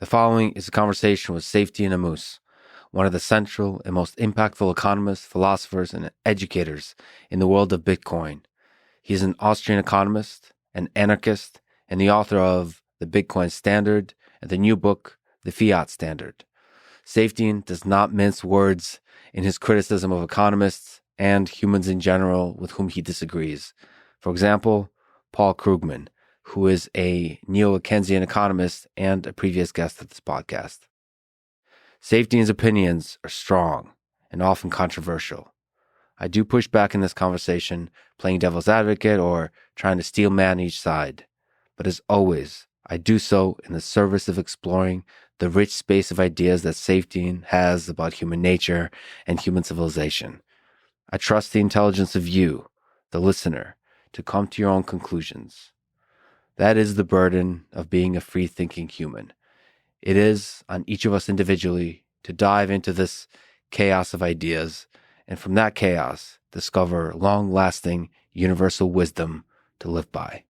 The following is a conversation with Saifedean Ammous, one of the central and most impactful economists, philosophers, and educators in the world of Bitcoin. He is an Austrian economist, an anarchist, and the author of The Bitcoin Standard and the new book, The Fiat Standard. Saifedean does not mince words in his criticism of economists and humans in general with whom he disagrees. For example, Paul Krugman, who is a neo-Keynesian economist and a previous guest of this podcast. Saifedean's opinions are strong and often controversial. I do push back in this conversation, playing devil's advocate or trying to steel man each side. But as always, I do so in the service of exploring the rich space of ideas that Saifedean has about human nature and human civilization. I trust the intelligence of you, the listener, to come to your own conclusions. That is the burden of being a free-thinking human. It is on each of us individually to dive into this chaos of ideas, and from that chaos, discover long-lasting, universal wisdom to live by.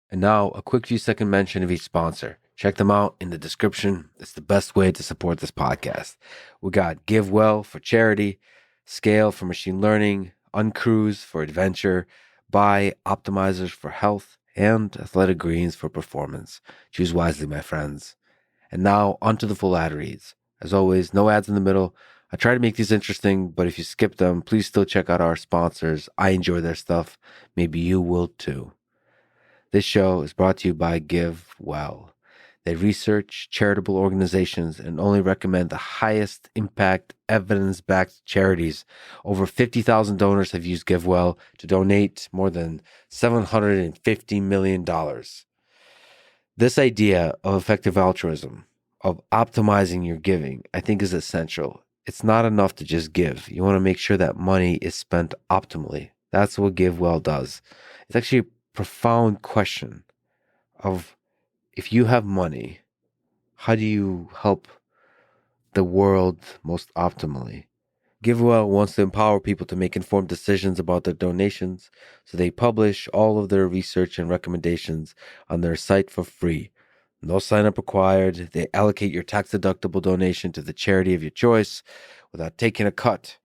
And now, a quick few-second mention of each sponsor. Check them out in the description. It's the best way to support this podcast. We got GiveWell for charity, Scale for machine learning, Uncruise for adventure, Buy Optimizers for health, and Athletic Greens for performance. Choose wisely, my friends. And now, onto the full ad reads. As always, no ads in the middle. I try to make these interesting, but if you skip them, please still check out our sponsors. I enjoy their stuff. Maybe you will too. This show is brought to you by GiveWell. They research charitable organizations and only recommend the highest impact, evidence-backed charities. Over 50,000 donors have used GiveWell to donate more than $750 million. This idea of effective altruism, of optimizing your giving, I think is essential. It's not enough to just give. You want to make sure that money is spent optimally. That's what GiveWell does. It's actually a profound question of, if you have money, how do you help the world most optimally? GiveWell wants to empower people to make informed decisions about their donations, so they publish all of their research and recommendations on their site for free. No sign-up required. They allocate your tax-deductible donation to the charity of your choice without taking a cut.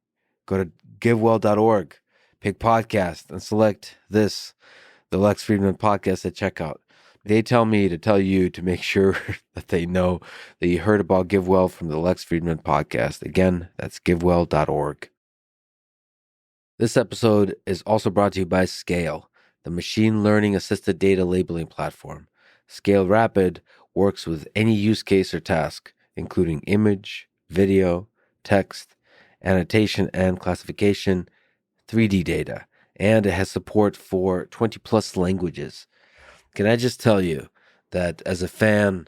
Go to givewell.org, pick podcast, and select this, the Lex Fridman podcast at checkout. They tell me to tell you to make sure that they know that you heard about GiveWell from the Lex Fridman podcast. Again, that's givewell.org. This episode is also brought to you by Scale, the machine learning assisted data labeling platform. Scale Rapid works with any use case or task, including image, video, text, annotation and classification, 3D data, and it has support for 20 plus languages. Can I just tell you that as a fan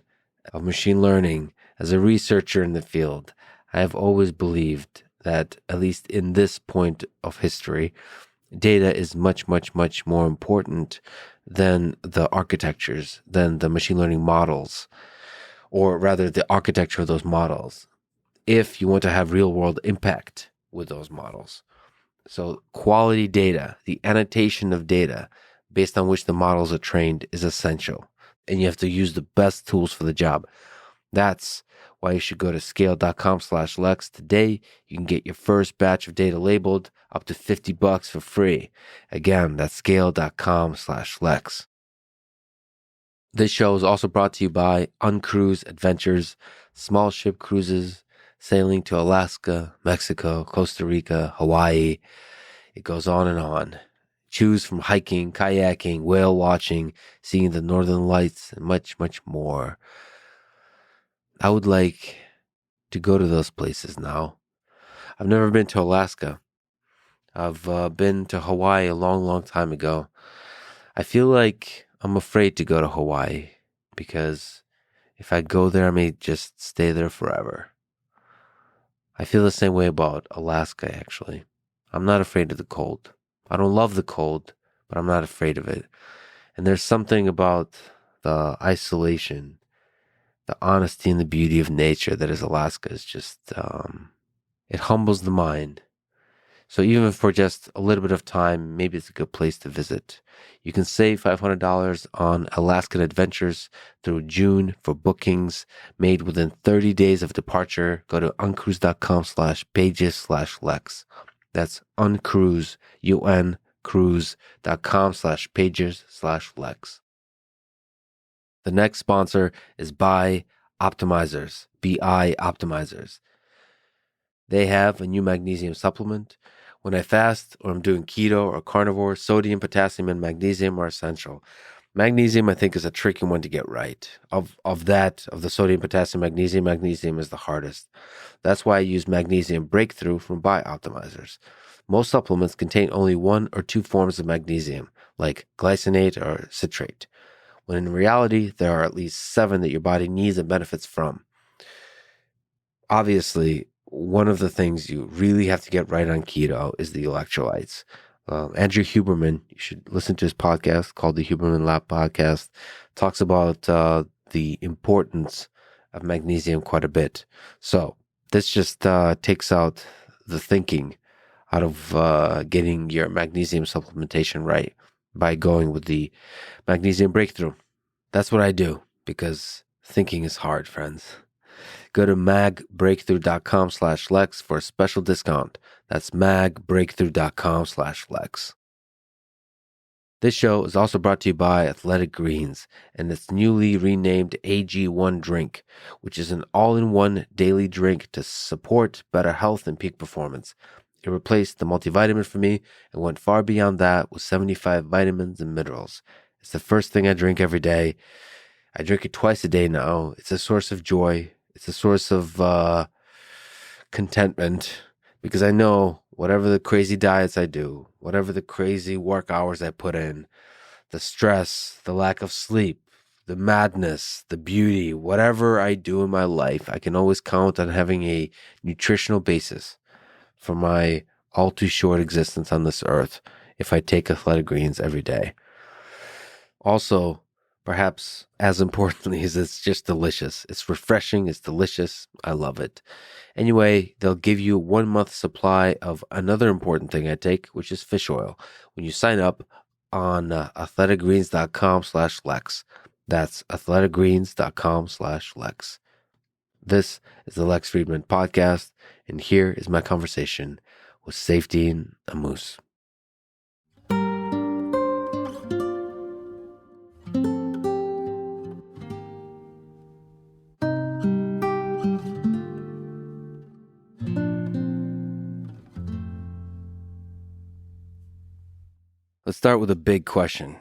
of machine learning, as a researcher in the field, I have always believed that, at least in this point of history, data is much, much, much more important than the architectures, than the machine learning models, or rather the architecture of those models, if you want to have real world impact with those models. So quality data, the annotation of data, based on which the models are trained, is essential. And you have to use the best tools for the job. That's why you should go to scale.com/Lex today. You can get your first batch of data labeled up to $50 for free. Again, that's scale.com/Lex. This show is also brought to you by Uncruise Adventures, small ship cruises sailing to Alaska, Mexico, Costa Rica, Hawaii. It goes on and on. Choose from hiking, kayaking, whale watching, seeing the northern lights, and much, much more. I would like to go to those places now. I've never been to Alaska. I've been to Hawaii a long, long time ago. I feel like I'm afraid to go to Hawaii because if I go there, I may just stay there forever. I feel the same way about Alaska, actually. I'm not afraid of the cold. I don't love the cold, but I'm not afraid of it. And there's something about the isolation, the honesty and the beauty of nature that is Alaska is just, it humbles the mind. So even for just a little bit of time, maybe it's a good place to visit. You can save $500 on Alaskan adventures through June for bookings made within 30 days of departure. Go to uncruise.com/pages/Lex. That's uncruise, uncruise.com/pages/Lex. The next sponsor is Buy Optimizers, BI Optimizers. They have a new magnesium supplement. When I fast or I'm doing keto or carnivore, sodium, potassium, and magnesium are essential. Magnesium, I think, is a tricky one to get right. Of the sodium, potassium, magnesium is the hardest. That's why I use Magnesium Breakthrough from Buy Optimizers. Most supplements contain only 1 or 2 forms of magnesium, like glycinate or citrate, when in reality, there are at least 7 that your body needs and benefits from. Obviously, one of the things you really have to get right on keto is the electrolytes. Andrew Huberman, you should listen to his podcast called the Huberman Lab Podcast, talks about the importance of magnesium quite a bit. So this just takes out the thinking out of getting your magnesium supplementation right by going with the Magnesium Breakthrough. That's what I do because thinking is hard, friends. Go to magbreakthrough.com/Lex for a special discount. That's magbreakthrough.com/Lex. This show is also brought to you by Athletic Greens and its newly renamed AG1 drink, which is an all-in-one daily drink to support better health and peak performance. It replaced the multivitamin for me and went far beyond that with 75 vitamins and minerals. It's the first thing I drink every day. I drink it twice a day now. It's a source of joy. It's a source of contentment because I know whatever the crazy diets I do, whatever the crazy work hours I put in, the stress, the lack of sleep, the madness, the beauty, whatever I do in my life, I can always count on having a nutritional basis for my all too short existence on this earth if I take Athletic Greens every day. Also, perhaps as importantly is it's just delicious. It's refreshing. It's delicious. I love it. Anyway, they'll give you 1 month supply of another important thing I take, which is fish oil. When you sign up on athleticgreens.com/Lex. That's athleticgreens.com/Lex. This is the Lex Friedman Podcast, and here is my conversation with Saifedean Ammous. Let's start with a big question.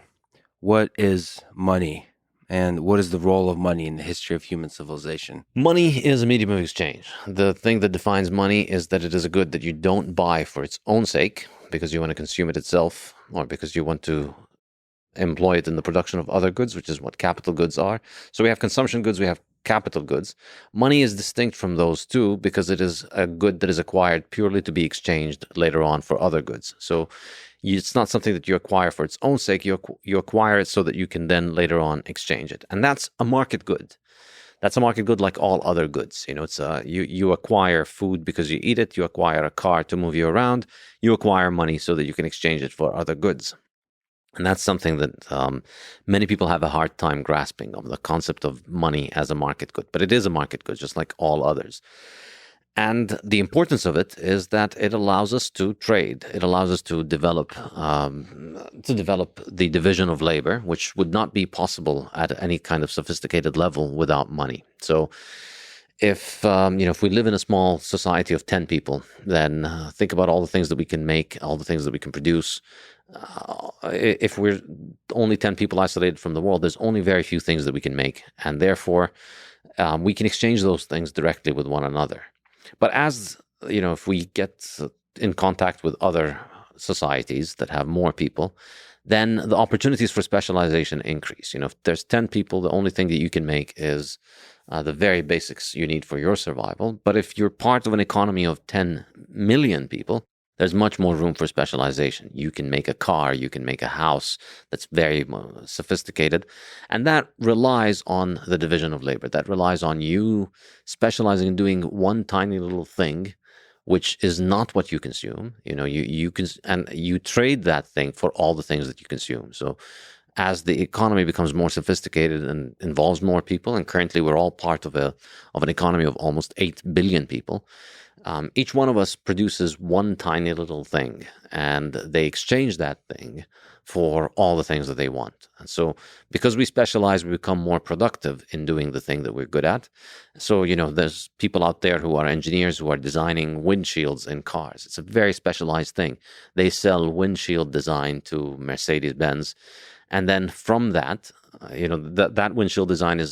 What is money? And what is the role of money in the history of human civilization? Money is a medium of exchange. The thing that defines money is that it is a good that you don't buy for its own sake, because you want to consume it itself, or because you want to employ it in the production of other goods, which is what capital goods are. So we have consumption goods, we have capital goods. Money is distinct from those two because it is a good that is acquired purely to be exchanged later on for other goods. So it's not something that you acquire for its own sake. You acquire it so that you can then later on exchange it. And that's a market good. That's a market good like all other goods. It's you acquire food because you eat it. You acquire a car to move you around. You acquire money so that you can exchange it for other goods. And that's something that many people have a hard time grasping of, the concept of money as a market good. But it is a market good, just like all others. And the importance of it is that it allows us to trade. It allows us to develop the division of labor, which would not be possible at any kind of sophisticated level without money. So if we live in a small society of 10 people, then think about all the things that we can make, all the things that we can produce. If we're only 10 people isolated from the world, there's only very few things that we can make. And therefore, we can exchange those things directly with one another. But if we get in contact with other societies that have more people, then the opportunities for specialization increase. If there's 10 people, the only thing that you can make is the very basics you need for your survival. But if you're part of an economy of 10 million people, there's much more room for specialization. You can make a car, you can make a house that's very sophisticated. And that relies on the division of labor. That relies on you specializing in doing one tiny little thing which is not what you consume. And you trade that thing for all the things that you consume. So as the economy becomes more sophisticated and involves more people, and currently we're all part of an economy of almost 8 billion people, each one of us produces one tiny little thing, and they exchange that thing for all the things that they want. And so because we specialize, we become more productive in doing the thing that we're good at. So, there's people out there who are engineers who are designing windshields in cars. It's a very specialized thing. They sell windshield design to Mercedes-Benz. And then from that, that windshield design is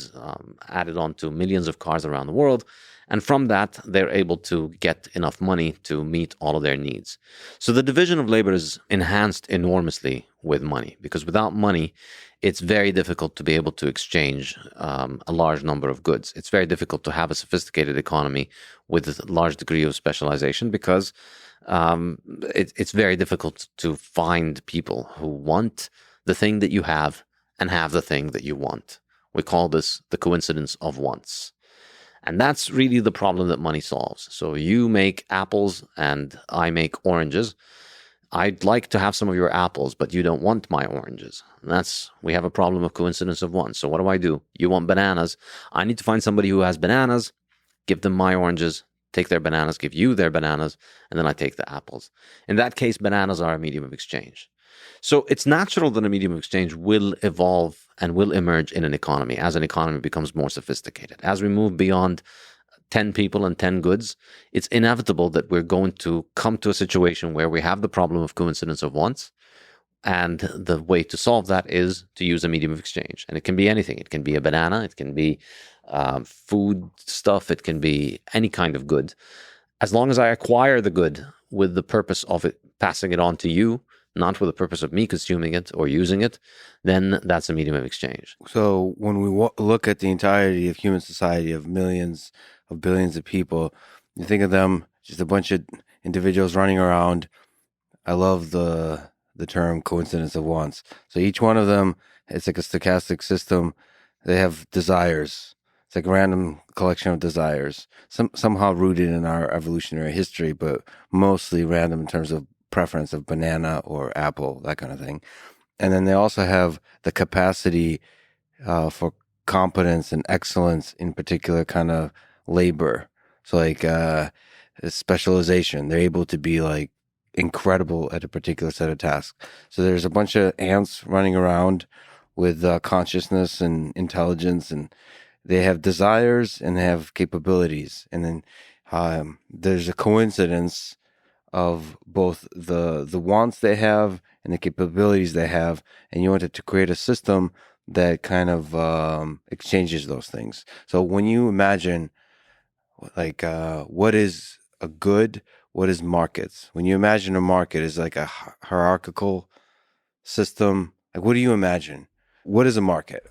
added on to millions of cars around the world. And from that, they're able to get enough money to meet all of their needs. So the division of labor is enhanced enormously with money, because without money, it's very difficult to be able to exchange a large number of goods. It's very difficult to have a sophisticated economy with a large degree of specialization, because it's very difficult to find people who want the thing that you have and have the thing that you want. We call this the coincidence of wants. And that's really the problem that money solves. So you make apples and I make oranges. I'd like to have some of your apples, but you don't want my oranges. We have a problem of coincidence of wants. So what do? You want bananas. I need to find somebody who has bananas, give them my oranges, take their bananas, give you their bananas, and then I take the apples. In that case, bananas are a medium of exchange. So it's natural that a medium of exchange will evolve and will emerge in an economy as an economy becomes more sophisticated. As we move beyond 10 people and 10 goods, it's inevitable that we're going to come to a situation where we have the problem of coincidence of wants. And the way to solve that is to use a medium of exchange. And it can be anything. It can be a banana. It can be food stuff. It can be any kind of good. As long as I acquire the good with the purpose of it passing it on to you, not with the purpose of me consuming it or using it, then that's a medium of exchange. So when we look at the entirety of human society of millions of billions of people, you think of them just a bunch of individuals running around. I love the term coincidence of wants. So each one of them, it's like a stochastic system. They have desires. It's like a random collection of desires, somehow rooted in our evolutionary history, but mostly random in terms of preference of banana or apple, that kind of thing. And then they also have the capacity for competence and excellence in particular kind of labor. So like specialization, they're able to be like incredible at a particular set of tasks. So there's a bunch of ants running around with consciousness and intelligence, and they have desires and they have capabilities. And then there's a coincidence of both the wants they have and the capabilities they have, and you wanted to create a system that kind of exchanges those things. So when you imagine like what is a good, what is markets? When you imagine a market is like a hierarchical system, like what do you imagine? What is a market?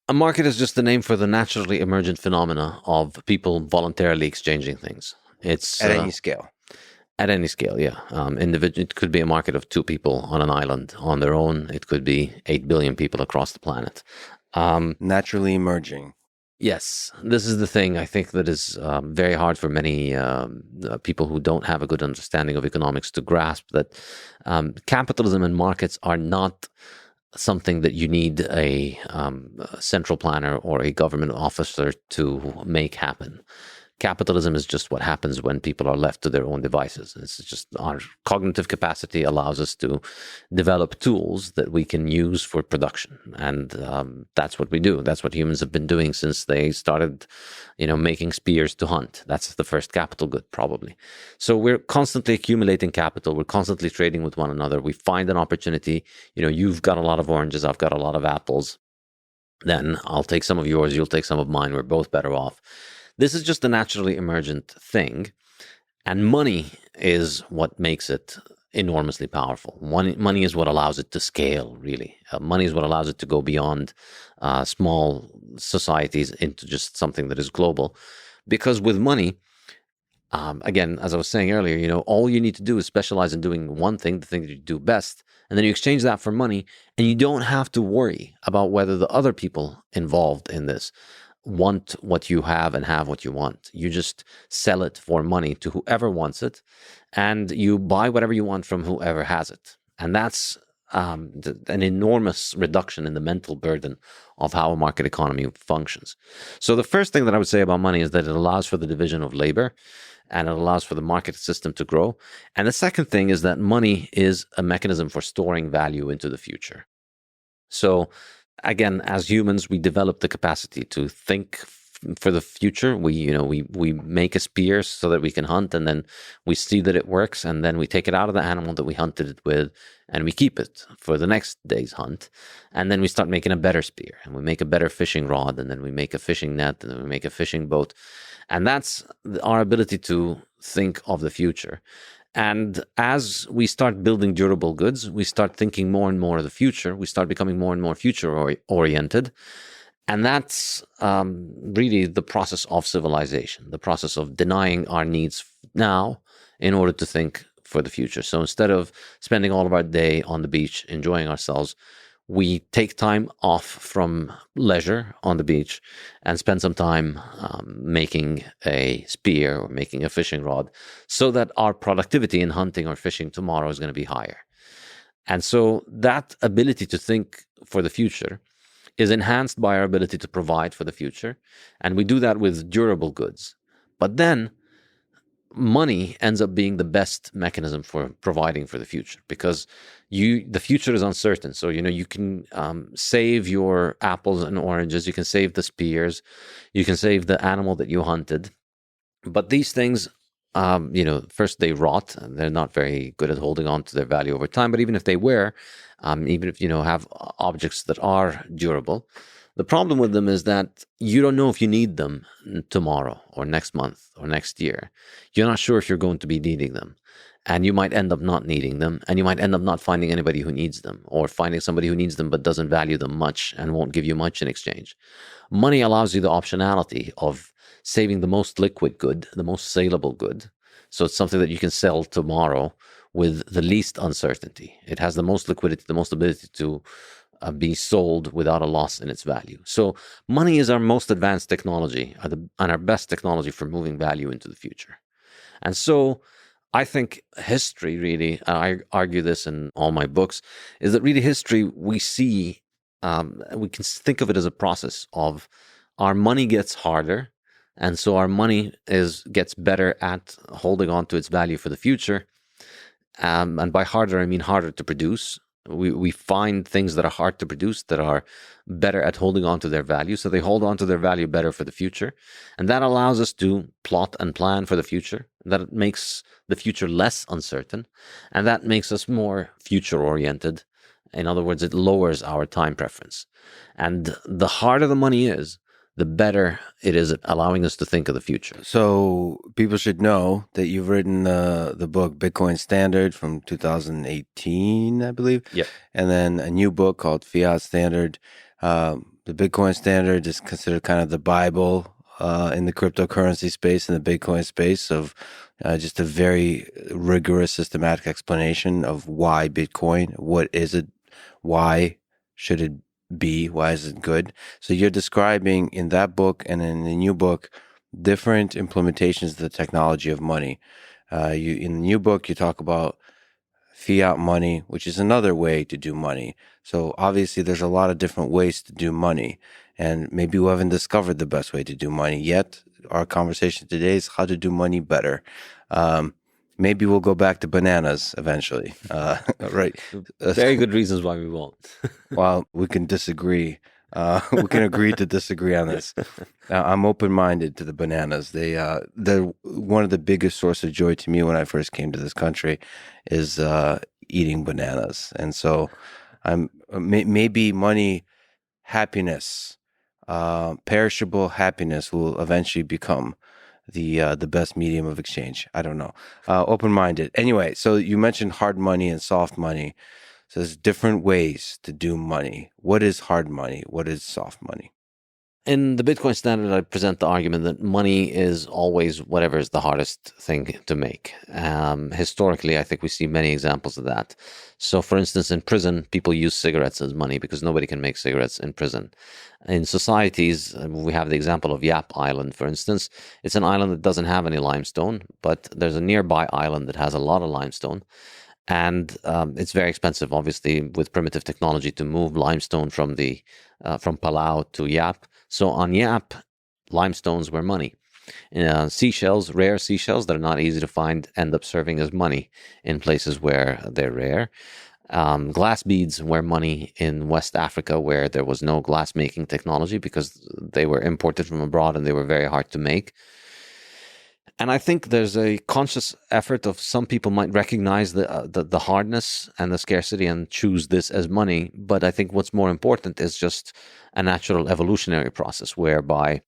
A market is just the name for the naturally emergent phenomena of people voluntarily exchanging things. It's At any scale. At any scale, yeah. It could be a market of 2 people on an island on their own. It could be 8 billion people across the planet. Naturally emerging. Yes, this is the thing I think that is very hard for many people who don't have a good understanding of economics to grasp, that capitalism and markets are not something that you need a central planner or a government officer to make happen. Capitalism is just what happens when people are left to their own devices. It's just our cognitive capacity allows us to develop tools that we can use for production. And that's what we do. That's what humans have been doing since they started, making spears to hunt. That's the first capital good, probably. So we're constantly accumulating capital. We're constantly trading with one another. We find an opportunity. You've got a lot of oranges. I've got a lot of apples. Then I'll take some of yours. You'll take some of mine. We're both better off. This is just a naturally emergent thing, and money is what makes it enormously powerful. Money is what allows it to scale, really. Money is what allows it to go beyond small societies into just something that is global. Because with money, again, as I was saying earlier, all you need to do is specialize in doing one thing, the thing that you do best, and then you exchange that for money, and you don't have to worry about whether the other people involved in this want what you have and have what you want. You just sell it for money to whoever wants it, and you buy whatever you want from whoever has it. And that's an enormous reduction in the mental burden of how a market economy functions. So the first thing that I would say about money is that it allows for the division of labor, and it allows for the market system to grow. And the second thing is that money is a mechanism for storing value into the future. So again, as humans, we develop the capacity to think for the future. We make a spear so that we can hunt, and then we see that it works, and then we take it out of the animal that we hunted it with, and we keep it for the next day's hunt. And then we start making a better spear, and we make a better fishing rod, and then we make a fishing net, and then we make a fishing boat. And that's our ability to think of the future. And as we start building durable goods, we start thinking more and more of the future. We start becoming more and more future-oriented. And that's really the process of civilization, the process of denying our needs now in order to think for the future. So instead of spending all of our day on the beach enjoying ourselves, we take time off from leisure on the beach and spend some time making a spear or making a fishing rod, so that our productivity in hunting or fishing tomorrow is going to be higher. And so that ability to think for the future is enhanced by our ability to provide for the future. And we do that with durable goods. But then money ends up being the best mechanism for providing for the future, because the future is uncertain. So, you can save your apples and oranges, you can save the spears, you can save the animal that you hunted. But these things, first they rot, and they're not very good at holding on to their value over time. But even if they were, even if, have objects that are durable, the problem with them is that you don't know if you need them tomorrow or next month or next year. You're not sure if you're going to be needing them. And you might end up not needing them, and you might end up not finding anybody who needs them, or finding somebody who needs them but doesn't value them much and won't give you much in exchange. Money allows you the optionality of saving the most liquid good, the most saleable good. So it's something that you can sell tomorrow with the least uncertainty. It has the most liquidity, the most ability to be sold without a loss in its value. So money is our most advanced technology and our best technology for moving value into the future. And so I think history really, I argue this in all my books, is that really history we see, we can think of it as a process of our money gets harder. And so our money gets better at holding on to its value for the future. And by harder, I mean harder to produce. We find things that are hard to produce that are better at holding on to their value. So they hold on to their value better for the future. And that allows us to plot and plan for the future. That makes the future less uncertain. And that makes us more future-oriented. In other words, it lowers our time preference. And the harder the money is, the better it is at allowing us to think of the future. So people should know that you've written the book Bitcoin Standard from 2018, I believe. Yep. And then a new book called Fiat Standard. The Bitcoin Standard is considered kind of the Bible in the cryptocurrency space and the Bitcoin space of just a very rigorous, systematic explanation of why Bitcoin, what is it, why should it be, why is it good. So you're describing in that book and in the new book different implementations of the technology of money. In the new book you talk about fiat money, which is another way to do money. So obviously there's a lot of different ways to do money, and maybe we haven't discovered the best way to do money yet. Our conversation today is how to do money better. Maybe we'll go back to bananas eventually. Right. Very good reasons why we won't. Well, we can disagree. We can agree to disagree on this. I'm open-minded to the bananas. They're one of the biggest sources of joy to me when I first came to this country is eating bananas. And so maybe money, happiness, perishable happiness will eventually become the best medium of exchange. I don't know. Open-minded. Anyway, so you mentioned hard money and soft money. So there's different ways to do money. What is hard money? What is soft money? In the Bitcoin standard, I present the argument that money is always whatever is the hardest thing to make. Historically, I think we see many examples of that. So, for instance, in prison, people use cigarettes as money because nobody can make cigarettes in prison. In societies, we have the example of Yap Island, for instance. It's an island that doesn't have any limestone, but there's a nearby island that has a lot of limestone. And it's very expensive, obviously, with primitive technology to move limestone from Palau to Yap. So on Yap, limestones were money. Seashells, rare seashells that are not easy to find, end up serving as money in places where they're rare. Glass beads were money in West Africa, where there was no glass making technology because they were imported from abroad and they were very hard to make. And I think there's a conscious effort of some people might recognize the hardness and the scarcity and choose this as money. But I think what's more important is just a natural evolutionary process whereby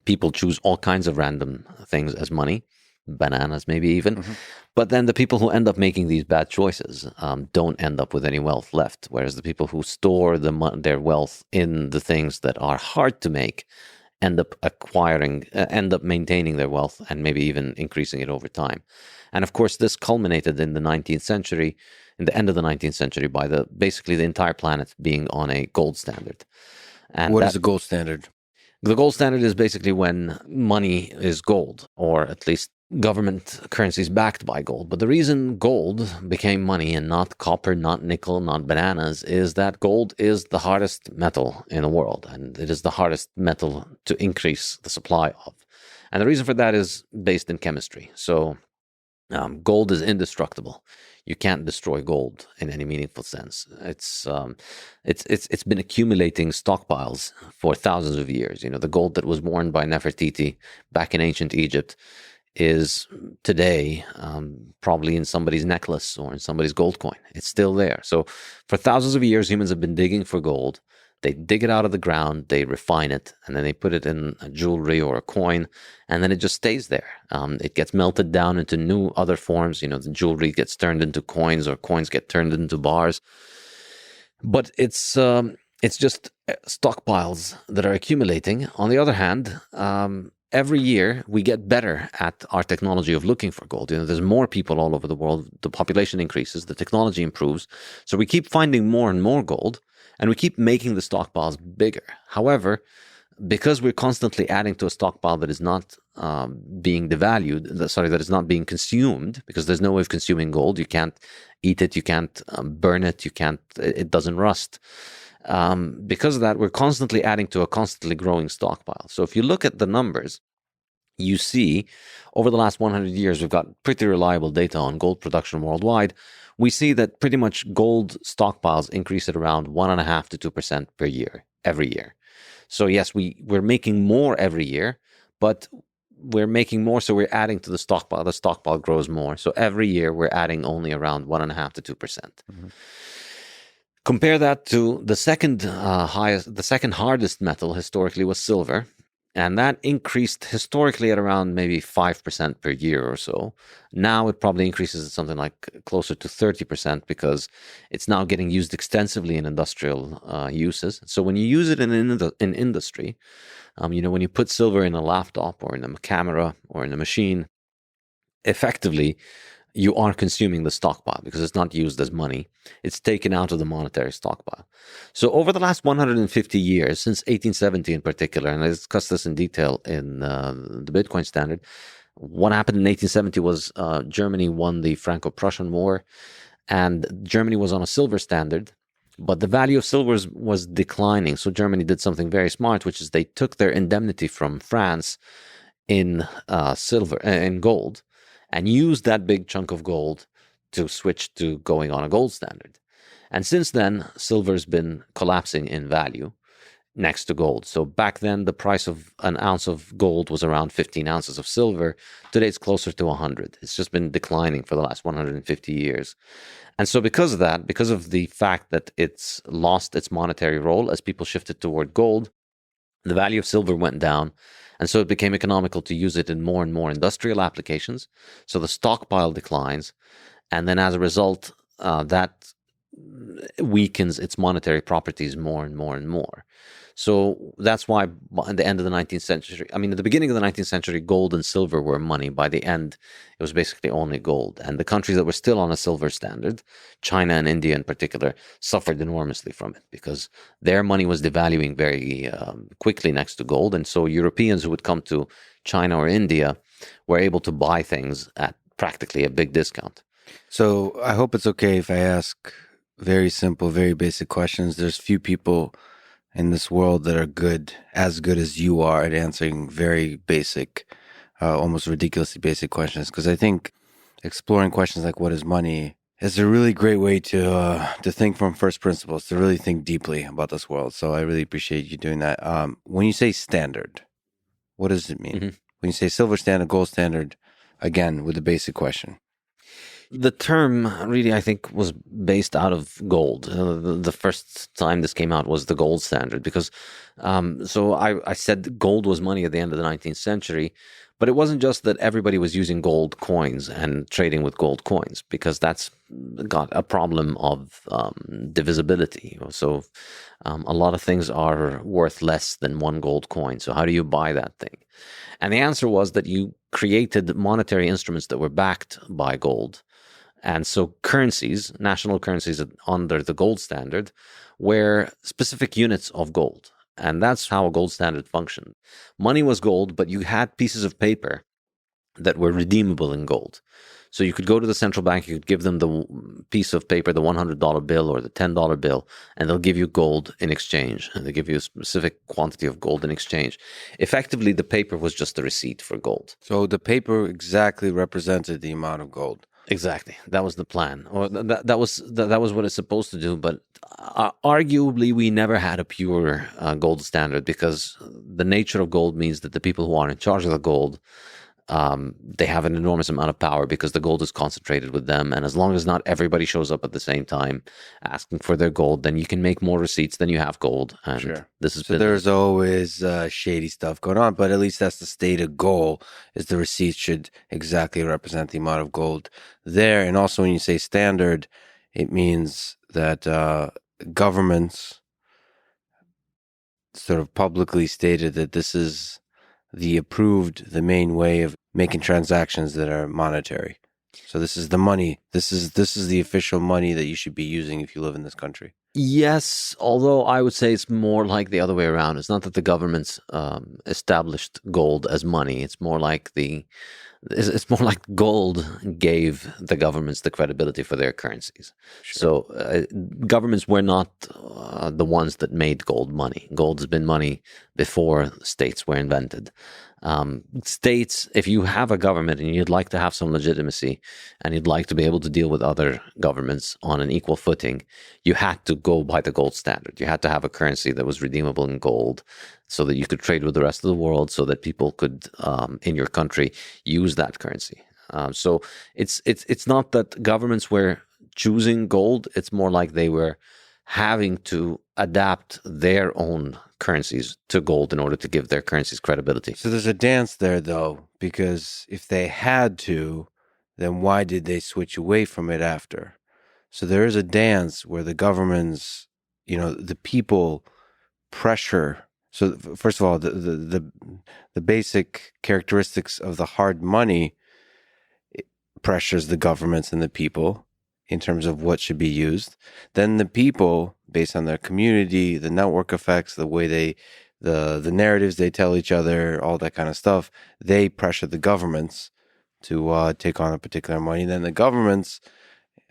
people choose all kinds of random things as money, bananas maybe even. Mm-hmm. But then the people who end up making these bad choices don't end up with any wealth left. Whereas the people who store their wealth in the things that are hard to make end up maintaining their wealth and maybe even increasing it over time. And of course, this culminated in the 19th century, in the end of the 19th century, by basically the entire planet being on a gold standard. And what is the gold standard? The gold standard is basically when money is gold, or at least government currencies backed by gold. But the reason gold became money and not copper, not nickel, not bananas is that gold is the hardest metal in the world, and it is the hardest metal to increase the supply of. And the reason for that is based in chemistry. So gold is indestructible. You can't destroy gold in any meaningful sense. It's been accumulating stockpiles for thousands of years. You know, the gold that was worn by Nefertiti back in ancient Egypt is today probably in somebody's necklace or in somebody's gold coin. It's still there. So for thousands of years, humans have been digging for gold. They dig it out of the ground, they refine it, and then they put it in a jewelry or a coin, and then it just stays there. It gets melted down into new other forms. You know, the jewelry gets turned into coins, or coins get turned into bars. But it's just stockpiles that are accumulating. On the other hand, every year we get better at our technology of looking for gold. You know, there's more people all over the world. The population increases, the technology improves, so we keep finding more and more gold. And we keep making the stockpiles bigger. However, because we're constantly adding to a stockpile that is not being that is not being consumed, because there's no way of consuming gold. You can't eat it, you can't burn it, it doesn't rust. Because of that, we're constantly adding to a constantly growing stockpile. So if you look at the numbers, you see over the last 100 years, we've got pretty reliable data on gold production worldwide. We see that pretty much gold stockpiles increase at around 1.5% to 2% per year, every year. So yes, we're making more every year, but we're making more, so we're adding to the stockpile. The stockpile grows more. So every year we're adding only around 1.5% to 2%. Mm-hmm. Compare that to the second hardest metal historically was silver. And that increased historically at around maybe 5% per year or so. Now it probably increases at something like closer to 30% because it's now getting used extensively in industrial uses. So when you use it in industry, when you put silver in a laptop or in a camera or in a machine, effectively, you are consuming the stockpile because it's not used as money. It's taken out of the monetary stockpile. So over the last 150 years, since 1870 in particular, and I discussed this in detail in the Bitcoin standard, what happened in 1870 was Germany won the Franco-Prussian War, and Germany was on a silver standard, but the value of silver was declining. So Germany did something very smart, which is they took their indemnity from France in gold, and used that big chunk of gold to switch to going on a gold standard. And since then, silver's been collapsing in value next to gold. So back then, the price of an ounce of gold was around 15 ounces of silver. Today, it's closer to 100. It's just been declining for the last 150 years. And so because of that, because of the fact that it's lost its monetary role as people shifted toward gold, the value of silver went down. And so it became economical to use it in more and more industrial applications. So the stockpile declines. And then as a result, that weakens its monetary properties more and more and more. So that's why at the end of the 19th century, I mean, at the beginning of the 19th century, gold and silver were money. By the end, it was basically only gold. And the countries that were still on a silver standard, China and India in particular, suffered enormously from it because their money was devaluing very quickly next to gold. And so Europeans who would come to China or India were able to buy things at practically a big discount. So I hope it's okay if I ask very simple, very basic questions. There's few people in this world that are as good as you are at answering very basic, almost ridiculously basic questions. Because I think exploring questions like what is money is a really great way to think from first principles, to really think deeply about this world. So I really appreciate you doing that. When you say standard, what does it mean? Mm-hmm. When you say silver standard, gold standard, again, with a basic question. The term really, I think, was based out of gold. The first time this came out was the gold standard because, so I said gold was money at the end of the 19th century, but it wasn't just that everybody was using gold coins and trading with gold coins because that's got a problem of divisibility. So a lot of things are worth less than one gold coin. So how do you buy that thing? And the answer was that you created monetary instruments that were backed by gold. And so currencies, national currencies under the gold standard, were specific units of gold. And that's how a gold standard functioned. Money was gold, but you had pieces of paper that were redeemable in gold. So you could go to the central bank, you could give them the piece of paper, the $100 bill or the $10 bill, and they'll give you gold in exchange. And they give you a specific quantity of gold in exchange. Effectively, the paper was just a receipt for gold. So the paper exactly represented the amount of gold. Exactly, that was the plan, or that was what it's supposed to do. But arguably, we never had a pure gold standard because the nature of gold means that the people who are in charge of the gold, they have an enormous amount of power because the gold is concentrated with them. And as long as not everybody shows up at the same time asking for their gold, then you can make more receipts than you have gold. And sure. This has so there's always shady stuff going on, but at least that's the stated goal, is the receipts should exactly represent the amount of gold there. And also when you say standard, it means that governments sort of publicly stated that this is the main way of making transactions that are monetary. So this is the money. This is the official money that you should be using if you live in this country. Yes, although I would say it's more like the other way around. It's not that the government's established gold as money. It's more like gold gave the governments the credibility for their currencies. Sure. So governments were not the ones that made gold money. Gold has been money before states were invented. States, if you have a government and you'd like to have some legitimacy and you'd like to be able to deal with other governments on an equal footing, you had to go by the gold standard. You had to have a currency that was redeemable in gold so that you could trade with the rest of the world, so that people could, in your country, use that currency. So it's not that governments were choosing gold. It's more like they were having to adapt their own currencies to gold in order to give their currencies credibility. So there's a dance there, though, because if they had to, then why did they switch away from it after? So there is a dance where the governments, the people pressure. So first of all, the basic characteristics of the hard money pressures the governments and the people in terms of what should be used. Then the people, based on their community, the network effects, the way the narratives they tell each other, all that kind of stuff, they pressure the governments to take on a particular money. Then the governments,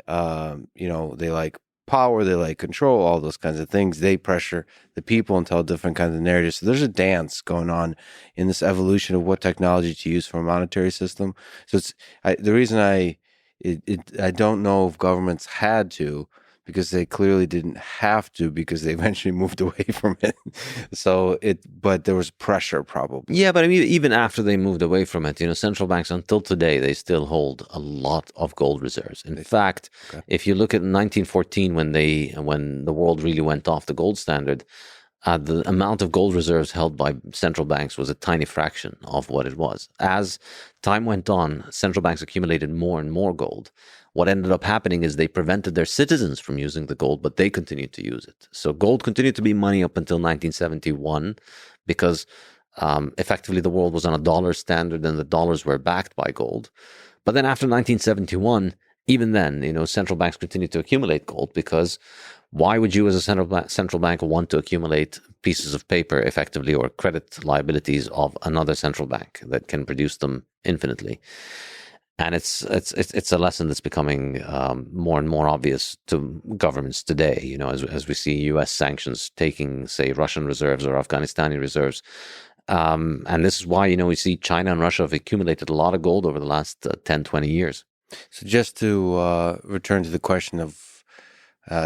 they like power, they like control, all those kinds of things. They pressure the people and tell different kinds of narratives. So there's a dance going on in this evolution of what technology to use for a monetary system. So the reason I don't know if governments had to, because they clearly didn't have to, because they eventually moved away from it. But there was pressure probably. Yeah, but I mean, even after they moved away from it, central banks until today, they still hold a lot of gold reserves. In fact, If you look at 1914, when the world really went off the gold standard, the amount of gold reserves held by central banks was a tiny fraction of what it was. As time went on, central banks accumulated more and more gold. What ended up happening is they prevented their citizens from using the gold, but they continued to use it. So gold continued to be money up until 1971 because effectively the world was on a dollar standard and the dollars were backed by gold. But then after 1971, even then, central banks continued to accumulate gold because why would you as a central bank want to accumulate pieces of paper effectively or credit liabilities of another central bank that can produce them infinitely? And it's a lesson that's becoming more and more obvious to governments today, as we see U.S. sanctions taking, say, Russian reserves or Afghanistani reserves. And this is why, we see China and Russia have accumulated a lot of gold over the last 10, 20 years. So just to return to the question of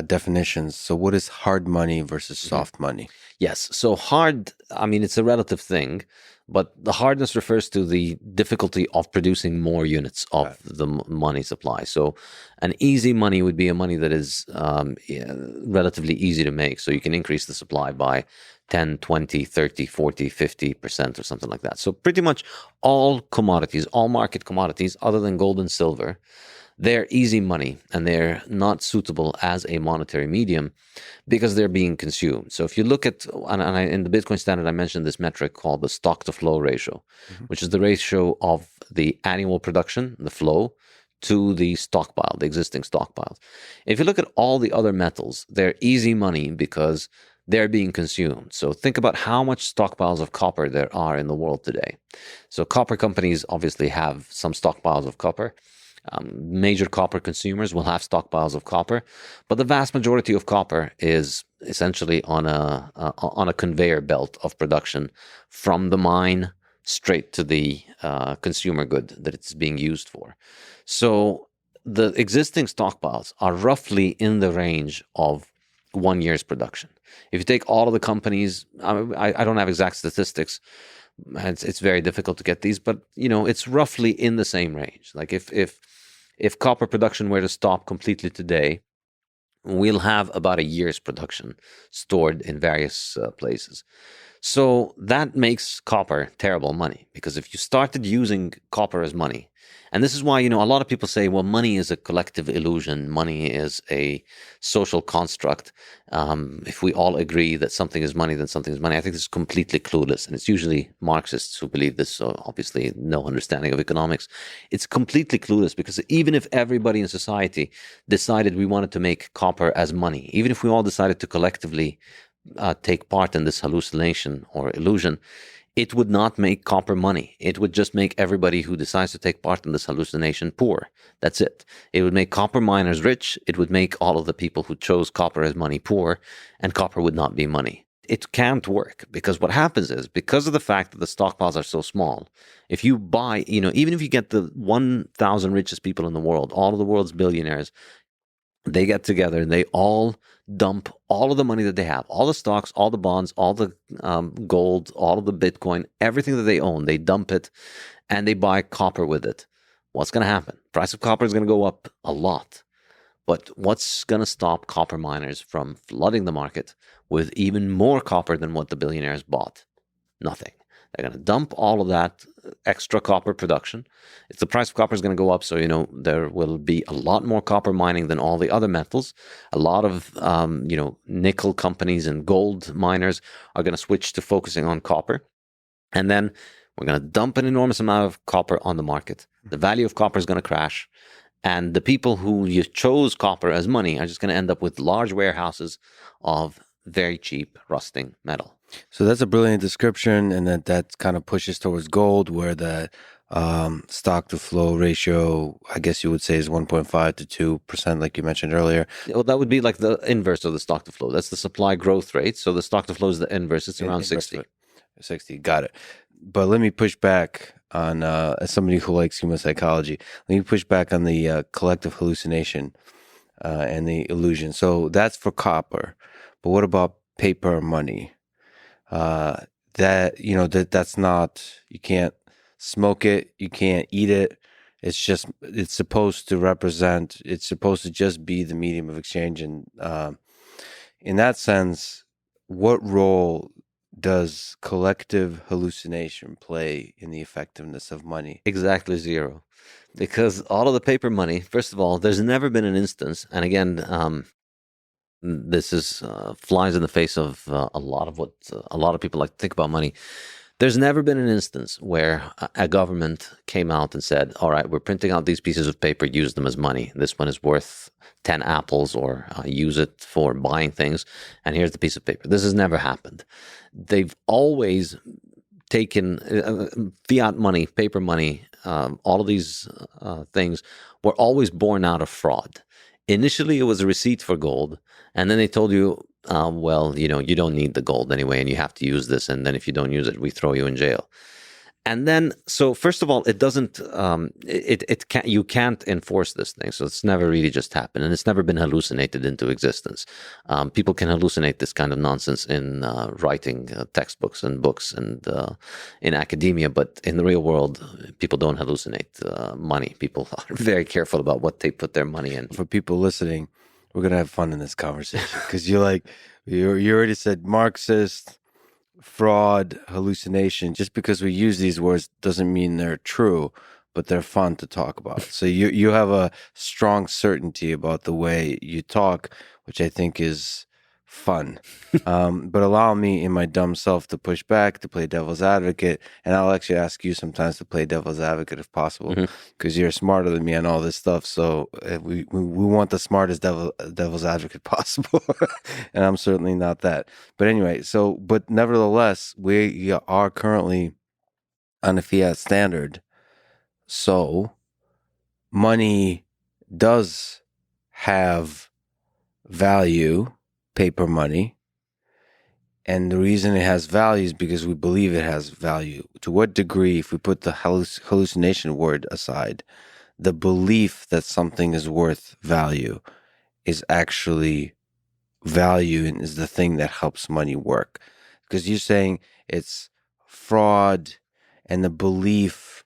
definitions. So what is hard money versus soft money? Yes. So hard, it's a relative thing, but the hardness refers to the difficulty of producing more units of the money supply. So an easy money would be a money that is relatively easy to make. So you can increase the supply by 10, 20, 30, 40, 50% or something like that. So pretty much all commodities, all market commodities other than gold and silver, they're easy money and they're not suitable as a monetary medium because they're being consumed. So if you look at, in the Bitcoin standard, I mentioned this metric called the stock to flow ratio, which is the ratio of the annual production, the flow, to the stockpile, the existing stockpiles. If you look at all the other metals, they're easy money because they're being consumed. So think about how much stockpiles of copper there are in the world today. So copper companies obviously have some stockpiles of copper. Major copper consumers will have stockpiles of copper, but the vast majority of copper is essentially on a conveyor belt of production from the mine straight to the consumer good that it's being used for. So the existing stockpiles are roughly in the range of 1 year's production. If you take all of the companies, I don't have exact statistics. It's very difficult to get these, but it's roughly in the same range. Like if copper production were to stop completely today, we'll have about a year's production stored in various places. So that makes copper terrible money, because if you started using copper as money, and this is why, a lot of people say, well, money is a collective illusion. Money is a social construct. If we all agree that something is money, then something is money. I think this is completely clueless. And it's usually Marxists who believe this. So obviously no understanding of economics. It's completely clueless, because even if everybody in society decided we wanted to make copper as money, even if we all decided to collectively take part in this hallucination or illusion, it would not make copper money. It would just make everybody who decides to take part in this hallucination poor. That's it. It would make copper miners rich. It would make all of the people who chose copper as money poor, and copper would not be money. It can't work, because what happens is, because of the fact that the stockpiles are so small, if you buy, even if you get the 1,000 richest people in the world, all of the world's billionaires, they get together and they all dump all of the money that they have, all the stocks, all the bonds, all the gold, all of the Bitcoin, everything that they own, they dump it and they buy copper with it. What's going to happen? Price of copper is going to go up a lot. But what's going to stop copper miners from flooding the market with even more copper than what the billionaires bought? Nothing. They're going to dump all of that extra copper production. It's the price of copper is going to go up, so there will be a lot more copper mining than all the other metals. A lot of nickel companies and gold miners are going to switch to focusing on copper, and then we're going to dump an enormous amount of copper on the market. The value of copper is going to crash, and the people who you chose copper as money are just going to end up with large warehouses of very cheap rusting metal. So that's a brilliant description, and that kind of pushes towards gold, where the stock to flow ratio, I guess you would say, is 1.5 to 2%, like you mentioned earlier. Well, that would be like the inverse of the stock to flow. That's the supply growth rate. So the stock to flow is the inverse. It's around 60. 60, got it. But let me push back on, as somebody who likes human psychology, let me push back on the collective hallucination and the illusion. So that's for copper. But what about paper money? That's not, you can't smoke it, you can't eat it. It's supposed to just be the medium of exchange. And in that sense, what role does collective hallucination play in the effectiveness of money? Exactly zero. Because all of the paper money, first of all, there's never been an instance, and again, this is flies in the face of a lot of what a lot of people like to think about money. There's never been an instance where a government came out and said, all right, we're printing out these pieces of paper, use them as money. This one is worth 10 apples, or use it for buying things, and here's the piece of paper. This has never happened. They've always taken fiat money, paper money, all of these things were always born out of fraud. Initially, it was a receipt for gold, and then they told you, well, you don't need the gold anyway, and you have to use this, and then if you don't use it, we throw you in jail. And then, so first of all, it doesn't, you can't enforce this thing. So it's never really just happened, and it's never been hallucinated into existence. People can hallucinate this kind of nonsense in writing textbooks and books and in academia, but in the real world, people don't hallucinate money. People are very careful about what they put their money in. For people listening, we're gonna have fun in this conversation because you already said Marxist, fraud, hallucination. Just because we use these words doesn't mean they're true, but they're fun to talk about. So you have a strong certainty about the way you talk, which I think is fun. But allow me in my dumb self to push back, to play devil's advocate, and I'll actually ask you sometimes to play devil's advocate if possible, because you're smarter than me on all this stuff. So we want the smartest devil's advocate possible, and I'm certainly not that. But anyway, but nevertheless, we are currently on a fiat standard, so money does have value. Paper money. And the reason it has value is because we believe it has value. To what degree, if we put the hallucination word aside, the belief that something is worth value is actually value and is the thing that helps money work? Because you're saying it's fraud and the belief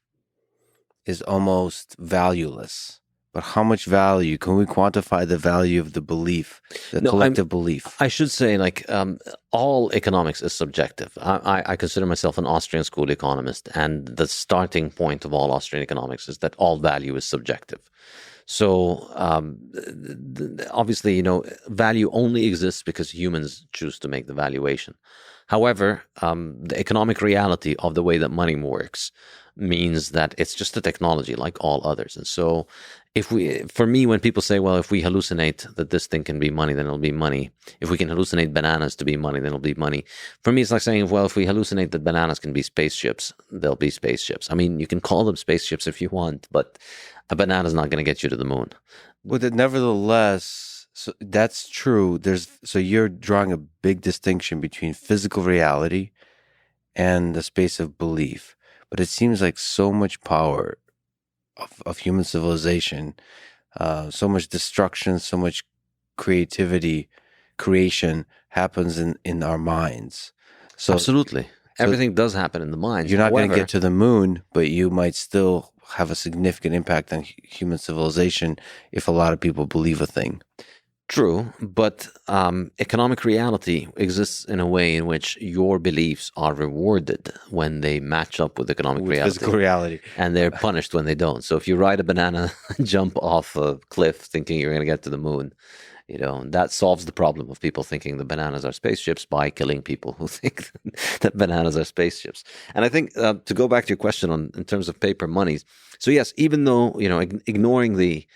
is almost valueless. But how much value? Can we quantify the value of the belief, the collective belief? I should say, all economics is subjective. I consider myself an Austrian school economist, and the starting point of all Austrian economics is that all value is subjective. So obviously, value only exists because humans choose to make the valuation. However, the economic reality of the way that money works means that it's just a technology like all others. And so for me, when people say, well, if we hallucinate that this thing can be money, then it'll be money. If we can hallucinate bananas to be money, then it'll be money. For me, it's like saying, well, if we hallucinate that bananas can be spaceships, they'll be spaceships. I mean, you can call them spaceships if you want, but a banana's not going to get you to the moon. But nevertheless, so that's true. So you're drawing a big distinction between physical reality and the space of belief. But it seems like so much power of human civilization, so much destruction, so much creation happens in our minds. So absolutely. Everything does happen in the mind. You're not going to get to the moon, but you might still have a significant impact on human civilization if a lot of people believe a thing. True, but economic reality exists in a way in which your beliefs are rewarded when they match up with economic reality. Physical reality. And they're punished when they don't. So if you ride a banana, jump off a cliff thinking you're going to get to the moon, that solves the problem of people thinking the bananas are spaceships by killing people who think that bananas are spaceships. And I think to go back to your question in terms of paper monies. So yes, even though, ignoring the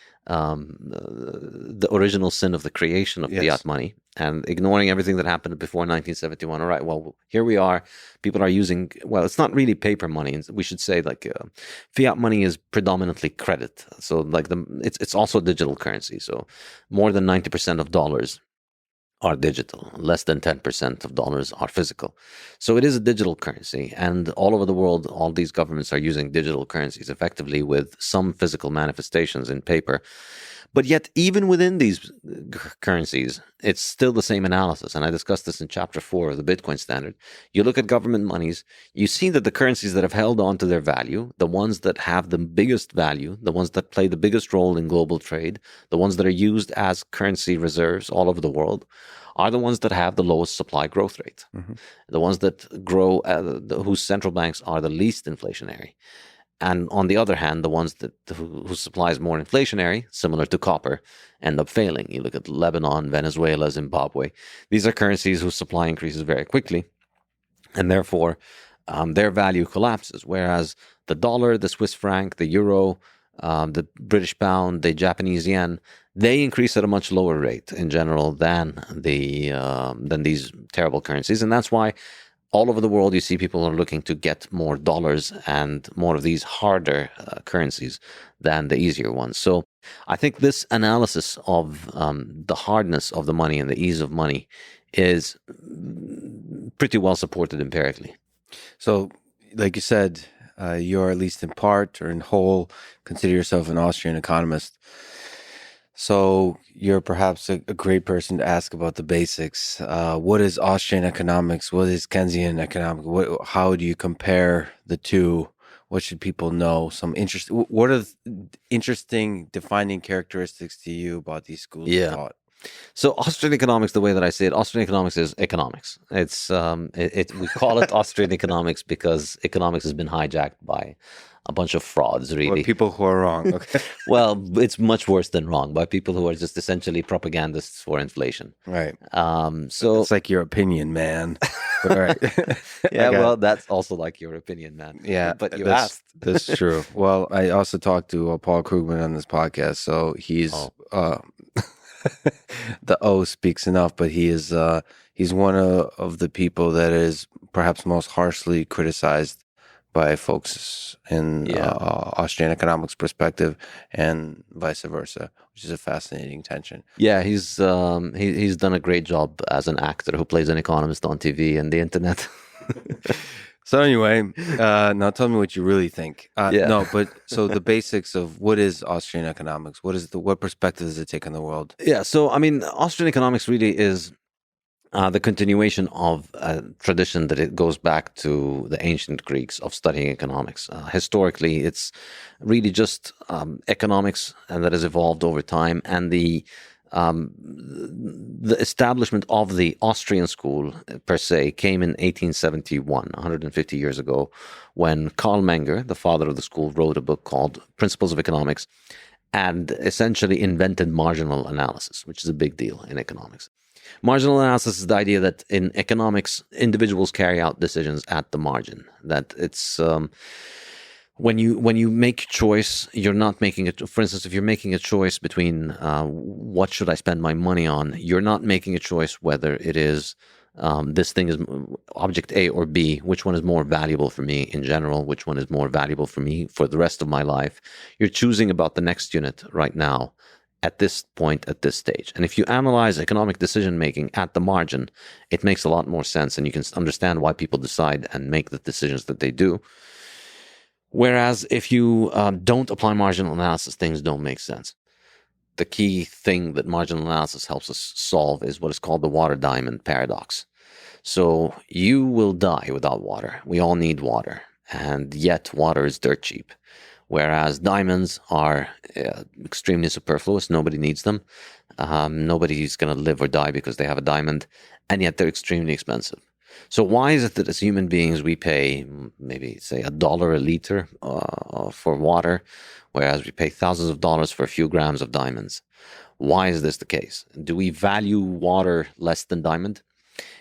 original sin of the creation of fiat money and ignoring everything that happened before 1971. All right, well, here we are. People are using, well, it's not really paper money. We should say fiat money is predominantly credit. So it's also digital currency. So more than 90% of dollars are digital. Less than 10% of dollars are physical. So it is a digital currency. And all over the world, all these governments are using digital currencies effectively with some physical manifestations in paper. But yet, even within these currencies, it's still the same analysis. And I discussed this in Chapter 4 of the Bitcoin Standard. You look at government monies, you see that the currencies that have held on to their value, the ones that have the biggest value, the ones that play the biggest role in global trade, the ones that are used as currency reserves all over the world, are the ones that have the lowest supply growth rate, the ones that grow, whose central banks are the least inflationary. And on the other hand, the ones that whose supply is more inflationary, similar to copper, end up failing. You look at Lebanon, Venezuela, Zimbabwe. These are currencies whose supply increases very quickly, and therefore their value collapses. Whereas the dollar, the Swiss franc, the euro, the British pound, the Japanese yen, they increase at a much lower rate in general than these terrible currencies, and that's why all over the world you see people are looking to get more dollars and more of these harder currencies than the easier ones. So I think this analysis of the hardness of the money and the ease of money is pretty well supported empirically. So, like you said, you're at least in part or in whole consider yourself an Austrian economist. So you're perhaps a great person to ask about the basics. What is Austrian economics? What is Keynesian economics? How do you compare the two? What should people know? What are interesting defining characteristics to you about these schools of thought? So Austrian economics, the way that I say it, Austrian economics is economics. It's we call it Austrian economics because economics has been hijacked by a bunch of frauds, really. Or people who are wrong. Okay. Well, it's much worse than wrong, by people who are just essentially propagandists for inflation. Right. So it's like your opinion, man. Right. Yeah, well, that's also like your opinion, man. Yeah, but you asked. That's true. Well, I also talked to Paul Krugman on this podcast, so he's the O speaks enough, but he's one of the people that is perhaps most harshly criticized by folks in Austrian economics perspective, and vice versa, which is a fascinating tension. Yeah, he's done a great job as an actor who plays an economist on TV and the internet. So anyway, now tell me what you really think. No, but so the basics of what is Austrian economics? What perspective does it take on the world? Yeah, so I mean, Austrian economics really is the continuation of a tradition that it goes back to the ancient Greeks of studying economics. Historically, it's really just economics, and that has evolved over time, and the establishment of the Austrian school per se came in 1871, 150 years ago, when Karl Menger, the father of the school, wrote a book called Principles of Economics, and essentially invented marginal analysis, which is a big deal in economics. Marginal analysis is the idea that in economics, individuals carry out decisions at the margin. That it's when you make a choice, you're not making it. For instance, if you're making a choice between what should I spend my money on, you're not making a choice whether it is this thing is object A or B, which one is more valuable for me in general, which one is more valuable for me for the rest of my life. You're choosing about the next unit right now, at this point, at this stage. And if you analyze economic decision-making at the margin, it makes a lot more sense, and you can understand why people decide and make the decisions that they do. Whereas if you don't apply marginal analysis, things don't make sense. The key thing that marginal analysis helps us solve is what is called the water diamond paradox. So you will die without water. We all need water, and yet water is dirt cheap. Whereas diamonds are extremely superfluous. Nobody needs them. Nobody's going to live or die because they have a diamond, and yet they're extremely expensive. So why is it that as human beings we pay maybe, say, $1 a liter for water, whereas we pay thousands of dollars for a few grams of diamonds? Why is this the case? Do we value water less than diamond?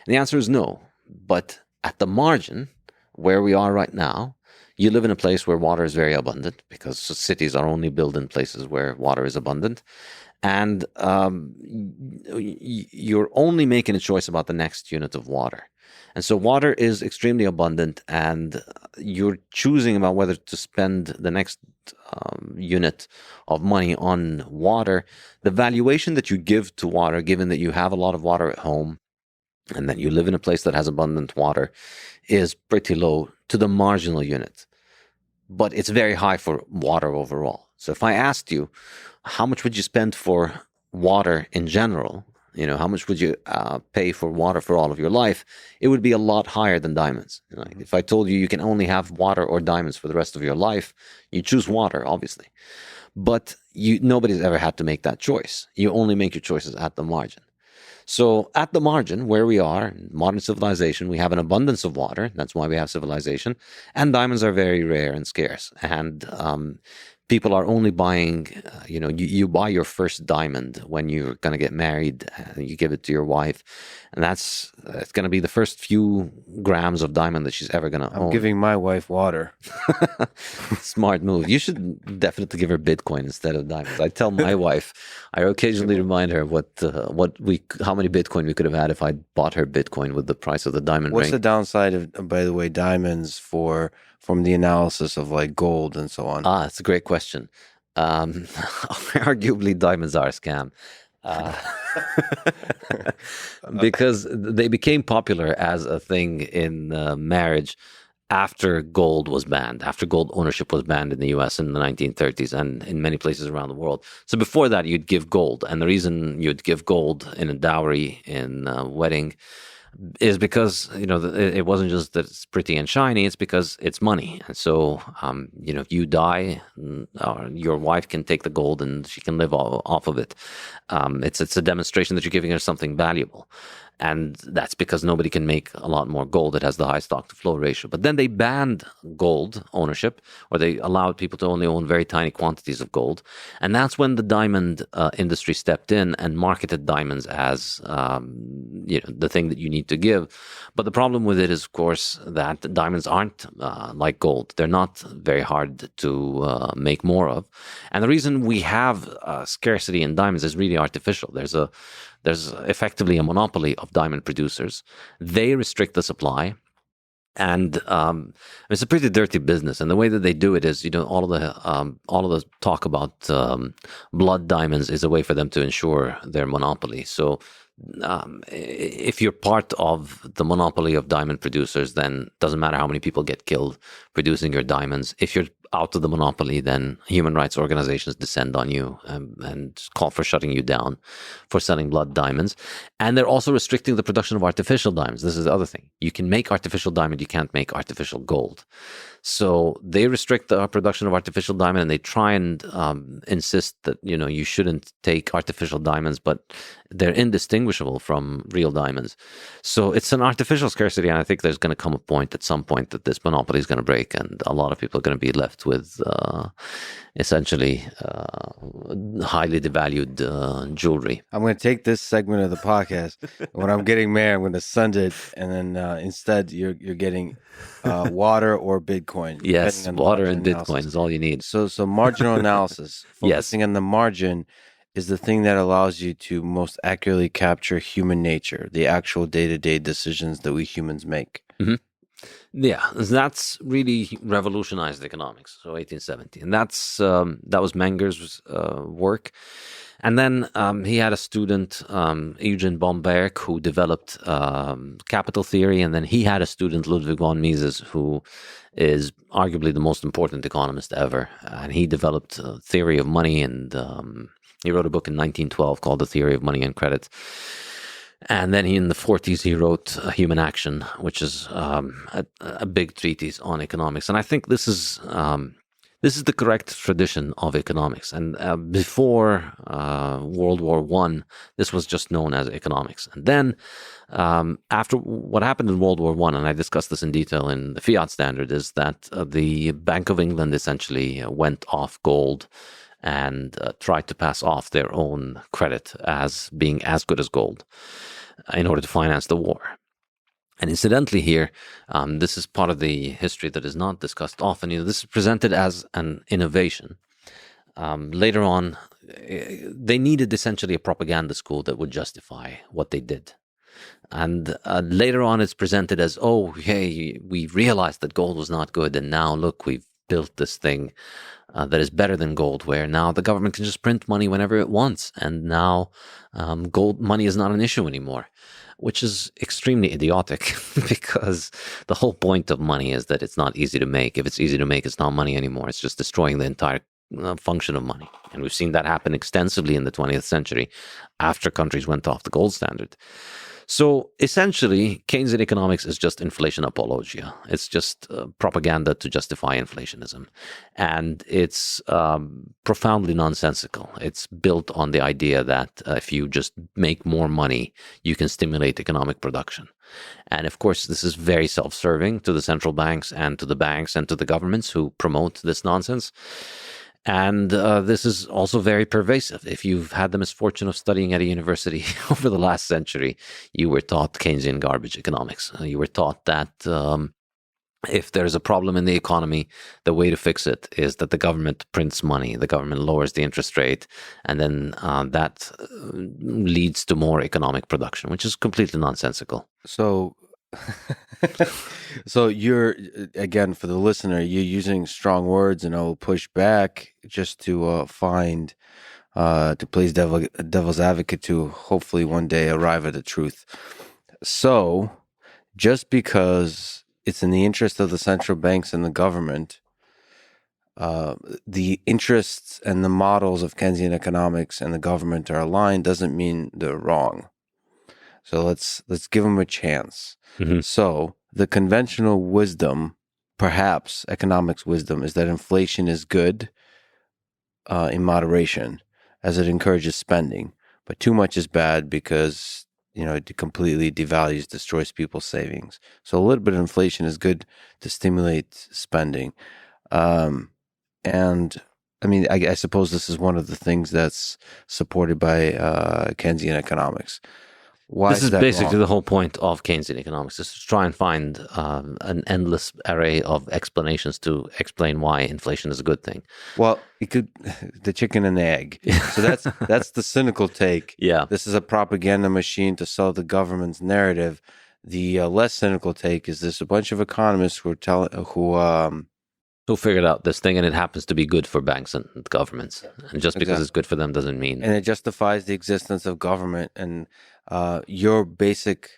And the answer is no. But at the margin, where we are right now, you live in a place where water is very abundant, because cities are only built in places where water is abundant. And you're only making a choice about the next unit of water. And so water is extremely abundant, and you're choosing about whether to spend the next unit of money on water. The valuation that you give to water, given that you have a lot of water at home and that you live in a place that has abundant water, is pretty low to the marginal unit. But it's very high for water overall. So if I asked you, how much would you spend for water in general? You know, how much would you pay for water for all of your life? It would be a lot higher than diamonds. You know, if I told you you can only have water or diamonds for the rest of your life, you choose water, obviously. But nobody's ever had to make that choice. You only make your choices at the margin. So at the margin, where we are in modern civilization, we have an abundance of water. That's why we have civilization. And diamonds are very rare and scarce. And people are only buying, you buy your first diamond when you're going to get married. You give it to your wife. And it's going to be the first few grams of diamond that she's ever going to own. I'm giving my wife water. Smart move. You should definitely give her Bitcoin instead of diamonds. I tell my wife, I occasionally remind her how many Bitcoin we could have had if I bought her Bitcoin with the price of the diamond What's ring. the downside of, by the way, diamonds from the analysis of like gold and so on? It's a great question. Arguably, diamonds are a scam. Because they became popular as a thing in marriage after gold was banned, after gold ownership was banned in the US in the 1930s and in many places around the world. So before that, you'd give gold. And the reason you'd give gold in a dowry in a wedding is because, it wasn't just that it's pretty and shiny, it's because it's money. And so, if you die, your wife can take the gold and she can live off of it. It's a demonstration that you're giving her something valuable. And that's because nobody can make a lot more gold. It has the high stock to flow ratio. But then they banned gold ownership, or they allowed people to only own very tiny quantities of gold. And that's when the diamond industry stepped in and marketed diamonds as the thing that you need to give. But the problem with it is, of course, that diamonds aren't like gold. They're not very hard to make more of. And the reason we have scarcity in diamonds is really artificial. There's effectively a monopoly of diamond producers. They restrict the supply. And it's a pretty dirty business. And the way that they do it is, all of the talk about blood diamonds is a way for them to ensure their monopoly. So if you're part of the monopoly of diamond producers, then it doesn't matter how many people get killed producing your diamonds. If you're out of the monopoly, then human rights organizations descend on you and call for shutting you down for selling blood diamonds. And they're also restricting the production of artificial diamonds. This is the other thing. You can make artificial diamond, you can't make artificial gold. So they restrict the production of artificial diamond, and they try and insist that, you shouldn't take artificial diamonds, but they're indistinguishable from real diamonds. So it's an artificial scarcity, and I think there's going to come a point at some point that this monopoly is going to break, and a lot of people are going to be left with essentially highly devalued jewelry. I'm going to take this segment of the podcast. When I'm getting married, I'm going to send it, and then instead you're getting water or Bitcoin. Yes, water and Bitcoin is all you need. So marginal analysis, focusing Yes. on the margin, is the thing that allows you to most accurately capture human nature, the actual day-to-day decisions that we humans make. Mm-hmm. Yeah, that's really revolutionized economics. So 1870, and that was Menger's work. And then he had a student, Eugen Bomberg, who developed capital theory, and then he had a student, Ludwig von Mises, who is arguably the most important economist ever, and he developed a theory of money, and he wrote a book in 1912 called The Theory of Money and Credit. And then in the 40s, he wrote Human Action, which is a big treatise on economics. And I think this is the correct tradition of economics. And before World War I, this was just known as economics. And then after what happened in World War I, and I discussed this in detail in the Fiat Standard, is that the Bank of England essentially went off gold and tried to pass off their own credit as being as good as gold in order to finance the war. And incidentally here, this is part of the history that is not discussed often. This is presented as an innovation. Later on, they needed essentially a propaganda school that would justify what they did. And later on, it's presented as, oh, hey, we realized that gold was not good, and now look, we've built this thing that is better than gold, where now the government can just print money whenever it wants, and now gold money is not an issue anymore, which is extremely idiotic because the whole point of money is that it's not easy to make. If it's easy to make, it's not money anymore. It's just destroying the entire function of money. And we've seen that happen extensively in the 20th century after countries went off the gold standard. So essentially, Keynesian economics is just inflation apologia. It's just propaganda to justify inflationism. And it's profoundly nonsensical. It's built on the idea that if you just make more money, you can stimulate economic production. And of course, this is very self-serving to the central banks and to the banks and to the governments who promote this nonsense. And this is also very pervasive. If you've had the misfortune of studying at a university over the last century, you were taught Keynesian garbage economics. You were taught that if there's a problem in the economy, the way to fix it is that the government prints money, the government lowers the interest rate, and then that leads to more economic production, which is completely nonsensical. So, so you're, again, for the listener, you're using strong words, and I will push back just to to play devil's advocate to hopefully one day arrive at the truth. So, just because it's in the interest of the central banks and the government, the interests and the models of Keynesian economics and the government are aligned doesn't mean they're wrong. So let's give them a chance. Mm-hmm. So the conventional wisdom, perhaps economics wisdom, is that inflation is good in moderation, as it encourages spending, but too much is bad because it completely devalues, destroys people's savings. So a little bit of inflation is good to stimulate spending, and I mean, I suppose this is one of the things that's supported by Keynesian economics. Why this is basically wrong? the whole point of Keynesian economics, is to try and find an endless array of explanations to explain why inflation is a good thing. Well, the chicken and the egg. So that's the cynical take. Yeah. This is a propaganda machine to sell the government's narrative. The less cynical take is there's a bunch of economists who figured out this thing, and it happens to be good for banks and governments. And just because it's good for them doesn't mean. And it justifies the existence of government. And your basic,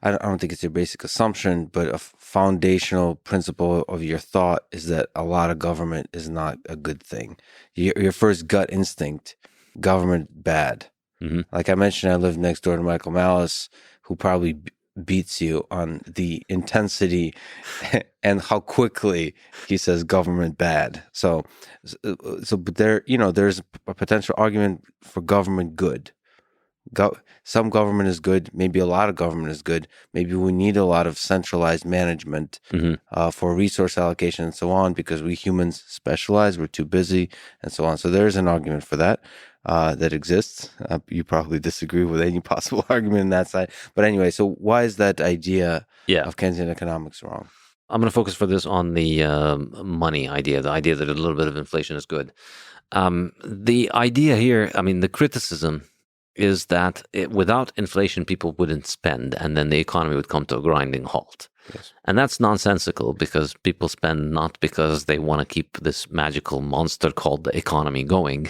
I don't think it's your basic assumption, but a foundational principle of your thought is that a lot of government is not a good thing. Your first gut instinct, government bad. Mm-hmm. Like I mentioned, I live next door to Michael Malice, who probably beats you on the intensity and how quickly he says government bad. So but there's a potential argument for government good. Some government is good. Maybe a lot of government is good. Maybe we need a lot of centralized management for resource allocation and so on, because we humans specialize. We're too busy and so on. So there's an argument for that. That exists. You probably disagree with any possible argument on that side. But anyway, so why is that idea of Keynesian economics wrong? I'm going to focus for this on the money idea, the idea that a little bit of inflation is good. The idea here, I mean, the criticism is that without inflation, people wouldn't spend, and then the economy would come to a grinding halt. Yes. And that's nonsensical, because people spend not because they want to keep this magical monster called the economy going.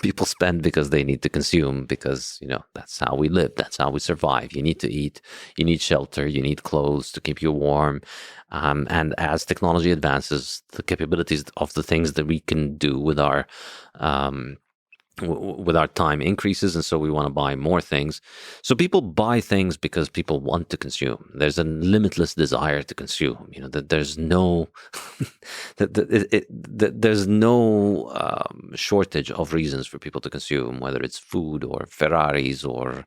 People spend because they need to consume, because, that's how we live. That's how we survive. You need to eat. You need shelter. You need clothes to keep you warm. And as technology advances, the capabilities of the things that we can do with our time increases, and so we want to buy more things. So people buy things because people want to consume. There's a limitless desire to consume. That there's no there's no shortage of reasons for people to consume, whether it's food or Ferraris or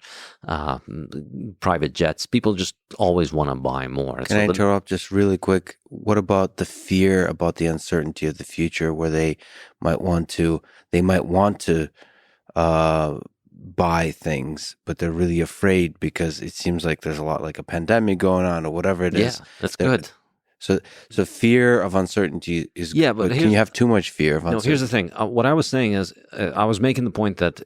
private jets. People just always want to buy more. Can I interrupt just really quick? What about the fear about the uncertainty of the future, where they might want to buy things, but they're really afraid because it seems like there's a lot, like a pandemic going on or whatever it is. Yeah, that's good. So fear of uncertainty is good, but can you have too much fear of uncertainty? No, here's the thing. What I was saying is, I was making the point that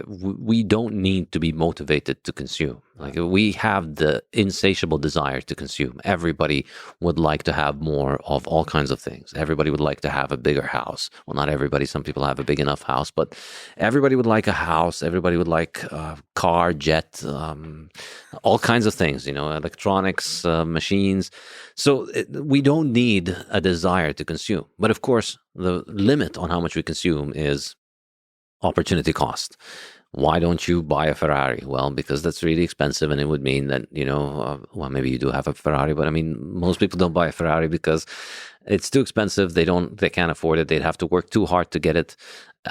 we don't need to be motivated to consume. Like, we have the insatiable desire to consume. Everybody would like to have more of all kinds of things. Everybody would like to have a bigger house. Well, not everybody. Some people have a big enough house, but everybody would like a house. Everybody would like a car, jet, all kinds of things, electronics, machines. So we don't need a desire to consume. But of course, the limit on how much we consume is opportunity cost. Why don't you buy a Ferrari? Well, because that's really expensive, and it would mean that, well, maybe you do have a Ferrari, but I mean, most people don't buy a Ferrari because it's too expensive. They can't afford it. They'd have to work too hard to get it.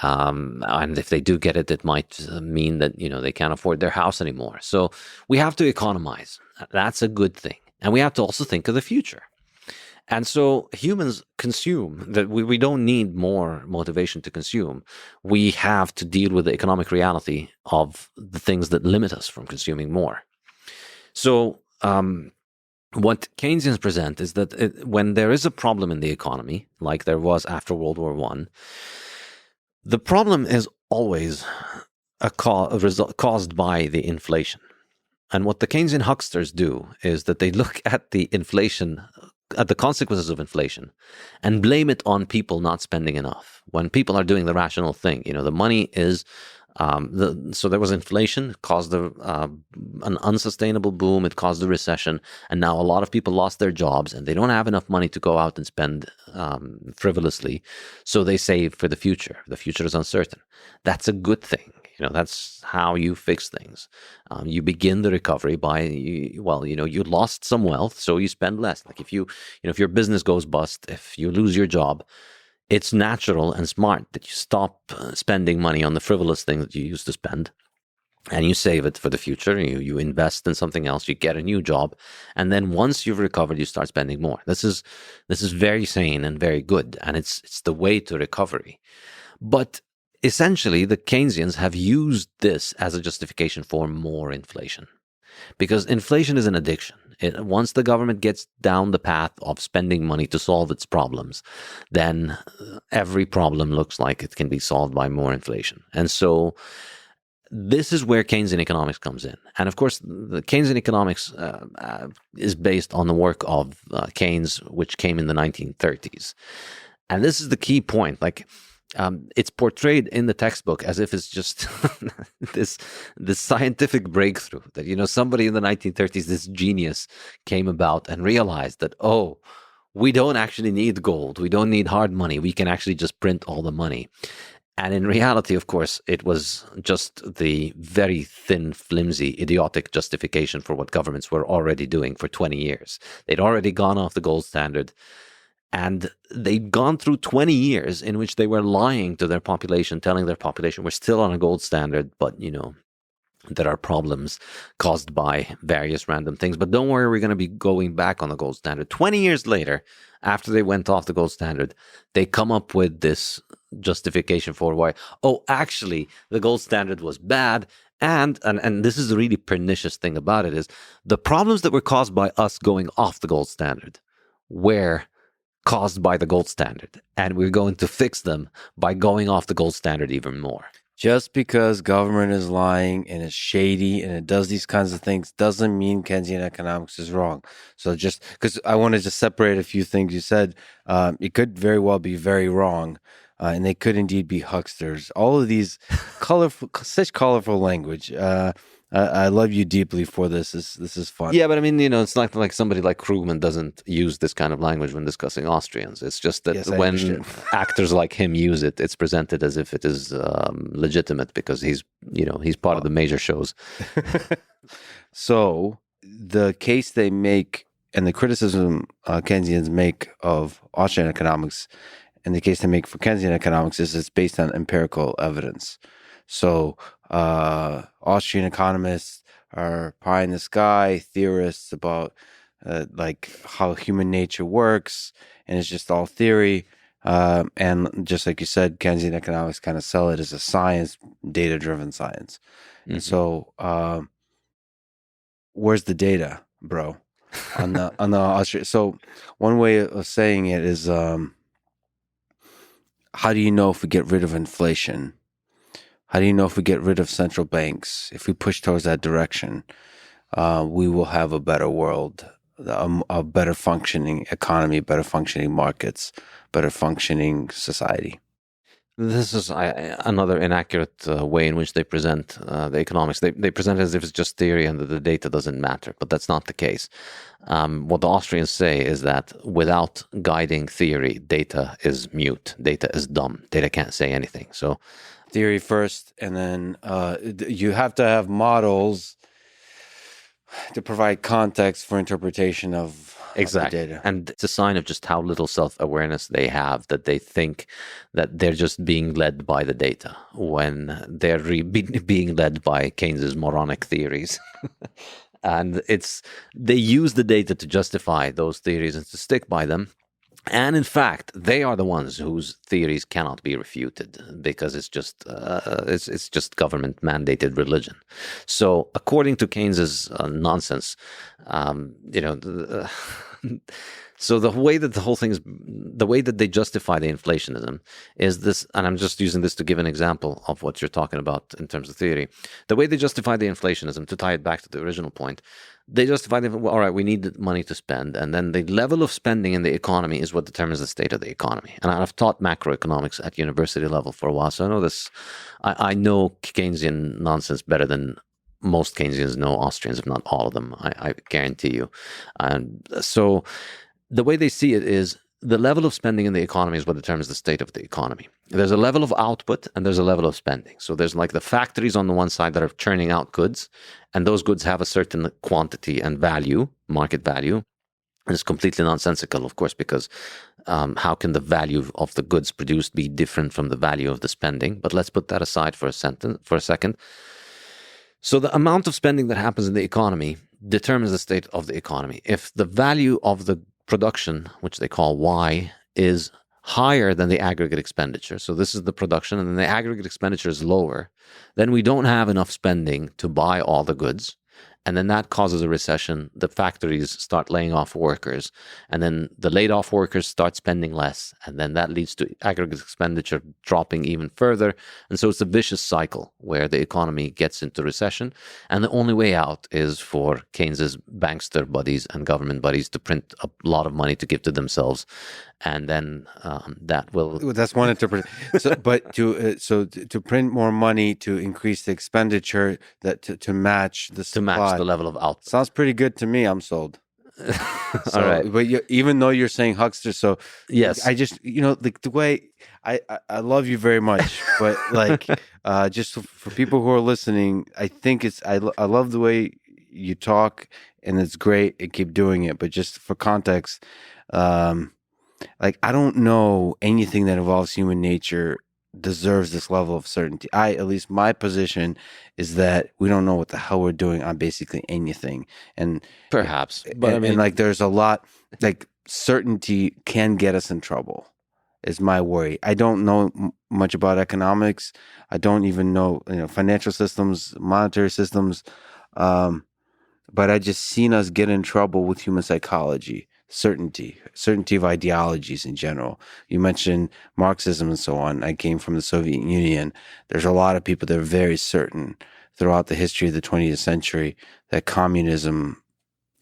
And if they do get it, it might mean that, they can't afford their house anymore. So we have to economize. That's a good thing. And we have to also think of the future. And so humans consume, that we don't need more motivation to consume. We have to deal with the economic reality of the things that limit us from consuming more. So what Keynesians present is that when there is a problem in the economy, like there was after World War I, the problem is always a result caused by the inflation. And what the Keynesian hucksters do is that they look at the inflation, at the consequences of inflation, and blame it on people not spending enough. When people are doing the rational thing, the money is, so there was inflation, it caused an unsustainable boom, it caused a recession, and now a lot of people lost their jobs, and they don't have enough money to go out and spend frivolously, so they save for the future. The future is uncertain. That's a good thing. That's how you fix things. You begin the recovery by, you lost some wealth, so you spend less. Like if your business goes bust, if you lose your job, it's natural and smart that you stop spending money on the frivolous things that you used to spend, and you save it for the future. You invest in something else, you get a new job, and then once you've recovered, you start spending more. This is very sane and very good, and it's the way to recovery. But essentially, the Keynesians have used this as a justification for more inflation, because inflation is an addiction. Once the government gets down the path of spending money to solve its problems, then every problem looks like it can be solved by more inflation. And so this is where Keynesian economics comes in. And of course, the Keynesian economics is based on the work of Keynes, which came in the 1930s. And this is the key point. It's portrayed in the textbook as if it's just this scientific breakthrough that, somebody in the 1930s, this genius came about and realized that, we don't actually need gold. We don't need hard money. We can actually just print all the money. And in reality, of course, it was just the very thin, flimsy, idiotic justification for what governments were already doing for 20 years. They'd already gone off the gold standard. And they'd gone through 20 years in which they were lying to their population, telling their population, we're still on a gold standard, but, there are problems caused by various random things. But don't worry, we're going to be going back on the gold standard. 20 years later, after they went off the gold standard, they come up with this justification for why, actually, the gold standard was bad. And this is the really pernicious thing about it, is the problems that were caused by us going off the gold standard were caused by the gold standard, and we're going to fix them by going off the gold standard even more. Just because government is lying and is shady and it does these kinds of things doesn't mean Keynesian economics is wrong. So just because I want to just separate a few things you said, it could very well be very wrong, and they could indeed be hucksters. All of these such colorful language. I love you deeply for this. This is fun. Yeah, but I mean, it's not like somebody like Krugman doesn't use this kind of language when discussing Austrians. It's just that when actors like him use it, it's presented as if it is legitimate because he's part of the major shows. So the case they make and the criticism Keynesians make of Austrian economics and the case they make for Keynesian economics is it's based on empirical evidence. So Austrian economists are pie in the sky theorists about how human nature works, and it's just all theory. And just like you said, Keynesian economics kind of sell it as a science, data-driven science. Mm-hmm. And so, where's the data, bro? On the Austrian. So one way of saying it is, how do you know if we get rid of inflation? How do you know if we get rid of central banks? If we push towards that direction, we will have a better world, a better functioning economy, better functioning markets, better functioning society. This is another inaccurate way in which they present the economics. They present it as if it's just theory and that the data doesn't matter, but that's not the case. What the Austrians say is that without guiding theory, data is mute, data is dumb, data can't say anything. So theory first, and then you have to have models to provide context for interpretation of Exactly. the data. And it's a sign of just how little self-awareness they have, that they think that they're just being led by the data when they're being led by Keynes's moronic theories. And they use the data to justify those theories and to stick by them. And in fact, they are the ones whose theories cannot be refuted because it's just government mandated religion. So, according to Keynes's nonsense, so the way that the whole thing is, the way that they justify the inflationism is this, and I'm just using this to give an example of what you're talking about in terms of theory. The way they justify the inflationism, to tie it back to the original point, they justify that, well, all right, we need money to spend, and then the level of spending in the economy is what determines the state of the economy. And I've taught macroeconomics at university level for a while, so I know this. I know Keynesian nonsense better than most Keynesians know Austrians, if not all of them. I guarantee you. And so the way they see it is the level of spending in the economy is what determines the state of the economy. There's a level of output and there's a level of spending. So there's like the factories on the one side that are churning out goods, and those goods have a certain quantity and value, market value. And it's completely nonsensical, of course, because how can the value of the goods produced be different from the value of the spending? But let's put that aside for a second. So the amount of spending that happens in the economy determines the state of the economy. If the value of the production, which they call Y, is higher than the aggregate expenditure, so this is the production, and then the aggregate expenditure is lower, then we don't have enough spending to buy all the goods. And then that causes a recession. The factories start laying off workers, and then the laid off workers start spending less. And then that leads to aggregate expenditure dropping even further. And so it's a vicious cycle where the economy gets into recession. And the only way out is for Keynes's bankster buddies and government buddies to print a lot of money to give to themselves. And then that will... That's one interpretation. To print more money to increase the expenditure, to match the supply. To match the level of output. Sounds pretty good to me. I'm sold. All right. But even though you're saying huckster, so yes, I just, the way I love you very much, but just for people who are listening, I think I love the way you talk, and it's great, and keep doing it. But just for context, I don't know anything that involves human nature deserves this level of certainty. At least my position is that we don't know what the hell we're doing on basically anything. And perhaps, but there's a lot, certainty can get us in trouble, is my worry. I don't know much about economics. I don't even know, financial systems, monetary systems. But I just seen us get in trouble with human psychology. Certainty of ideologies in general. You mentioned Marxism and so on. I came from the Soviet Union. There's a lot of people that are very certain throughout the history of the 20th century that communism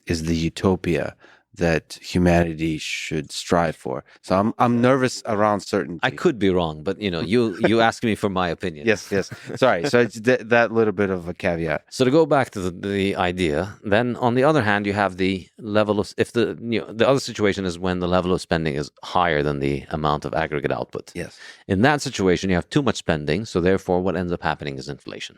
is the utopia that humanity should strive for. So I'm nervous around certainty. I could be wrong, but you ask me for my opinion. Yes. Sorry. So it's that little bit of a caveat. So to go back to the idea, then on the other hand, you have the level of, if the other situation is when the level of spending is higher than the amount of aggregate output. Yes. In that situation, you have too much spending. So therefore, what ends up happening is inflation.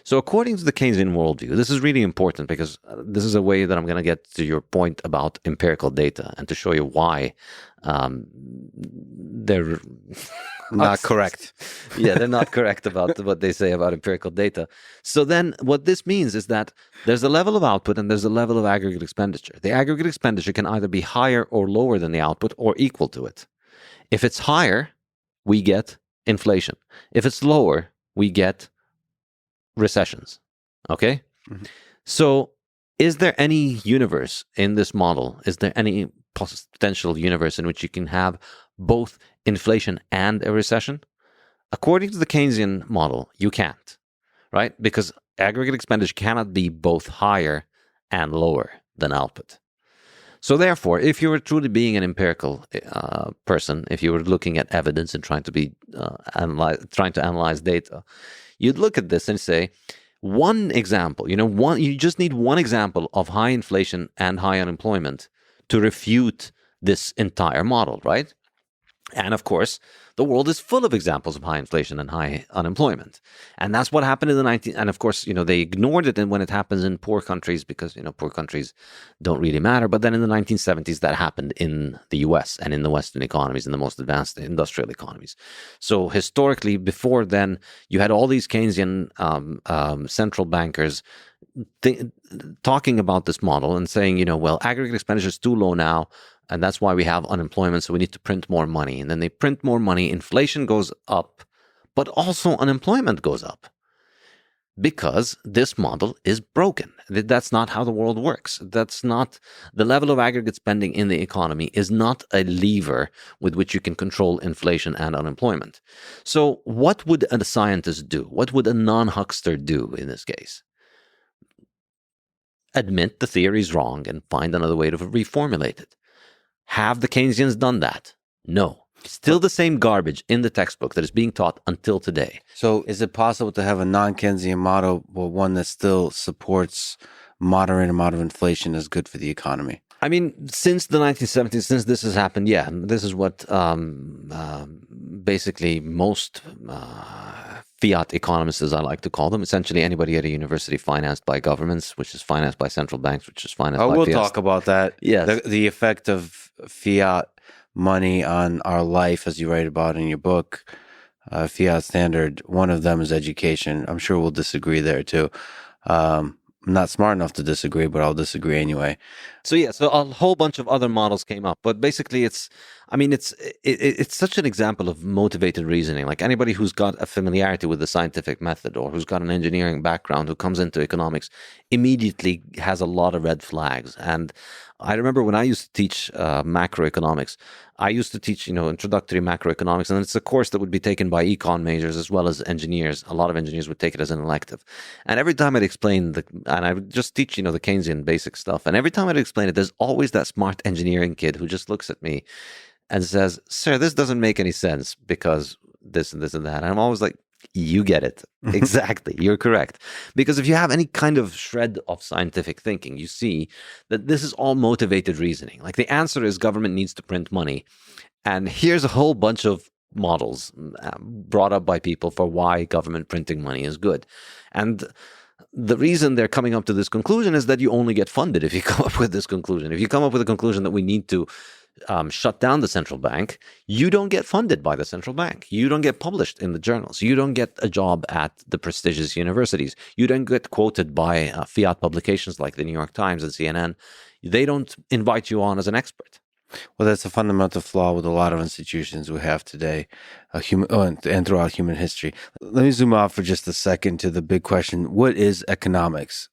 So according to the Keynesian worldview, this is really important because this is a way that I'm going to get to your point about empirical data and to show you why they're not correct. Yeah, they're not correct about what they say about empirical data. So then what this means is that there's a level of output and there's a level of aggregate expenditure. The aggregate expenditure can either be higher or lower than the output or equal to it. If it's higher, we get inflation. If it's lower, we get recessions. Okay? Mm-hmm. So is there any universe in this model? Is there any potential universe in which you can have both inflation and a recession? According to the Keynesian model, you can't, right? Because aggregate expenditure cannot be both higher and lower than output. So therefore, if you were truly being an empirical person, if you were looking at evidence and trying to analyze data, you'd look at this and say, one example, you just need one example of high inflation and high unemployment to refute this entire model, right? And of course, the world is full of examples of high inflation and high unemployment. And that's what happened in the 19th. And of course, they ignored it when it happens in poor countries because, poor countries don't really matter. But then in the 1970s, that happened in the US and in the Western economies, in the most advanced industrial economies. So historically, before then, you had all these Keynesian central bankers talking about this model and saying, well, aggregate expenditure is too low now. And that's why we have unemployment. So we need to print more money. And then they print more money. Inflation goes up, but also unemployment goes up because this model is broken. That's not how the world works. That's not the level of aggregate spending in the economy is not a lever with which you can control inflation and unemployment. So what would a scientist do? What would a non-huckster do in this case? Admit the theory is wrong and find another way to reformulate it. Have the Keynesians done that? No. Still the same garbage in the textbook that is being taught until today. So is it possible to have a non-Keynesian model, but one that still supports moderate amount of inflation as good for the economy? I mean, since the 1970s, since this has happened, yeah, this is what basically most fiat economists, as I like to call them, essentially anybody at a university financed by governments, which is financed by central banks, which is financed by we'll fiat. talk about that. Yes. The effect of fiat money on our life, as you write about in your book, Fiat Standard, one of them is education. I'm sure we'll disagree there too. I'm not smart enough to disagree, but I'll disagree anyway. So a whole bunch of other models came up, but basically it's such an example of motivated reasoning. Like anybody who's got a familiarity with the scientific method or who's got an engineering background who comes into economics immediately has a lot of red flags. And I remember when I used to teach macroeconomics, I used to teach, introductory macroeconomics, and it's a course that would be taken by econ majors as well as engineers. A lot of engineers would take it as an elective. And every time I'd explain and I would just teach, the Keynesian basic stuff. And every time I'd explain it, there's always that smart engineering kid who just looks at me and says, "Sir, this doesn't make any sense because this and this and that." And I'm always like, you get it. Exactly. You're correct. Because if you have any kind of shred of scientific thinking, you see that this is all motivated reasoning. Like the answer is government needs to print money. And here's a whole bunch of models brought up by people for why government printing money is good. And the reason they're coming up to this conclusion is that you only get funded if you come up with this conclusion. If you come up with a conclusion that we need to shut down the central bank, you don't get funded by the central bank. You don't get published in the journals. You don't get a job at the prestigious universities. You don't get quoted by fiat publications like the New York Times and CNN. They don't invite you on as an expert. Well, that's a fundamental flaw with a lot of institutions we have today, and throughout human history. Let me zoom out for just a second to the big question. What is economics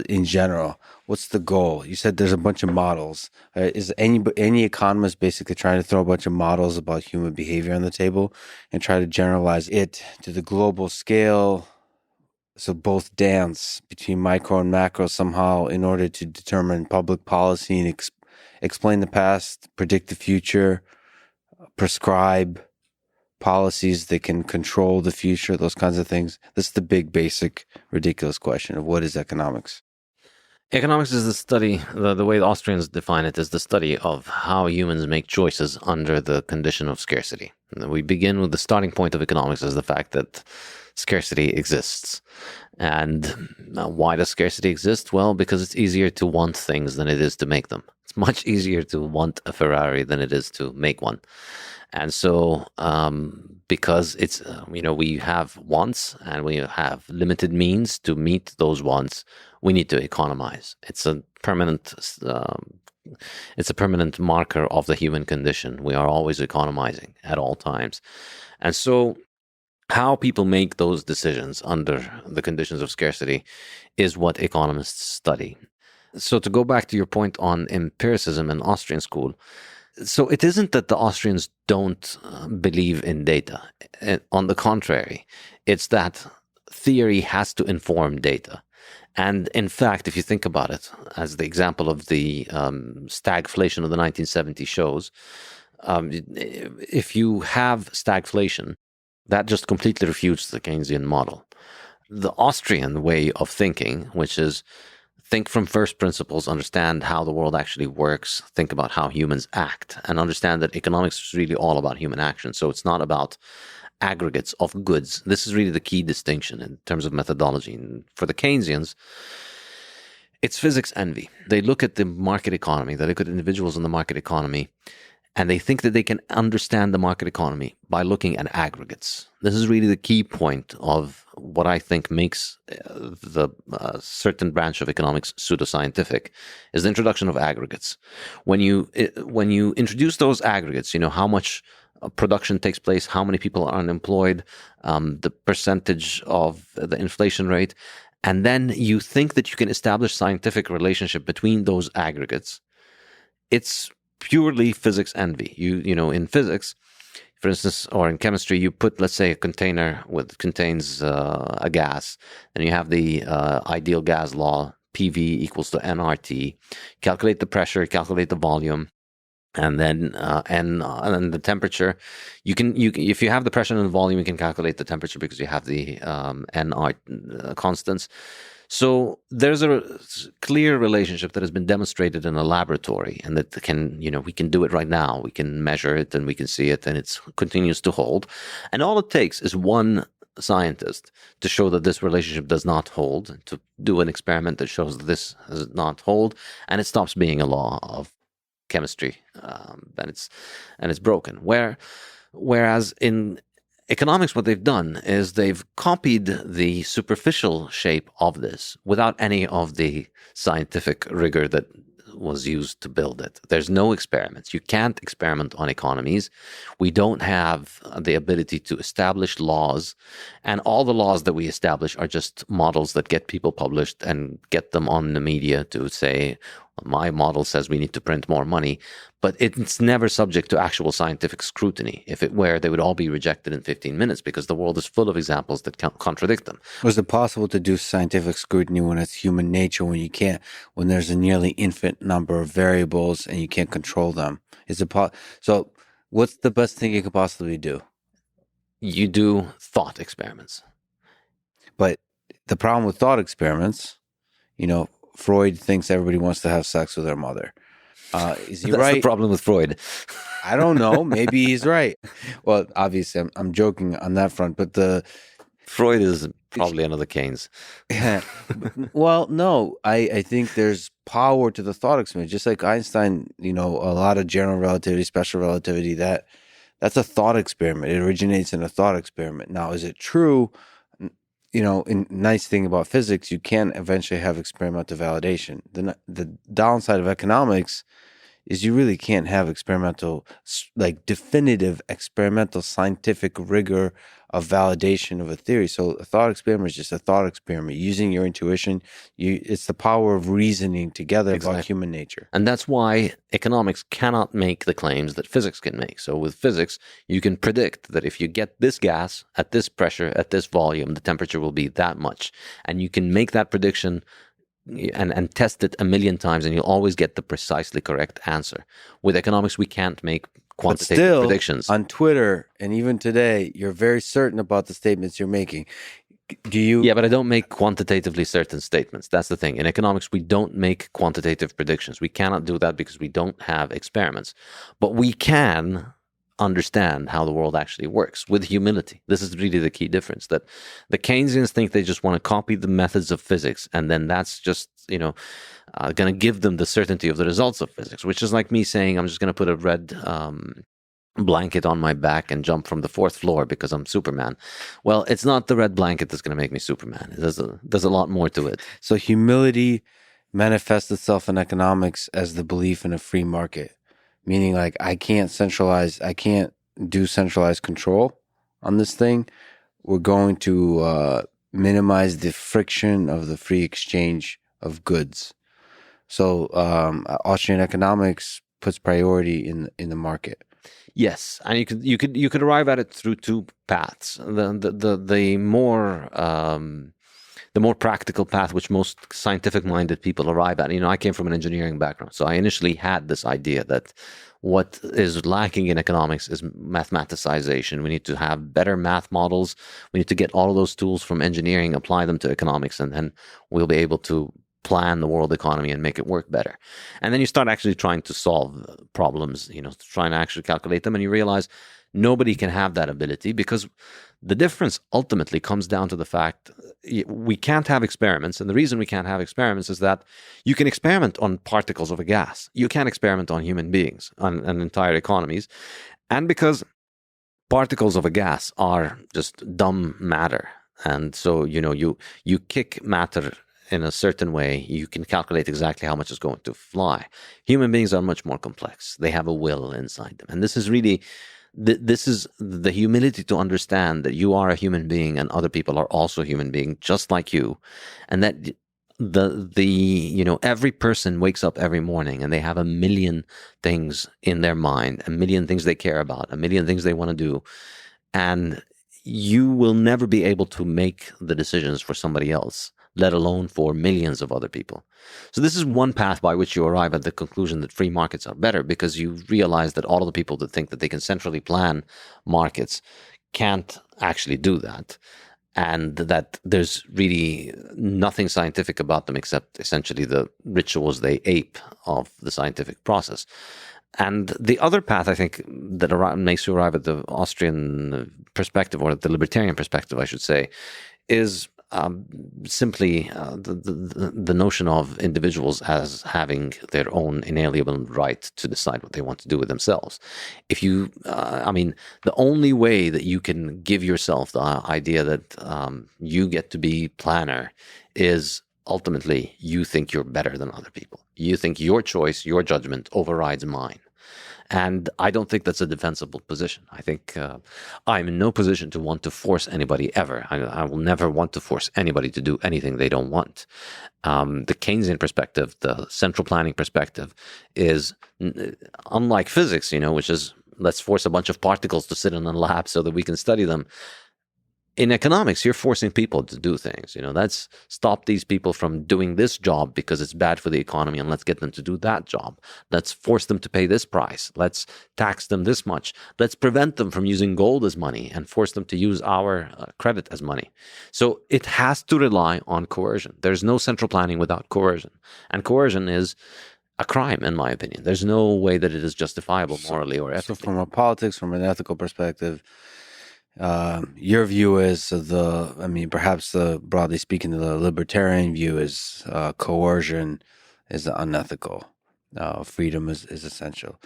in general? What's the goal? You said there's a bunch of models. Is any economist basically trying to throw a bunch of models about human behavior on the table and try to generalize it to the global scale? So both dance between micro and macro somehow in order to determine public policy and explain the past, predict the future, prescribe policies that can control the future, those kinds of things. This is the big, basic, ridiculous question of what is economics. Economics is the study, the way the Austrians define it, is the study of how humans make choices under the condition of scarcity. And we begin with the starting point of economics as the fact that scarcity exists. And why does scarcity exist? Well, because it's easier to want things than it is to make them. It's much easier to want a Ferrari than it is to make one. And so, because it's, we have wants and we have limited means to meet those wants, we need to economize. It's a permanent marker of the human condition. We are always economizing at all times. And so how people make those decisions under the conditions of scarcity is what economists study. So to go back to your point on empiricism in Austrian school, so it isn't that the Austrians don't believe in data. On the contrary, it's that theory has to inform data. And in fact, if you think about it, as the example of the stagflation of the 1970s shows, if you have stagflation, that just completely refutes the Keynesian model. The Austrian way of thinking, which is think from first principles, understand how the world actually works, think about how humans act, and understand that economics is really all about human action. So it's not about aggregates of goods. This is really the key distinction in terms of methodology. And for the Keynesians, it's physics envy. They look at the market economy, they look at individuals in the market economy, and they think that they can understand the market economy by looking at aggregates. This is really the key point of what I think makes the certain branch of economics pseudoscientific, is the introduction of aggregates. When you introduce those aggregates, how much production takes place, how many people are unemployed, the percentage of the inflation rate, and then you think that you can establish scientific relationship between those aggregates. It's purely physics envy. In physics, for instance, or in chemistry, you put, let's say, a container contains a gas, and you have the ideal gas law, PV equals to nRT. Calculate the pressure, calculate the volume, and then and the temperature. If you have the pressure and the volume, you can calculate the temperature because you have the nR constants. So there's a clear relationship that has been demonstrated in a laboratory, and that we can do it right now. We can measure it and we can see it, and it continues to hold. And all it takes is one scientist to show that this relationship does not hold, to do an experiment that shows that this does not hold, and it stops being a law of chemistry, and it's broken. Whereas in economics, what they've done is they've copied the superficial shape of this without any of the scientific rigor that was used to build it. There's no experiments. You can't experiment on economies. We don't have the ability to establish laws, and all the laws that we establish are just models that get people published and get them on the media to say, my model says we need to print more money, but it's never subject to actual scientific scrutiny. If it were, they would all be rejected in 15 minutes because the world is full of examples that contradict them. Was it possible to do scientific scrutiny when it's human nature, when there's a nearly infinite number of variables and you can't control them? So what's the best thing you could possibly do? You do thought experiments. But the problem with thought experiments, Freud thinks everybody wants to have sex with their mother. Is he right? That's the problem with Freud. I don't know. Maybe he's right. Well, obviously, I'm joking on that front, but Freud is probably another Keynes. Well, no, I think there's power to the thought experiment. Just like Einstein, a lot of general relativity, special relativity, that's a thought experiment. It originates in a thought experiment. Now, is it true? Nice thing about physics, you can eventually have experimental validation. The downside of economics is you really can't have definitive experimental scientific rigor of validation of a theory. So a thought experiment is just a thought experiment using your intuition. It's the power of reasoning together about human nature. And that's why economics cannot make the claims that physics can make. So with physics, you can predict that if you get this gas at this pressure, at this volume, the temperature will be that much. And you can make that prediction and test it a million times, and you'll always get the precisely correct answer. With economics, we can't make quantitative predictions. On Twitter and even today, you're very certain about the statements you're making. Do you? Yeah, but I don't make quantitatively certain statements. That's the thing. In economics, we don't make quantitative predictions. We cannot do that because we don't have experiments. But we can understand how the world actually works with humility. This is really the key difference, that the Keynesians think they just want to copy the methods of physics, and then that's just, going to give them the certainty of the results of physics, which is like me saying I'm just going to put a red blanket on my back and jump from the 4th floor because I'm Superman. Well, it's not the red blanket that's going to make me Superman. There's a lot more to it. So humility manifests itself in economics as the belief in a free market. Meaning, I can't do centralized control on this thing. We're going to minimize the friction of the free exchange of goods. So Austrian economics puts priority in the market. Yes, and you could arrive at it through two paths. The more practical path, which most scientific-minded people arrive at. I came from an engineering background, so I initially had this idea that what is lacking in economics is mathematicization. We need to have better math models. We need to get all of those tools from engineering, apply them to economics, and then we'll be able to plan the world economy and make it work better. And then you start actually trying to solve problems, trying to actually calculate them, and you realize nobody can have that ability, because the difference ultimately comes down to the fact we can't have experiments. And the reason we can't have experiments is that you can experiment on particles of a gas. You can't experiment on human beings, on entire economies. And because particles of a gas are just dumb matter. And so, you kick matter in a certain way, you can calculate exactly how much is going to fly. Human beings are much more complex. They have a will inside them. And this is really, this is the humility to understand that you are a human being and other people are also human beings just like you. And that every person wakes up every morning and they have a million things in their mind, a million things they care about, a million things they want to do. And you will never be able to make the decisions for somebody else, let alone for millions of other people. So this is one path by which you arrive at the conclusion that free markets are better, because you realize that all of the people that think that they can centrally plan markets can't actually do that. And that there's really nothing scientific about them except essentially the rituals they ape of the scientific process. And the other path, I think, that makes you arrive at the Austrian perspective, or the libertarian perspective, I should say, is simply the notion of individuals as having their own inalienable right to decide what they want to do with themselves. If you, the only way that you can give yourself the idea that you get to be planner is ultimately you think you're better than other people. You think your choice, your judgment overrides mine. And I don't think that's a defensible position. I think I'm in no position to want to force anybody ever. I will never want to force anybody to do anything they don't want. The Keynesian perspective, the central planning perspective, is unlike physics, which is let's force a bunch of particles to sit in a lab so that we can study them. In economics, you're forcing people to do things. Let's stop these people from doing this job because it's bad for the economy, and let's get them to do that job. Let's force them to pay this price. Let's tax them this much. Let's prevent them from using gold as money and force them to use our credit as money. So it has to rely on coercion. There's no central planning without coercion. And coercion is a crime, in my opinion. There's no way that it is justifiable morally or ethically. So from a politics, from an ethical perspective, your view is perhaps broadly speaking, the libertarian view is coercion is unethical. Freedom is essential.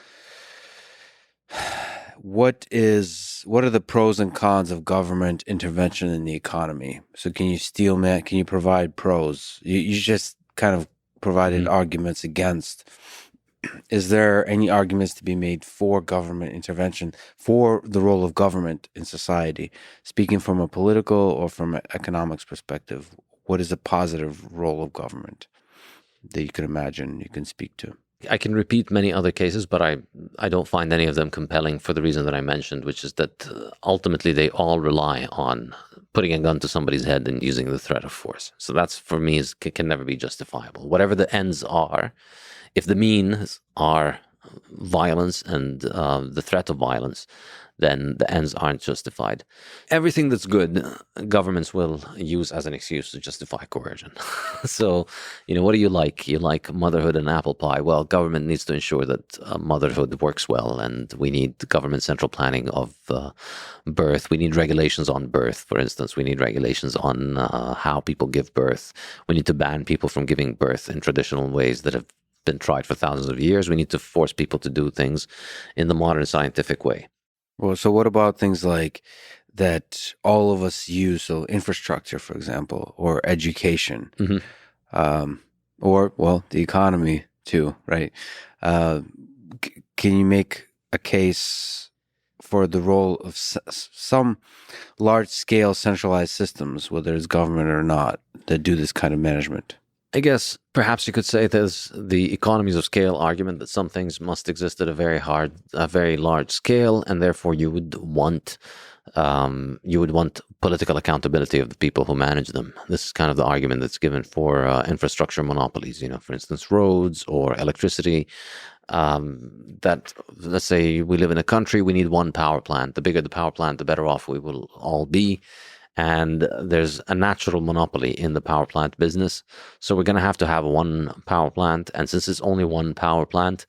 What are the pros and cons of government intervention in the economy? So can you provide pros? You just kind of provided arguments against. Is there any arguments to be made for government intervention, for the role of government in society? Speaking from a political or from an economics perspective, what is a positive role of government that you can imagine, you can speak to? I can repeat many other cases, but I don't find any of them compelling for the reason that I mentioned, which is that ultimately they all rely on putting a gun to somebody's head and using the threat of force. So that's, for me, can never be justifiable. Whatever the ends are, if the means are violence and the threat of violence, then the ends aren't justified. Everything that's good, governments will use as an excuse to justify coercion. So, what do you like? You like motherhood and apple pie. Well, government needs to ensure that motherhood works well, and we need government central planning of birth. We need regulations on birth, for instance. We need regulations on how people give birth. We need to ban people from giving birth in traditional ways that have been tried for thousands of years. We need to force people to do things in the modern scientific way. Well, so what about things like that all of us use? So infrastructure, for example, or education, or the economy too, right? Can you make a case for the role of some large-scale centralized systems, whether it's government or not, that do this kind of management? I guess perhaps you could say there's the economies of scale argument that some things must exist at a very large scale, and therefore you would want political accountability of the people who manage them. This is kind of the argument that's given for infrastructure monopolies. For instance, roads or electricity. That, let's say we live in a country, we need one power plant. The bigger the power plant, the better off we will all be. And there's a natural monopoly in the power plant business. So we're going to have one power plant. And since it's only one power plant,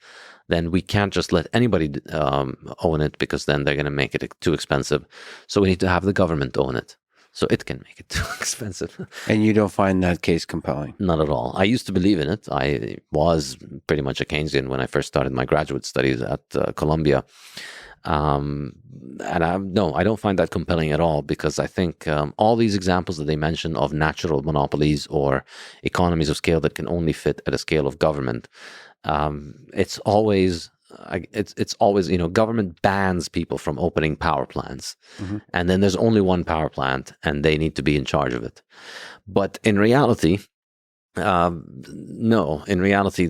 then we can't just let anybody own it, because then they're going to make it too expensive. So we need to have the government own it, so it can make it too expensive. And you don't find that case compelling? Not at all. I used to believe in it. I was pretty much a Keynesian when I first started my graduate studies at Columbia. And I don't find that compelling at all, because I think all these examples that they mention of natural monopolies or economies of scale that can only fit at a scale of government, it's always government bans people from opening power plants, and then there's only one power plant, and they need to be in charge of it. But in reality, no, in reality,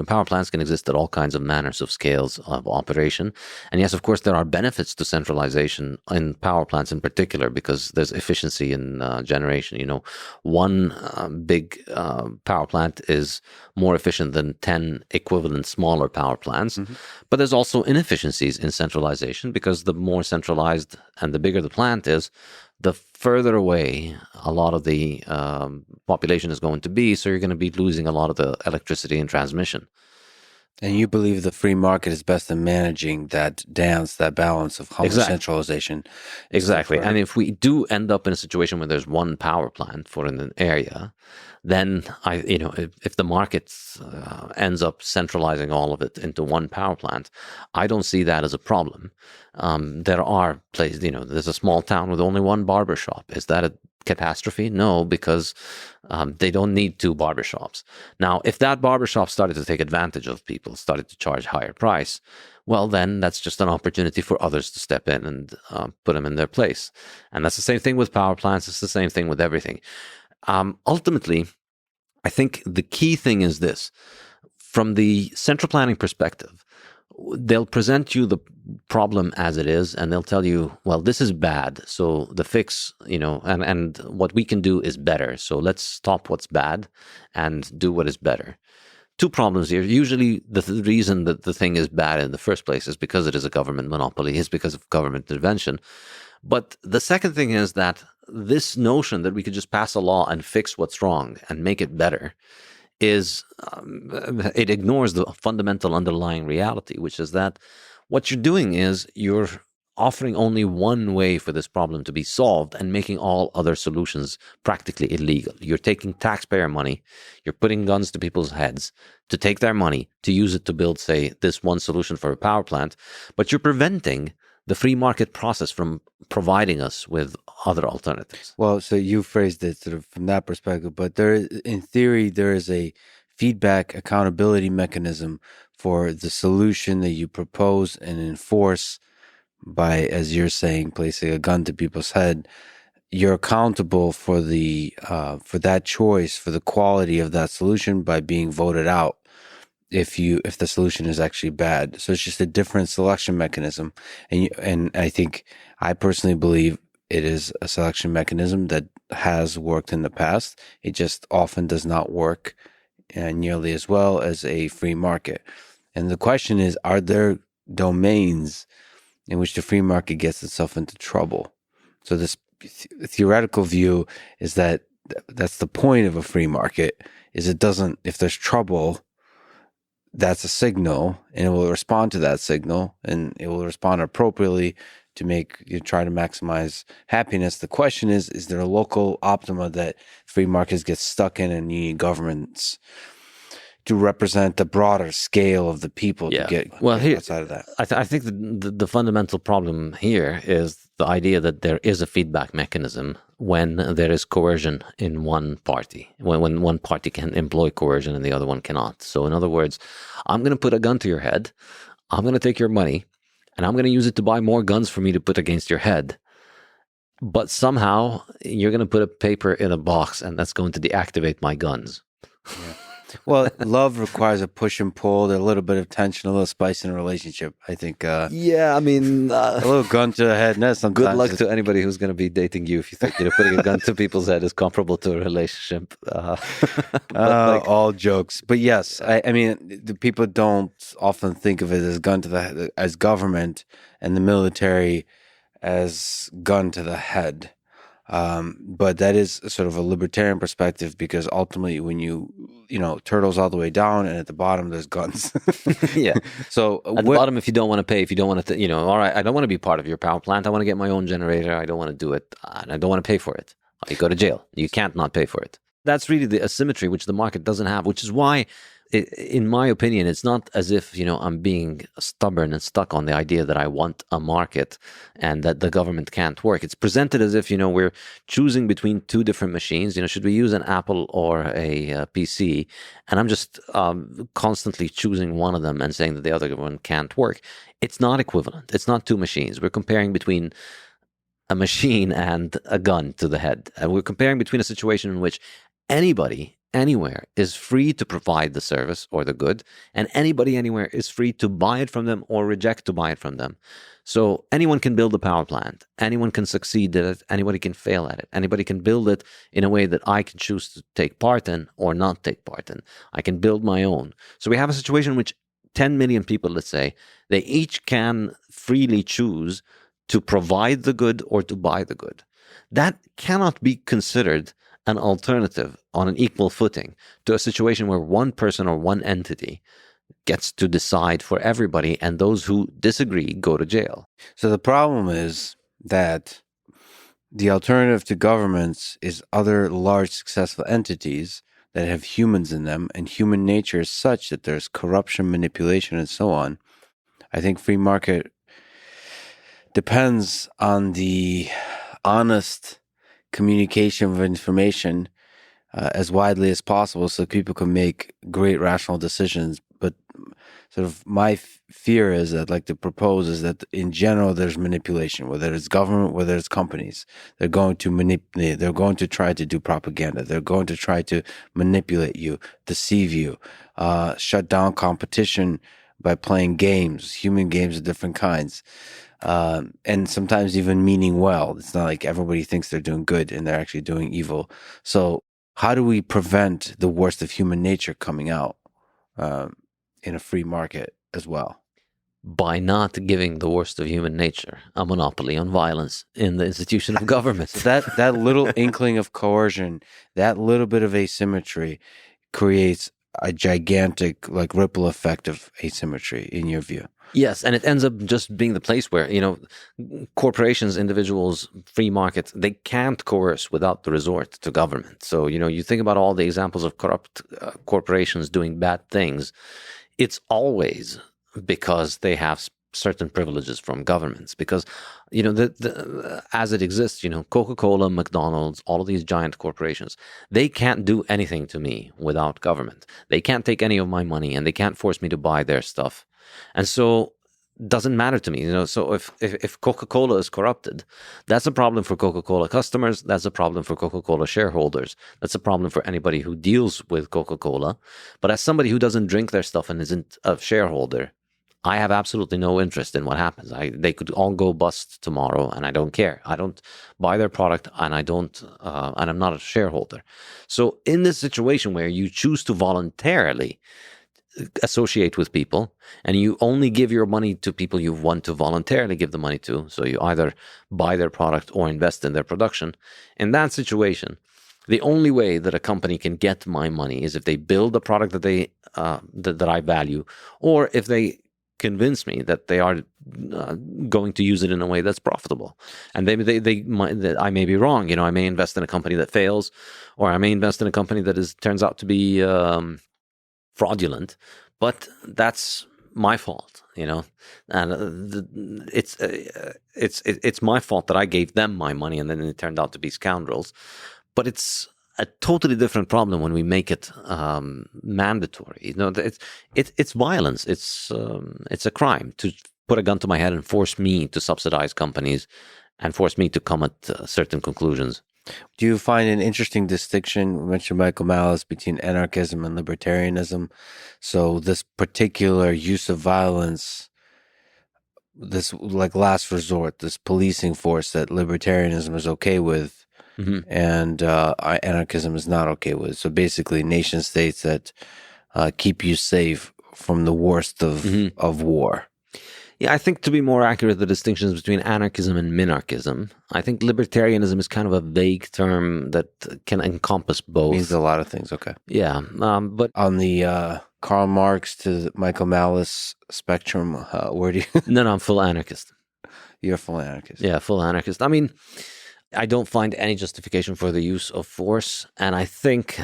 power plants can exist at all kinds of manners of scales of operation. And yes, of course, there are benefits to centralization in power plants in particular, because there's efficiency in generation. One big power plant is more efficient than 10 equivalent smaller power plants. But there's also inefficiencies in centralization, because the more centralized and the bigger the plant is, the further away a lot of the population is going to be. So you're going to be losing a lot of the electricity and transmission. And you believe the free market is best in managing that dance, that balance of how much centralization. Exactly. And if we do end up in a situation where there's one power plant for an area, then if the market ends up centralizing all of it into one power plant, I don't see that as a problem. There are places, there's a small town with only one barber shop. Is that a catastrophe? No, because they don't need two barbershops. Now, if that barbershop started to take advantage of people, started to charge higher price, well, then that's just an opportunity for others to step in and put them in their place. And that's the same thing with power plants. It's the same thing with everything. Ultimately, I think the key thing is this. From the central planning perspective, they'll present you the problem as it is, and they'll tell you, well, this is bad, so the fix, and what we can do is better. So let's stop what's bad and do what is better. Two problems here. Usually the reason that the thing is bad in the first place is because it is a government monopoly, is because of government intervention. But the second thing is that this notion that we could just pass a law and fix what's wrong and make it better is it ignores the fundamental underlying reality, which is that what you're doing is you're offering only one way for this problem to be solved and making all other solutions practically illegal. You're taking taxpayer money, you're putting guns to people's heads to take their money, to use it to build, say, this one solution for a power plant, but you're preventing the free market process from providing us with other alternatives. Well, so you phrased it sort of from that perspective, but in theory, there is a feedback accountability mechanism for the solution that you propose and enforce by, as you're saying, placing a gun to people's head. You're accountable for for that choice, for the quality of that solution by being voted out if the solution is actually bad. So it's just a different selection mechanism. And I personally believe it is a selection mechanism that has worked in the past. It just often does not work nearly as well as a free market. And the question is, are there domains in which the free market gets itself into trouble? So this theoretical view is that that's the point of a free market, is it doesn't, if there's trouble, that's a signal, and it will respond to that signal, and it will respond appropriately to try to maximize happiness. The question is there a local optima that free markets get stuck in, and you need governments to represent the broader scale of the people to get outside of that? I think the fundamental problem here is the idea that there is a feedback mechanism when there is coercion in one party, when one party can employ coercion and the other one cannot. So in other words, I'm going to put a gun to your head, I'm going to take your money, and I'm going to use it to buy more guns for me to put against your head. But somehow you're going to put a paper in a box, and that's going to deactivate my guns. Yeah. Well, love requires a push and pull, a little bit of tension, a little spice in a relationship. I think. A little gun to the head. No, sometimes. Good luck to anybody who's going to be dating you if you think putting a gun to people's head is comparable to a relationship. All jokes, but yes, I mean, the people don't often think of it as gun to the head, as government, and the military as gun to the head. But that is sort of a libertarian perspective, because ultimately, when turtles all the way down, and at the bottom there's guns. Yeah. So At the bottom, if you don't want to pay, if you don't want to, all right, I don't want to be part of your power plant. I want to get my own generator. I don't want to do it. And I don't want to pay for it. You go to jail. You can't not pay for it. That's really the asymmetry which the market doesn't have, which is why, in my opinion, it's not as if, I'm being stubborn and stuck on the idea that I want a market and that the government can't work. It's presented as if, we're choosing between two different machines. Should we use an Apple or a PC? And I'm just constantly choosing one of them and saying that the other one can't work. It's not equivalent. It's not two machines. We're comparing between a machine and a gun to the head. And we're comparing between a situation in which anybody, anywhere, is free to provide the service or the good, and anybody, anywhere, is free to buy it from them or reject to buy it from them. So anyone can build a power plant. Anyone can succeed at it. Anybody can fail at it. Anybody can build it in a way that I can choose to take part in or not take part in. I can build my own. So we have a situation in which 10 million people, let's say, they each can freely choose to provide the good or to buy the good. That cannot be considered an alternative on an equal footing to a situation where one person or one entity gets to decide for everybody, and those who disagree go to jail. So the problem is that the alternative to governments is other large successful entities that have humans in them, and human nature is such that there's corruption, manipulation, and so on. I think free market depends on the honest communication of information as widely as possible, so people can make great rational decisions. But sort of my fear is that, like to propose, is that in general there's manipulation, whether it's government, whether it's companies. They're going to manipulate. They're going to try to do propaganda. They're going to try to manipulate you, deceive you, shut down competition by playing games, human games of different kinds. And sometimes even meaning well. It's not like everybody thinks they're doing good and they're actually doing evil. So how do we prevent the worst of human nature coming out in a free market as well? By not giving the worst of human nature a monopoly on violence in the institution of government. That little inkling of coercion, that little bit of asymmetry creates a gigantic ripple effect of asymmetry, in your view. Yes, and it ends up just being the place where, corporations, individuals, free markets, they can't coerce without the resort to government. So, you think about all the examples of corrupt corporations doing bad things, it's always because they have certain privileges from governments. Because, as it exists, Coca-Cola, McDonald's, all of these giant corporations, they can't do anything to me without government. They can't take any of my money, and they can't force me to buy their stuff. And so it doesn't matter to me, so if Coca-Cola is corrupted, that's a problem for Coca-Cola customers. That's a problem for Coca-Cola shareholders. That's a problem for anybody who deals with Coca-Cola. But as somebody who doesn't drink their stuff and isn't a shareholder, I have absolutely no interest in what happens. They could all go bust tomorrow, and I don't care. I don't buy their product, and and I'm not a shareholder. So in this situation where you choose to voluntarily associate with people, and you only give your money to people you want to voluntarily give the money to, so you either buy their product or invest in their production, in that situation, the only way that a company can get my money is if they build a product that they that I value, or if they convince me that they are going to use it in a way that's profitable. And I may be wrong. I may invest in a company that fails, or I may invest in a company that turns out to be fraudulent, but that's my fault, and it's my fault that I gave them my money and then it turned out to be scoundrels. But it's a totally different problem when we make it mandatory. It's violence. It's a crime to put a gun to my head and force me to subsidize companies and force me to come at certain conclusions. Do you find an interesting distinction, we mentioned Michael Malice, between anarchism and libertarianism? So this particular use of violence, this last resort, this policing force that libertarianism is okay with, and anarchism is not okay with. So basically nation states that keep you safe from the worst of war. Yeah, I think to be more accurate, the distinctions between anarchism and minarchism. I think libertarianism is kind of a vague term that can encompass both. Means a lot of things. Okay. Yeah, but on the Karl Marx to Michael Malice spectrum, where do you? no, I'm full anarchist. You're a full anarchist. Yeah, full anarchist. I mean, I don't find any justification for the use of force, and I think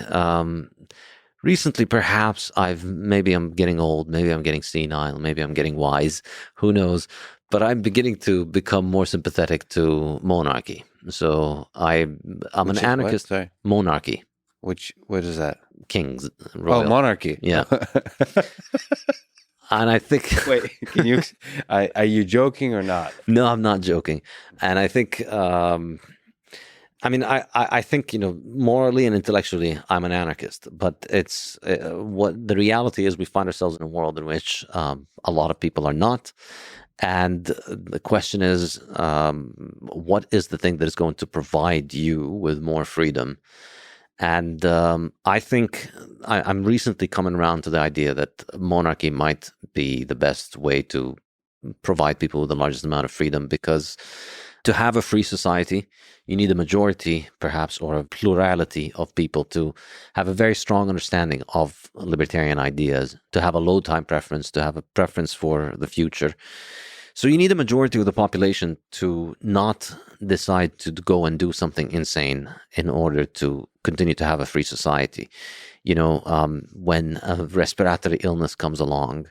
recently, perhaps maybe I'm getting old, maybe I'm getting senile, maybe I'm getting wise, who knows? But I'm beginning to become more sympathetic to monarchy. So I'm an anarchist. Sorry. Monarchy. What is that? Kings. Royal. Oh, monarchy. Yeah. And I think. Wait, can you? Are you joking or not? No, I'm not joking. And I think. I mean, I think, morally and intellectually, I'm an anarchist, but it's what the reality is. We find ourselves in a world in which a lot of people are not. And the question is, what is the thing that is going to provide you with more freedom? And I think I'm recently coming around to the idea that monarchy might be the best way to provide people with the largest amount of freedom, because to have a free society, you need a majority, perhaps, or a plurality of people to have a very strong understanding of libertarian ideas, to have a low time preference, to have a preference for the future. So you need a majority of the population to not decide to go and do something insane in order to continue to have a free society. When a respiratory illness comes along,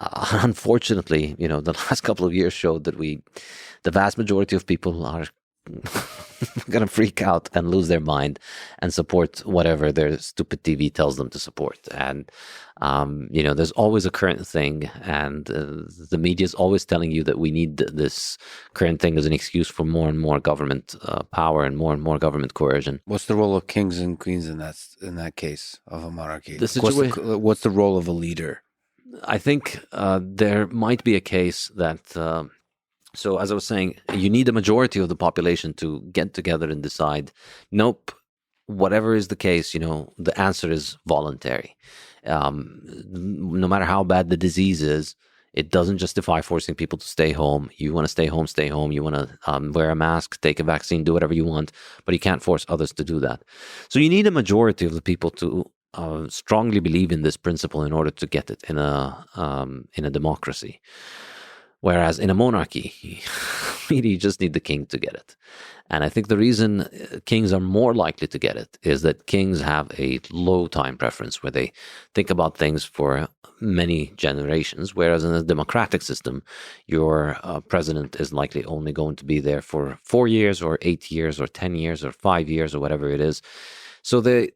unfortunately, the last couple of years showed that the vast majority of people are going to freak out and lose their mind and support whatever their stupid TV tells them to support. And, there's always a current thing, and the media is always telling you that we need this current thing as an excuse for more and more government power and more government coercion. What's the role of kings and queens in that case of a monarchy? What's the role of a leader? I think there might be a case that, so as I was saying, you need a majority of the population to get together and decide, nope, whatever is the case, the answer is voluntary. No matter how bad the disease is, it doesn't justify forcing people to stay home. You want to stay home, stay home. You want to wear a mask, take a vaccine, do whatever you want, but you can't force others to do that. So you need a majority of the people to strongly believe in this principle in order to get it in a democracy. Whereas in a monarchy, you just need the king to get it. And I think the reason kings are more likely to get it is that kings have a low time preference where they think about things for many generations, whereas in a democratic system, your president is likely only going to be there for 4 years or 8 years or 10 years or 5 years or whatever it is. So the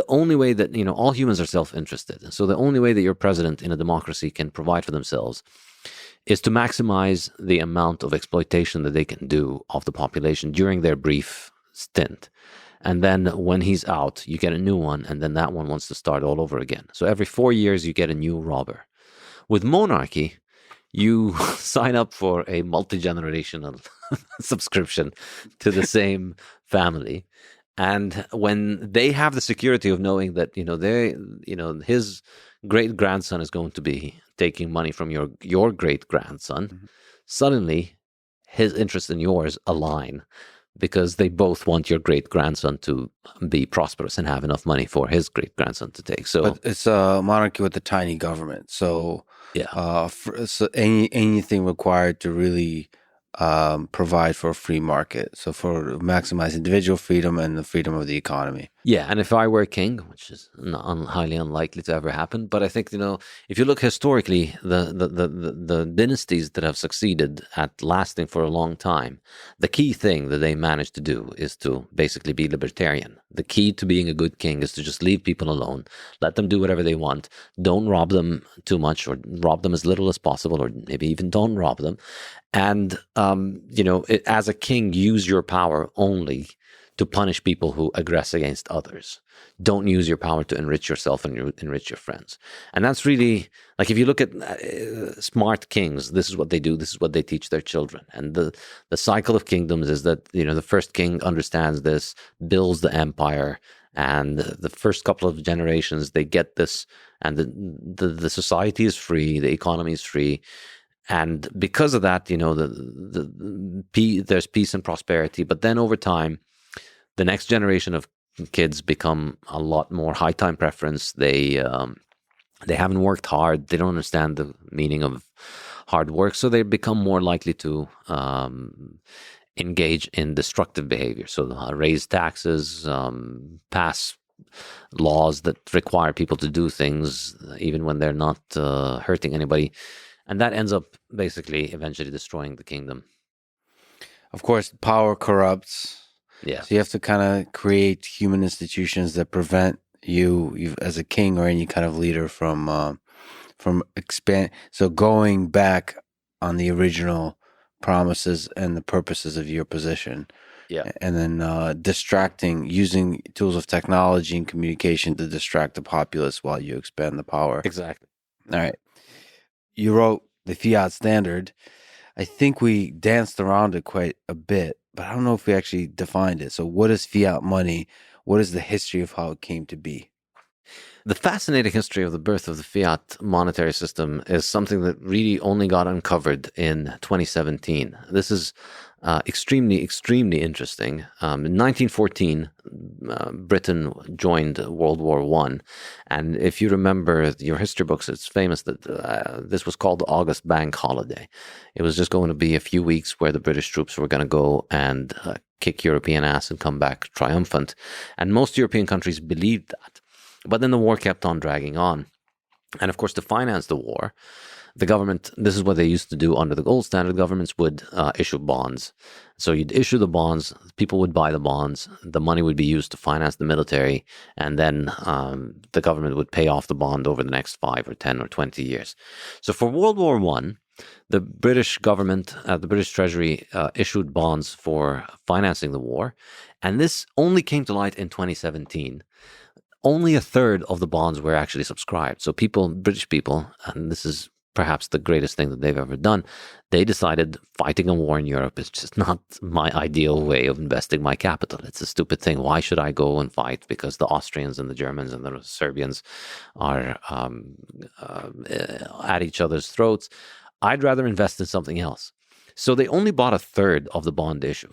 only way that, all humans are self-interested. So the only way that your president in a democracy can provide for themselves is to maximize the amount of exploitation that they can do of the population during their brief stint. And then when he's out, you get a new one, and then that one wants to start all over again. So every 4 years, you get a new robber. With monarchy, you sign up for a multi-generational subscription to the same family. And when they have the security of knowing that, his great grandson is going to be taking money from your great grandson, suddenly his interest and yours align, because they both want your great grandson to be prosperous and have enough money for his great grandson to take. So, but it's a monarchy with a tiny government. So, yeah, so anything required to really provide for a free market, so for maximize individual freedom and the freedom of the economy. Yeah, and if I were king, which is highly unlikely to ever happen, but I think, if you look historically, the dynasties that have succeeded at lasting for a long time, the key thing that they managed to do is to basically be libertarian. The key to being a good king is to just leave people alone, let them do whatever they want, don't rob them too much, or rob them as little as possible, or maybe even don't rob them. And, as a king, use your power only to punish people who aggress against others. Don't use your power to enrich yourself and enrich your friends. And that's really, like, if you look at smart kings, this is what they do. This is what they teach their children. And the cycle of kingdoms is that, the first king understands this, builds the empire, and the first couple of generations, they get this, and the society is free, the economy is free. And because of that, there's peace and prosperity. But then over time, the next generation of kids become a lot more high time preference. They haven't worked hard. They don't understand the meaning of hard work, so they become more likely to engage in destructive behavior. So raise taxes, pass laws that require people to do things even when they're not hurting anybody. And that ends up basically eventually destroying the kingdom. Of course, power corrupts. Yeah. So you have to kind of create human institutions that prevent you as a king or any kind of leader from expand. So going back on the original promises and the purposes of your position. Yeah. And then using tools of technology and communication to distract the populace while you expand the power. Exactly. All right. You wrote the Fiat Standard. I think we danced around it quite a bit, but I don't know if we actually defined it. So what is fiat money? What is the history of how it came to be? The fascinating history of the birth of the fiat monetary system is something that really only got uncovered in 2017. This is extremely, extremely interesting. In 1914, Britain joined World War I. And if you remember your history books, it's famous that this was called the August Bank Holiday. It was just going to be a few weeks where the British troops were going to go and kick European ass and come back triumphant. And most European countries believed that. But then the war kept on dragging on. And of course, to finance the war, the government, this is what they used to do under the gold standard, governments would issue bonds. So you'd issue the bonds, people would buy the bonds, the money would be used to finance the military, and then the government would pay off the bond over the next 5 or 10 or 20 years. So for World War I, the British government, the British Treasury issued bonds for financing the war. And this only came to light in 2017. Only a third of the bonds were actually subscribed. So British people, and this is perhaps the greatest thing that they've ever done, they decided fighting a war in Europe is just not my ideal way of investing my capital. It's a stupid thing. Why should I go and fight? Because the Austrians and the Germans and the Serbians are at each other's throats. I'd rather invest in something else. So they only bought a third of the bond issue.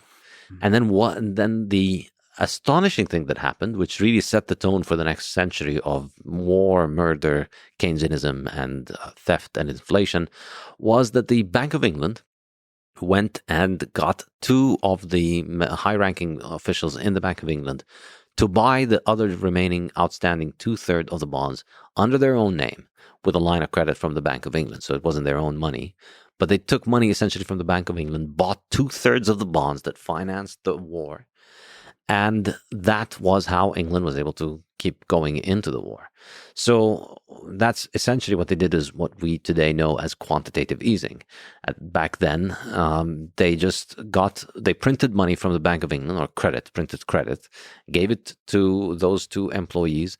And then the astonishing thing that happened, which really set the tone for the next century of war, murder, Keynesianism, and theft and inflation, was that the Bank of England went and got 2 of the high-ranking officials in the Bank of England to buy the other remaining outstanding 2/3 of the bonds under their own name with a line of credit from the Bank of England. So it wasn't their own money. But they took money essentially from the Bank of England, bought 2/3 of the bonds that financed the war. And that was how England was able to keep going into the war. So that's essentially what they did, is what we today know as quantitative easing. Back then, they printed money from the Bank of England, or printed credit, gave it to those 2 employees.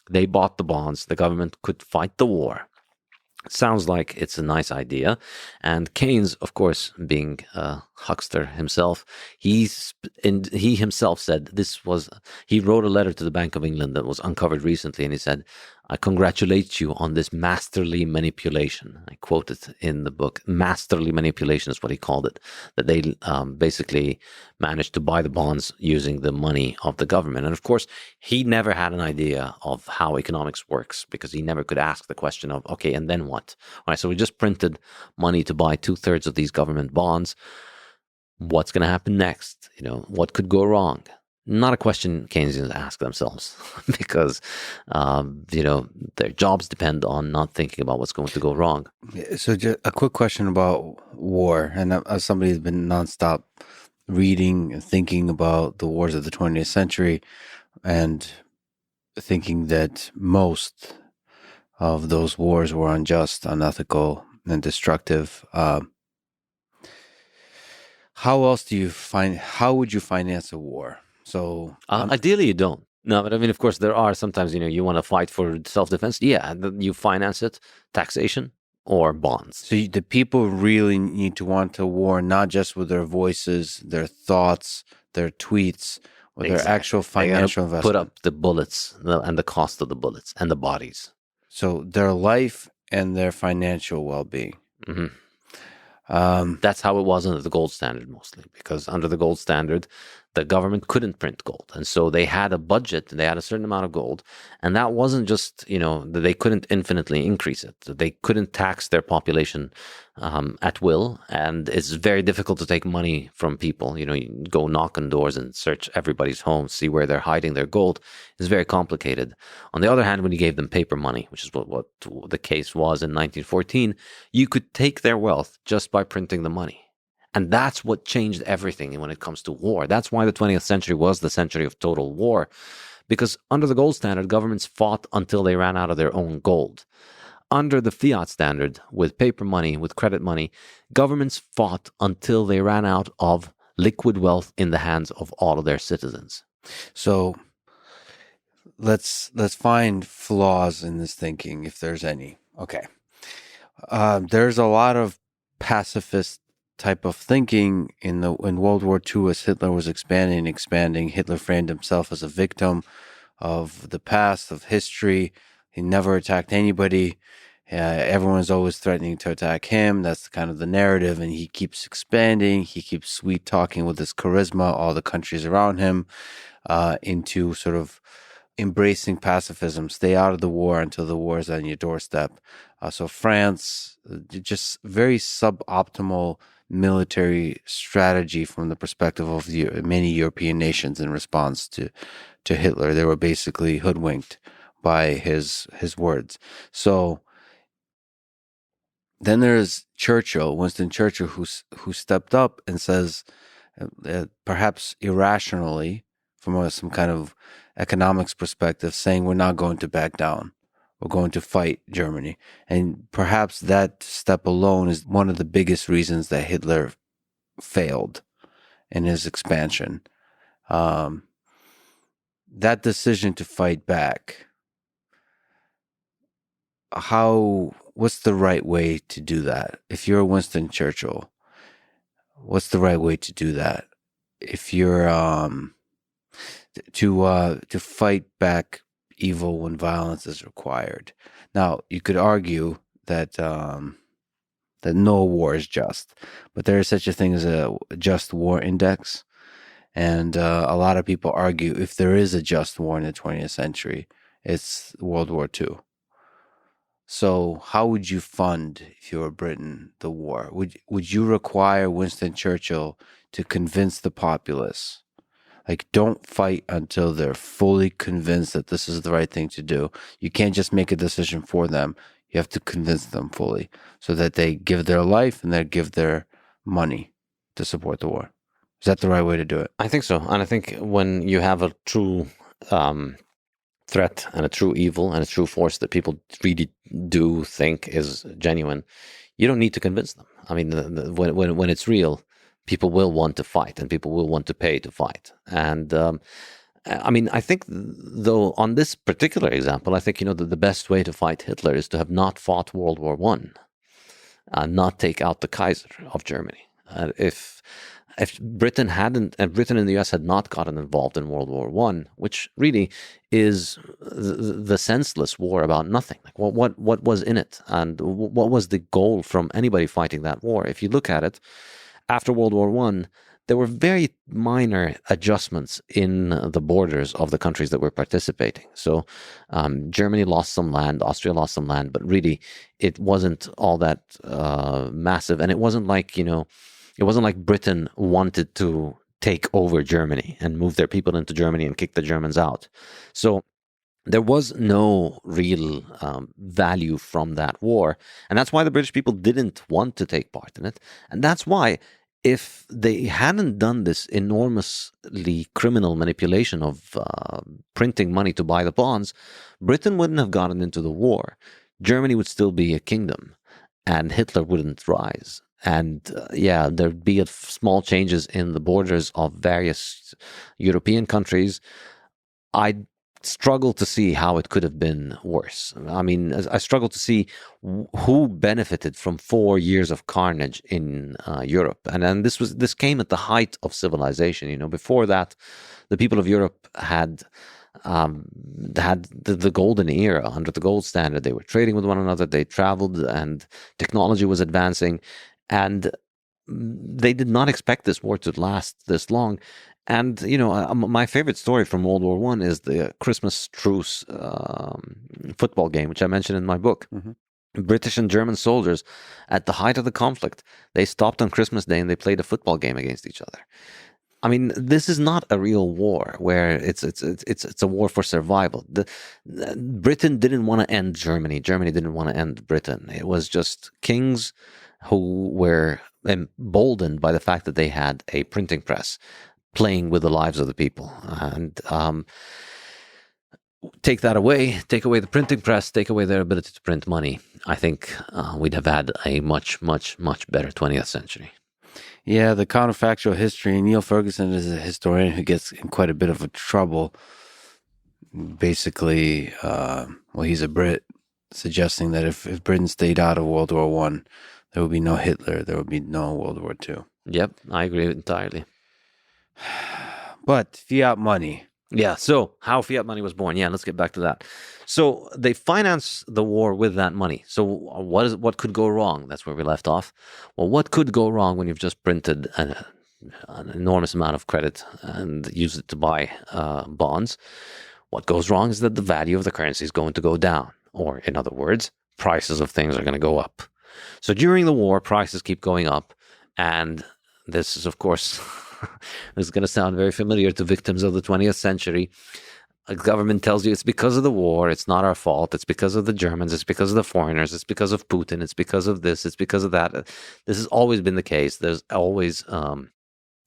They bought the bonds. The government could fight the war. Sounds like it's a nice idea. And Keynes, of course, being a huckster himself, he himself said he wrote a letter to the Bank of England that was uncovered recently, and he said, "I congratulate you on this masterly manipulation." I quote it in the book. Masterly manipulation is what he called it, that they basically managed to buy the bonds using the money of the government. And of course, he never had an idea of how economics works, because he never could ask the question of, okay, and then what? All right, so we just printed money to buy 2/3 of these government bonds. What's going to happen next? What could go wrong? Not a question Keynesians ask themselves, because, their jobs depend on not thinking about what's going to go wrong. So just a quick question about war. And as somebody who's been nonstop reading and thinking about the wars of the 20th century, and thinking that most of those wars were unjust, unethical, and destructive, how would you finance a war? So ideally you don't. No, but I mean, of course, there are sometimes, you want to fight for self-defense. Yeah, you finance it, taxation or bonds. So the people really need to want a war, not just with their voices, their thoughts, their tweets, or their actual financial investment. Put up the bullets and the cost of the bullets and the bodies. So their life and their financial well-being. Mm-hmm. That's how it was under the gold standard mostly, because under the gold standard, the government couldn't print gold. And so they had a budget, they had a certain amount of gold. And that wasn't just, they couldn't infinitely increase it. They couldn't tax their population at will. And it's very difficult to take money from people. You go knock on doors and search everybody's home, see where they're hiding their gold. It's very complicated. On the other hand, when you gave them paper money, which is what the case was in 1914, you could take their wealth just by printing the money. And that's what changed everything when it comes to war. That's why the 20th century was the century of total war. Because under the gold standard, governments fought until they ran out of their own gold. Under the fiat standard, with paper money, with credit money, governments fought until they ran out of liquid wealth in the hands of all of their citizens. So let's find flaws in this thinking, if there's any. Okay. There's a lot of pacifist type of thinking in World War II as Hitler was expanding. Hitler framed himself as a victim of the past, of history. He never attacked anybody. Everyone's always threatening to attack him. That's kind of the narrative. And he keeps expanding. He keeps sweet talking with his charisma, all the countries around him, into sort of embracing pacifism. Stay out of the war until the war is on your doorstep. So France, just very suboptimal military strategy from the perspective of many European nations in response to Hitler. They were basically hoodwinked by his words. So then there's Winston Churchill, who stepped up and says, perhaps irrationally, from some kind of economics perspective, saying we're not going to back down. We're going to fight Germany. And perhaps that step alone is one of the biggest reasons that Hitler failed in his expansion. That decision to fight back, what's the right way to do that? If you're Winston Churchill, what's the right way to do that? If you're to fight back evil when violence is required. Now, you could argue that that no war is just, but there is such a thing as a just war index, and a lot of people argue if there is a just war in the 20th century, it's World War II. So, how would you fund, if you were Britain, the war? Would you require Winston Churchill to convince the populace? Like, don't fight until they're fully convinced that this is the right thing to do. You can't just make a decision for them. You have to convince them fully so that they give their life and they give their money to support the war. Is that the right way to do it? I think so. And I think when you have a true threat and a true evil and a true force that people really do think is genuine, you don't need to convince them. I mean, when it's real, people will want to fight and people will want to pay to fight. And I mean, I think, though, on this particular example, I think, the best way to fight Hitler is to have not fought World War I, not take out the Kaiser of Germany. If Britain and the US had not gotten involved in World War I, which really is the senseless war about nothing. Like, what was in it? And what was the goal from anybody fighting that war? If you look at it, after World War I, there were very minor adjustments in the borders of the countries that were participating. So Germany lost some land, Austria lost some land, but really it wasn't all that massive. And it wasn't like, it wasn't like Britain wanted to take over Germany and move their people into Germany and kick the Germans out. So there was no real value from that war. And that's why the British people didn't want to take part in it. And that's why, if they hadn't done this enormously criminal manipulation of printing money to buy the bonds, Britain wouldn't have gotten into the war. Germany would still be a kingdom, and Hitler wouldn't rise. And there'd be small changes in the borders of various European countries. I struggle to see how it could have been worse. I mean, I struggle to see who benefited from 4 years of carnage in Europe. And then this came at the height of civilization. Before that, the people of Europe had the golden era under the gold standard. They were trading with one another. They traveled, and technology was advancing. And they did not expect this war to last this long. And, my favorite story from World War One is the Christmas truce football game, which I mentioned in my book. British and German soldiers, at the height of the conflict, they stopped on Christmas Day and they played a football game against each other. I mean, this is not a real war where it's a war for survival. Britain didn't want to end Germany. Germany didn't want to end Britain. It was just kings who were emboldened by the fact that they had a printing press playing with the lives of the people. And take away the printing press, take away their ability to print money, I think we'd have had a much, much, much better 20th century. Yeah, the counterfactual history. Neil Ferguson is a historian who gets in quite a bit of trouble. Basically, he's a Brit, suggesting that if Britain stayed out of World War One, there would be no Hitler, there would be no World War Two. Yep, I agree entirely. But fiat money. Yeah, so how fiat money was born. Yeah, let's get back to that. So they finance the war with that money. So what could go wrong? That's where we left off. Well, what could go wrong when you've just printed an enormous amount of credit and used it to buy bonds? What goes wrong is that the value of the currency is going to go down. Or in other words, prices of things are going to go up. So during the war, prices keep going up. And this is, of course... This is going to sound very familiar to victims of the 20th century. A government tells you it's because of the war, it's not our fault, it's because of the Germans, it's because of the foreigners, it's because of Putin, it's because of this, it's because of that. This has always been the case. There's always...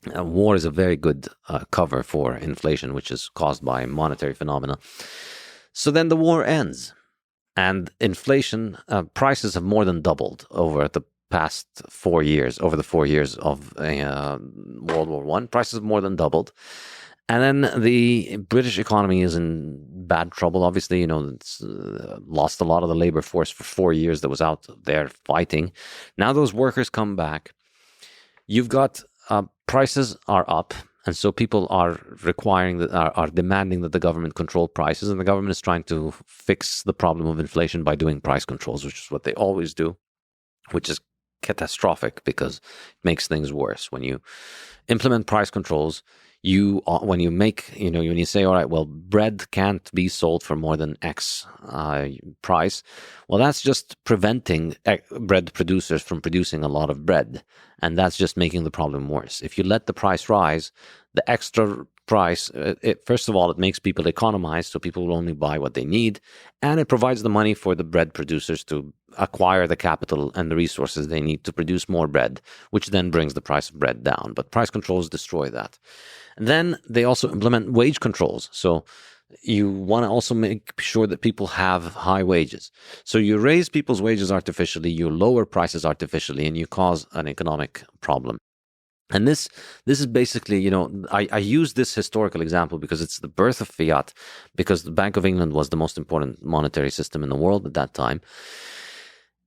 war is a very good cover for inflation, which is caused by monetary phenomena. So then the war ends, and inflation, prices have more than doubled over the past 4 years, over the 4 years of World War One. Prices have more than doubled. And then the British economy is in bad trouble. Obviously, it's lost a lot of the labor force for 4 years that was out there fighting. Now those workers come back. You've got prices are up. And so people are are demanding that the government control prices. And the government is trying to fix the problem of inflation by doing price controls, which is what they always do, which is catastrophic because it makes things worse. When you implement price controls, when you say, all right, well, bread can't be sold for more than X price. Well, that's just preventing bread producers from producing a lot of bread. And that's just making the problem worse. If you let the price rise, the extra price, first of all, it makes people economize, so people will only buy what they need, and it provides the money for the bread producers to acquire the capital and the resources they need to produce more bread, which then brings the price of bread down. But price controls destroy that. And then they also implement wage controls. So you want to also make sure that people have high wages. So you raise people's wages artificially, you lower prices artificially, and you cause an economic problem. And this is basically, I use this historical example because it's the birth of fiat, because the Bank of England was the most important monetary system in the world at that time.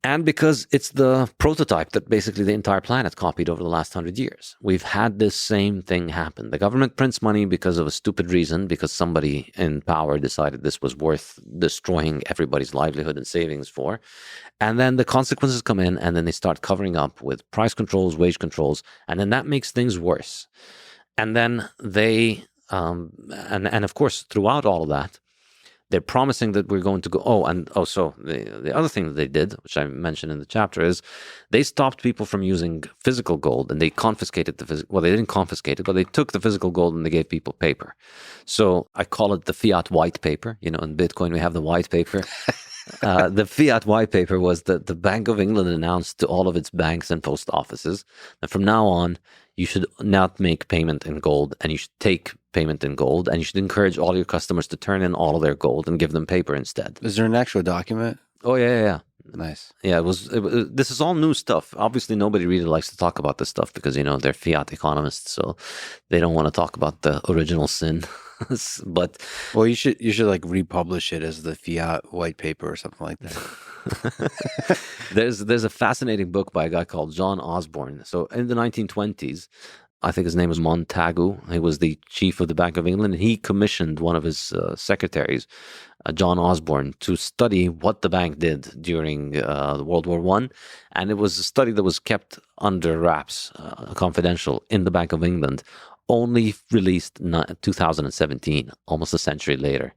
And because it's the prototype that basically the entire planet copied over the last 100 years. We've had this same thing happen. The government prints money because of a stupid reason, because somebody in power decided this was worth destroying everybody's livelihood and savings for. And then the consequences come in, and then they start covering up with price controls, wage controls, and then that makes things worse. And then they, and of course, throughout all of that, they're promising that we're going to go. So the other thing that they did, which I mentioned in the chapter, is they stopped people from using physical gold, and they confiscated the physical. Well, they didn't confiscate it, but they took the physical gold and they gave people paper. So I call it the fiat white paper. In Bitcoin we have the white paper. The fiat white paper was that the Bank of England announced to all of its banks and post offices that from now on, you should not make payment in gold, and you should take payment in gold, and you should encourage all your customers to turn in all of their gold and give them paper instead. Is there an actual document? Oh, yeah. Nice. Yeah, this is all new stuff. Obviously, nobody really likes to talk about this stuff because, they're fiat economists, so they don't want to talk about the original sin. But well, you should like republish it as the fiat white paper or something like that. There's a fascinating book by a guy called John Osborne. So in the 1920s, I think his name was Montagu. He was the chief of the Bank of England. He commissioned one of his secretaries, John Osborne, to study what the bank did during World War One, and it was a study that was kept under wraps, confidential, in the Bank of England, only released in 2017, almost a century later.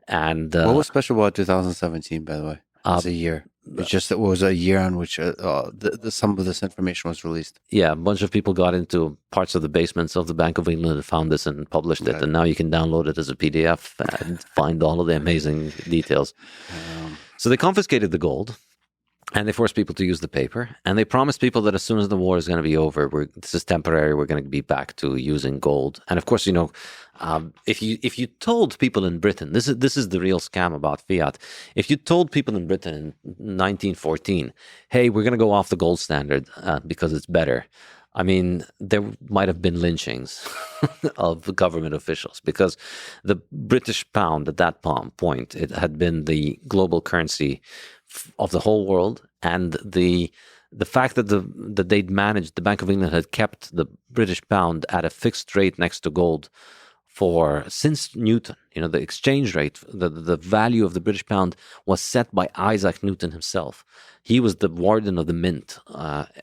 And what was special about 2017, by the way? As a year. It's just it was a year on which some of this information was released. Yeah, a bunch of people got into parts of the basements of the Bank of England and found this and published it. And now you can download it as a PDF and find all of the amazing details. So they confiscated the gold and they forced people to use the paper. And they promised people that as soon as the war is going to be over, this is temporary, we're going to be back to using gold. And of course, if you told people in Britain, this is the real scam about fiat. If you told people in Britain in 1914, hey, we're going to go off the gold standard because it's better, I mean, there might have been lynchings of government officials, because the British pound at that point, it had been the global currency of the whole world, and the fact that they'd managed, the Bank of England had kept the British pound at a fixed rate next to gold since Newton. The exchange rate, the value of the British pound was set by Isaac Newton himself. He was the warden of the mint,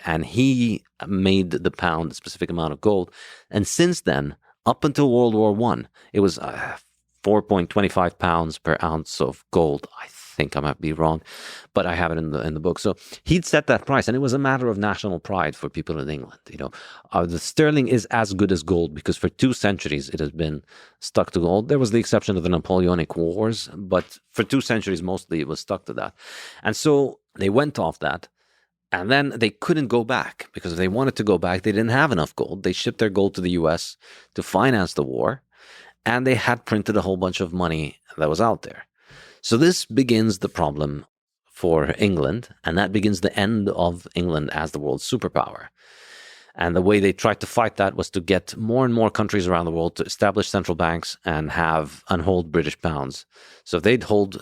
and he made the pound a specific amount of gold. And since then, up until World War One, it was 4.25 pounds per ounce of gold. I think I might be wrong, but I have it in the book. So he'd set that price, and it was a matter of national pride for people in England. The sterling is as good as gold because for 2 centuries it has been stuck to gold. There was the exception of the Napoleonic Wars, but for 2 centuries mostly it was stuck to that. And so they went off that, and then they couldn't go back, because if they wanted to go back, they didn't have enough gold. They shipped their gold to the US to finance the war, and they had printed a whole bunch of money that was out there. So this begins the problem for England, and that begins the end of England as the world's superpower. And the way they tried to fight that was to get more and more countries around the world to establish central banks and hold British pounds. So they'd hold,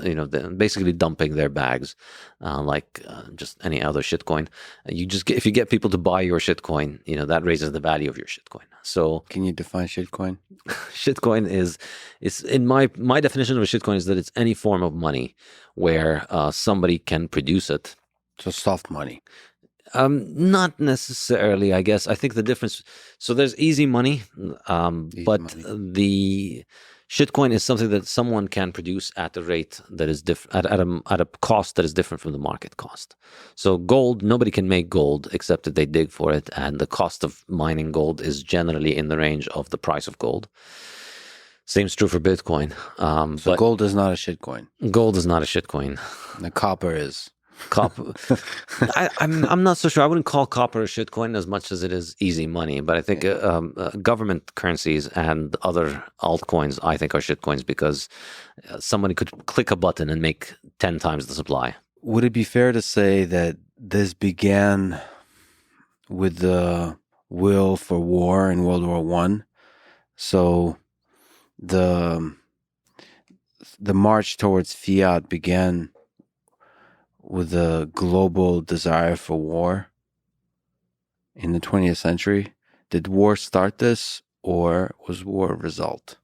basically dumping their bags, like just any other shitcoin. If you get people to buy your shitcoin, that raises the value of your shitcoin. So can you define shitcoin? Shitcoin is in my definition of a shitcoin is that it's any form of money where somebody can produce it. So soft money. Not necessarily, I guess. I think the difference. So there's easy money, but the shitcoin is something that someone can produce at a rate that is different, at a cost that is different from the market cost. So gold, nobody can make gold except that they dig for it, and the cost of mining gold is generally in the range of the price of gold. Same is true for Bitcoin. So gold is not a shitcoin. Gold is not a shitcoin. The copper is. Copper. I'm not so sure. I wouldn't call copper a shitcoin as much as it is easy money. But I think government currencies and other altcoins, I think, are shitcoins because somebody could click a button and make 10 times the supply. Would it be fair to say that this began with the will for war in World War One? So the march towards fiat began with a global desire for war in the 20th century. Did war start this, or was war a result?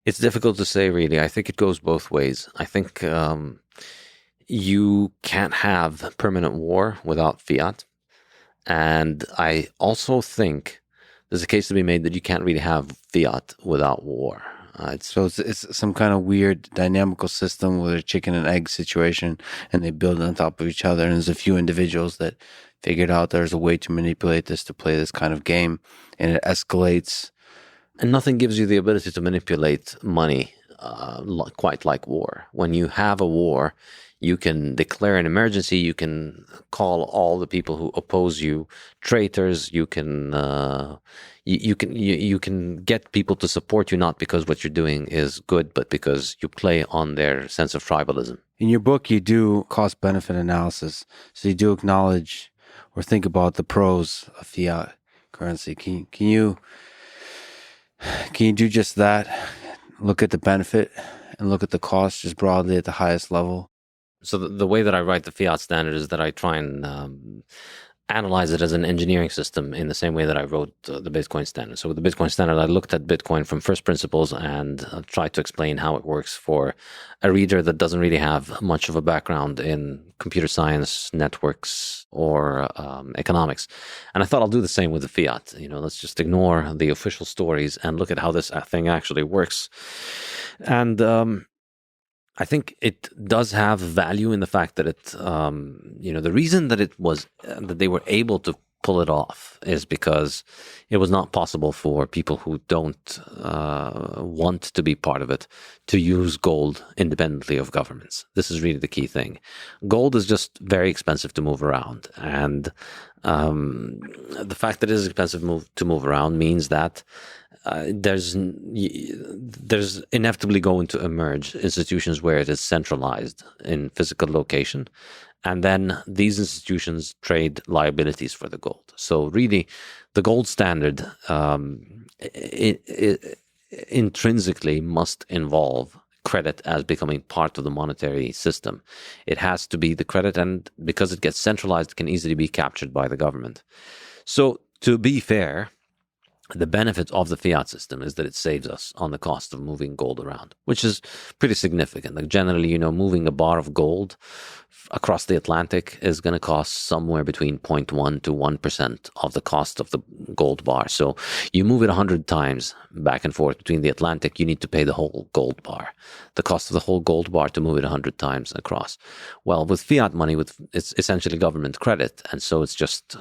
It's difficult to say, really. I think it goes both ways. I think you can't have permanent war without fiat. And I also think there's a case to be made that you can't really have fiat without war. So it's some kind of weird dynamical system with a chicken and egg situation, and they build on top of each other. And there's a few individuals that figured out there's a way to manipulate this, to play this kind of game, and it escalates. And nothing gives you the ability to manipulate money quite like war. When you have a war, you can declare an emergency. You can call all the people who oppose you traitors. You can you can get people to support you, not because what you're doing is good, but because you play on their sense of tribalism. In your book, you do cost-benefit analysis, so you do acknowledge or think about the pros of fiat currency. Can you do just that? Look at the benefit and look at the cost just broadly at the highest level. So the way that I write the fiat standard is that I try and analyze it as an engineering system in the same way that I wrote the Bitcoin standard. So with the Bitcoin standard, I looked at Bitcoin from first principles and tried to explain how it works for a reader that doesn't really have much of a background in computer science, networks, or economics. And I thought I'll do the same with the fiat. Let's just ignore the official stories and look at how this thing actually works. And I think it does have value in the fact that the reason that that they were able to pull it off is because it was not possible for people who don't want to be part of it to use gold independently of governments. This is really the key thing. Gold is just very expensive to move around. And the fact that it is expensive to move around means that there's inevitably going to emerge institutions where it is centralized in physical location, and then these institutions trade liabilities for the gold. So really, the gold standard it intrinsically must involve credit as becoming part of the monetary system. It has to be the credit, and because it gets centralized, it can easily be captured by the government. So to be fair, the benefit of the fiat system is that it saves us on the cost of moving gold around, which is pretty significant. Like generally, moving a bar of gold across the Atlantic is going to cost somewhere between 0.1 to 1% of the cost of the gold bar. So you move it 100 times back and forth between the Atlantic, you need to pay the whole gold bar, the cost of the whole gold bar to move it 100 times across. Well, with fiat money, it's essentially government credit. And so it's just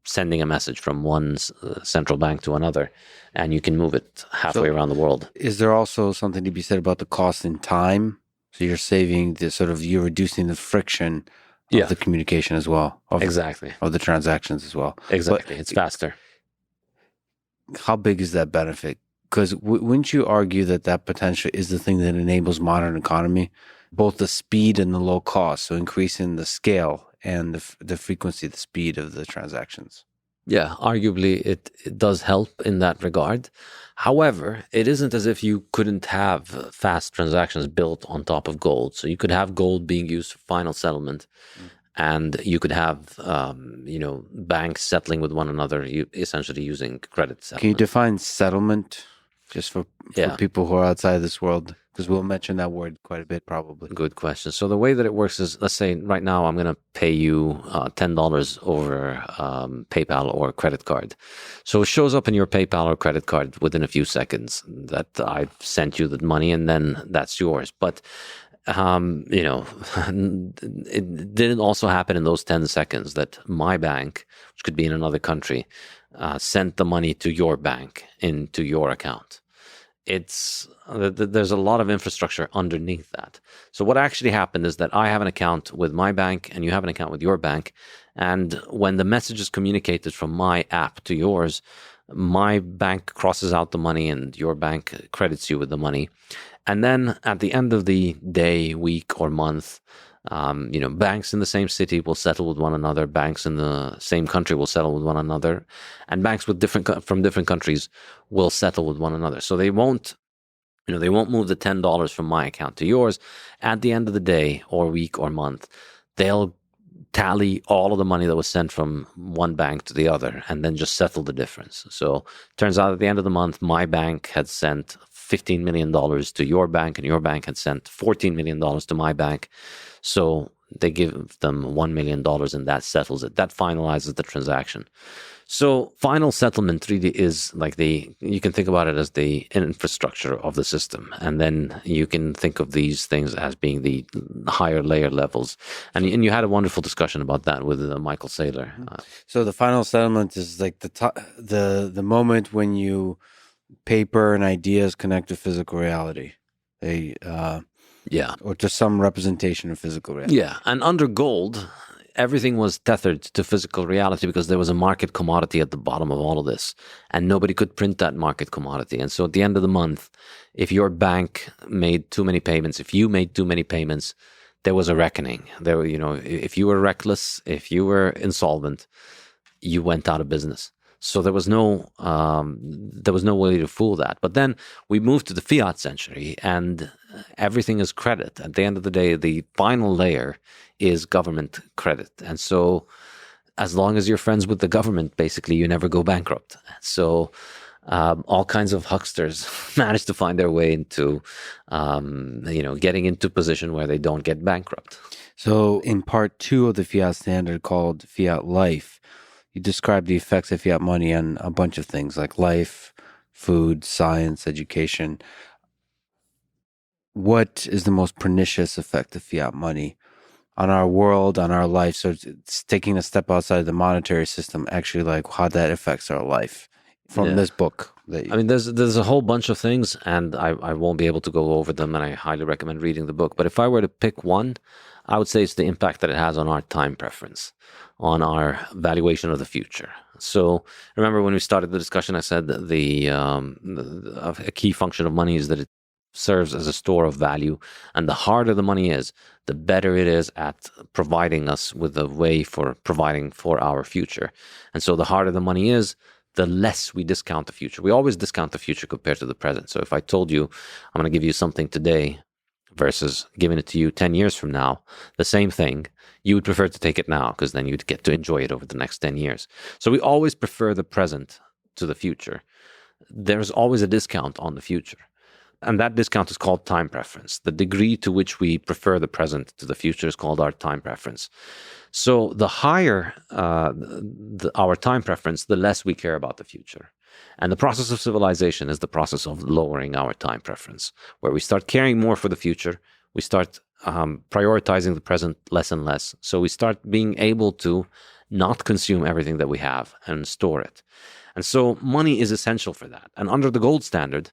sending a message from one central bank to another, and you can move it halfway around the world. Is there also something to be said about the cost in time? So you're reducing the friction of the communication as well. Exactly. Of the transactions as well. Exactly. It's faster. How big is that benefit? Because wouldn't you argue that potential is the thing that enables modern economy, both the speed and the low cost, so increasing the scale and the frequency, the speed of the transactions? Yeah, arguably it does help in that regard. However, it isn't as if you couldn't have fast transactions built on top of gold. So you could have gold being used for final settlement, and you could have banks settling with one another, essentially using credit settlement. Can you define settlement just for people who are outside of this world? Because we'll mention that word quite a bit, probably. Good question. So the way that it works is, let's say right now I'm going to pay you $10 over PayPal or credit card. So it shows up in your PayPal or credit card within a few seconds that I've sent you the money, and then that's yours. But it didn't also happen in those 10 seconds that my bank, which could be in another country, sent the money to your bank into your account. There's a lot of infrastructure underneath that. So what actually happened is that I have an account with my bank and you have an account with your bank. And when the message is communicated from my app to yours, my bank crosses out the money and your bank credits you with the money. And then at the end of the day, week, or month, banks in the same city will settle with one another. Banks in the same country will settle with one another, and banks from different countries will settle with one another. So they won't move the $10 from my account to yours. At the end of the day, or week, or month, they'll tally all of the money that was sent from one bank to the other, and then just settle the difference. So it turns out at the end of the month, my bank had sent $15 million to your bank, and your bank had sent $14 million to my bank. So they give them $1 million, and that settles it. That finalizes the transaction. So final settlement really is you can think about it as the infrastructure of the system. And then you can think of these things as being the higher layer levels. And you had a wonderful discussion about that with Michael Saylor. So the final settlement is like the moment when paper and ideas connect to physical reality. Or to some representation of physical reality. Yeah. And under gold, everything was tethered to physical reality because there was a market commodity at the bottom of all of this, and nobody could print that market commodity. And so at the end of the month, if your bank made too many payments, if you made too many payments, there was a reckoning. If you were reckless, if you were insolvent, you went out of business. So there was no way to fool that. But then we moved to the fiat century, and everything is credit. At the end of the day, the final layer is government credit. And so as long as you're friends with the government, basically, you never go bankrupt. So all kinds of hucksters manage to find their way into, getting into a position where they don't get bankrupt. So in part 2 of the fiat standard called Fiat Life, you describe the effects of fiat money on a bunch of things like life, food, science, education. What is the most pernicious effect of fiat money on our world, on our life? So it's taking a step outside of the monetary system, actually, like how that affects our life from this book. There's a whole bunch of things, and I won't be able to go over them, and I highly recommend reading the book. But if I were to pick one, I would say it's the impact that it has on our time preference, on our valuation of the future. So remember when we started the discussion, I said that a key function of money is that it serves as a store of value. And the harder the money is, the better it is at providing us with a way for providing for our future. And so the harder the money is, the less we discount the future. We always discount the future compared to the present. So if I told you, I'm going to give you something today versus giving it to you 10 years from now, the same thing, you would prefer to take it now because then you'd get to enjoy it over the next 10 years. So we always prefer the present to the future. There's always a discount on the future. And that discount is called time preference. The degree to which we prefer the present to the future is called our time preference. So the higher our time preference, the less we care about the future. And the process of civilization is the process of lowering our time preference, where we start caring more for the future. We start prioritizing the present less and less. So we start being able to not consume everything that we have and store it. And so money is essential for that. And under the gold standard,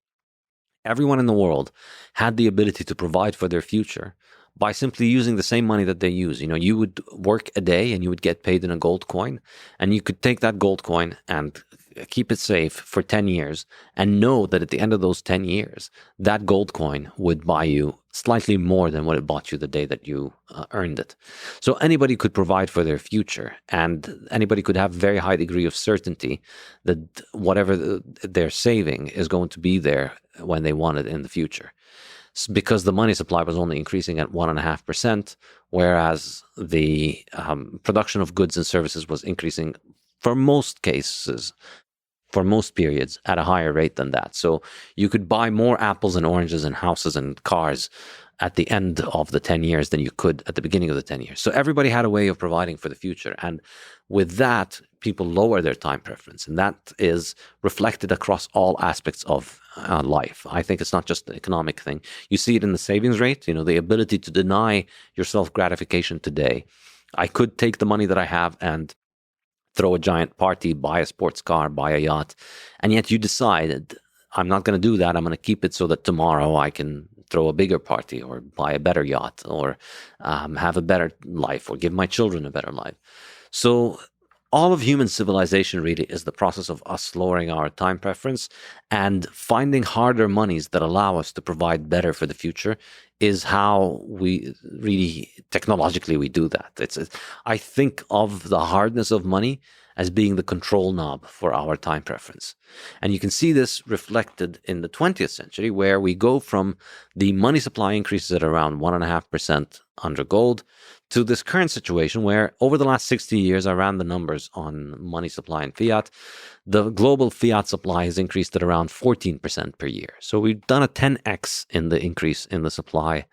everyone in the world had the ability to provide for their future by simply using the same money that they use. You would work a day and you would get paid in a gold coin, and you could take that gold coin and keep it safe for 10 years and know that at the end of those 10 years, that gold coin would buy you slightly more than what it bought you the day that you earned it. So anybody could provide for their future, and anybody could have a very high degree of certainty that whatever they're saving is going to be there when they want it in the future. Because the money supply was only increasing at 1.5%, whereas the production of goods and services was increasing for most cases, for most periods, at a higher rate than that. So you could buy more apples and oranges and houses and cars at the end of the 10 years than you could at the beginning of the 10 years. So everybody had a way of providing for the future. And with that, people lower their time preference. And that is reflected across all aspects of life. I think it's not just an economic thing. You see it in the savings rate, the ability to deny yourself gratification today. I could take the money that I have and throw a giant party, buy a sports car, buy a yacht. And yet you decided, I'm not going to do that. I'm going to keep it so that tomorrow I can throw a bigger party or buy a better yacht or have a better life or give my children a better life. So all of human civilization really is the process of us lowering our time preference and finding harder monies that allow us to provide better for the future is how we really, technologically, we do that. I think of the hardness of money as being the control knob for our time preference. And you can see this reflected in the 20th century, where we go from the money supply increases at around 1.5% under gold to this current situation where over the last 60 years, I ran the numbers on money supply and fiat, the global fiat supply has increased at around 14% per year. So we've done a 10x in the increase in the supply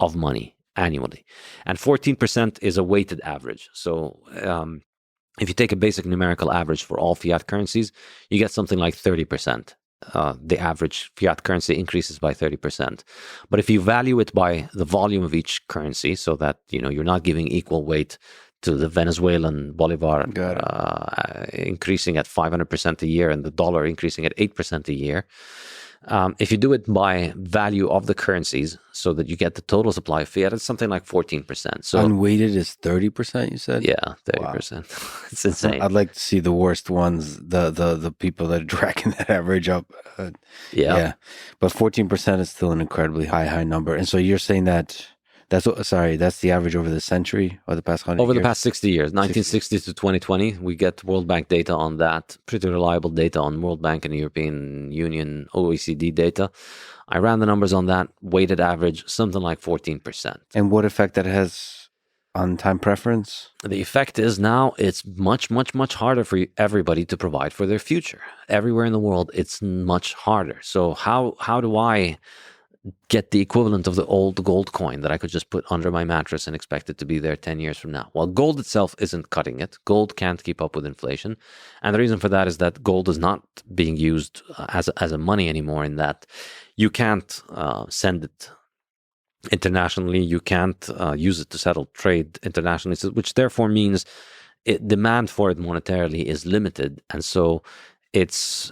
of money annually. And 14% is a weighted average. So if you take a basic numerical average for all fiat currencies, you get something like 30%. The average fiat currency increases by 30%. But if you value it by the volume of each currency, so that you're not giving equal weight to the Venezuelan bolivar increasing at 500% a year and the dollar increasing at 8% a year, if you do it by value of the currencies so that you get the total supply of fiat, it's something like 14%. So unweighted is 30%, you said? Yeah, 30%. Wow. It's insane. I'd like to see the worst ones, the people that are dragging that average up. Yeah. But 14% is still an incredibly high number. And so you're saying that that's the average over the century or the past 100 years? Over the past 60 years, 1960 to 2020, we get World Bank data on that, pretty reliable data on World Bank and European Union, OECD data. I ran the numbers on that, weighted average, something like 14%. And what effect that has on time preference? The effect is now it's much, much, much harder for everybody to provide for their future. Everywhere in the world, it's much harder. So how do I get the equivalent of the old gold coin that I could just put under my mattress and expect it to be there 10 years from now? Well, gold itself isn't cutting it. Gold can't keep up with inflation. And the reason for that is that gold is not being used as a money anymore, in that you can't send it internationally. You can't use it to settle trade internationally, which therefore means demand for it monetarily is limited. And so it's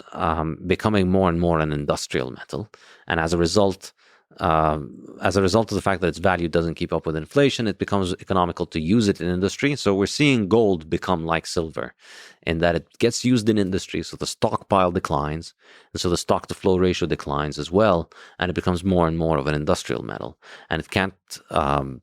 becoming more and more an industrial metal. And as a result of the fact that its value doesn't keep up with inflation, it becomes economical to use it in industry. So we're seeing gold become like silver in that it gets used in industry. So the stockpile declines. And so the stock to flow ratio declines as well. And it becomes more and more of an industrial metal. And it can't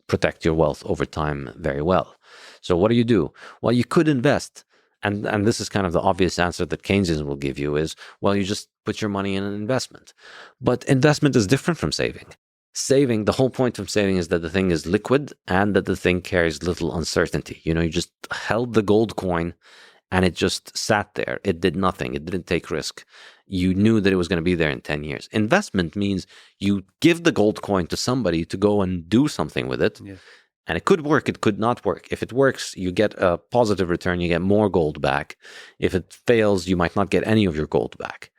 protect your wealth over time very well. So what do? Well, you could invest. And this is kind of the obvious answer that Keynesians will give you is, well, you just put your money in an investment. But investment is different from saving. Saving, the whole point of saving is that the thing is liquid and that the thing carries little uncertainty. You just held the gold coin and it just sat there. It did nothing. It didn't take risk. You knew that it was going to be there in 10 years. Investment means you give the gold coin to somebody to go and do something with it. Yeah. And it could work, it could not work. If it works, you get a positive return, you get more gold back. If it fails, you might not get any of your gold back.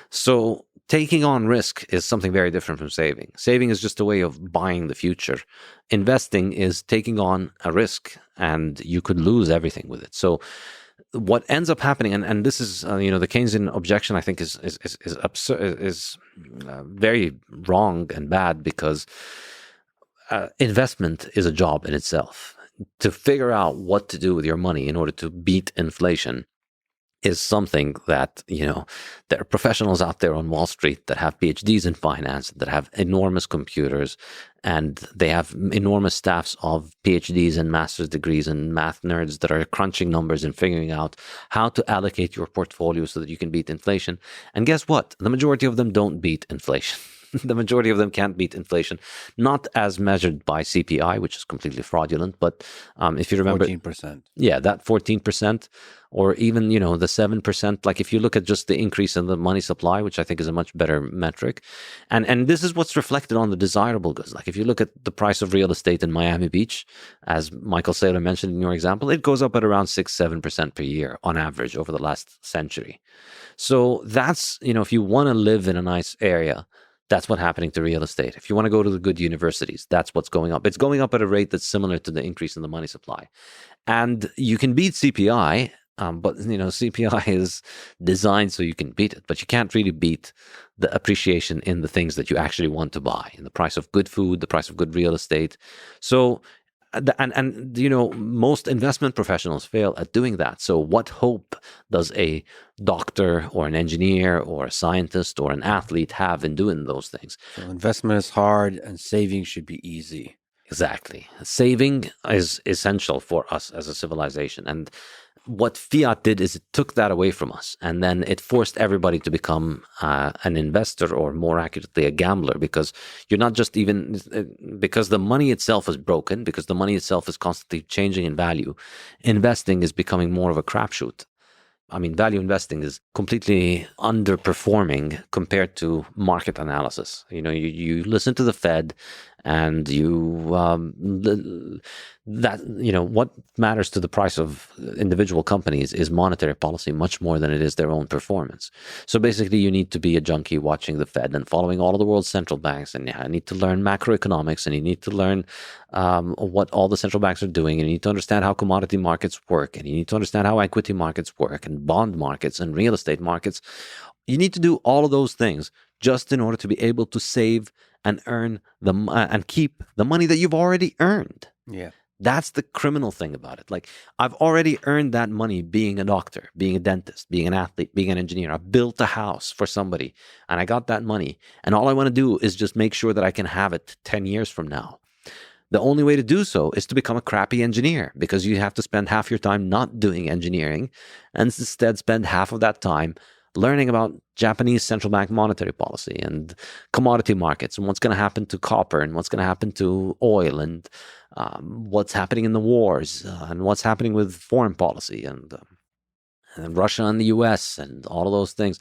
So taking on risk is something very different from saving. Saving is just a way of buying the future. Investing is taking on a risk, and you could lose everything with it. So what ends up happening, and this is, the Keynesian objection, I think, is absurd, is very wrong and bad, because investment is a job in itself. To figure out what to do with your money in order to beat inflation is something that, there are professionals out there on Wall Street that have PhDs in finance, that have enormous computers, and they have enormous staffs of PhDs and master's degrees and math nerds that are crunching numbers and figuring out how to allocate your portfolio so that you can beat inflation. And guess what? The majority of them don't beat inflation. The majority of them can't beat inflation, not as measured by CPI, which is completely fraudulent. But if you remember, 14%. Yeah, that 14%, or even, the 7%. Like if you look at just the increase in the money supply, which I think is a much better metric. And this is what's reflected on the desirable goods. Like if you look at the price of real estate in Miami Beach, as Michael Saylor mentioned in your example, it goes up at around 6-7% per year on average over the last century. So that's, if you want to live in a nice area, that's what's happening to real estate. If you want to go to the good universities, that's what's going up. It's going up at a rate that's similar to the increase in the money supply. And you can beat CPI, but CPI is designed so you can beat it. But you can't really beat the appreciation in the things that you actually want to buy, in the price of good food, the price of good real estate. So most investment professionals fail at doing that. So what hope does a doctor or an engineer or a scientist or an athlete have in doing those things? So investment is hard and saving should be easy. Exactly. Saving is essential for us as a civilization. And what Fiat did is it took that away from us, and then it forced everybody to become an investor, or more accurately, a gambler, because you're not just because the money itself is broken, because the money itself is constantly changing in value. Investing is becoming more of a crapshoot. I mean, value investing is completely underperforming compared to market analysis. You listen to the Fed, and what matters to the price of individual companies is monetary policy much more than it is their own performance. So basically, you need to be a junkie watching the Fed and following all of the world's central banks, and you need to learn macroeconomics, and you need to learn what all the central banks are doing, and you need to understand how commodity markets work, and you need to understand how equity markets work, and bond markets, and real estate markets. You need to do all of those things just in order to be able to save and earn and keep the money that you've already earned. Yeah. That's the criminal thing about it. Like, I've already earned that money being a doctor, being a dentist, being an athlete, being an engineer. I built a house for somebody and I got that money. And all I want to do is just make sure that I can have it 10 years from now. The only way to do so is to become a crappy engineer, because you have to spend half your time not doing engineering and instead spend half of that time learning about Japanese central bank monetary policy and commodity markets and what's going to happen to copper and what's going to happen to oil and what's happening in the wars and what's happening with foreign policy and Russia and the US and all of those things.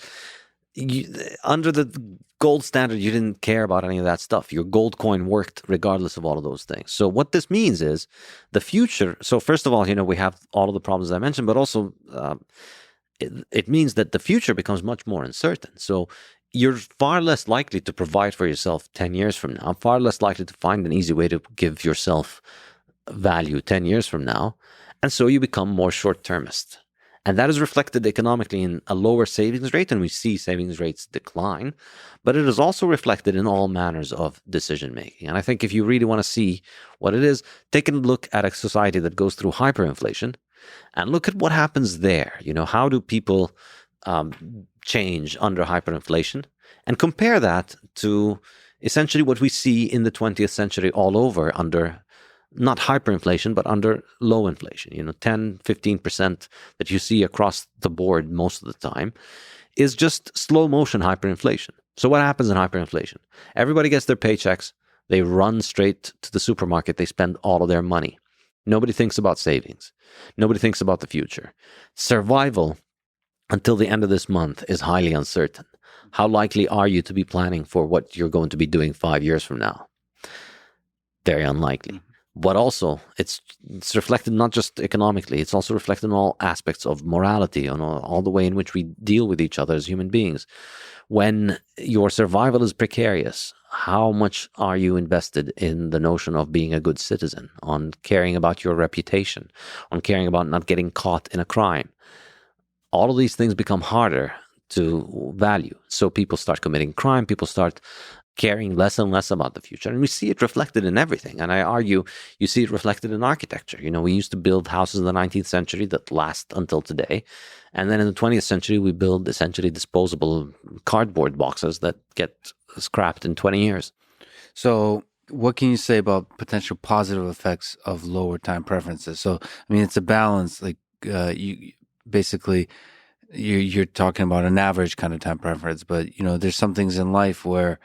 Under the gold standard, you didn't care about any of that stuff. Your gold coin worked regardless of all of those things. So what this means is the future. So first of all, we have all of the problems I mentioned, but also it means that the future becomes much more uncertain. So you're far less likely to provide for yourself 10 years from now, far less likely to find an easy way to give yourself value 10 years from now. And so you become more short-termist. And that is reflected economically in a lower savings rate, and we see savings rates decline. But it is also reflected in all manners of decision making. And I think if you really want to see what it is, take a look at a society that goes through hyperinflation and look at what happens there. How do people change under hyperinflation? And compare that to essentially what we see in the 20th century all over under not hyperinflation, but under low inflation, 10, 15% that you see across the board most of the time is just slow motion hyperinflation. So what happens in hyperinflation? Everybody gets their paychecks. They run straight to the supermarket. They spend all of their money. Nobody thinks about savings. Nobody thinks about the future. Survival until the end of this month is highly uncertain. How likely are you to be planning for what you're going to be doing 5 years from now? Very unlikely. But also, it's reflected not just economically, it's also reflected in all aspects of morality, on all the way in which we deal with each other as human beings. When your survival is precarious, how much are you invested in the notion of being a good citizen, on caring about your reputation, on caring about not getting caught in a crime? All of these things become harder to value. So people start committing crime, people start caring less and less about the future. And we see it reflected in everything. And I argue you see it reflected in architecture. We used to build houses in the 19th century that last until today. And then in the 20th century, we build essentially disposable cardboard boxes that get scrapped in 20 years. So what can you say about potential positive effects of lower time preferences? So, it's a balance. Like you basically, you're talking about an average kind of time preference, but, there's some things in life where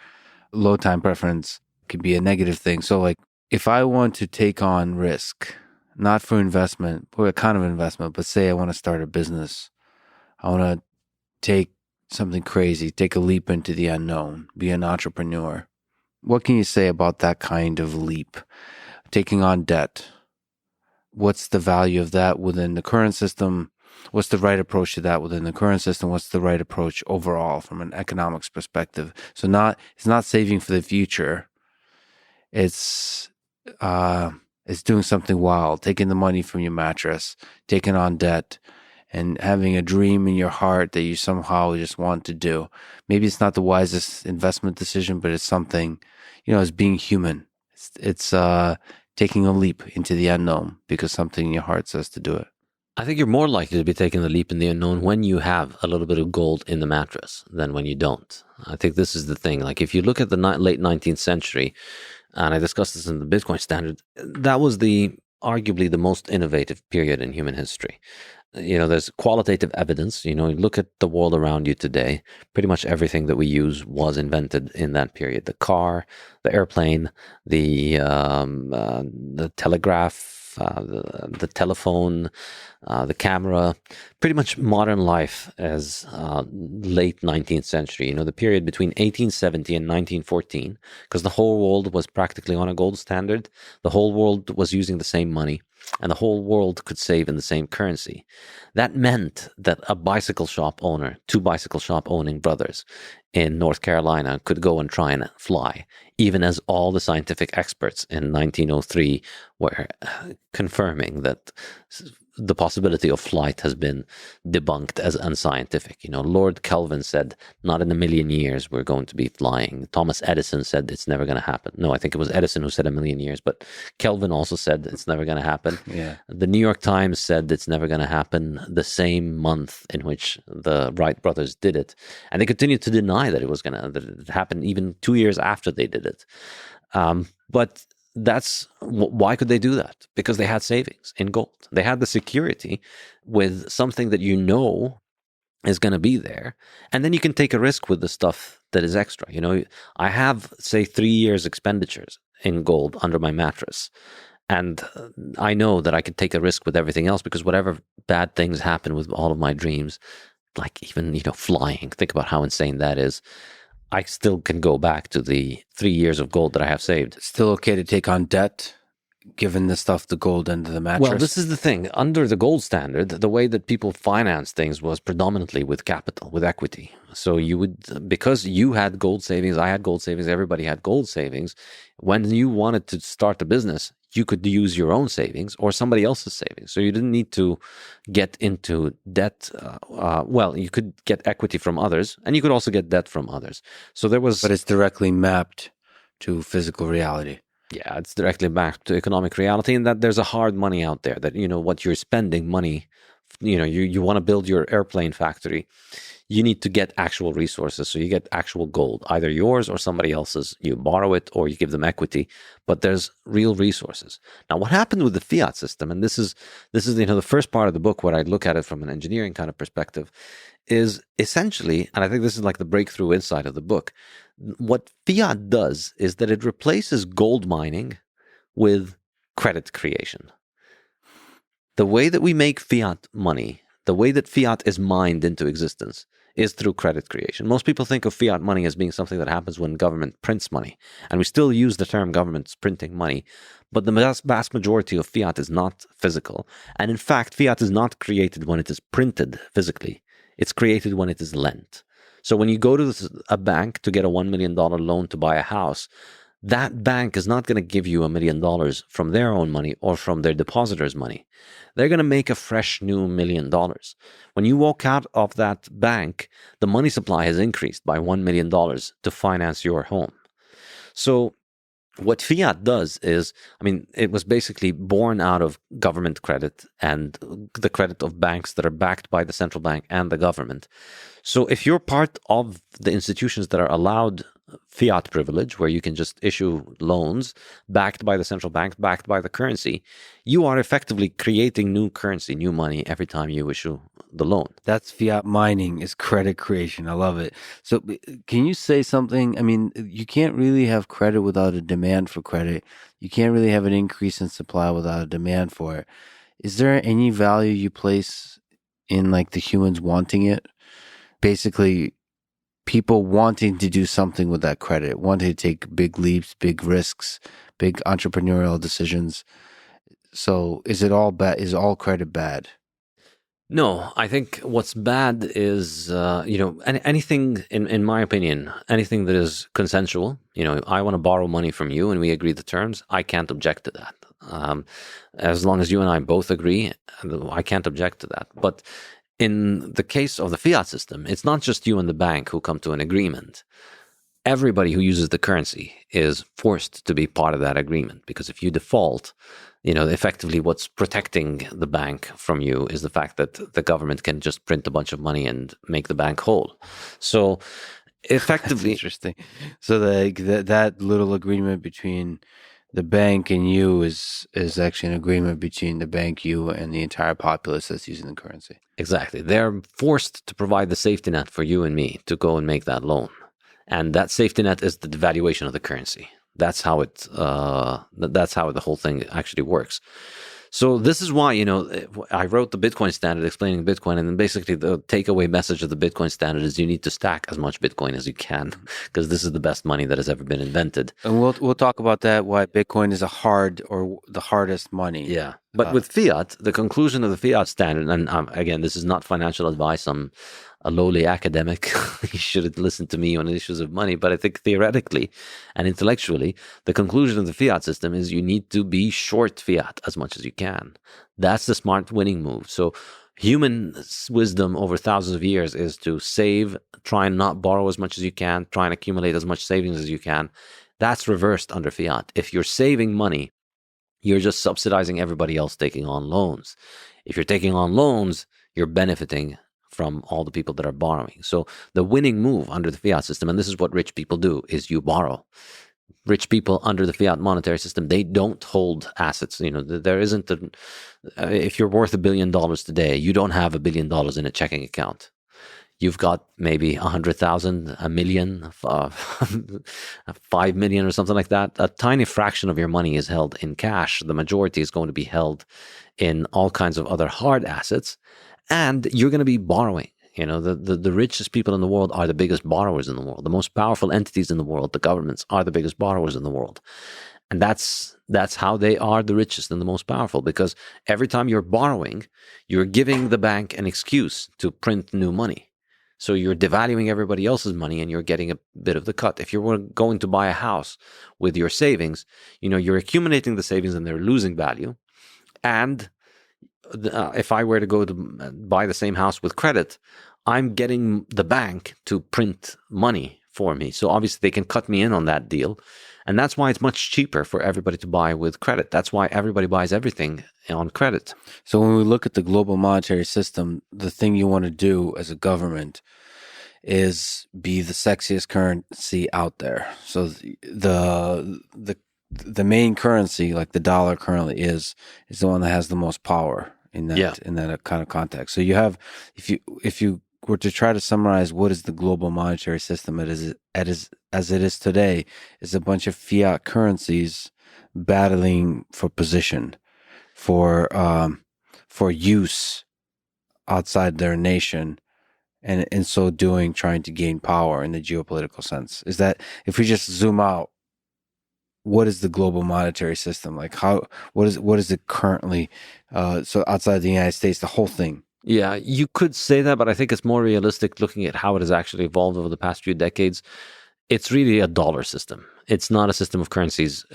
low time preference can be a negative thing. So like if I want to take on risk, not for investment, or a kind of investment, but say I want to start a business, I want to take something crazy, take a leap into the unknown, be an entrepreneur. What can you say about that kind of leap? Taking on debt. What's the value of that within the current system? What's the right approach to that within the current system? What's the right approach overall from an economics perspective? So it's not saving for the future. It's doing something wild, taking the money from your mattress, taking on debt, and having a dream in your heart that you somehow just want to do. Maybe it's not the wisest investment decision, but it's something, as being human. It's taking a leap into the unknown because something in your heart says to do it. I think you're more likely to be taking the leap in the unknown when you have a little bit of gold in the mattress than when you don't. I think this is the thing. Like if you look at the late 19th century, and I discussed this in the Bitcoin Standard, that was arguably the most innovative period in human history. There's qualitative evidence. You look at the world around you today, pretty much everything that we use was invented in that period. The car, the airplane, the telegraph, the telephone, the camera, pretty much modern life as late 19th century, the period between 1870 and 1914, because the whole world was practically on a gold standard. The whole world was using the same money, and the whole world could save in the same currency. That meant that a bicycle shop owner, two bicycle shop owning brothers in North Carolina could go and try and fly, even as all the scientific experts in 1903 were confirming that the possibility of flight has been debunked as unscientific. Lord Kelvin said, not in a million years we're going to be flying. Thomas Edison said it's never going to happen. No, I think it was Edison who said a million years, but Kelvin also said it's never going to happen. Yeah. The New York Times said it's never going to happen the same month in which the Wright brothers did it. And they continued to deny that it happened even 2 years after they did it. But that's why could they do that? Because they had savings in gold. They had the security with something that is going to be there. And then you can take a risk with the stuff that is extra. I have, say, 3 years expenditures in gold under my mattress. And I know that I could take a risk with everything else, because whatever bad things happen with all of my dreams, like even, flying, think about how insane that is. I still can go back to the 3 years of gold that I have saved. Still okay to take on debt, given the stuff, the gold under the mattress? Well, this is the thing. Under the gold standard, the way that people finance things was predominantly with capital, with equity. So you would, because you had gold savings, I had gold savings, everybody had gold savings. When you wanted to start a business, you could use your own savings or somebody else's savings. So you didn't need to get into debt. Well, you could get equity from others, and you could also get debt from others. So there was... But it's directly mapped to physical reality. Yeah, it's directly back to economic reality, and that there's a hard money out there that, what you're spending money, you want to build your airplane factory. You need to get actual resources. So you get actual gold, either yours or somebody else's. You borrow it or you give them equity, but there's real resources. Now, what happened with the fiat system, and this is the first part of the book where I look at it from an engineering kind of perspective, is essentially, and I think this is like the breakthrough insight of the book, what fiat does is that it replaces gold mining with credit creation. The way that we make fiat money, the way that fiat is mined into existence, is through credit creation. Most people think of fiat money as being something that happens when government prints money. And we still use the term government's printing money. But the vast majority of fiat is not physical. And in fact, fiat is not created when it is printed physically. It's created when it is lent. So when you go to a bank to get a $1 million loan to buy a house, that bank is not going to give you $1 million from their own money or from their depositors' money. They're going to make a fresh new $1 million. When you walk out of that bank, the money supply has increased by $1 million to finance your home. So what fiat does is, it was basically born out of government credit and the credit of banks that are backed by the central bank and the government. So if you're part of the institutions that are allowed fiat privilege, where you can just issue loans backed by the central bank, backed by the currency, you are effectively creating new currency, new money every time you issue the loan. That's fiat mining, is credit creation. I love it. So can you say something? You can't really have credit without a demand for credit. You can't really have an increase in supply without a demand for it. Is there any value you place in the humans wanting it? Basically, people wanting to do something with that credit, wanting to take big leaps, big risks, big entrepreneurial decisions. So is it all bad? Is all credit bad? No, I think what's bad is, anything, in my opinion, anything that is consensual. I want to borrow money from you and we agree the terms. I can't object to that. As long as you and I both agree, I can't object to that. But in the case of the fiat system, it's not just you and the bank who come to an agreement. Everybody who uses the currency is forced to be part of that agreement, because if you default, effectively what's protecting the bank from you is the fact that the government can just print a bunch of money and make the bank whole. So effectively... That's interesting. So that little agreement between the bank and you is actually an agreement between the bank, you, and the entire populace that's using the currency. Exactly. They're forced to provide the safety net for you and me to go and make that loan. And that safety net is the devaluation of the currency. That's how the whole thing actually works. So this is why, I wrote the Bitcoin standard explaining Bitcoin, and then basically the takeaway message of the Bitcoin standard is you need to stack as much Bitcoin as you can, because this is the best money that has ever been invented. And we'll talk about that, why Bitcoin is the hardest money. Yeah. But with fiat, the conclusion of the fiat standard, and again, this is not financial advice. I'm a lowly academic. You should listen to me on issues of money. But I think theoretically and intellectually, the conclusion of the fiat system is you need to be short fiat as much as you can. That's the smart winning move. So human wisdom over thousands of years is to save, try and not borrow as much as you can, try and accumulate as much savings as you can. That's reversed under fiat. If you're saving money, you're just subsidizing everybody else taking on loans. If you're taking on loans, you're benefiting from all the people that are borrowing. So the winning move under the fiat system, and this is what rich people do, is you borrow. Rich people under the fiat monetary system, they don't hold assets. There isn't if you're worth $1 billion today, you don't have $1 billion in a checking account. you've got maybe 100,000, a million, 5 million or something like that. A tiny fraction of your money is held in cash. The majority is going to be held in all kinds of other hard assets, and you're going to be borrowing. The richest people in the world are the biggest borrowers in the world. The most powerful entities in the world, the governments, are the biggest borrowers in the world. And that's how they are the richest and the most powerful, because every time you're borrowing, you're giving the bank an excuse to print new money. So you're devaluing everybody else's money and you're getting a bit of the cut. If you were going to buy a house with your savings, you're accumulating the savings and they're losing value. And if I were to go to buy the same house with credit, I'm getting the bank to print money for me. So obviously they can cut me in on that deal. And that's why it's much cheaper for everybody to buy with credit. That's why everybody buys everything on credit. So when we look at the global monetary system, the thing you want to do as a government is be the sexiest currency out there. So the main currency, like the dollar currently is the one that has the most power in that kind of context. So you have, if you were to try to summarize what is the global monetary system as it is today, is a bunch of fiat currencies battling for position, for use outside their nation, and in so doing trying to gain power in the geopolitical sense. Is that, if we just zoom out, what is the global monetary system like? What is it currently? So outside the United States, the whole thing. Yeah, you could say that, but I think it's more realistic looking at how it has actually evolved over the past few decades. It's really a dollar system. It's not a system of currencies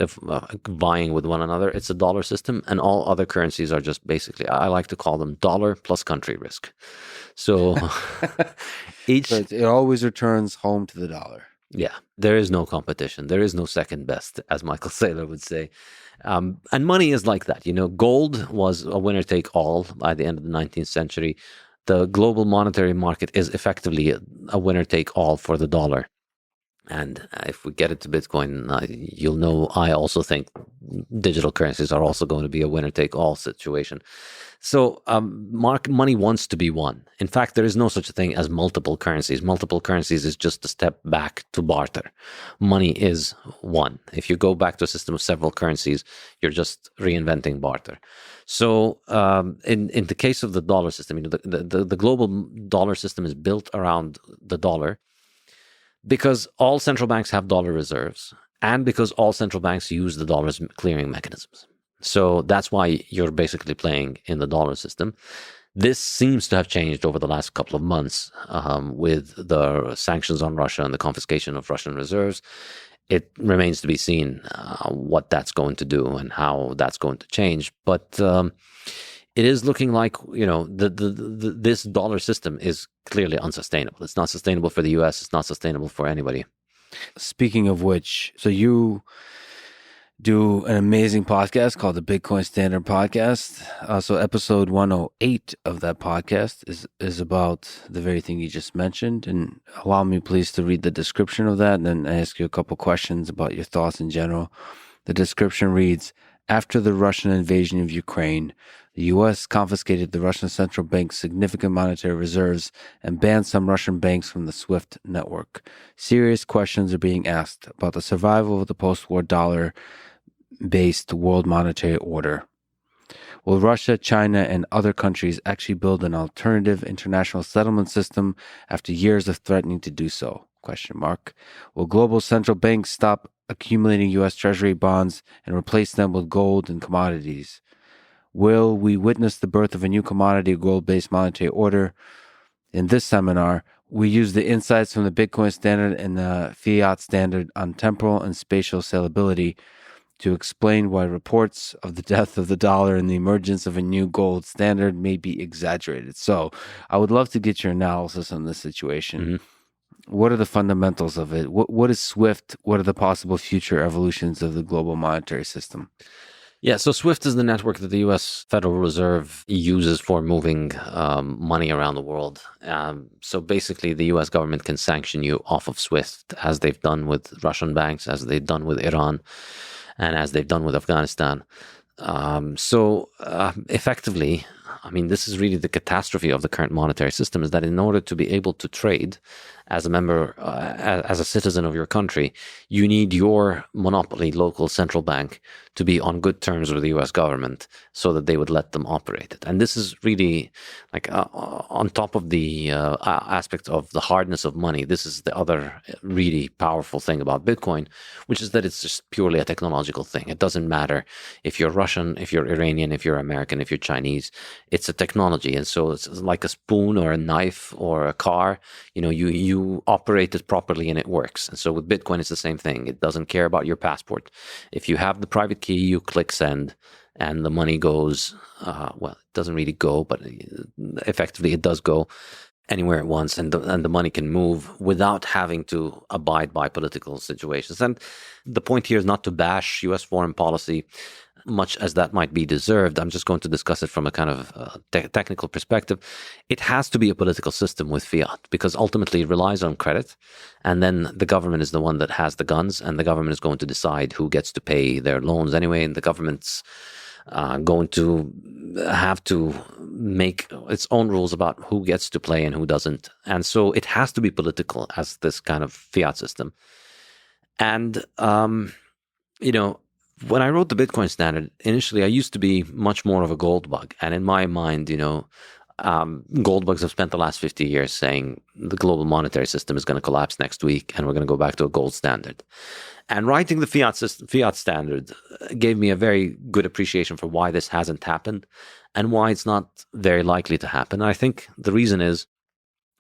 vying with one another. It's a dollar system, and all other currencies are just basically, I like to call them dollar plus country risk. So it always returns home to the dollar. Yeah, there is no competition. There is no second best, as Michael Saylor would say. And money is like that. Gold was a winner-take-all by the end of the 19th century. The global monetary market is effectively a winner-take-all for the dollar. And if we get into Bitcoin, you'll know I also think digital currencies are also going to be a winner-take-all situation. So money wants to be one. In fact, there is no such a thing as multiple currencies. Multiple currencies is just a step back to barter. Money is one. If you go back to a system of several currencies, you're just reinventing barter. So in the case of the dollar system, the global dollar system is built around the dollar, because all central banks have dollar reserves, and because all central banks use the dollar's clearing mechanisms. So that's why you're basically playing in the dollar system. This seems to have changed over the last couple of months with the sanctions on Russia and the confiscation of Russian reserves. It remains to be seen what that's going to do and how that's going to change. But it is looking like, this dollar system is clearly unsustainable. It's not sustainable for the US. It's not sustainable for anybody. Speaking of which, so you do an amazing podcast called the Bitcoin Standard Podcast. So episode 108 of that podcast is about the very thing you just mentioned. And allow me, please, to read the description of that, and then ask you a couple questions about your thoughts in general. The description reads: after the Russian invasion of Ukraine, the U.S. confiscated the Russian central bank's significant monetary reserves and banned some Russian banks from the SWIFT network. Serious questions are being asked about the survival of the post-war dollar-based world monetary order. Will Russia, China, and other countries actually build an alternative international settlement system after years of threatening to do so? Will global central banks stop accumulating U.S. Treasury bonds and replace them with gold and commodities? Will we witness the birth of a new commodity gold-based monetary order? In this seminar, we use the insights from the Bitcoin Standard and the Fiat Standard on temporal and spatial salability to explain why reports of the death of the dollar and the emergence of a new gold standard may be exaggerated. So I would love to get your analysis on this situation. Mm-hmm. What are the fundamentals of it? What is SWIFT? What are the possible future evolutions of the global monetary system? Yeah, so SWIFT is the network that the U.S. Federal Reserve uses for moving money around the world. So basically, the U.S. government can sanction you off of SWIFT, as they've done with Russian banks, as they've done with Iran, and as they've done with Afghanistan. So effectively, I mean, this is really the catastrophe of the current monetary system, is that in order to be able to trade as a member, as a citizen of your country, you need your monopoly local central bank to be on good terms with the US government so that they would let them operate it. And this is really like on top of the aspect of the hardness of money. This is the other really powerful thing about Bitcoin, which is that it's just purely a technological thing. It doesn't matter if you're Russian, if you're Iranian, if you're American, if you're Chinese. It's a technology. And so it's like a spoon or a knife or a car. You operate it properly and it works. And so with Bitcoin, it's the same thing. It doesn't care about your passport. If you have the private key, you click send and the money goes, well, it doesn't really go, but effectively it does go anywhere it wants, and the money can move without having to abide by political situations. And the point here is not to bash U.S. foreign policy, much as that might be deserved. I'm just going to discuss it from a kind of technical perspective. It has to be a political system with fiat, because ultimately it relies on credit, and then the government is the one that has the guns, and the government is going to decide who gets to pay their loans anyway, and the government's going to have to make its own rules about who gets to play and who doesn't. And so it has to be political as this kind of fiat system. And, when I wrote the Bitcoin standard, initially I used to be much more of a gold bug. And in my mind, gold bugs have spent the last 50 years saying the global monetary system is going to collapse next week and we're going to go back to a gold standard. And writing the fiat standard gave me a very good appreciation for why this hasn't happened and why it's not very likely to happen. And I think the reason is,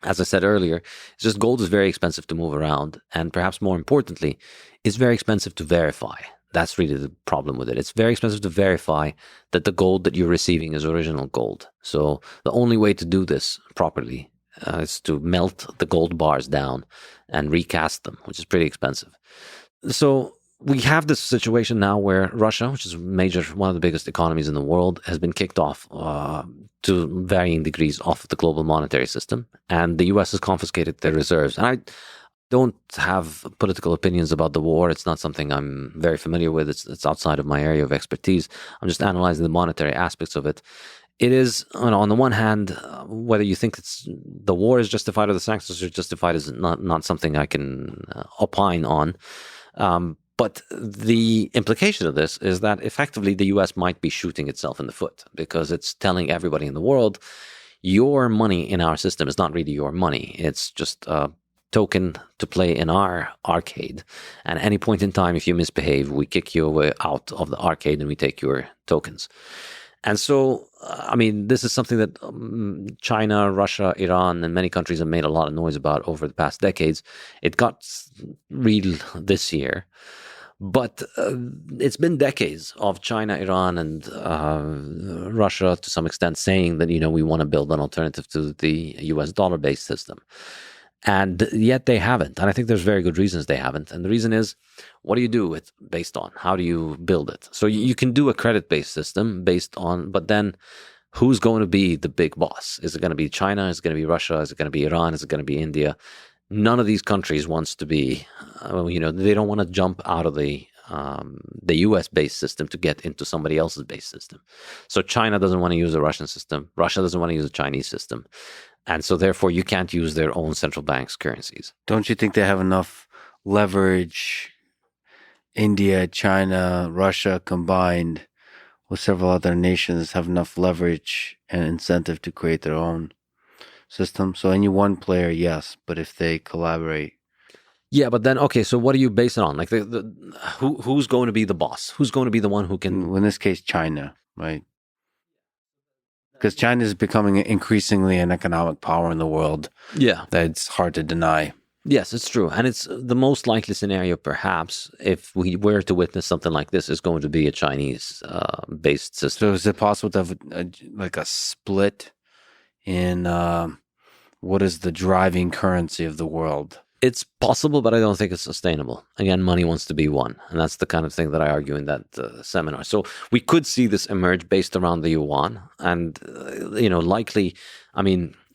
as I said earlier, it's just gold is very expensive to move around. And perhaps more importantly, it's very expensive to verify. That's really the problem with it. It's very expensive to verify that the gold that you're receiving is original gold. So the only way to do this properly is to melt the gold bars down and recast them, which is pretty expensive. So we have this situation now where Russia, which is one of the biggest economies in the world, has been kicked off to varying degrees off the global monetary system, and the US has confiscated their reserves. And I don't have political opinions about the war. It's not something I'm very familiar with. It's outside of my area of expertise. I'm just analyzing the monetary aspects of it. It is, on the one hand, whether you think the war is justified or the sanctions are justified is not something I can opine on. But the implication of this is that effectively the US might be shooting itself in the foot, because it's telling everybody in the world, your money in our system is not really your money. It's just a token to play in our arcade. And at any point in time, if you misbehave, we kick you out of the arcade and we take your tokens. And so, this is something that China, Russia, Iran, and many countries have made a lot of noise about over the past decades. It got real this year. But it's been decades of China, Iran, and Russia, to some extent, saying that, we want to build an alternative to the US dollar-based system. And yet they haven't. And I think there's very good reasons they haven't. And the reason is, what do you do it based on? How do you build it? So you can do a credit-based system but then who's going to be the big boss? Is it going to be China? Is it going to be Russia? Is it going to be Iran? Is it going to be India? None of these countries wants to be, they don't want to jump out of the US-based system to get into somebody else's base system. So China doesn't want to use a Russian system. Russia doesn't want to use a Chinese system. And so therefore you can't use their own central bank's currencies. Don't you think they have enough leverage? India, China, Russia combined with several other nations have enough leverage and incentive to create their own system. So any one player, yes, but if they collaborate. Yeah, but then, okay, so what do you base it on? Like who's going to be the boss? Who's going to be the one who can... In this case, China, right? Because China is becoming increasingly an economic power in the world. Yeah. That's hard to deny. Yes, it's true. And it's the most likely scenario, perhaps, if we were to witness something like this, is going to be a Chinese-based system. So is it possible to have a split in what is the driving currency of the world? It's possible, but I don't think it's sustainable. Again, money wants to be one. And that's the kind of thing that I argue in that seminar. So we could see this emerge based around the yuan. And, likely,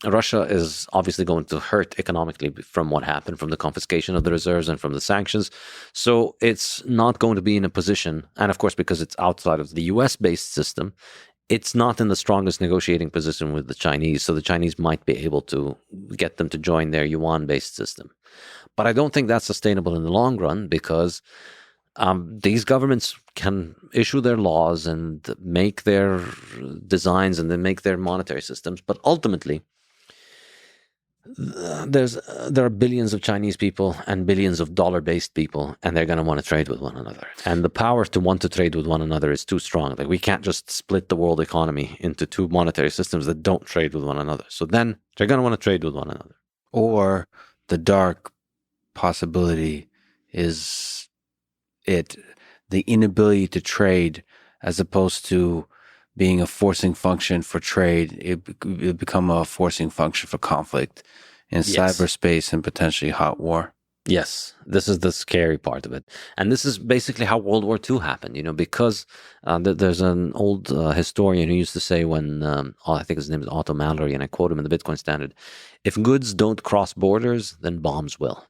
Russia is obviously going to hurt economically from what happened, from the confiscation of the reserves and from the sanctions. So it's not going to be in a position, and of course, because it's outside of the US-based system, it's not in the strongest negotiating position with the Chinese, so the Chinese might be able to get them to join their yuan-based system. But I don't think that's sustainable in the long run, because these governments can issue their laws and make their designs and then make their monetary systems, but ultimately there are billions of Chinese people and billions of dollar-based people, and they're going to want to trade with one another. And the power to want to trade with one another is too strong. Like, we can't just split the world economy into two monetary systems that don't trade with one another. So then they're going to want to trade with one another. Or the dark possibility is the inability to trade, as opposed to being a forcing function for trade, it become a forcing function for conflict in cyberspace and potentially hot war. Yes, this is the scary part of it. And this is basically how World War II happened, because there's an old historian who used to say, when, I think his name is Otto Mallory, and I quote him in the Bitcoin Standard, if goods don't cross borders, then bombs will.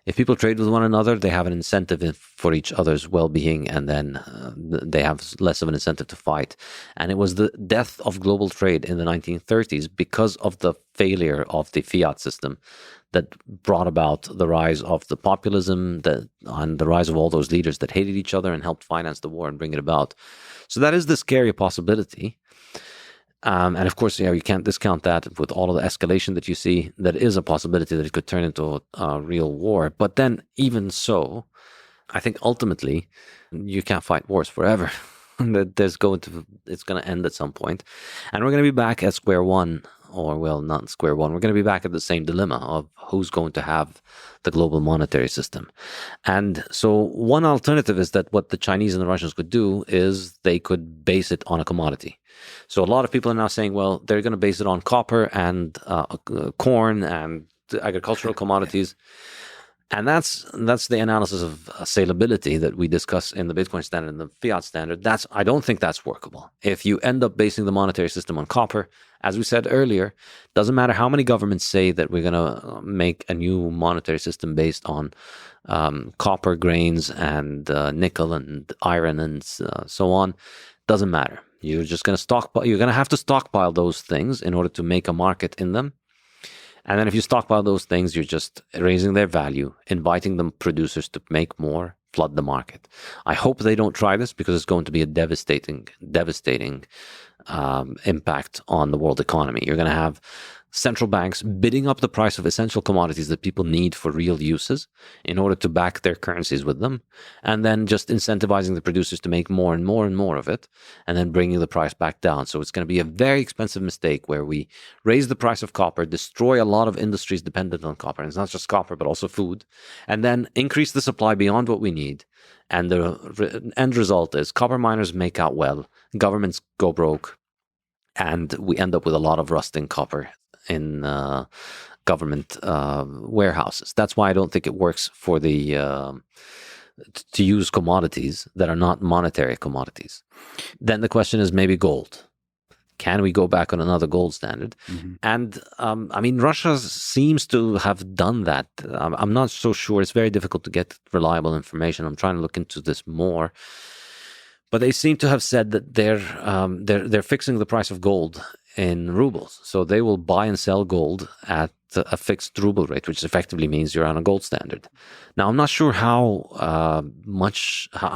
If people trade with one another, they have an incentive for each other's well-being, and then they have less of an incentive to fight. And it was the death of global trade in the 1930s because of the failure of the Fiat system that brought about the rise of the populism and the rise of all those leaders that hated each other and helped finance the war and bring it about. So that is the scary possibility. And of course, you can't discount that with all of the escalation that you see. That is a possibility that it could turn into a real war. But then, even so, I think ultimately you can't fight wars forever. It's going to end at some point, and we're going to be back at square one. Or, well, not square one. We're going to be back at the same dilemma of who's going to have the global monetary system. And so one alternative is that what the Chinese and the Russians could do is they could base it on a commodity. So a lot of people are now saying, well, they're going to base it on copper and corn and agricultural commodities. And that's the analysis of saleability that we discuss in the Bitcoin Standard and the Fiat Standard. I don't think that's workable. If you end up basing the monetary system on copper, as we said earlier, doesn't matter how many governments say that we're going to make a new monetary system based on copper, grains, and nickel and iron and so on. Doesn't matter. You're just going to stockpile. You're going to have to stockpile those things in order to make a market in them. And then if you stockpile those things, you're just raising their value, inviting the producers to make more, flood the market. I hope they don't try this, because it's going to be a devastating impact on the world economy. You're going to have central banks bidding up the price of essential commodities that people need for real uses in order to back their currencies with them, and then just incentivizing the producers to make more and more and more of it, and then bringing the price back down. So it's going to be a very expensive mistake where we raise the price of copper, destroy a lot of industries dependent on copper, and it's not just copper, but also food, and then increase the supply beyond what we need. And the end result is copper miners make out well, governments go broke, and we end up with a lot of rusting copper in government warehouses. That's why I don't think it works for to use commodities that are not monetary commodities. Then the question is maybe gold. Can we go back on another gold standard? Mm-hmm. And Russia seems to have done that. I'm not so sure. It's very difficult to get reliable information. I'm trying to look into this more. But they seem to have said that they're fixing the price of gold in rubles. So they will buy and sell gold at a fixed ruble rate, which effectively means you're on a gold standard. Now, I'm not sure how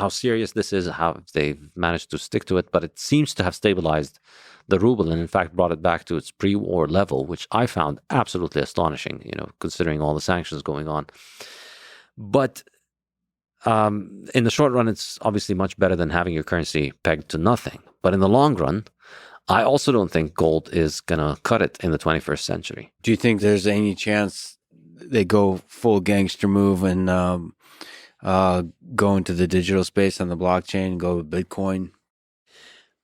serious this is, how they've managed to stick to it, but it seems to have stabilized the ruble and, in fact, brought it back to its pre-war level, which I found absolutely astonishing, considering all the sanctions going on. But in the short run, it's obviously much better than having your currency pegged to nothing. But in the long run, I also don't think gold is going to cut it in the 21st century. Do you think there's any chance they go full gangster move and go into the digital space on the blockchain, go with Bitcoin?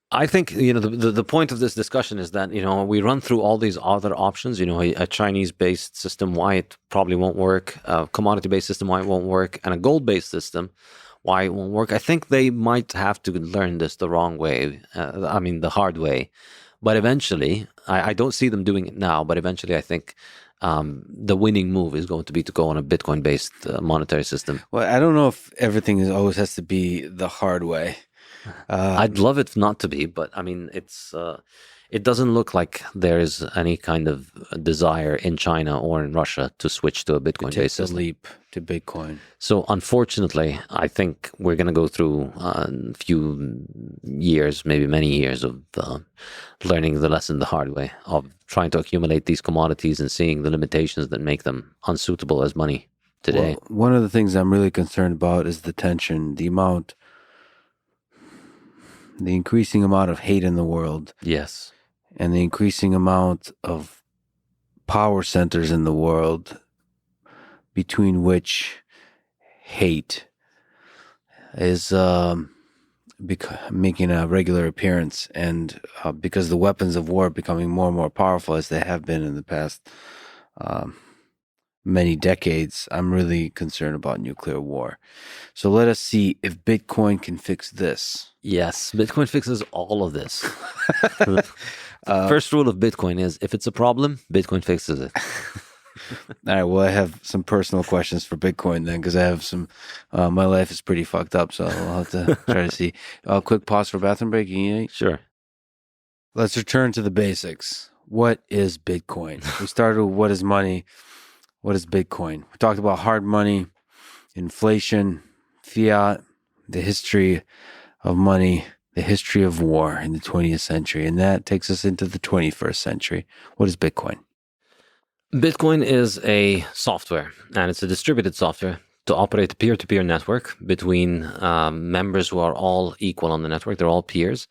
I think, the point of this discussion is that, we run through all these other options, a Chinese-based system, why it probably won't work, a commodity-based system, why it won't work, and a gold-based system, why it won't work. I think they might have to learn this the wrong way, the hard way. But eventually, I don't see them doing it now, but eventually I think the winning move is going to be to go on a Bitcoin-based monetary system. Well, I don't know if everything always has to be the hard way. I'd love it not to be, but I mean, it doesn't look like there is any kind of desire in China or in Russia to switch to a Bitcoin-based take the system. leap to Bitcoin. So unfortunately, I think we're going to go through a few years, maybe many years of learning the lesson the hard way, of trying to accumulate these commodities and seeing the limitations that make them unsuitable as money today. Well, one of the things I'm really concerned about is the tension, the increasing amount of hate in the world, Yes. and the increasing amount of power centers in the world, between which hate is making a regular appearance, and because the weapons of war are becoming more and more powerful as they have been in the past many decades, I'm really concerned about nuclear war. So let us see if Bitcoin can fix this. Yes, Bitcoin fixes all of this. First rule of Bitcoin is if it's a problem, Bitcoin fixes it. All right, well, I have some personal questions for Bitcoin then, because I have some, my life is pretty fucked up, so I'll have to try to see. Quick pause for bathroom break. Sure. Let's return to the basics. What is Bitcoin? We started with what is money. What is Bitcoin? We talked about hard money, inflation, fiat, the history of money, the history of war in the 20th century, and that takes us into the 21st century. What is Bitcoin? Bitcoin is a software, and it's a distributed software to operate a peer-to-peer network between members who are all equal on the network. They're all peers.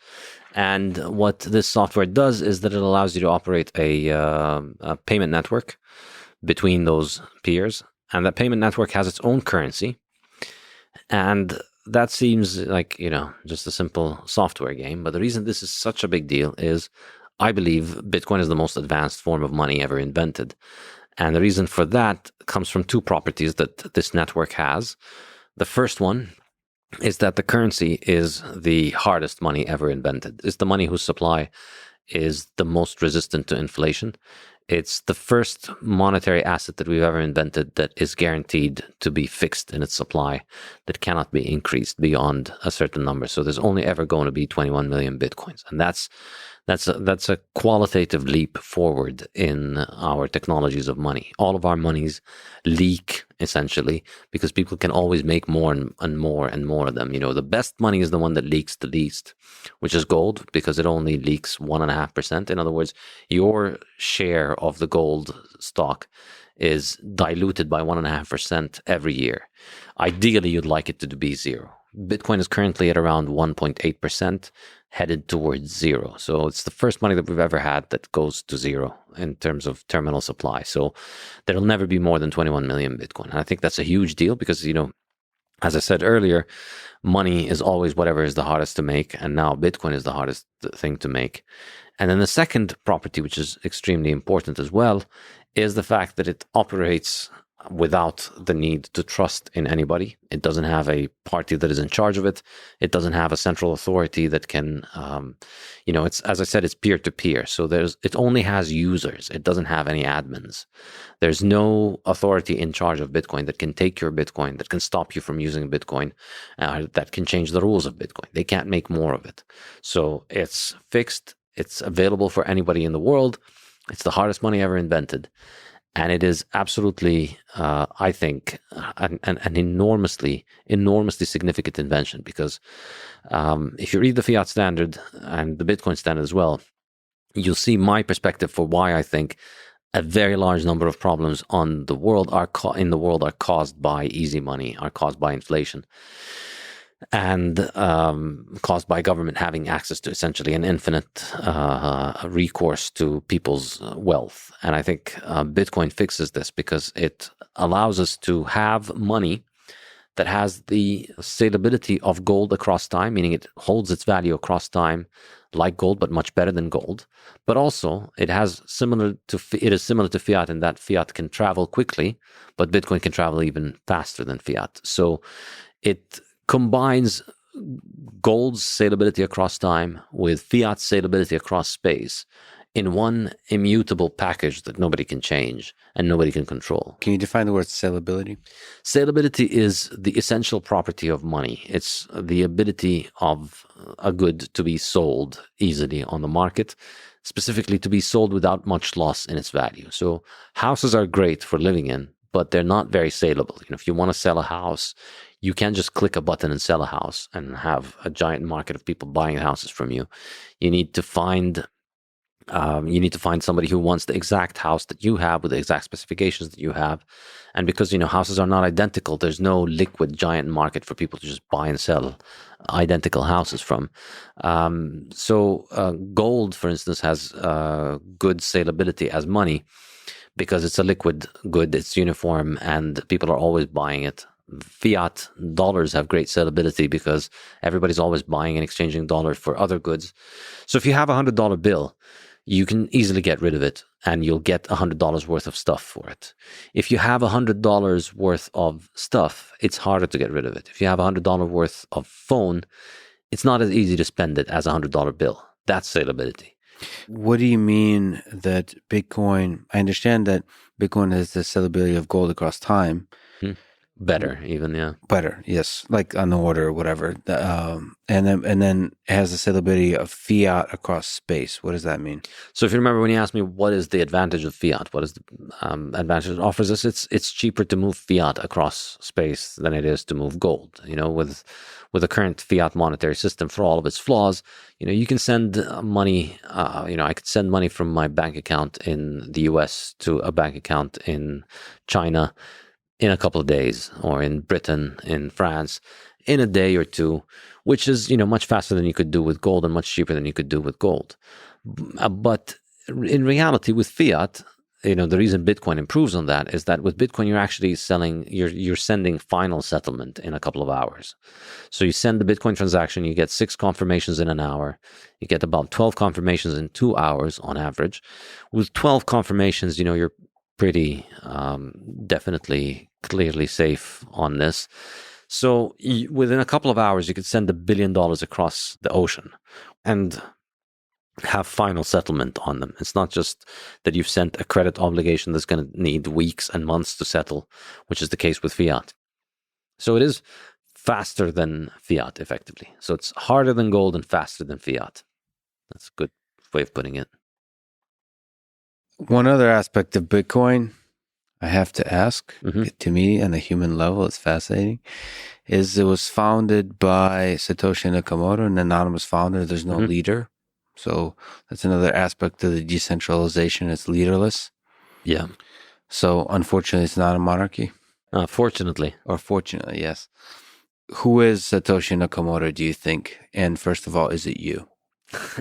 And what this software does is that it allows you to operate a payment network between those peers. And that payment network has its own currency. And that seems like, just a simple software game. But the reason this is such a big deal is I believe Bitcoin is the most advanced form of money ever invented. And the reason for that comes from two properties that this network has. The first one is that the currency is the hardest money ever invented. It's the money whose supply is the most resistant to inflation. It's the first monetary asset that we've ever invented that is guaranteed to be fixed in its supply, that cannot be increased beyond a certain number. So there's only ever going to be 21 million Bitcoins. And that's a qualitative leap forward in our technologies of money. All of our monies leak, essentially, because people can always make more and more and more of them. The best money is the one that leaks the least, which is gold, because it only leaks 1.5%. In other words, your share of the gold stock is diluted by 1.5% every year. Ideally, you'd like it to be zero. Bitcoin is currently at around 1.8%, headed towards zero. So it's the first money that we've ever had that goes to zero in terms of terminal supply. So there'll never be more than 21 million Bitcoin. And I think that's a huge deal because, as I said earlier, money is always whatever is the hardest to make. And now Bitcoin is the hardest thing to make. And then the second property, which is extremely important as well, is the fact that it operates without the need to trust in anybody. It doesn't have a party that is in charge of it. It doesn't have a central authority that can, it's, as I said, it's peer-to-peer. So it only has users. It doesn't have any admins. There's no authority in charge of Bitcoin that can take your Bitcoin, that can stop you from using Bitcoin, that can change the rules of Bitcoin. They can't make more of it. So it's fixed. It's available for anybody in the world. It's the hardest money ever invented. And it is absolutely, I think, an enormously significant invention because if you read the Fiat standard and the Bitcoin standard as well, you'll see my perspective for why I think a very large number of problems in the world are caused by easy money, are caused by inflation, and caused by government having access to essentially an infinite recourse to people's wealth. And I think Bitcoin fixes this because it allows us to have money that has the salability of gold across time, meaning it holds its value across time like gold, but much better than gold. But also it is similar to fiat in that fiat can travel quickly, but Bitcoin can travel even faster than fiat. So it combines gold's salability across time with fiat's salability across space in one immutable package that nobody can change and nobody can control. Can you define the word salability? Salability is the essential property of money. It's the ability of a good to be sold easily on the market, specifically to be sold without much loss in its value. So houses are great for living in, but they're not very saleable. If you want to sell a house, you can't just click a button and sell a house and have a giant market of people buying houses from you. You need to find somebody who wants the exact house that you have with the exact specifications that you have. And because, houses are not identical, there's no liquid giant market for people to just buy and sell identical houses from. So gold, for instance, has good salability as money because it's a liquid good, it's uniform, and people are always buying it. Fiat dollars have great salability because everybody's always buying and exchanging dollars for other goods. So if you have $100 bill, you can easily get rid of it and you'll get $100 worth of stuff for it. If you have $100 worth of stuff, it's harder to get rid of it. If you have $100 worth of phone, it's not as easy to spend it as a $100 bill. That's salability. What do you mean that Bitcoin, I understand that Bitcoin has the salability of gold across time. Better, even, yeah. Better, yes, like on the order or whatever. And then it has the salability of fiat across space. What does that mean? So if you remember when you asked me what is the advantage of fiat, what is the advantage it offers us, it's cheaper to move fiat across space than it is to move gold. With the current fiat monetary system, for all of its flaws, you can send money. I could send money from my bank account in the US to a bank account in China in a couple of days, or in Britain, in France, in a day or two, which is, much faster than you could do with gold and much cheaper than you could do with gold. But in reality, with fiat, the reason Bitcoin improves on that is that with Bitcoin, you're actually you're sending final settlement in a couple of hours. So you send the Bitcoin transaction, you get 6 confirmations in an hour. You get about 12 confirmations in 2 hours on average. With 12 confirmations, you're pretty definitely clearly safe on this. So within a couple of hours, you could send $1 billion across the ocean and have final settlement on them. It's not just that you've sent a credit obligation that's going to need weeks and months to settle, which is the case with fiat. So it is faster than fiat, effectively. So it's harder than gold and faster than fiat. That's a good way of putting it. One other aspect of Bitcoin I have to ask, to me on a human level, it's fascinating, is it was founded by Satoshi Nakamoto, an anonymous founder. There's no leader. So that's another aspect of the decentralization. It's leaderless. Yeah. So unfortunately, it's not a monarchy. Fortunately. Or fortunately, yes. Who is Satoshi Nakamoto, do you think? And first of all, is it you?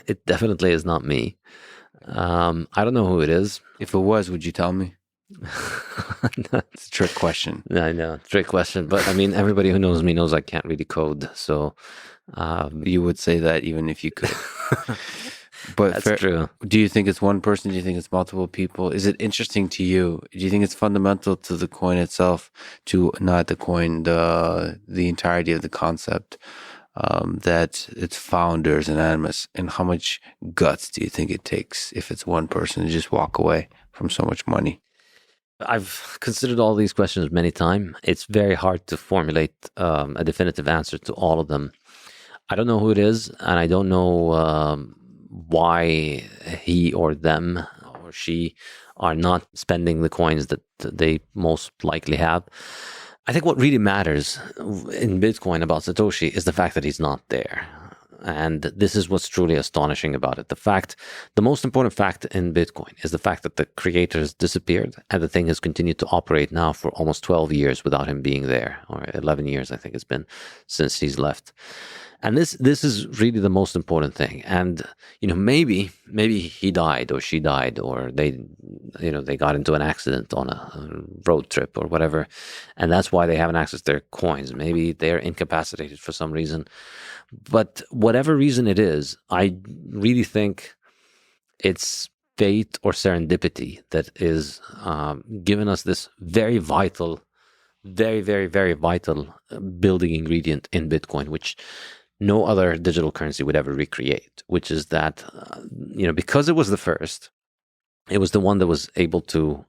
It definitely is not me. I don't know who it is. If it was, would you tell me? It's a trick question. I know, trick question. But I mean, everybody who knows me knows I can't really code. So you would say that even if you could. But that's true. Do you think it's one person? Do you think it's multiple people? Is it interesting to you? Do you think it's fundamental to the coin itself, to not the coin, the entirety of the concept, that its founders and Ammous, and how much guts do you think it takes if it's one person to just walk away from so much money? I've considered all these questions many times. It's very hard to formulate a definitive answer to all of them. I don't know who it is, and I don't know why he or them or she are not spending the coins that they most likely have. I think what really matters in Bitcoin about Satoshi is the fact that he's not there. And this is what's truly astonishing about it. The most important fact in Bitcoin is the fact that the creator has disappeared and the thing has continued to operate now for almost 12 years without him being there, or 11 years, I think it's been since he's left. And this is really the most important thing. And, maybe he died or she died, or they got into an accident on a road trip or whatever. And that's why they haven't accessed their coins. Maybe they're incapacitated for some reason. But whatever reason it is, I really think it's fate or serendipity that is given us this very vital, very, very, very vital building ingredient in Bitcoin, which no other digital currency would ever recreate, which is that, because it was the first, it was the one that was able to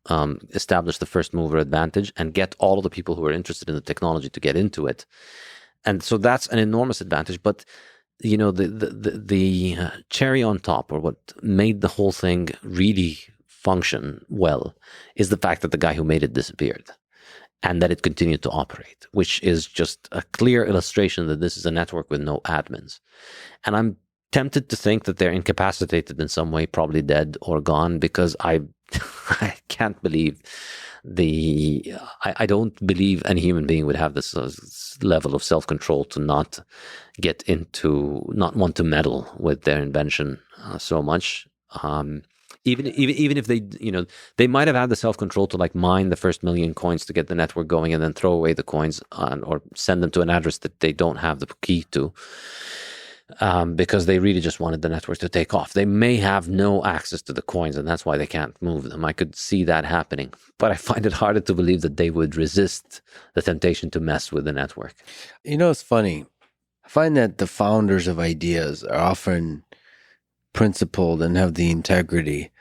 establish the first mover advantage and get all of the people who were interested in the technology to get into it. And so that's an enormous advantage. But, the cherry on top, or what made the whole thing really function well, is the fact that the guy who made it disappeared and that it continued to operate, which is just a clear illustration that this is a network with no admins. And I'm tempted to think that they're incapacitated in some way, probably dead or gone, because I can't believe I don't believe any human being would have this level of self-control to not want to meddle with their invention so much. Even if they might have had the self-control to mine the first million coins to get the network going and then throw away the coins or send them to an address that they don't have the key to. Because they really just wanted the network to take off. They may have no access to the coins, and that's why they can't move them. I could see that happening, but I find it harder to believe that they would resist the temptation to mess with the network. It's funny. I find that the founders of ideas are often principled and have the integrity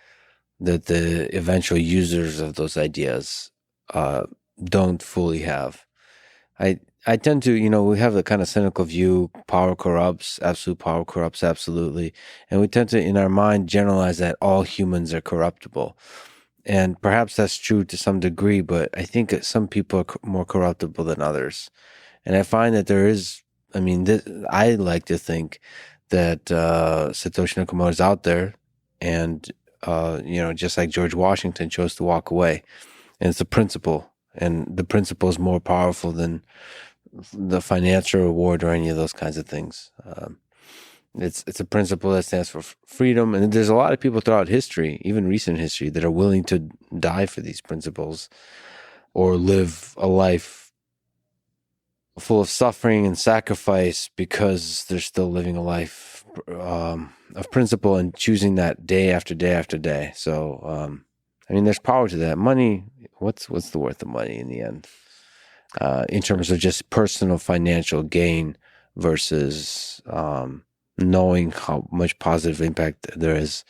that the eventual users of those ideas don't fully have. I tend to, we have the kind of cynical view, power corrupts, absolute power corrupts absolutely. And we tend to, in our mind, generalize that all humans are corruptible. And perhaps that's true to some degree, but I think that some people are more corruptible than others. And I find that there is, I like to think that Satoshi Nakamoto is out there and, just like George Washington chose to walk away. And it's a principle. And the principle is more powerful than the financial reward or any of those kinds of things. It's a principle that stands for freedom. And there's a lot of people throughout history, even recent history, that are willing to die for these principles or live a life full of suffering and sacrifice because they're still living a life of principle and choosing that day after day after day. So, there's power to that. Money, what's the worth of money in the end? In terms of just personal financial gain versus knowing how much positive impact there is.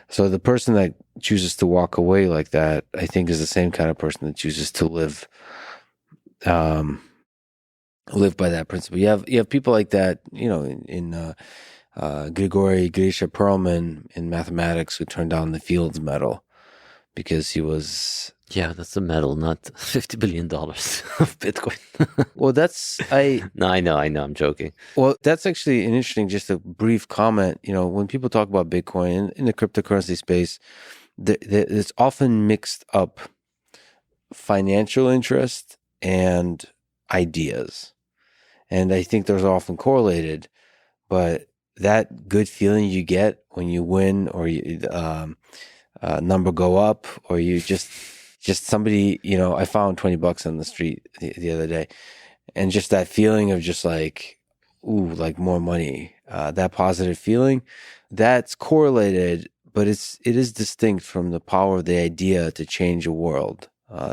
So the person that chooses to walk away like that, I think, is the same kind of person that chooses to live by that principle. You have people like that, in Grigori Grisha Perelman in mathematics, who turned down the Fields Medal because he was... Yeah, that's a medal, not $50 billion of Bitcoin. Well, No, I know, I'm joking. Well, that's actually an interesting, just a brief comment. When people talk about Bitcoin in the cryptocurrency space, it's often mixed up financial interest and ideas. And I think those are often correlated, but that good feeling you get when you win or you, number go up, or you just somebody, I found $20 on the street the other day, and just that feeling of just more money, that positive feeling, that's correlated, but it is distinct from the power of the idea to change a world,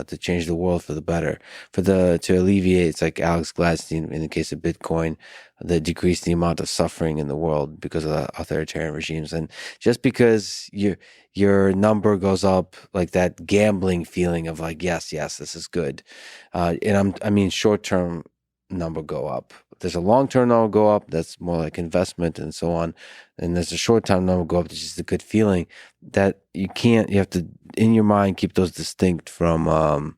to change the world for the better, to alleviate. It's like Alex Gladstein in the case of Bitcoin, that decrease the amount of suffering in the world because of authoritarian regimes. And just because your number goes up, like that gambling feeling of yes, this is good. And short-term number go up. There's a long-term number go up, that's more like investment and so on. And there's a short-term number go up, that's just a good feeling that you have to, in your mind, keep those distinct from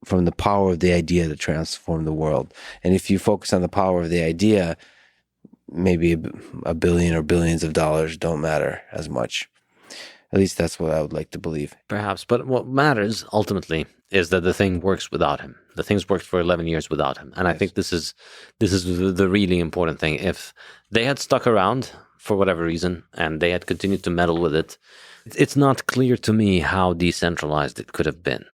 the power of the idea to transform the world. And if you focus on the power of the idea, maybe a billion or billions of dollars don't matter as much. At least that's what I would like to believe. Perhaps, but what matters ultimately is that the thing works without him. The thing's worked for 11 years without him. And I think this is the really important thing. If they had stuck around for whatever reason and they had continued to meddle with it, it's not clear to me how decentralized it could have been.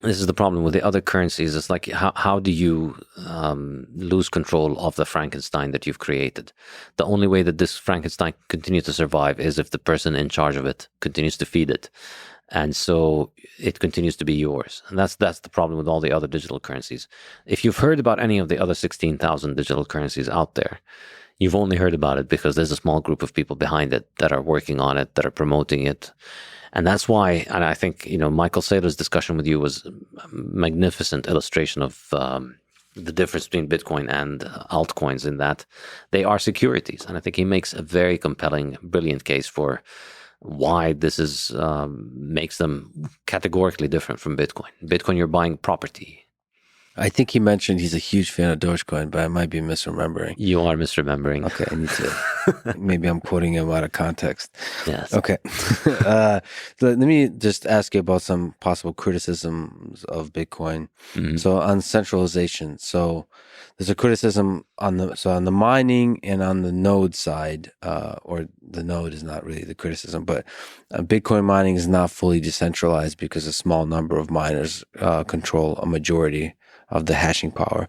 This is the problem with the other currencies. It's like, how do you lose control of the Frankenstein that you've created? The only way that this Frankenstein continues to survive is if the person in charge of it continues to feed it. And so it continues to be yours. And that's the problem with all the other digital currencies. If you've heard about any of the other 16,000 digital currencies out there, you've only heard about it because there's a small group of people behind it that are working on it, that are promoting it. And that's why, and I think, Michael Saylor's discussion with you was a magnificent illustration of the difference between Bitcoin and altcoins, in that they are securities. And I think he makes a very compelling, brilliant case for why this is makes them categorically different from Bitcoin. Bitcoin, you're buying property. I think he mentioned he's a huge fan of Dogecoin, but I might be misremembering. You are misremembering. Okay, I need to. Maybe I'm quoting him out of context. Yes. Okay. Let me just ask you about some possible criticisms of Bitcoin. Mm-hmm. So on centralization, so there's a criticism on the mining and on the node side, or the node is not really the criticism, but Bitcoin mining is not fully decentralized because a small number of miners control a majority of the hashing power.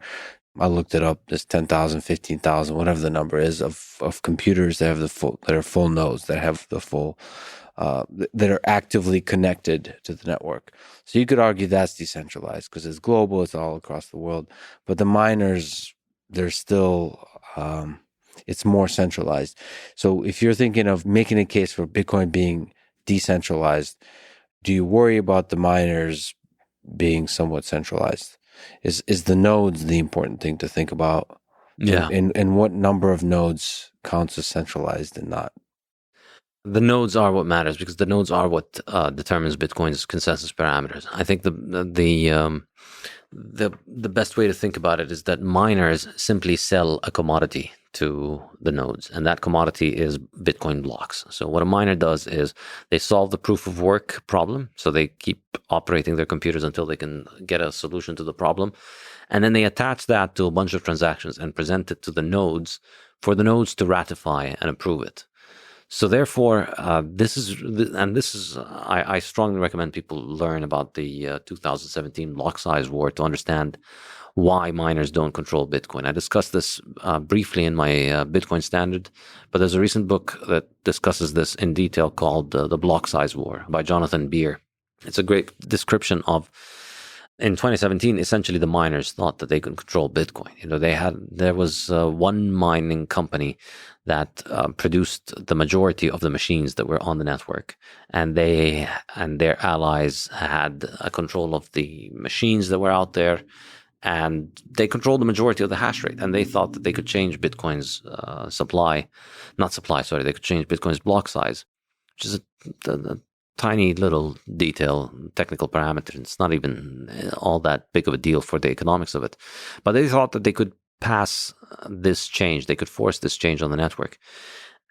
I looked it up. There's 10,000, 15,000, whatever the number is of computers that are full nodes, that have the full, that are actively connected to the network. So you could argue that's decentralized because it's global, it's all across the world. But the miners, they're still, it's more centralized. So if you're thinking of making a case for Bitcoin being decentralized, do you worry about the miners being somewhat centralized? Is the nodes the important thing to think about? Yeah. And what number of nodes counts as centralized and not? The nodes are what matters, because the nodes are what determines Bitcoin's consensus parameters. I think the best way to think about it is that miners simply sell a commodity to the nodes, and that commodity is Bitcoin blocks. So what a miner does is they solve the proof of work problem. So they keep operating their computers until they can get a solution to the problem. And then they attach that to a bunch of transactions and present it to the nodes for the nodes to ratify and approve it. So therefore, I strongly recommend people learn about the 2017 block size war to understand why miners don't control Bitcoin. I discussed this briefly in my Bitcoin Standard, but there's a recent book that discusses this in detail called The Block Size War by Jonathan Beer. It's a great description of, in 2017, essentially the miners thought that they could control Bitcoin. There was one mining company that produced the majority of the machines that were on the network, and they and their allies had a control of the machines that were out there, and they controlled the majority of the hash rate. And they thought that they could change Bitcoin's they could change Bitcoin's block size, which is a tiny little detail, technical parameter. It's not even all that big of a deal for the economics of it. But they thought that they could pass this change. They could force this change on the network.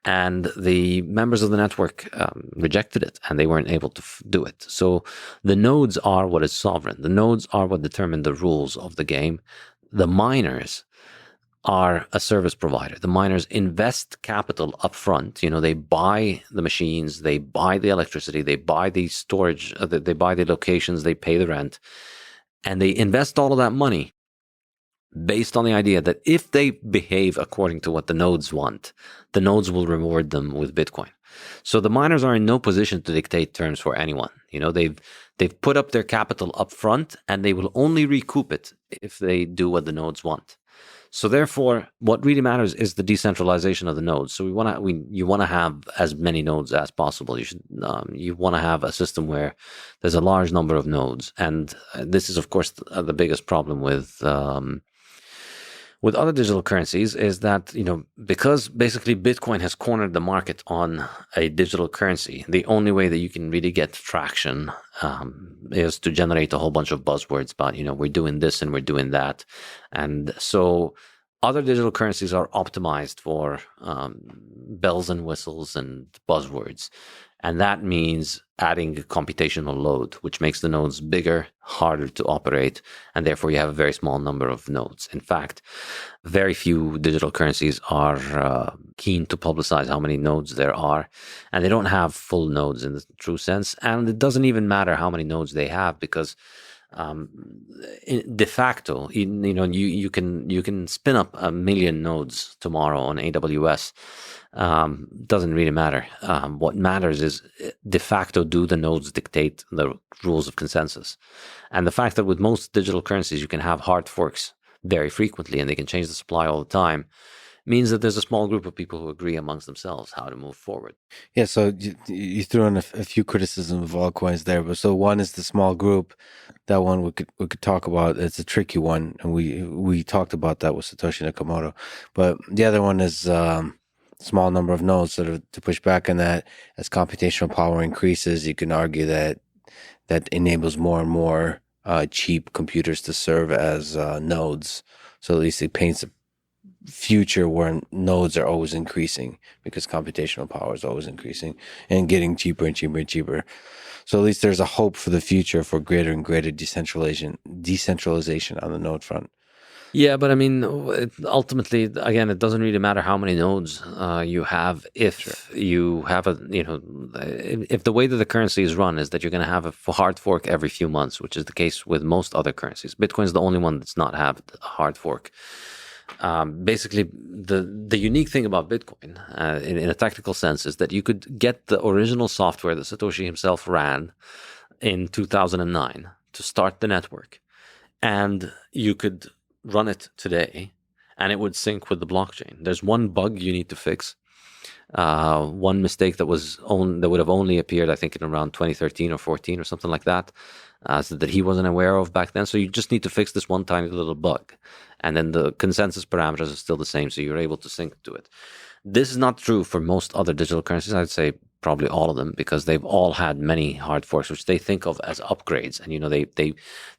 And the members of the network rejected it, and they weren't able to do it. So the nodes are what is sovereign. The nodes are what determine the rules of the game. The miners are a service provider. The miners invest capital up front. They buy the machines, they buy the electricity, they buy the storage, they buy the locations, they pay the rent, and they invest all of that money based on the idea that if they behave according to what the nodes want, the nodes will reward them with Bitcoin. So the miners are in no position to dictate terms for anyone. They've put up their capital up front, and they will only recoup it if they do what the nodes want. So therefore, what really matters is the decentralization of the nodes. So you want to have as many nodes as possible. You want to have a system where there's a large number of nodes, and this is, of course, the biggest problem with other digital currencies, is that because basically Bitcoin has cornered the market on a digital currency. The only way that you can really get traction is to generate a whole bunch of buzzwords about we're doing this and we're doing that, and so other digital currencies are optimized for bells and whistles and buzzwords. And that means adding a computational load, which makes the nodes bigger, harder to operate, and therefore you have a very small number of nodes. In fact, very few digital currencies are keen to publicize how many nodes there are, and they don't have full nodes in the true sense. And it doesn't even matter how many nodes they have, because De facto, you can spin up 1,000,000 nodes tomorrow on AWS. Doesn't really matter. What matters is de facto, do the nodes dictate the rules of consensus? And the fact that with most digital currencies you can have hard forks very frequently and they can change the supply all the time means that there's a small group of people who agree amongst themselves how to move forward. Yeah, so you threw in a few criticisms of altcoins there, but so one is the small group. That one we could talk about. It's a tricky one, and we talked about that with Satoshi Nakamoto. But the other one is small number of nodes. So to push back on that, as computational power increases, you can argue that enables more and more cheap computers to serve as nodes. So at least it paints a future where nodes are always increasing because computational power is always increasing and getting cheaper and cheaper and cheaper. So at least there's a hope for the future for greater and greater decentralization on the node front. Yeah, but I mean, ultimately, again, it doesn't really matter how many nodes you have if you have if the way that the currency is run is that you're going to have a hard fork every few months, which is the case with most other currencies. Bitcoin is the only one that's not have a hard fork. Basically, the unique thing about Bitcoin, in a technical sense, is that you could get the original software that Satoshi himself ran in 2009 to start the network, and you could run it today, and it would sync with the blockchain. There's one bug you need to fix. One mistake that would have only appeared, I think, in around 2013 or 14 or something like that, so that he wasn't aware of back then. So you just need to fix this one tiny little bug, and then the consensus parameters are still the same, so you're able to sync to it. This is not true for most other digital currencies. I'd say probably all of them, because they've all had many hard forks, which they think of as upgrades. And,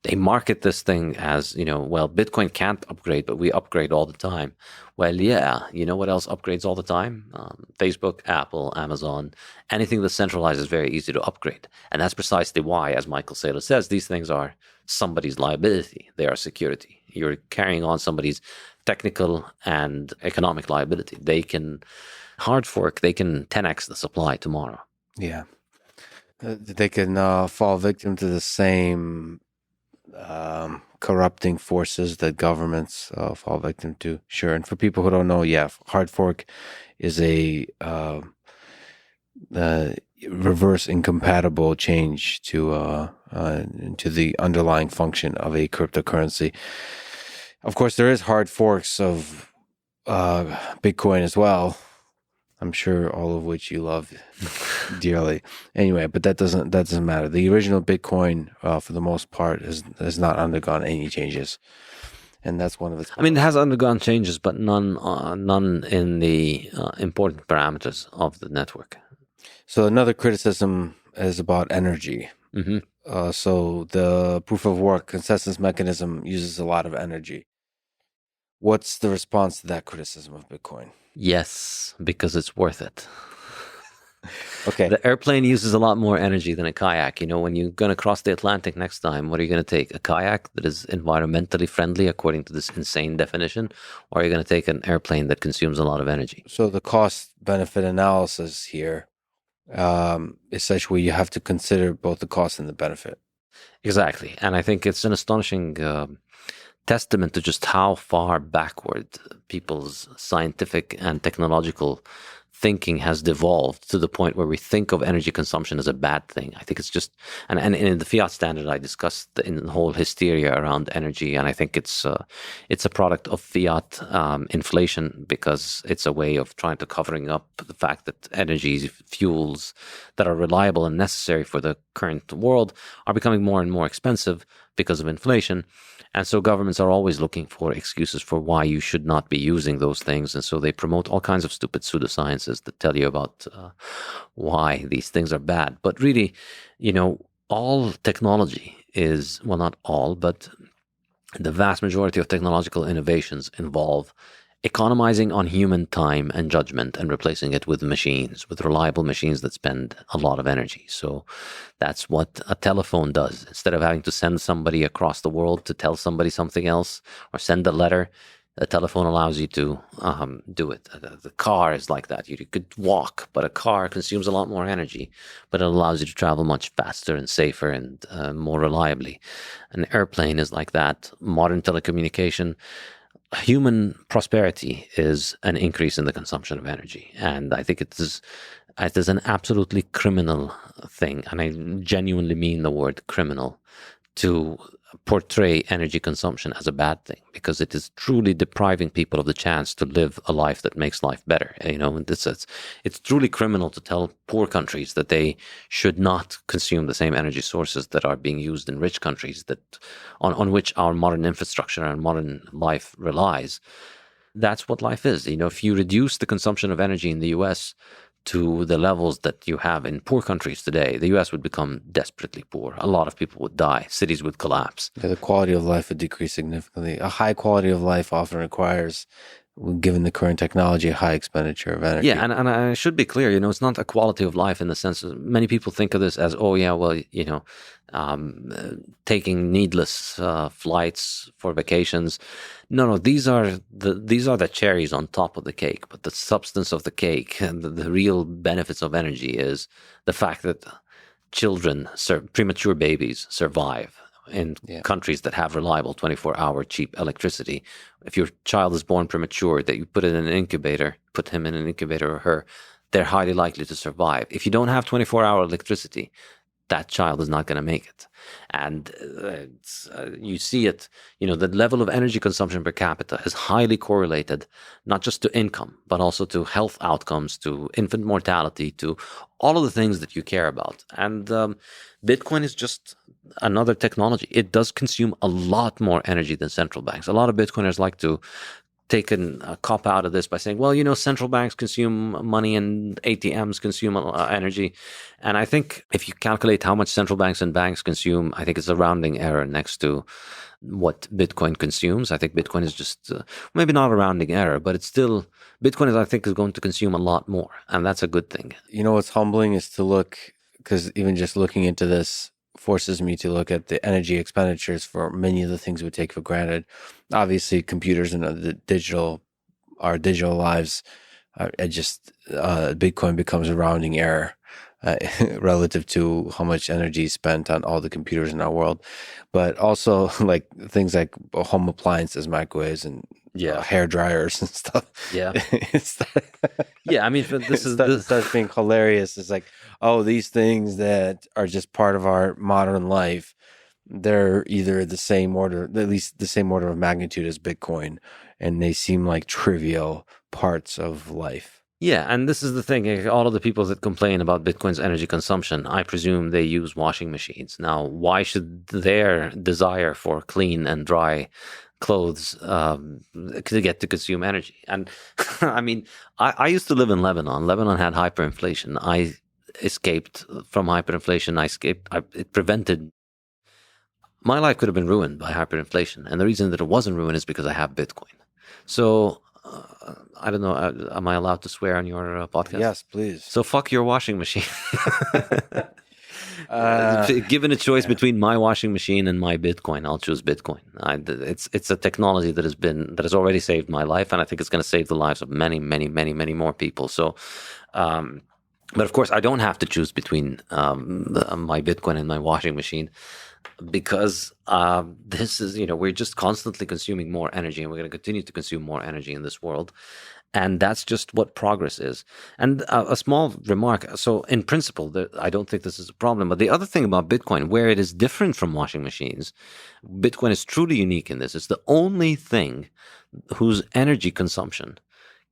they market this thing as, well, Bitcoin can't upgrade, but we upgrade all the time. Well, yeah, you know what else upgrades all the time? Facebook, Apple, Amazon, anything that's centralized is very easy to upgrade. And that's precisely why, as Michael Saylor says, these things are somebody's liability. They are security. You're carrying on somebody's technical and economic liability. They can hard fork, they can 10x the supply tomorrow. Yeah. They can fall victim to the same corrupting forces that governments fall victim to. Sure. And for people who don't know, hard fork is a reverse incompatible change to the underlying function of a cryptocurrency. Of course, there is hard forks of Bitcoin as well. I'm sure all of which you love dearly. Anyway, but that doesn't matter. The original Bitcoin, for the most part, has not undergone any changes, and that's one of its. I mean, it has undergone changes, but none in the important parameters of the network. So another criticism is about energy. Mm-hmm. So the proof of work consensus mechanism uses a lot of energy. What's the response to that criticism of Bitcoin? Yes, because it's worth it. Okay. The airplane uses a lot more energy than a kayak. When you're going to cross the Atlantic next time, what are you going to take? A kayak that is environmentally friendly according to this insane definition? Or are you going to take an airplane that consumes a lot of energy? So the cost-benefit analysis here is such where you have to consider both the cost and the benefit. Exactly. And I think it's an astonishing testament to just how far backward people's scientific and technological thinking has devolved, to the point where we think of energy consumption as a bad thing. I think it's just, and in the Fiat standard, I discussed the whole hysteria around energy, and I think it's a product of Fiat inflation, because it's a way of trying to covering up the fact that energy fuels that are reliable and necessary for the current world are becoming more and more expensive because of inflation. And so governments are always looking for excuses for why you should not be using those things. And so they promote all kinds of stupid pseudosciences that tell you about why these things are bad. But really, all technology is, well, not all, but the vast majority of technological innovations involve economizing on human time and judgment and replacing it with machines, with reliable machines that spend a lot of energy. So that's what a telephone does. Instead of having to send somebody across the world to tell somebody something else, or send a letter, A telephone allows you to do it. The car is like that. You could walk, but a car consumes a lot more energy, but it allows you to travel much faster and safer and more reliably. An airplane is like that. Modern telecommunication. Human prosperity is an increase in the consumption of energy. And I think it is an absolutely criminal thing, and I genuinely mean the word criminal, to portray energy consumption as a bad thing, because it is truly depriving people of the chance to live a life that makes life better. It's truly criminal to tell poor countries that they should not consume the same energy sources that are being used in rich countries, that on which our modern infrastructure and modern life relies. That's what life is. If you reduce the consumption of energy in the US to the levels that you have in poor countries today, the US would become desperately poor. A lot of people would die. Cities would collapse. Yeah, the quality of life would decrease significantly. A high quality of life often requires, given the current technology, a high expenditure of energy. Yeah, and I should be clear, it's not a quality of life in the sense that many people think of this as, taking needless flights for vacations. No, these are the cherries on top of the cake. But the substance of the cake and the real benefits of energy is the fact that premature babies survive in countries that have reliable 24-hour cheap electricity. If your child is born premature, that you put him in an incubator or her, they're highly likely to survive. If you don't have 24-hour electricity, that child is not going to make it. And you see it, the level of energy consumption per capita is highly correlated, not just to income, but also to health outcomes, to infant mortality, to all of the things that you care about. And Bitcoin is just another technology. It does consume a lot more energy than central banks. A lot of Bitcoiners like to take a cop out of this by saying, well, central banks consume money and ATMs consume energy. And I think if you calculate how much central banks and banks consume, I think it's a rounding error next to what Bitcoin consumes. I think Bitcoin is just maybe not a rounding error, but it's still, Bitcoin I think is going to consume a lot more. And that's a good thing. What's humbling is to look, because even just looking into this forces me to look at the energy expenditures for many of the things we take for granted. Obviously, computers and our digital lives, Bitcoin becomes a rounding error relative to how much energy is spent on all the computers in our world. But also like things like home appliances, microwaves, and hair dryers and stuff. Yeah. Yeah. I mean, this starts being hilarious. It's like, oh, these things that are just part of our modern life, they're either the same order, at least the same order of magnitude as Bitcoin, and they seem like trivial parts of life. Yeah, and this is the thing. All of the people that complain about Bitcoin's energy consumption, I presume they use washing machines. Now, why should their desire for clean and dry clothes to get to consume energy? And I mean, I used to live in Lebanon. Lebanon had hyperinflation. I escaped from hyperinflation. It prevented, my life could have been ruined by hyperinflation. And the reason that it wasn't ruined is because I have Bitcoin. So I don't know, am I allowed to swear on your podcast? Yes, please. So fuck your washing machine. Given a choice between my washing machine and my Bitcoin, I'll choose Bitcoin. It's a technology that has already saved my life, and I think it's going to save the lives of many, many, many, many more people. So, but of course, I don't have to choose between my Bitcoin and my washing machine, because this is, we're just constantly consuming more energy, and we're going to continue to consume more energy in this world. And that's just what progress is. And a small remark. So in principle, I don't think this is a problem. But the other thing about Bitcoin, where it is different from washing machines, Bitcoin is truly unique in this. It's the only thing whose energy consumption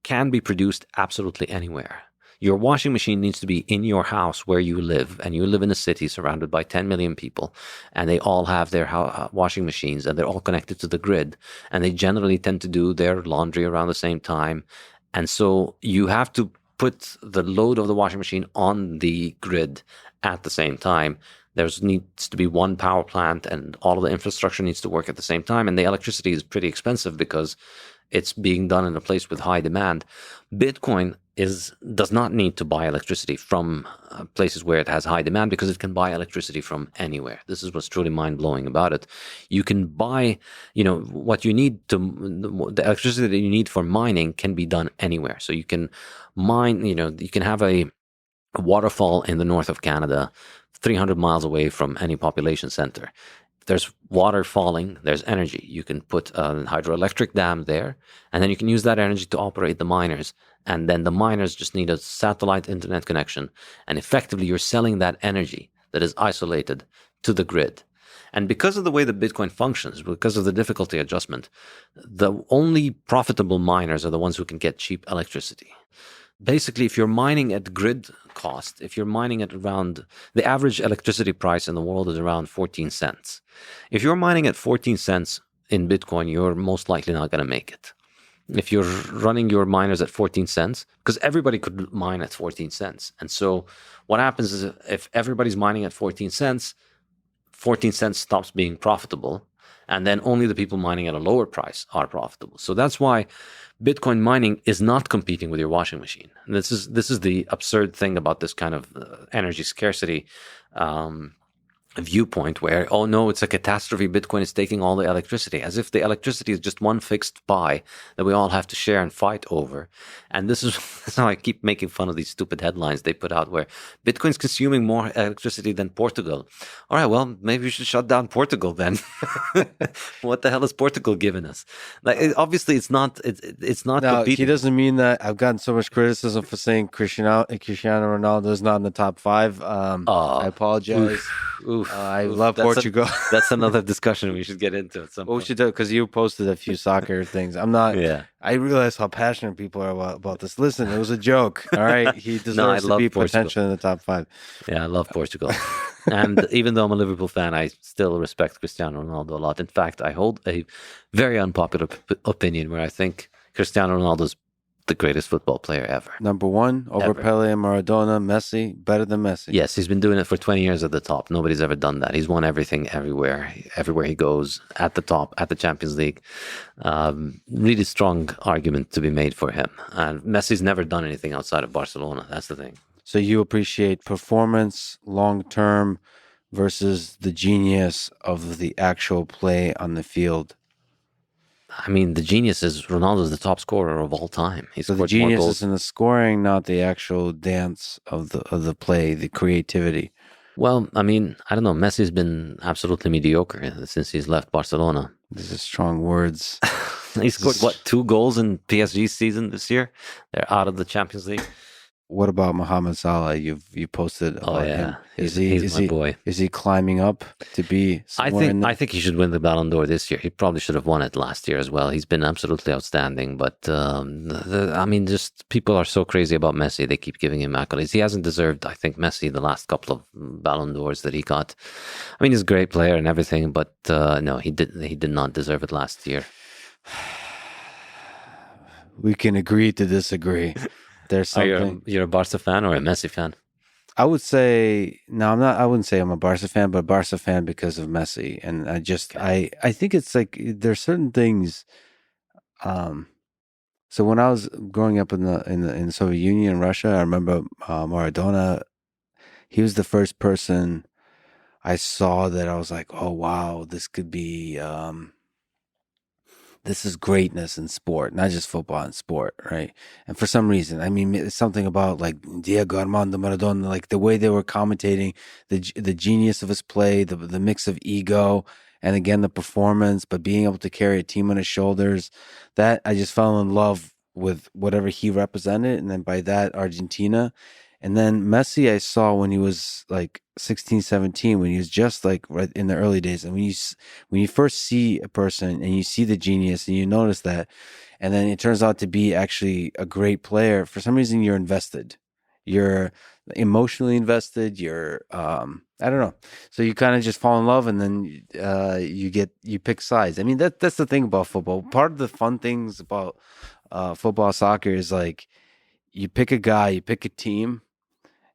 can be produced absolutely anywhere. Your washing machine needs to be in your house where you live, and you live in a city surrounded by 10 million people, and they all have their washing machines, and they're all connected to the grid, and they generally tend to do their laundry around the same time. And so you have to put the load of the washing machine on the grid at the same time. There needs to be one power plant, and all of the infrastructure needs to work at the same time. And the electricity is pretty expensive because it's being done in a place with high demand. Bitcoin does not need to buy electricity from places where it has high demand, because it can buy electricity from anywhere. This is what's truly mind-blowing about it. You can buy, what you need the electricity that you need for mining can be done anywhere. So you can mine, you can have a waterfall in the north of Canada, 300 miles away from any population center. There's water falling, there's energy. You can put a hydroelectric dam there, and then you can use that energy to operate the miners. And then the miners just need a satellite internet connection. And effectively, you're selling that energy that is isolated to the grid. And because of the way that Bitcoin functions, because of the difficulty adjustment, the only profitable miners are the ones who can get cheap electricity. Basically, if you're mining at grid cost, if you're mining at around, the average electricity price in the world is around 14 cents. If you're mining at 14 cents in Bitcoin, you're most likely not going to make it. If you're running your miners at 14 cents, because everybody could mine at 14 cents. And so what happens is, if everybody's mining at 14 cents, 14 cents stops being profitable. And then only the people mining at a lower price are profitable. So that's why Bitcoin mining is not competing with your washing machine. And this is the absurd thing about this kind of energy scarcity viewpoint, where, oh no, it's a catastrophe, Bitcoin is taking all the electricity, as if the electricity is just one fixed pie that we all have to share and fight over. And this is how I keep making fun of these stupid headlines they put out, where Bitcoin's consuming more electricity than Portugal. All right, well, maybe we should shut down Portugal then. What the hell is Portugal giving us? Like, obviously it's not Now, competing. he doesn't mean that. I've gotten so much criticism for saying Cristiano Ronaldo is not in the top 5. I apologize. I love Portugal. That's another discussion we should get into at some point. We should do, because you posted a few soccer things. I'm not. Yeah. I realize how passionate people are about this. Listen, it was a joke. All right, he deserves to be potentially in the top 5. Yeah, I love Portugal. And even though I'm a Liverpool fan, I still respect Cristiano Ronaldo a lot. In fact, I hold a very unpopular opinion where I think Cristiano Ronaldo's the greatest football player ever. Number 1 over Ever. Pele and Maradona. Messi, better than Messi. Yes, he's been doing it for 20 years at the top. Nobody's ever done that. He's won everything everywhere he goes, at the top, at the Champions League. Really strong argument to be made for him. And Messi's never done anything outside of Barcelona. That's the thing. So you appreciate performance long term versus the genius of the actual play on the field. I mean, the genius is Ronaldo's the top scorer of all time. He's So the scored more genius goals. is in the scoring, not the actual dance of the play, the creativity. Well, I mean, I don't know. Messi's been absolutely mediocre since he's left Barcelona. These are strong words. He scored, 2 goals in PSG's season this year? They're out of the Champions League. What about Mohamed Salah? You posted about him. He's my boy. Is he climbing up to be somewhere I think he should win the Ballon d'Or this year. He probably should have won it last year as well. He's been absolutely outstanding. But I mean, just people are so crazy about Messi. They keep giving him accolades. He hasn't deserved, I think, Messi the last couple of Ballon d'Ors that he got. I mean, he's a great player and everything, but no, he did not deserve it last year. We can agree to disagree. There's something. You're a Barca fan or a Messi fan? I would say no. I'm not. I wouldn't say I'm a Barca fan, but a Barca fan because of Messi. And I think it's like there's certain things. So when I was growing up in the Soviet Union and Russia, I remember Maradona. He was the first person I saw that I was like, oh wow, this could be. This is greatness in sport, not just football and sport, right? And for some reason, I mean, it's something about like Diego Armando Maradona, like the way they were commentating, the genius of his play, the mix of ego, and again the performance, but being able to carry a team on his shoulders. That I just fell in love with whatever he represented, and then by that Argentina. And then Messi, I saw when he was like 16, 17, when he was just like right in the early days. And when you first see a person and you see the genius and you notice that, and then it turns out to be actually a great player, for some reason you're invested. You're emotionally invested. You're, I don't know. So you kind of just fall in love, and then you pick sides. I mean, that's the thing about football. Part of the fun things about football, soccer is like you pick a guy, you pick a team,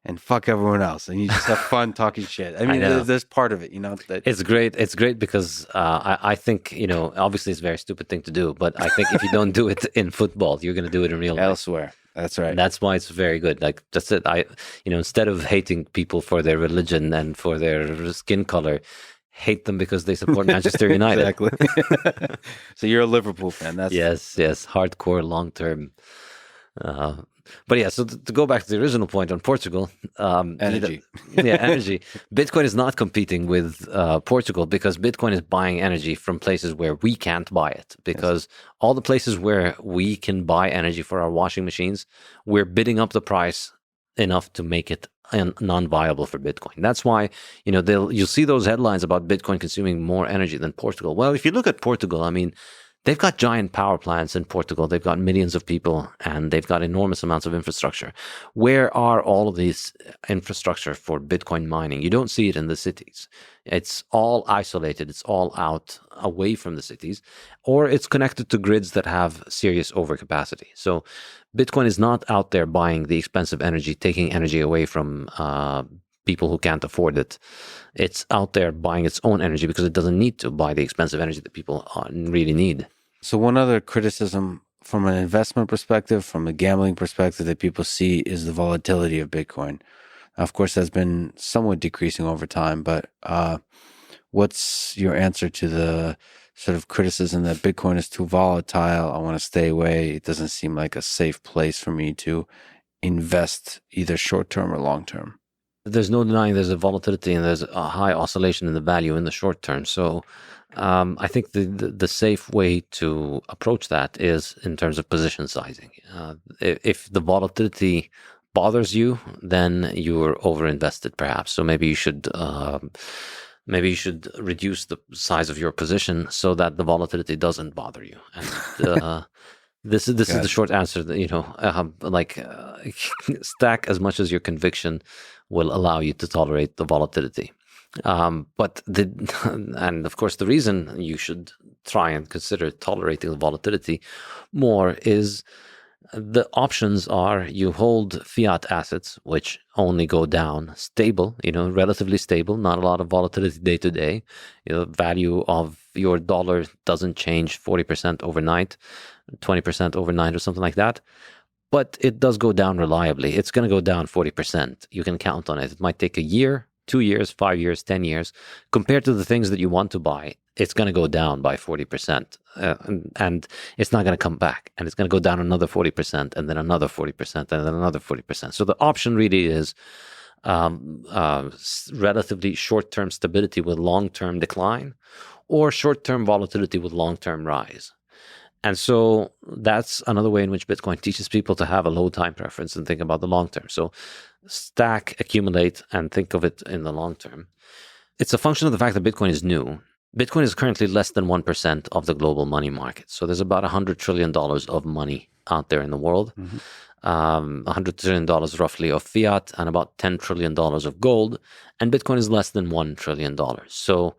and fuck everyone else, and you just have fun talking shit. I mean, there's part of it, that it's great. It's great because I think, obviously it's a very stupid thing to do, but I think if you don't do it in football, you're going to do it in real life. Elsewhere. That's right. And that's why it's very good. Like, that's it. Instead of hating people for their religion and for their skin color, hate them because they support Manchester United. Exactly. So you're a Liverpool fan. That's yes, hardcore, long term. But yeah, so to go back to the original point on Portugal, energy. Energy. Bitcoin is not competing with Portugal because Bitcoin is buying energy from places where we can't buy it. Because all the places where we can buy energy for our washing machines, we're bidding up the price enough to make it non-viable for Bitcoin. That's why, you'll see those headlines about Bitcoin consuming more energy than Portugal. Well, if you look at Portugal, I mean, they've got giant power plants in Portugal. They've got millions of people and they've got enormous amounts of infrastructure. Where are all of these infrastructure for Bitcoin mining? You don't see it in the cities. It's all isolated. It's all out away from the cities, or it's connected to grids that have serious overcapacity. So Bitcoin is not out there buying the expensive energy, taking energy away from people who can't afford it. It's out there buying its own energy because it doesn't need to buy the expensive energy that people really need. So one other criticism from an investment perspective, from a gambling perspective that people see is the volatility of Bitcoin. Of course, that's been somewhat decreasing over time, but what's your answer to the sort of criticism that Bitcoin is too volatile? I want to stay away. It doesn't seem like a safe place for me to invest either short-term or long-term. There's no denying there's a volatility and there's a high oscillation in the value in the short term. So I think the safe way to approach that is in terms of position sizing. If the volatility bothers you, then you're overinvested perhaps. So maybe you should reduce the size of your position so that the volatility doesn't bother you. And this is the short answer that, stack as much as your conviction will allow you to tolerate the volatility. And of course, the reason you should try and consider tolerating the volatility more is the options are you hold fiat assets, which only go down stable, relatively stable, not a lot of volatility day to day. The value of your dollar doesn't change 40% overnight, 20% overnight or something like that. But it does go down reliably. It's going to go down 40%. You can count on it. It might take a year, 2 years, 5 years, 10 years. Compared to the things that you want to buy, it's going to go down by 40%. And it's not going to come back. And it's going to go down another 40%, and then another 40%, and then another 40%. So the option really is relatively short-term stability with long-term decline, or short-term volatility with long-term rise. And so that's another way in which Bitcoin teaches people to have a low time preference and think about the long term. So stack, accumulate, and think of it in the long term. It's a function of the fact that Bitcoin is new. Bitcoin is currently less than 1% of the global money market. So there's about $100 trillion of money out there in the world. Mm-hmm. $100 trillion roughly of fiat and about $10 trillion of gold. And Bitcoin is less than $1 trillion. So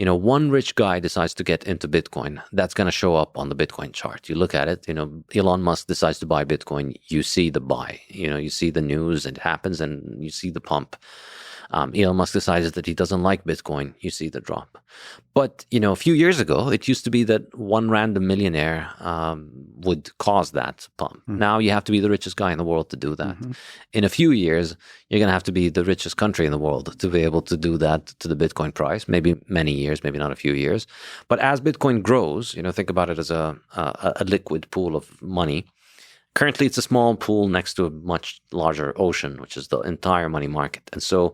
one rich guy decides to get into Bitcoin, that's going to show up on the Bitcoin chart. You look at it, Elon Musk decides to buy Bitcoin, you see the buy, you see the news, it happens, and you see the pump. Elon Musk decides that he doesn't like Bitcoin, you see the drop. But, a few years ago, it used to be that one random millionaire would cause that pump. Mm-hmm. Now you have to be the richest guy in the world to do that. Mm-hmm. In a few years, you're going to have to be the richest country in the world to be able to do that to the Bitcoin price. Maybe many years, maybe not a few years. But as Bitcoin grows, think about it as a liquid pool of money. Currently, it's a small pool next to a much larger ocean, which is the entire money market. And so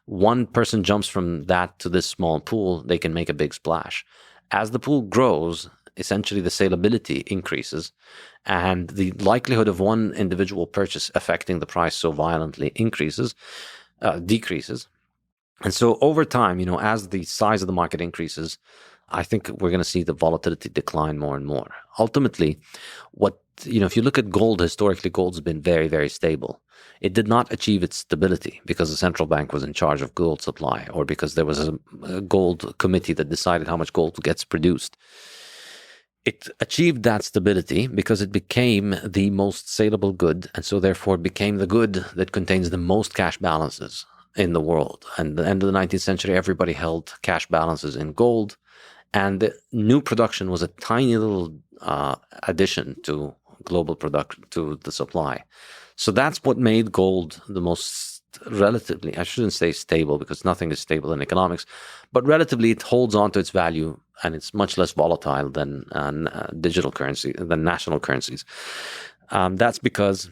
one person jumps from that to this small pool, they can make a big splash. As the pool grows, essentially the salability increases and the likelihood of one individual purchase affecting the price so violently decreases. And so over time, as the size of the market increases, I think we're going to see the volatility decline more and more. Ultimately, if you look at gold, historically, gold's been very, very stable. It did not achieve its stability because the central bank was in charge of gold supply or because there was a gold committee that decided how much gold gets produced. It achieved that stability because it became the most saleable good, and so therefore it became the good that contains the most cash balances in the world. And at the end of the 19th century, everybody held cash balances in gold, and the new production was a tiny little addition to global production, to the supply. So that's what made gold the most relatively, I shouldn't say stable because nothing is stable in economics, but relatively it holds on to its value and it's much less volatile than digital currency, than national currencies. That's because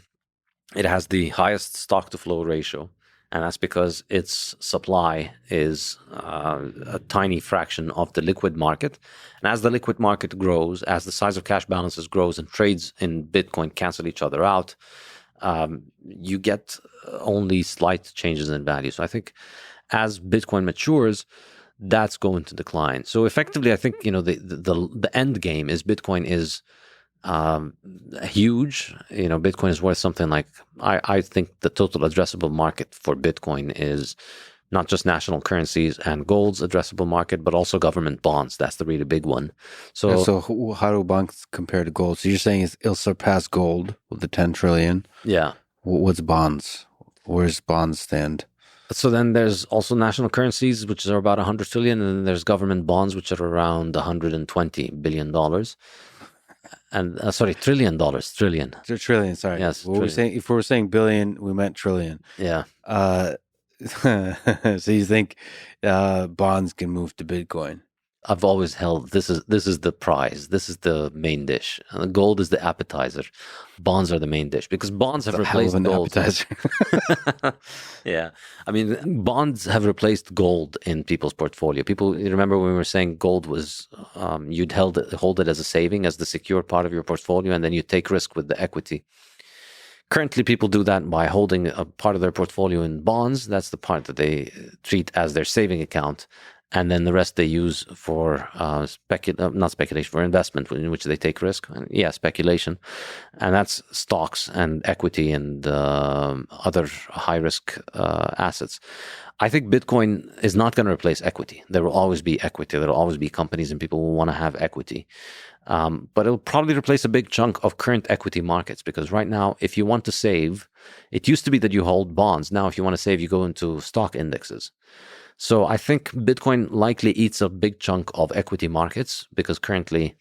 it has the highest stock to flow ratio. And that's because its supply is a tiny fraction of the liquid market. And as the liquid market grows, as the size of cash balances grows and trades in Bitcoin cancel each other out, you get only slight changes in value. So I think as Bitcoin matures, that's going to decline. So effectively, I think, you know, the end game is Bitcoin is huge. You know, Bitcoin is worth something like, I think the total addressable market for Bitcoin is not just national currencies and gold's addressable market, but also government bonds. That's the really big one. So how do bonds compare to gold? So you're saying it'll surpass gold with the 10 trillion. Yeah. What's bonds? Where's bonds stand? So then there's also national currencies, which are about 100 trillion, and then there's government bonds, which are around $120 billion. And trillion. Trillion, sorry. Yes, What we're saying, if we were saying billion, we meant trillion. Yeah. So you think bonds can move to Bitcoin? I've always held this is the prize. This is the main dish. Gold is the appetizer. Bonds are the main dish because bonds have replaced gold. Appetizer. Yeah, I mean, bonds have replaced gold in people's portfolio. People, you remember when we were saying gold was you'd hold it as a saving, as the secure part of your portfolio, and then you take risk with the equity. Currently, people do that by holding a part of their portfolio in bonds. That's the part that they treat as their saving account. And then the rest they use for not speculation, for investment, in which they take risk. Yeah, speculation. And that's stocks and equity and other high-risk assets. I think Bitcoin is not going to replace equity. There will always be equity. There will always be companies and people will want to have equity. But it'll probably replace a big chunk of current equity markets because right now, if you want to save, it used to be that you hold bonds. Now, if you want to save, you go into stock indexes. So I think Bitcoin likely eats a big chunk of equity markets because currently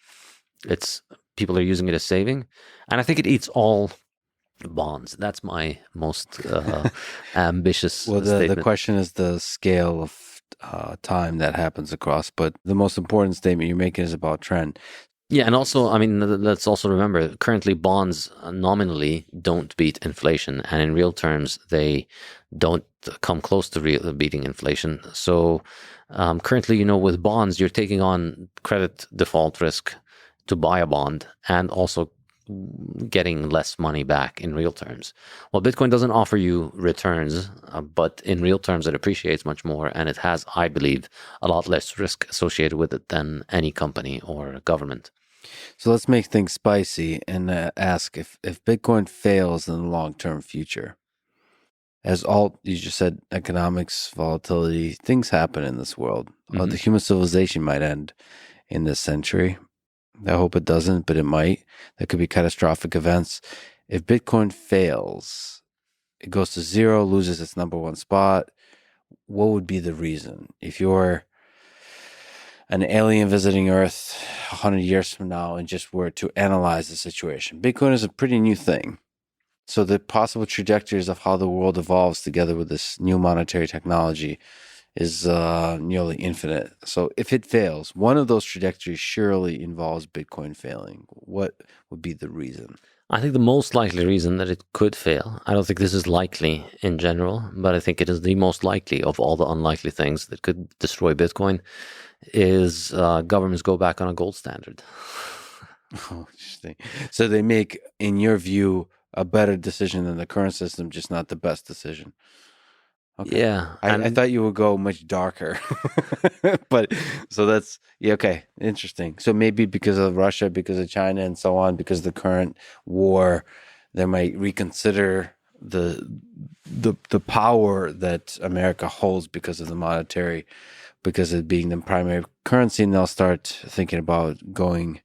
people are using it as saving. And I think it eats all bonds. That's my most ambitious statement. The question is the scale of time that happens across, but the most important statement you're making is about trend. Yeah, and also, I mean, let's also remember, currently bonds nominally don't beat inflation, and in real terms, they don't come close to beating inflation. So currently, you know, with bonds, you're taking on credit default risk to buy a bond and also getting less money back in real terms. Well, Bitcoin doesn't offer you returns, but in real terms, it appreciates much more, and it has, I believe, a lot less risk associated with it than any company or government. So let's make things spicy and ask if Bitcoin fails in the long-term future, as you just said, economics, volatility, things happen in this world. Mm-hmm. The human civilization might end in this century. I hope it doesn't, but it might. There could be catastrophic events. If Bitcoin fails, it goes to zero, loses its number one spot, what would be the reason? If you're an alien visiting Earth 100 years from now and just were to analyze the situation. Bitcoin is a pretty new thing. So the possible trajectories of how the world evolves together with this new monetary technology is nearly infinite. So if it fails, one of those trajectories surely involves Bitcoin failing. What would be the reason? I think the most likely reason that it could fail, I don't think this is likely in general, but I think it is the most likely of all the unlikely things that could destroy Bitcoin, is governments go back on a gold standard. Oh, interesting. So they make, in your view, a better decision than the current system, just not the best decision. Okay. Yeah. I thought you would go much darker. But so that's, yeah, okay, interesting. So maybe because of Russia, because of China and so on, because of the current war, they might reconsider the power that America holds because of the monetary, because of being the primary currency, and they'll start thinking about going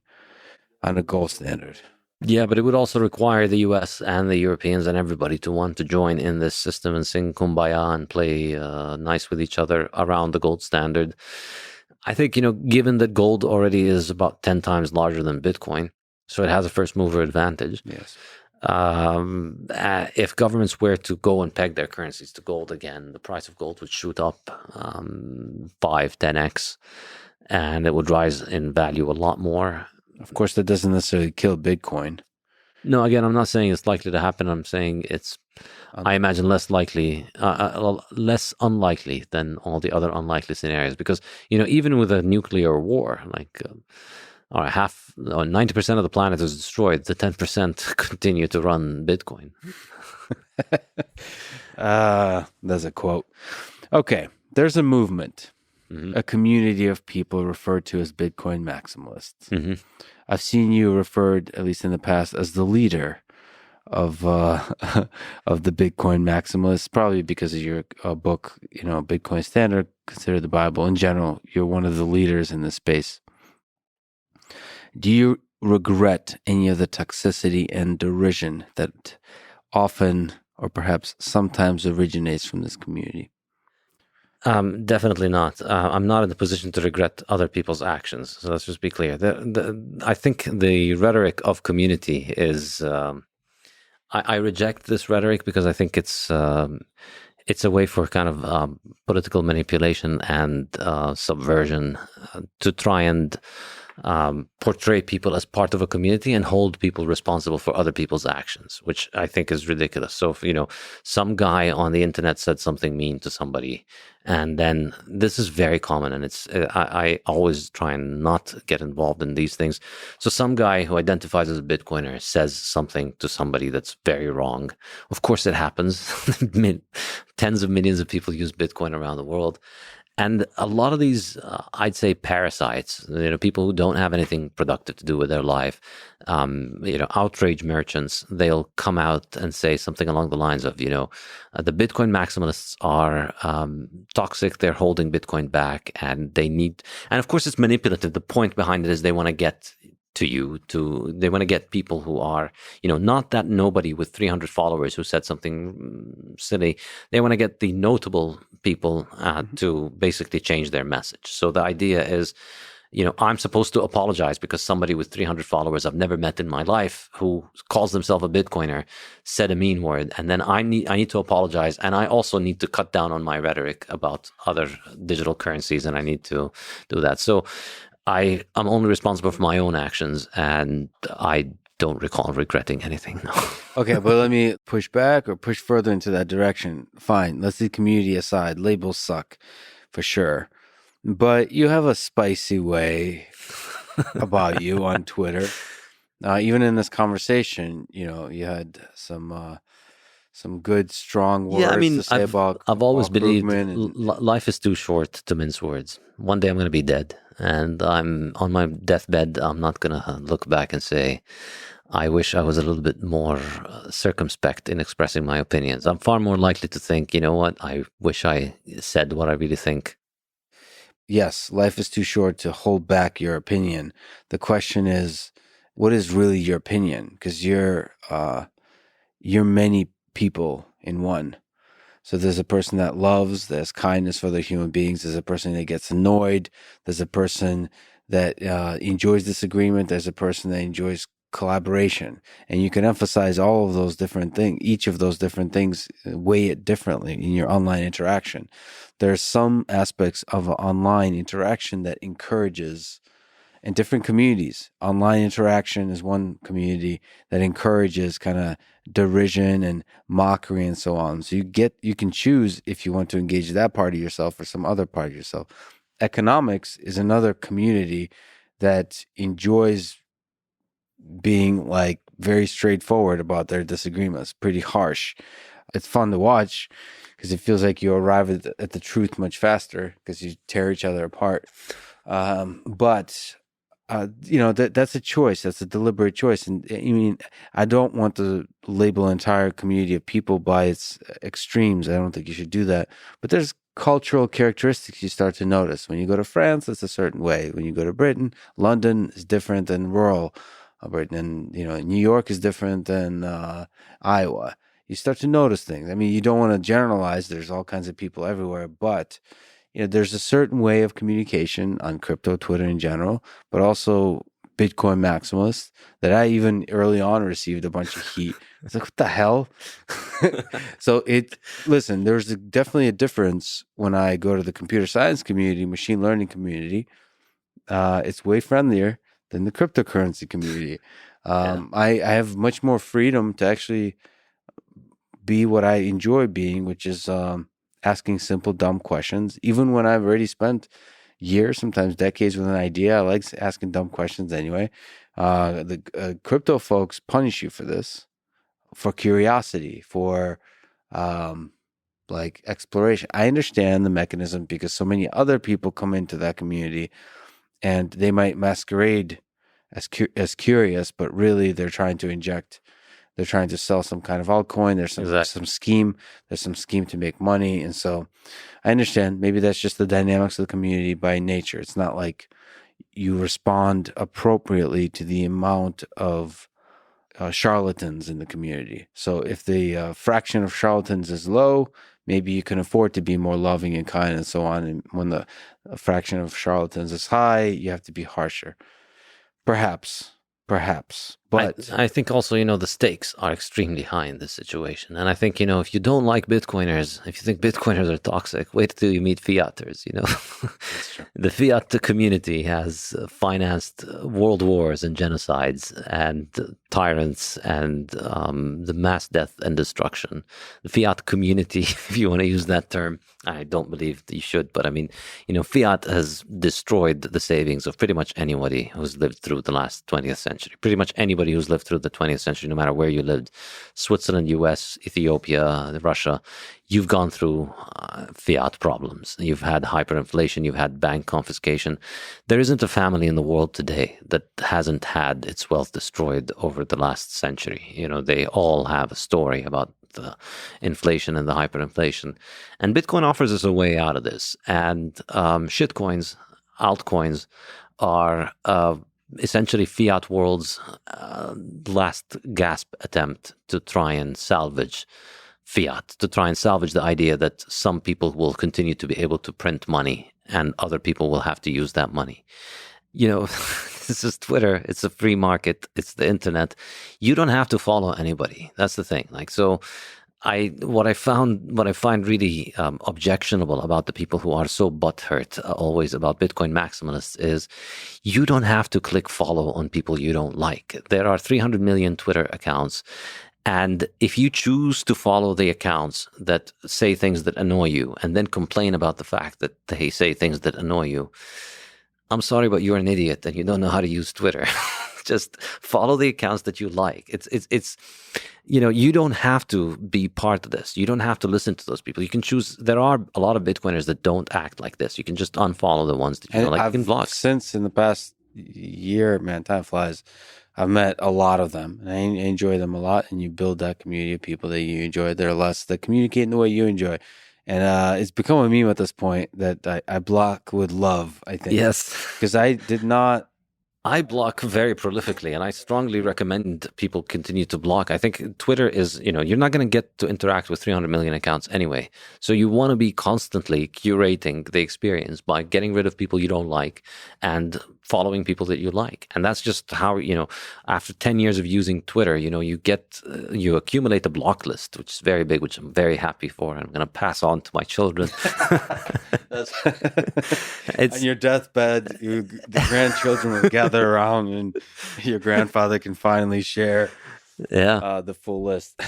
on a gold standard. Yeah, but it would also require the US and the Europeans and everybody to want to join in this system and sing Kumbaya and play nice with each other around the gold standard. I think, given that gold already is about 10 times larger than Bitcoin, so it has a first mover advantage. Yes. If governments were to go and peg their currencies to gold again, the price of gold would shoot up 5-10x, and it would rise in value a lot more. Of course, that doesn't necessarily kill Bitcoin. No, again, I'm not saying it's likely to happen. I'm saying it's, I imagine, less likely, less unlikely than all the other unlikely scenarios. Because, even with a nuclear war, like 90% of the planet is destroyed, the 10% continue to run Bitcoin. That's a quote. Okay, there's a movement. A community of people referred to as Bitcoin maximalists. Mm-hmm. I've seen you referred, at least in the past, as the leader of of the Bitcoin maximalists, probably because of your book, Bitcoin Standard, considered the Bible. In general, you're one of the leaders in this space. Do you regret any of the toxicity and derision that often, or perhaps sometimes, originates from this community? Definitely not. I'm not in the position to regret other people's actions. So let's just be clear. I think the rhetoric of community is. I reject this rhetoric because I think it's a way for kind of political manipulation and subversion to try and portray people as part of a community and hold people responsible for other people's actions, which I think is ridiculous. So if, some guy on the internet said something mean to somebody, and then this is very common, and I always try and not get involved in these things. So some guy who identifies as a Bitcoiner says something to somebody that's very wrong. Of course it happens. Tens of millions of people use Bitcoin around the world. And a lot of these, I'd say, parasites, people who don't have anything productive to do with their life, outrage merchants, they'll come out and say something along the lines of, the Bitcoin maximalists are toxic, they're holding Bitcoin back, and and of course it's manipulative. The point behind it is they want to get they want to get people who are, not that nobody with 300 followers who said something silly. They want to get the notable people to basically change their message. So the idea is, I'm supposed to apologize because somebody with 300 followers I've never met in my life who calls themselves a Bitcoiner said a mean word. And then I need to apologize. And I also need to cut down on my rhetoric about other digital currencies. And I need to do that. So I'm only responsible for my own actions, and I don't recall regretting anything. No. Okay, but let me push back or push further into that direction. Fine, let's leave community aside. Labels suck, for sure. But you have a spicy way about you on Twitter. Even in this conversation, you had some good, strong words to say about I've always believed and life is too short to mince words. One day I'm going to be dead. And I'm on my deathbed. I'm not going to look back and say, I wish I was a little bit more circumspect in expressing my opinions. I'm far more likely to think, you know what, I wish I said what I really think. Yes, life is too short to hold back your opinion. The question is, what is really your opinion? Because you're many people in one. So there's a person that loves, there's kindness for other human beings. There's a person that gets annoyed. There's a person that enjoys disagreement. There's a person that enjoys collaboration. And you can emphasize all of those different things. Each of those different things, weigh it differently in your online interaction. There's some aspects of online interaction that encourages, in different communities. Online interaction is one community that encourages kind of derision and mockery and so on. So you can choose if you want to engage that part of yourself or some other part of yourself. Economics is another community that enjoys being like very straightforward about their disagreements, pretty harsh. It's fun to watch because it feels like you arrive at the truth much faster because you tear each other apart. But that's a choice. That's a deliberate choice. And I don't want to label an entire community of people by its extremes. I don't think you should do that. But there's cultural characteristics you start to notice. When you go to France, it's a certain way. When you go to Britain, London is different than rural Alberta, and New York is different than Iowa. You start to notice things. I mean, you don't want to generalize. There's all kinds of people everywhere, but there's a certain way of communication on crypto, Twitter in general, but also Bitcoin maximalists that I even early on received a bunch of heat. It's like, what the hell? So listen, there's definitely a difference when I go to the computer science community, machine learning community. It's way friendlier than the cryptocurrency community. I have much more freedom to actually be what I enjoy being, which is asking simple, dumb questions. Even when I've already spent years, sometimes decades with an idea, I like asking dumb questions anyway. The crypto folks punish you for this, for curiosity, for like exploration. I understand the mechanism because so many other people come into that community and they might masquerade as curious, but really they're trying to sell some kind of altcoin. There's some scheme. There's some scheme to make money. And so I understand maybe that's just the dynamics of the community by nature. It's not like you respond appropriately to the amount of charlatans in the community. So if the fraction of charlatans is low, maybe you can afford to be more loving and kind and so on. And when the fraction of charlatans is high, you have to be harsher. Perhaps. But I think also, the stakes are extremely high in this situation. And I think, if you don't like Bitcoiners, if you think Bitcoiners are toxic, wait till you meet Fiaters, That's true. The Fiat community has financed world wars and genocides and tyrants and the mass death and destruction. The Fiat community, if you want to use that term, I don't believe that you should, but I mean, Fiat has destroyed the savings of pretty much anybody who's lived through the last 20th century. Pretty much anybody who's lived through the 20th century, no matter where you lived, Switzerland, US, Ethiopia, Russia, you've gone through fiat problems. You've had hyperinflation, you've had bank confiscation. There isn't a family in the world today that hasn't had its wealth destroyed over the last century. They all have a story about the inflation and the hyperinflation. And Bitcoin offers us a way out of this. And shitcoins, altcoins, are essentially fiat world's last gasp attempt to try and salvage fiat, to try and salvage the idea that some people will continue to be able to print money and other people will have to use that money. This is Twitter. It's a free market. It's the internet. You don't have to follow anybody. That's the thing. What I find really objectionable about the people who are so butthurt always about Bitcoin maximalists is you don't have to click follow on people you don't like. There are 300 million Twitter accounts. And if you choose to follow the accounts that say things that annoy you and then complain about the fact that they say things that annoy you, I'm sorry, but you're an idiot and you don't know how to use Twitter. Just follow the accounts that you like. It's you don't have to be part of this. You don't have to listen to those people. You can choose. There are a lot of Bitcoiners that don't act like this. You can just unfollow the ones that you don't like. You can block. Since in the past year, man, time flies. I've met a lot of them, and I enjoy them a lot. And you build that community of people that you enjoy. There are less that communicate in the way you enjoy. And it's become a meme at this point that I block with love, I think. Yes. Because I did not. I block very prolifically, and I strongly recommend people continue to block. I think Twitter is, you're not going to get to interact with 300 million accounts anyway. So you want to be constantly curating the experience by getting rid of people you don't like and following people that you like. And that's just how, after 10 years of using Twitter, you accumulate a block list, which is very big, which I'm very happy for. I'm going to pass on to my children. On your deathbed, the grandchildren will gather around and your grandfather can finally share the full list.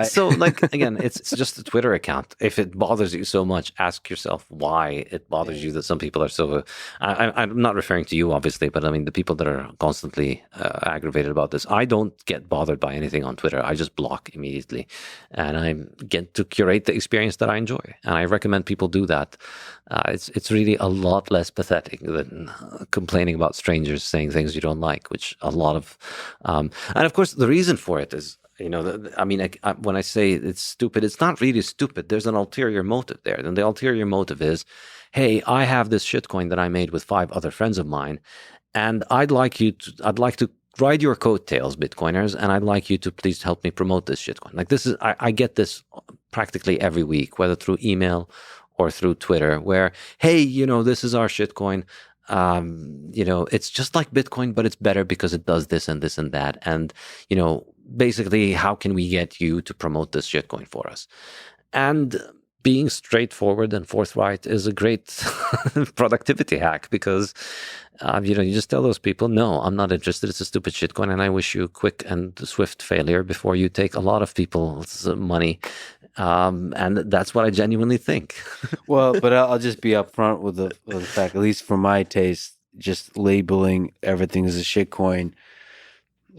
So again, it's just a Twitter account. If it bothers you so much, ask yourself why it bothers you that some people are so I'm not referring to you obviously, but I mean the people that are constantly aggravated about this. I don't get bothered by anything on Twitter. I just block immediately and I get to curate the experience that I enjoy, and I recommend people do that. It's really a lot less pathetic than complaining about strangers saying things you don't like, which a lot of and of course the reason for it is, when I say it's stupid, it's not really stupid. There's an ulterior motive there. And the ulterior motive is, hey, I have this shitcoin that I made with 5 other friends of mine, and I'd like to ride your coattails, Bitcoiners, and I'd like you to please help me promote this shitcoin. Like this is, I get this practically every week, whether through email or through Twitter, where, hey, this is our shitcoin. It's just like Bitcoin, but it's better because it does this and this and that. And, basically, how can we get you to promote this shitcoin for us? And being straightforward and forthright is a great productivity hack because, you just tell those people, no, I'm not interested. It's a stupid shitcoin, and I wish you quick and swift failure before you take a lot of people's money. And that's what I genuinely think. Well, but I'll just be upfront with the fact, at least for my taste, just labeling everything as a shitcoin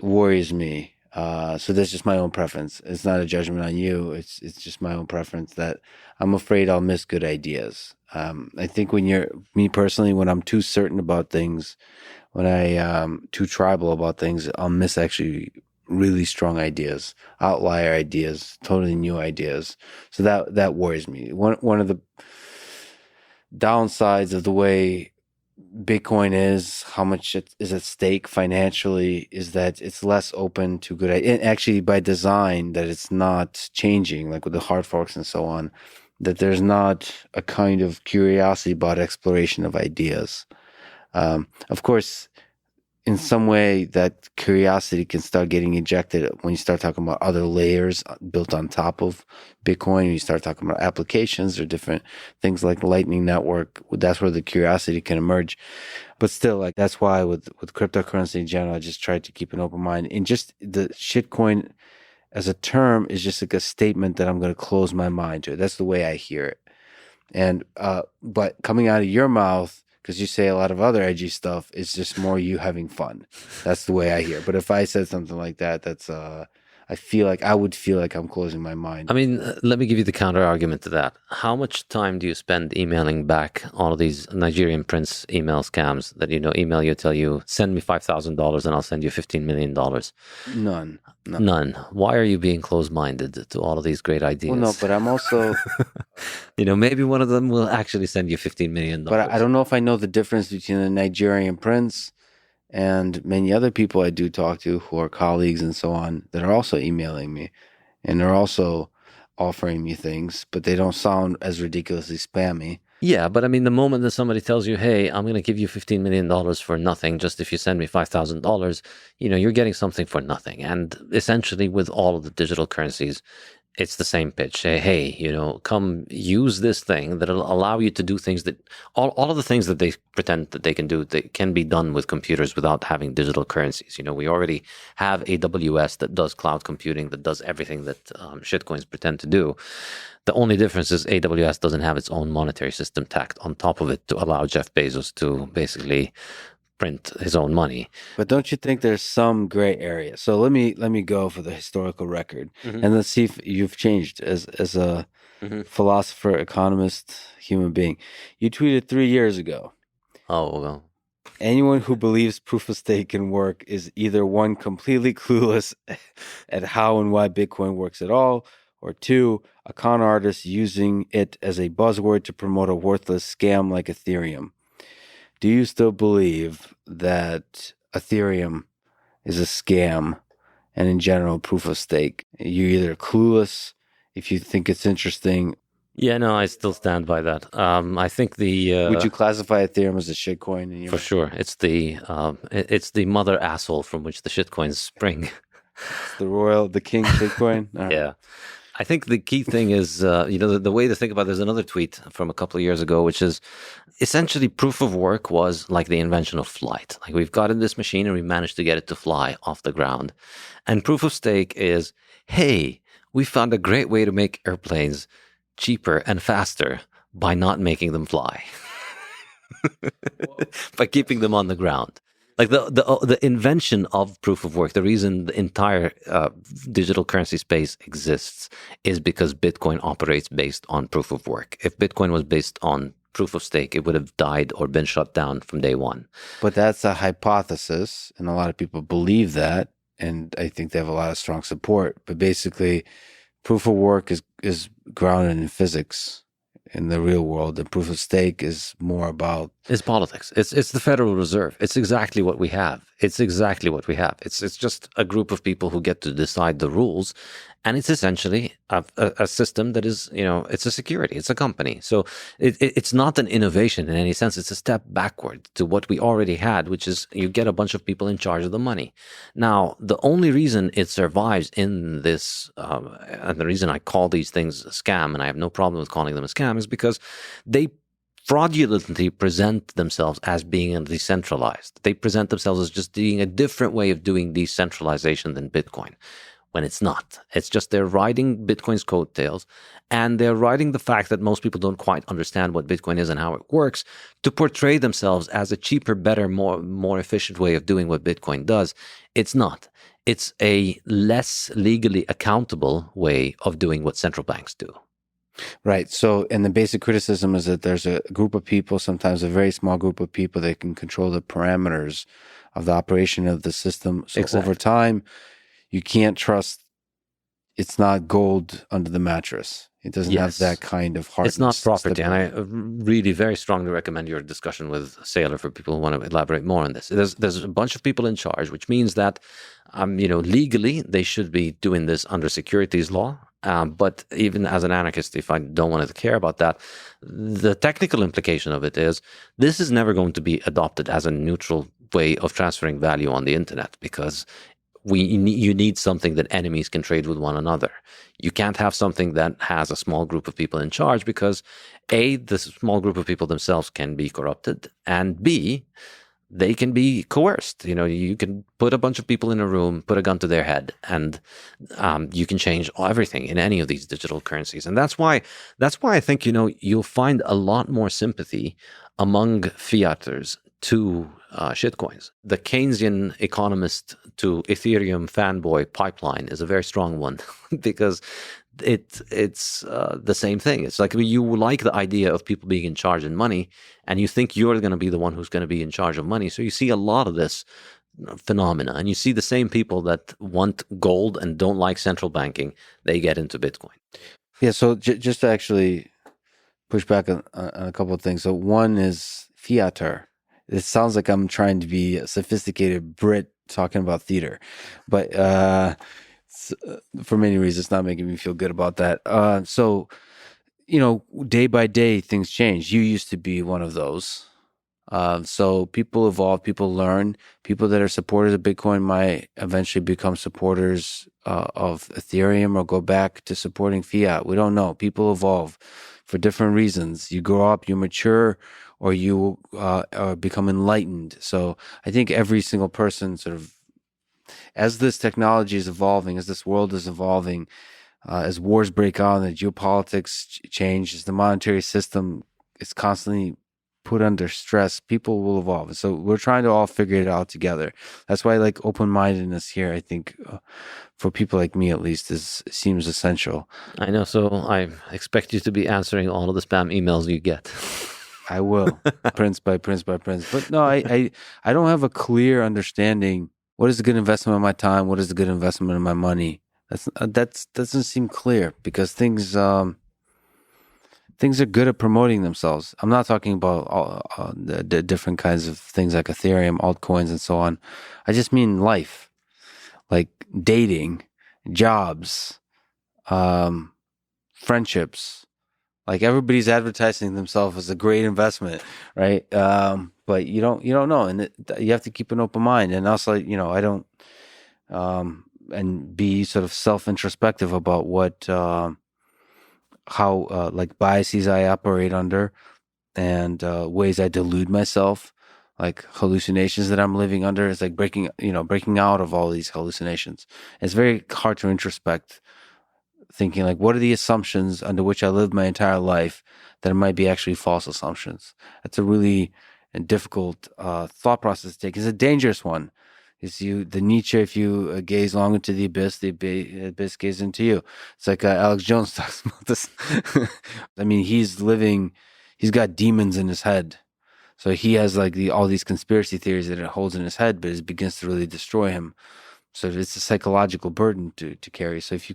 worries me. So that's just my own preference. It's not a judgment on you. It's just my own preference that I'm afraid I'll miss good ideas. I think me personally, when I'm too certain about things, when I'm too tribal about things, I'll miss actually really strong ideas, outlier ideas, totally new ideas. So that worries me. One of the downsides of the way Bitcoin is, how much it is at stake financially, is that it's less open to good ideas. And actually, by design, that it's not changing, like with the hard forks and so on, that there's not a kind of curiosity about exploration of ideas. Of course, in some way, that curiosity can start getting injected when you start talking about other layers built on top of Bitcoin. You start talking about applications or different things like Lightning Network. That's where the curiosity can emerge. But still, like that's why with cryptocurrency in general, I just try to keep an open mind. And just the shitcoin as a term is just like a statement that I'm going to close my mind to. That's the way I hear it. And but coming out of your mouth, because you say a lot of other edgy stuff, it's just more you having fun. That's the way I hear. But if I said something like that, that's I would feel like I'm closing my mind. I mean, let me give you the counter argument to that. How much time do you spend emailing back all of these Nigerian prince email scams that email you, tell you, send me $5,000 and I'll send you $15 million? None. Why are you being closed-minded to all of these great ideas? Well, no, but I'm also maybe one of them will actually send you $15 million. But I don't know if I know the difference between a Nigerian prince and many other people I do talk to who are colleagues and so on that are also emailing me and they're also offering me things, but they don't sound as ridiculously spammy. Yeah, but I mean, the moment that somebody tells you, hey, I'm going to give you $15 million for nothing, just if you send me $5,000, you're getting something for nothing. And essentially with all of the digital currencies, it's the same pitch. Say, hey, come use this thing that'll allow you to do things that all of the things that they pretend that they can do, that can be done with computers without having digital currencies. We already have AWS that does cloud computing, that does everything that shitcoins pretend to do. The only difference is AWS doesn't have its own monetary system tacked on top of it to allow Jeff Bezos to basically print his own money. But don't you think there's some gray area? So let me go for the historical record, and let's see if you've changed as a philosopher, economist, human being. You tweeted 3 years ago. Oh, well. Anyone who believes proof of stake can work is either one, completely clueless at how and why Bitcoin works at all, or two, a con artist using it as a buzzword to promote a worthless scam like Ethereum. Do you still believe that Ethereum is a scam and in general proof of stake? You're either clueless if you think it's interesting. Yeah, no, I still stand by that. I think Would you classify Ethereum as a shitcoin? For sure. It's the mother asshole from which the shitcoins spring. It's the king shitcoin? Yeah. I think the key thing is, the way to think about it, there's another tweet from a couple of years ago, which is essentially proof of work was like the invention of flight. Like we've got in this machine and we managed to get it to fly off the ground. And proof of stake is, hey, we found a great way to make airplanes cheaper and faster by not making them fly, by keeping them on the ground. Like the invention of proof of work, the reason the entire digital currency space exists is because Bitcoin operates based on proof of work. If Bitcoin was based on proof of stake, it would have died or been shut down from day one. But that's a hypothesis, and a lot of people believe that, and I think they have a lot of strong support. But basically, proof of work is grounded in physics. in the real world. And proof of stake is more about... It's politics. It's the Federal Reserve. It's exactly what we have. It's just a group of people who get to decide the rules, and it's essentially a system that is, it's a security. It's a company. So it's not an innovation in any sense. It's a step backward to what we already had, which is you get a bunch of people in charge of the money. Now, the only reason it survives in this, and the reason I call these things a scam, and I have no problem with calling them a scam, is because they fraudulently present themselves as being decentralized. They present themselves as just being a different way of doing decentralization than Bitcoin, when it's not. It's just they're riding Bitcoin's coattails, and they're riding the fact that most people don't quite understand what Bitcoin is and how it works to portray themselves as a cheaper, better, more efficient way of doing what Bitcoin does. It's not. It's a less legally accountable way of doing what central banks do. Right. So, and the basic criticism is that there's a group of people, sometimes a very small group of people, that can control the parameters of the operation of the system. So Exactly. Over time, you can't trust it's not gold under the mattress. It doesn't have that kind of hardness. It's not property. And I really very strongly recommend your discussion with Saylor for people who want to elaborate more on this. There's a bunch of people in charge, which means that, legally they should be doing this under securities law. But even as an anarchist, if I don't want to care about that, the technical implication of it is this is never going to be adopted as a neutral way of transferring value on the internet, because you need something that enemies can trade with one another. You can't have something that has a small group of people in charge because A, the small group of people themselves can be corrupted, and B, they can be coerced. You can put a bunch of people in a room, put a gun to their head, and you can change everything in any of these digital currencies. And that's why I think, you'll find a lot more sympathy among fiaters to shitcoins. The Keynesian economist to Ethereum fanboy pipeline is a very strong one because it's the same thing. It's like you like the idea of people being in charge and money, and you think you're going to be the one who's going to be in charge of money. So you see a lot of this phenomena, and you see the same people that want gold and don't like central banking, they get into Bitcoin. Yeah, so just to actually push back on a couple of things. So one is fiater. It sounds like I'm trying to be a sophisticated Brit talking about theater, but for many reasons, it's not making me feel good about that. So, day by day, things change. You used to be one of those. So people evolve, people learn. People that are supporters of Bitcoin might eventually become supporters of Ethereum or go back to supporting fiat. We don't know. People evolve for different reasons. You grow up, you mature, or you become enlightened. So I think every single person sort of, as this technology is evolving, as this world is evolving, as wars break out and the geopolitics change, as the monetary system is constantly put under stress, people will evolve. So we're trying to all figure it out together. That's why open-mindedness here, I think, for people like me at least, seems essential. I know. So I expect you to be answering all of the spam emails you get. I will, prince by prince by prince. But no, I don't have a clear understanding. What is a good investment of my time? What is a good investment of my money? That doesn't seem clear, because things are good at promoting themselves. I'm not talking about all the different kinds of things like Ethereum, altcoins, and so on. I just mean life, like dating, jobs, friendships. Like everybody's advertising themselves as a great investment, right? But you don't know, and you have to keep an open mind. And also, I don't, and be sort of self-introspective about how biases I operate under, and ways I delude myself, like hallucinations that I'm living under. It's like breaking out of all these hallucinations. It's very hard to introspect, thinking what are the assumptions under which I lived my entire life that might be actually false assumptions. That's a really difficult thought process to take. It's a dangerous one. The Nietzsche, if you gaze long into the abyss gazes into you. It's like Alex Jones talks about this. I mean, he's got demons in his head. So he has all these conspiracy theories that it holds in his head, but it begins to really destroy him. So it's a psychological burden to carry. So if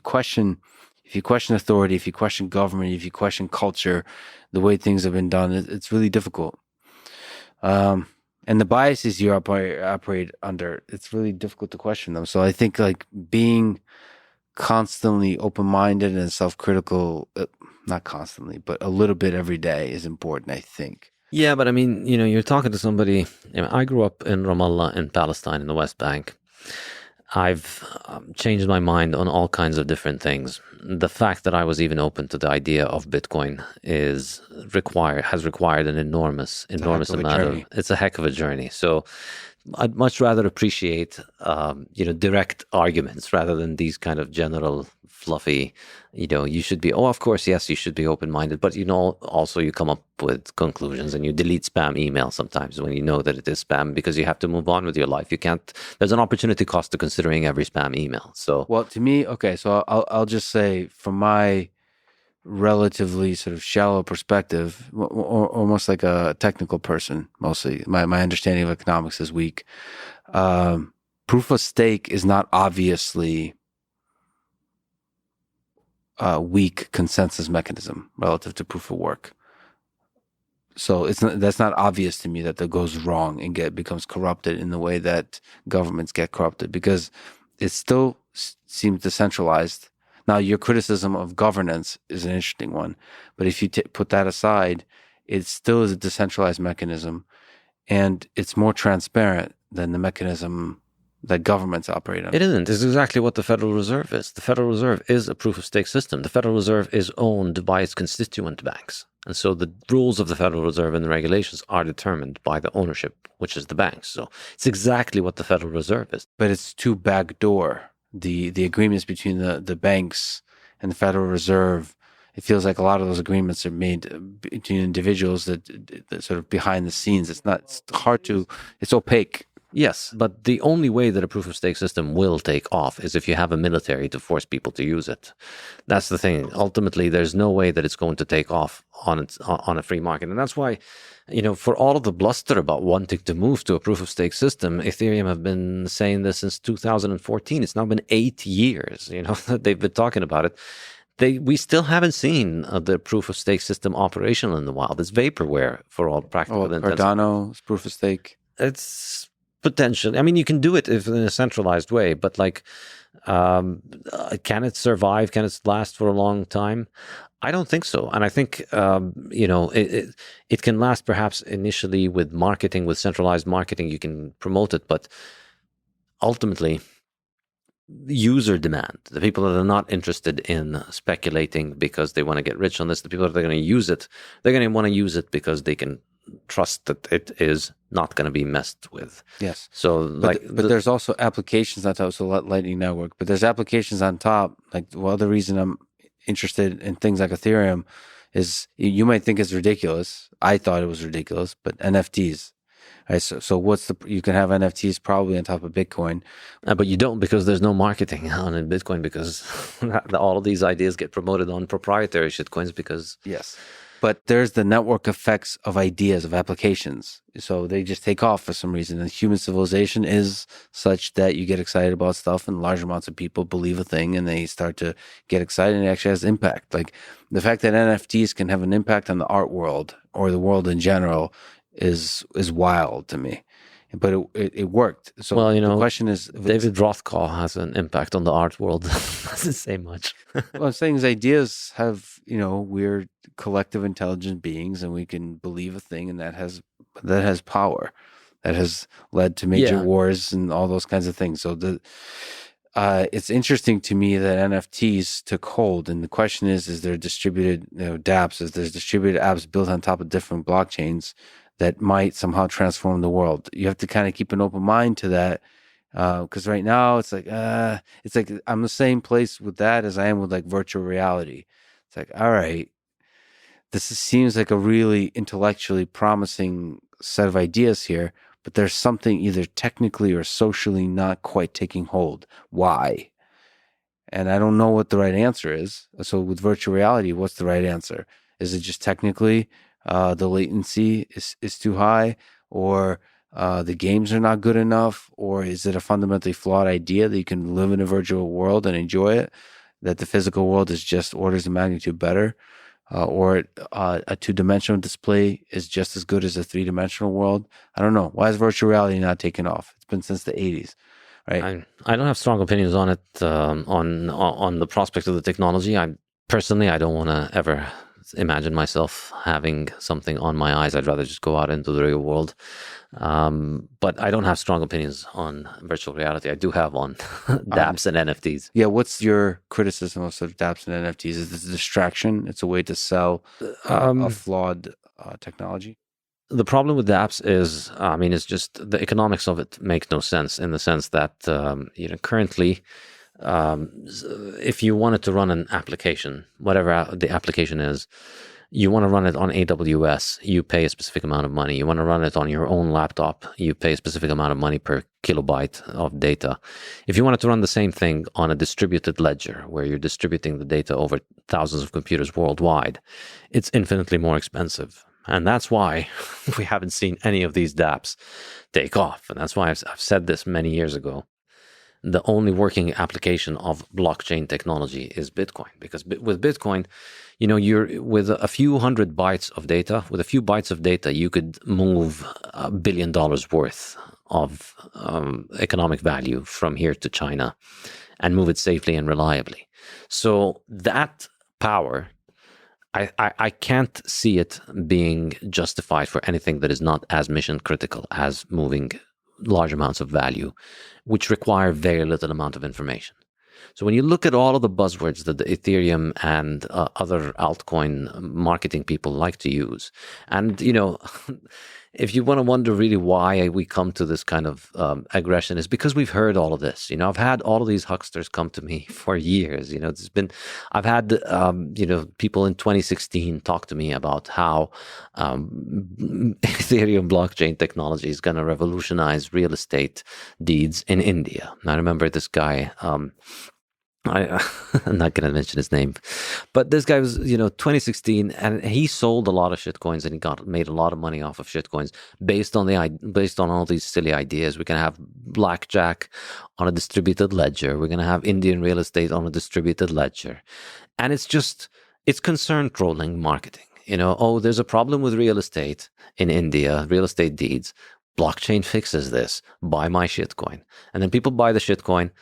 if you question authority, if you question government, if you question culture, the way things have been done, it's really difficult. And the biases you operate under, it's really difficult to question them. So I think like being constantly open-minded and self-critical, not constantly, but a little bit every day is important, I think. Yeah, but I mean, you're talking to somebody. I grew up in Ramallah in Palestine in the West Bank. I've changed my mind on all kinds of different things. The fact that I was even open to the idea of Bitcoin has required an enormous amount of. It's a heck of a journey. So I'd much rather appreciate, direct arguments rather than these kind of general, fluffy, you should be, of course, yes, you should be open-minded, but, also you come up with conclusions and you delete spam email sometimes when you know that it is spam because you have to move on with your life. You can't, there's an opportunity cost to considering every spam email. So, well, to me, okay, so I'll just say from my relatively sort of shallow perspective, or almost like a technical person, mostly. My understanding of economics is weak. Proof of stake is not obviously a weak consensus mechanism relative to proof of work. So that's not obvious to me that goes wrong and becomes corrupted in the way that governments get corrupted, because it still seems decentralized. Now, your criticism of governance is an interesting one, but if you put that aside, it still is a decentralized mechanism, and it's more transparent than the mechanism that governments operate on. It isn't. It's exactly what the Federal Reserve is. The Federal Reserve is a proof-of-stake system. The Federal Reserve is owned by its constituent banks. And so the rules of the Federal Reserve and the regulations are determined by the ownership, which is the banks. So it's exactly what the Federal Reserve is. But it's too backdoor. The agreements between the banks and the Federal Reserve, it feels like a lot of those agreements are made between individuals that sort of behind the scenes. It's opaque. Yes, but the only way that a proof-of-stake system will take off is if you have a military to force people to use it. That's the thing. Ultimately, there's no way that it's going to take off on a free market. And that's why, for all of the bluster about wanting to move to a proof-of-stake system, Ethereum have been saying this since 2014. It's now been 8 years, that they've been talking about it. We still haven't seen the proof-of-stake system operational in the wild. It's vaporware for all practical intents. Cardano's proof-of-stake? It's potentially. I mean, you can do it in a centralized way, but can it survive? Can it last for a long time? I don't think so. And I think, it can last perhaps initially with marketing, with centralized marketing, you can promote it, but ultimately, user demand, the people that are not interested in speculating because they want to get rich on this, the people that are going to use it, they're going to want to use it because they can trust that it is not going to be messed with. Yes. So but there's also applications on top. So Lightning Network, but there's applications on top. Like the other reason I'm interested in things like Ethereum is you might think it's ridiculous. I thought it was ridiculous, but NFTs. Right, so you can have NFTs probably on top of Bitcoin. But you don't, because there's no marketing on in Bitcoin, because all of these ideas get promoted on proprietary shitcoins because... Yes. But there's the network effects of ideas, of applications. So they just take off for some reason. And human civilization is such that you get excited about stuff and large amounts of people believe a thing and they start to get excited and it actually has impact. Like the fact that NFTs can have an impact on the art world or the world in general is wild to me. But it worked. So the question is... David Rothko has an impact on the art world. Doesn't say much. Well, I'm saying is ideas have, we're collective intelligent beings and we can believe a thing, and that has power. That has led to major wars and all those kinds of things. So it's interesting to me that NFTs took hold. And the question is there distributed dApps? Is there distributed apps built on top of different blockchains that might somehow transform the world? You have to kind of keep an open mind to that, because right now it's like I'm the same place with that as I am with like virtual reality. It's like, all right, seems like a really intellectually promising set of ideas here, but there's something either technically or socially not quite taking hold. Why? And I don't know what the right answer is. So with virtual reality, what's the right answer? Is it just technically the latency is too high, or the games are not good enough, or is it a fundamentally flawed idea that you can live in a virtual world and enjoy it? that the physical world is just orders of magnitude better, or a two-dimensional display is just as good as a three-dimensional world. I don't know. Why is virtual reality not taking off? It's been since the 80s, right? I don't have strong opinions on it, on the prospect of the technology. I don't want to ever imagine myself having something on my eyes. I'd rather just go out into the real world. But I don't have strong opinions on virtual reality. I do have on dApps and NFTs. Yeah, what's your criticism of sort of dApps and NFTs? Is this a distraction? It's a way to sell a flawed technology? The problem with the apps is, it's just the economics of it make no sense, in the sense that, currently, if you wanted to run an application, whatever the application is, you want to run it on AWS, you pay a specific amount of money. You want to run it on your own laptop, you pay a specific amount of money per kilobyte of data. If you wanted to run the same thing on a distributed ledger, where you're distributing the data over thousands of computers worldwide, it's infinitely more expensive. And that's why we haven't seen any of these dApps take off. And that's why I've said this many years ago. The only working application of blockchain technology is Bitcoin, because with Bitcoin, you're with a few hundred bytes of data. With a few bytes of data, you could move $1 billion worth of economic value from here to China and move it safely and reliably. So that power, I can't see it being justified for anything that is not as mission critical as moving large amounts of value, which require very little amount of information. So when you look at all of the buzzwords that the Ethereum and other altcoin marketing people like to use, and if you want to wonder really why we come to this kind of aggression, is because we've heard all of this. I've had all of these hucksters come to me for years. I've had people in 2016 talk to me about how Ethereum blockchain technology is going to revolutionize real estate deeds in India. And I remember this guy. I'm not going to mention his name, but this guy was, 2016, and he sold a lot of shitcoins, and he made a lot of money off of shitcoins based on all these silly ideas. We're going to have blackjack on a distributed ledger. We're going to have Indian real estate on a distributed ledger, and it's concern trolling marketing. There's a problem with real estate in India, real estate deeds. Blockchain fixes this. Buy my shitcoin, and then people buy the shitcoin.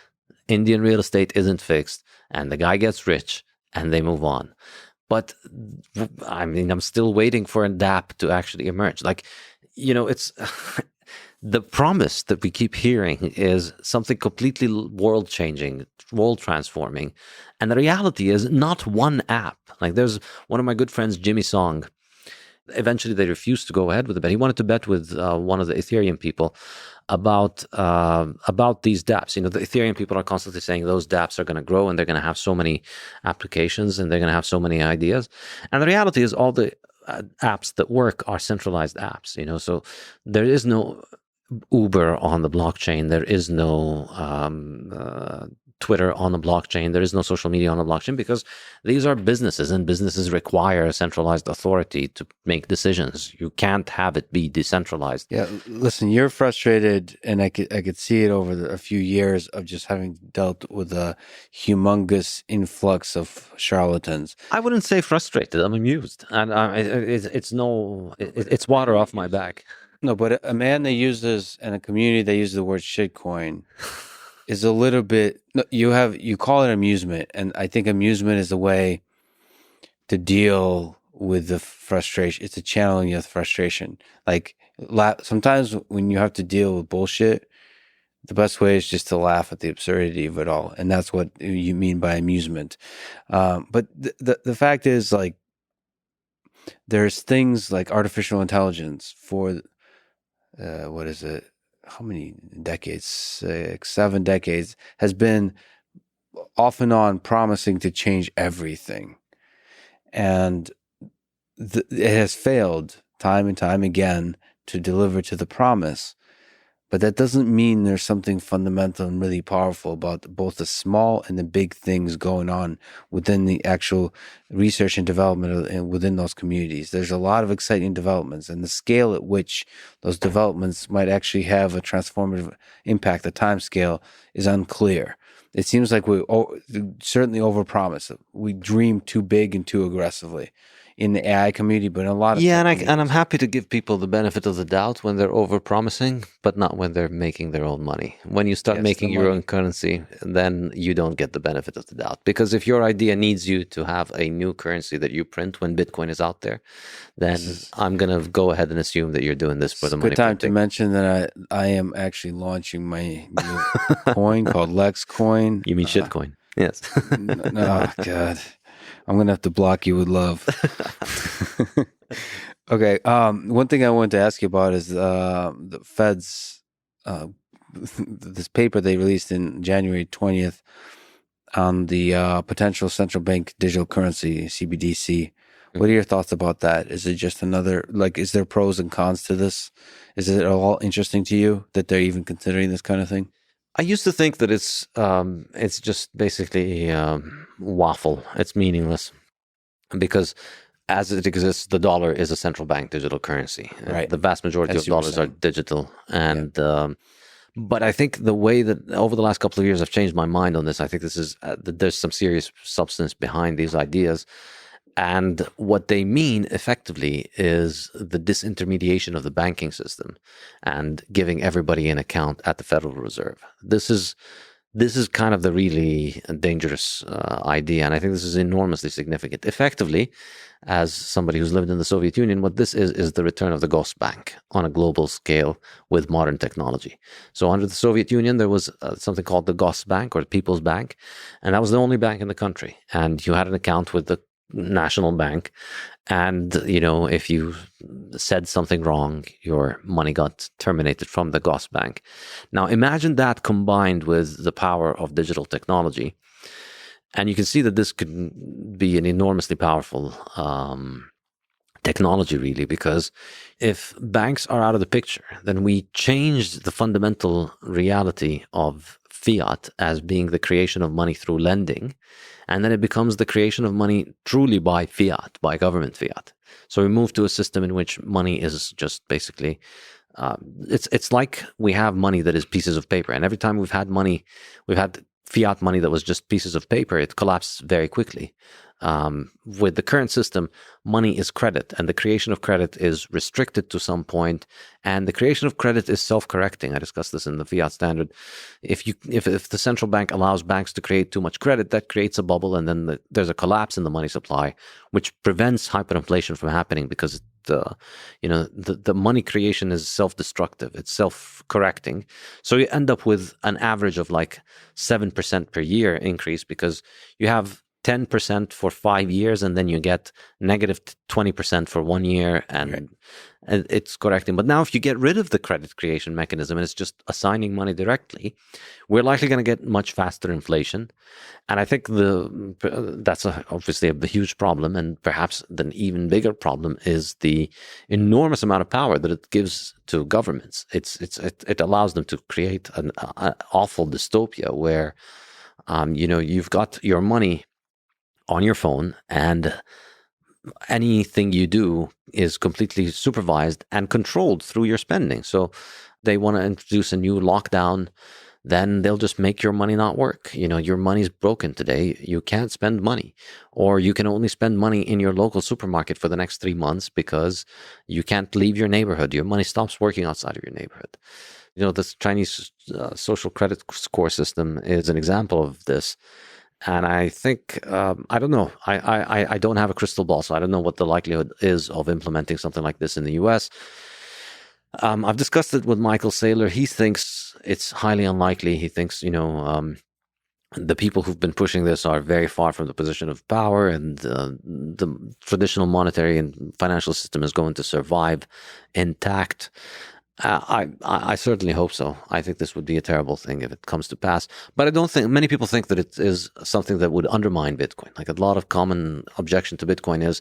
Indian real estate isn't fixed, and the guy gets rich, and they move on. But I'm still waiting for a dApp to actually emerge. It's the promise that we keep hearing is something completely world-changing, world-transforming, and the reality is not one app. There's one of my good friends, Jimmy Song. Eventually, they refused to go ahead with the bet. He wanted to bet with one of the Ethereum people about these dApps. The Ethereum people are constantly saying those dApps are going to grow, and they're going to have so many applications, and they're going to have so many ideas. And the reality is, all the apps that work are centralized apps. So there is no Uber on the blockchain. There is no Twitter on the blockchain. There is no social media on the blockchain, because these are businesses, and businesses require a centralized authority to make decisions. You can't have it be decentralized. Yeah, listen, you're frustrated, and I could see it over a few years of just having dealt with a humongous influx of charlatans. I wouldn't say frustrated. I'm amused, and it's water off my back. No, but a man that uses, and a community that uses the word shitcoin is a little bit, you call it amusement, and I think amusement is a way to deal with the frustration. It's a channeling of frustration. Sometimes when you have to deal with bullshit, the best way is just to laugh at the absurdity of it all, and that's what you mean by amusement. But the fact is, there's things like artificial intelligence for what is it? How many decades? 6, 7 decades has been off and on promising to change everything, and it has failed time and time again to deliver to the promise. But that doesn't mean there's something fundamental and really powerful about both the small and the big things going on within the actual research and development within those communities. There's a lot of exciting developments, and the scale at which those developments might actually have a transformative impact, the time scale, is unclear. It seems like we certainly overpromise. We dream too big and too aggressively in the AI community, but in a lot of and I'm happy to give people the benefit of the doubt when they're overpromising, but not when they're making their own money. When you start making your own currency, then you don't get the benefit of the doubt. Because if your idea needs you to have a new currency that you print when Bitcoin is out there, then I'm going to go ahead and assume that you're doing this for the money. Good time to mention that I am actually launching my new coin called Lex Coin. You mean shitcoin? Yes. Oh, God. I'm going to have to block you with love. Okay. One thing I wanted to ask you about is the Fed's, this paper they released in January 20th on the potential central bank digital currency, CBDC. What are your thoughts about that? Is it just another, is there pros and cons to this? Is it at all interesting to you that they're even considering this kind of thing? I used to think that it's just basically waffle. It's meaningless because as it exists, the dollar is a central bank digital currency. Right. The vast majority of dollars are digital. And but I think the way that over the last couple of years I've changed my mind on this. I think this is there's some serious substance behind these ideas. And what they mean effectively is the disintermediation of the banking system and giving everybody an account at the Federal Reserve. This is kind of the really dangerous idea, and I think this is enormously significant. Effectively, as somebody who's lived in the Soviet Union, what this is the return of the Ghost Bank on a global scale with modern technology. So under the Soviet Union, there was something called the Ghost Bank or the People's Bank, and that was the only bank in the country. And you had an account with the national bank, and if you said something wrong, your money got terminated from the Ghost Bank. Now imagine that combined with the power of digital technology, and you can see that this could be an enormously powerful technology, really, because if banks are out of the picture, then we change the fundamental reality of fiat as being the creation of money through lending, and then it becomes the creation of money truly by fiat, by government fiat. So we move to a system in which money is just basically, it's like we have money that is pieces of paper. And every time we've had fiat money that was just pieces of paper, it collapsed very quickly. With the current system, money is credit, and the creation of credit is restricted to some point, and the creation of credit is self-correcting. I discussed this in the fiat standard. If the central bank allows banks to create too much credit, that creates a bubble, and then there's a collapse in the money supply, which prevents hyperinflation from happening because the money creation is self-destructive. It's self-correcting. So you end up with an average of 7% per year increase because you have 10% for 5 years, and then you get negative 20% for 1 year, and it's correcting. But now if you get rid of the credit creation mechanism and it's just assigning money directly, we're likely going to get much faster inflation. And I think that's obviously a huge problem, and perhaps an even bigger problem is the enormous amount of power that it gives to governments. It allows them to create an awful dystopia where you've got your money on your phone, and anything you do is completely supervised and controlled through your spending. So they want to introduce a new lockdown, then they'll just make your money not work. Your money's broken today. You can't spend money, or you can only spend money in your local supermarket for the next 3 months because you can't leave your neighborhood. Your money stops working outside of your neighborhood. This Chinese social credit score system is an example of this. And I think, I don't know, I don't have a crystal ball, so I don't know what the likelihood is of implementing something like this in the US. I've discussed it with Michael Saylor. He thinks it's highly unlikely. He thinks, the people who've been pushing this are very far from the position of power, and the traditional monetary and financial system is going to survive intact. I certainly hope so. I think this would be a terrible thing if it comes to pass. But I don't think many people think that it is something that would undermine Bitcoin. A lot of common objection to Bitcoin is,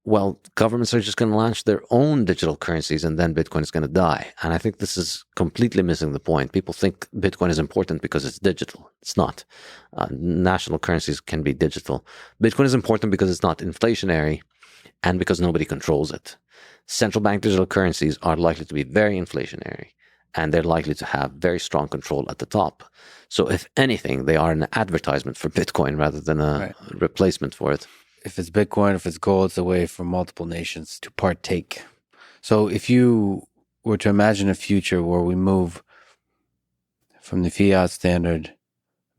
well, governments are just going to launch their own digital currencies and then Bitcoin is going to die. And I think this is completely missing the point. People think Bitcoin is important because it's digital. It's not. National currencies can be digital. Bitcoin is important because it's not inflationary and because nobody controls it. Central bank digital currencies are likely to be very inflationary, and they're likely to have very strong control at the top. So if anything, they are an advertisement for Bitcoin rather than a replacement for it. If it's Bitcoin, if it's gold, it's a way for multiple nations to partake. So if you were to imagine a future where we move from the fiat standard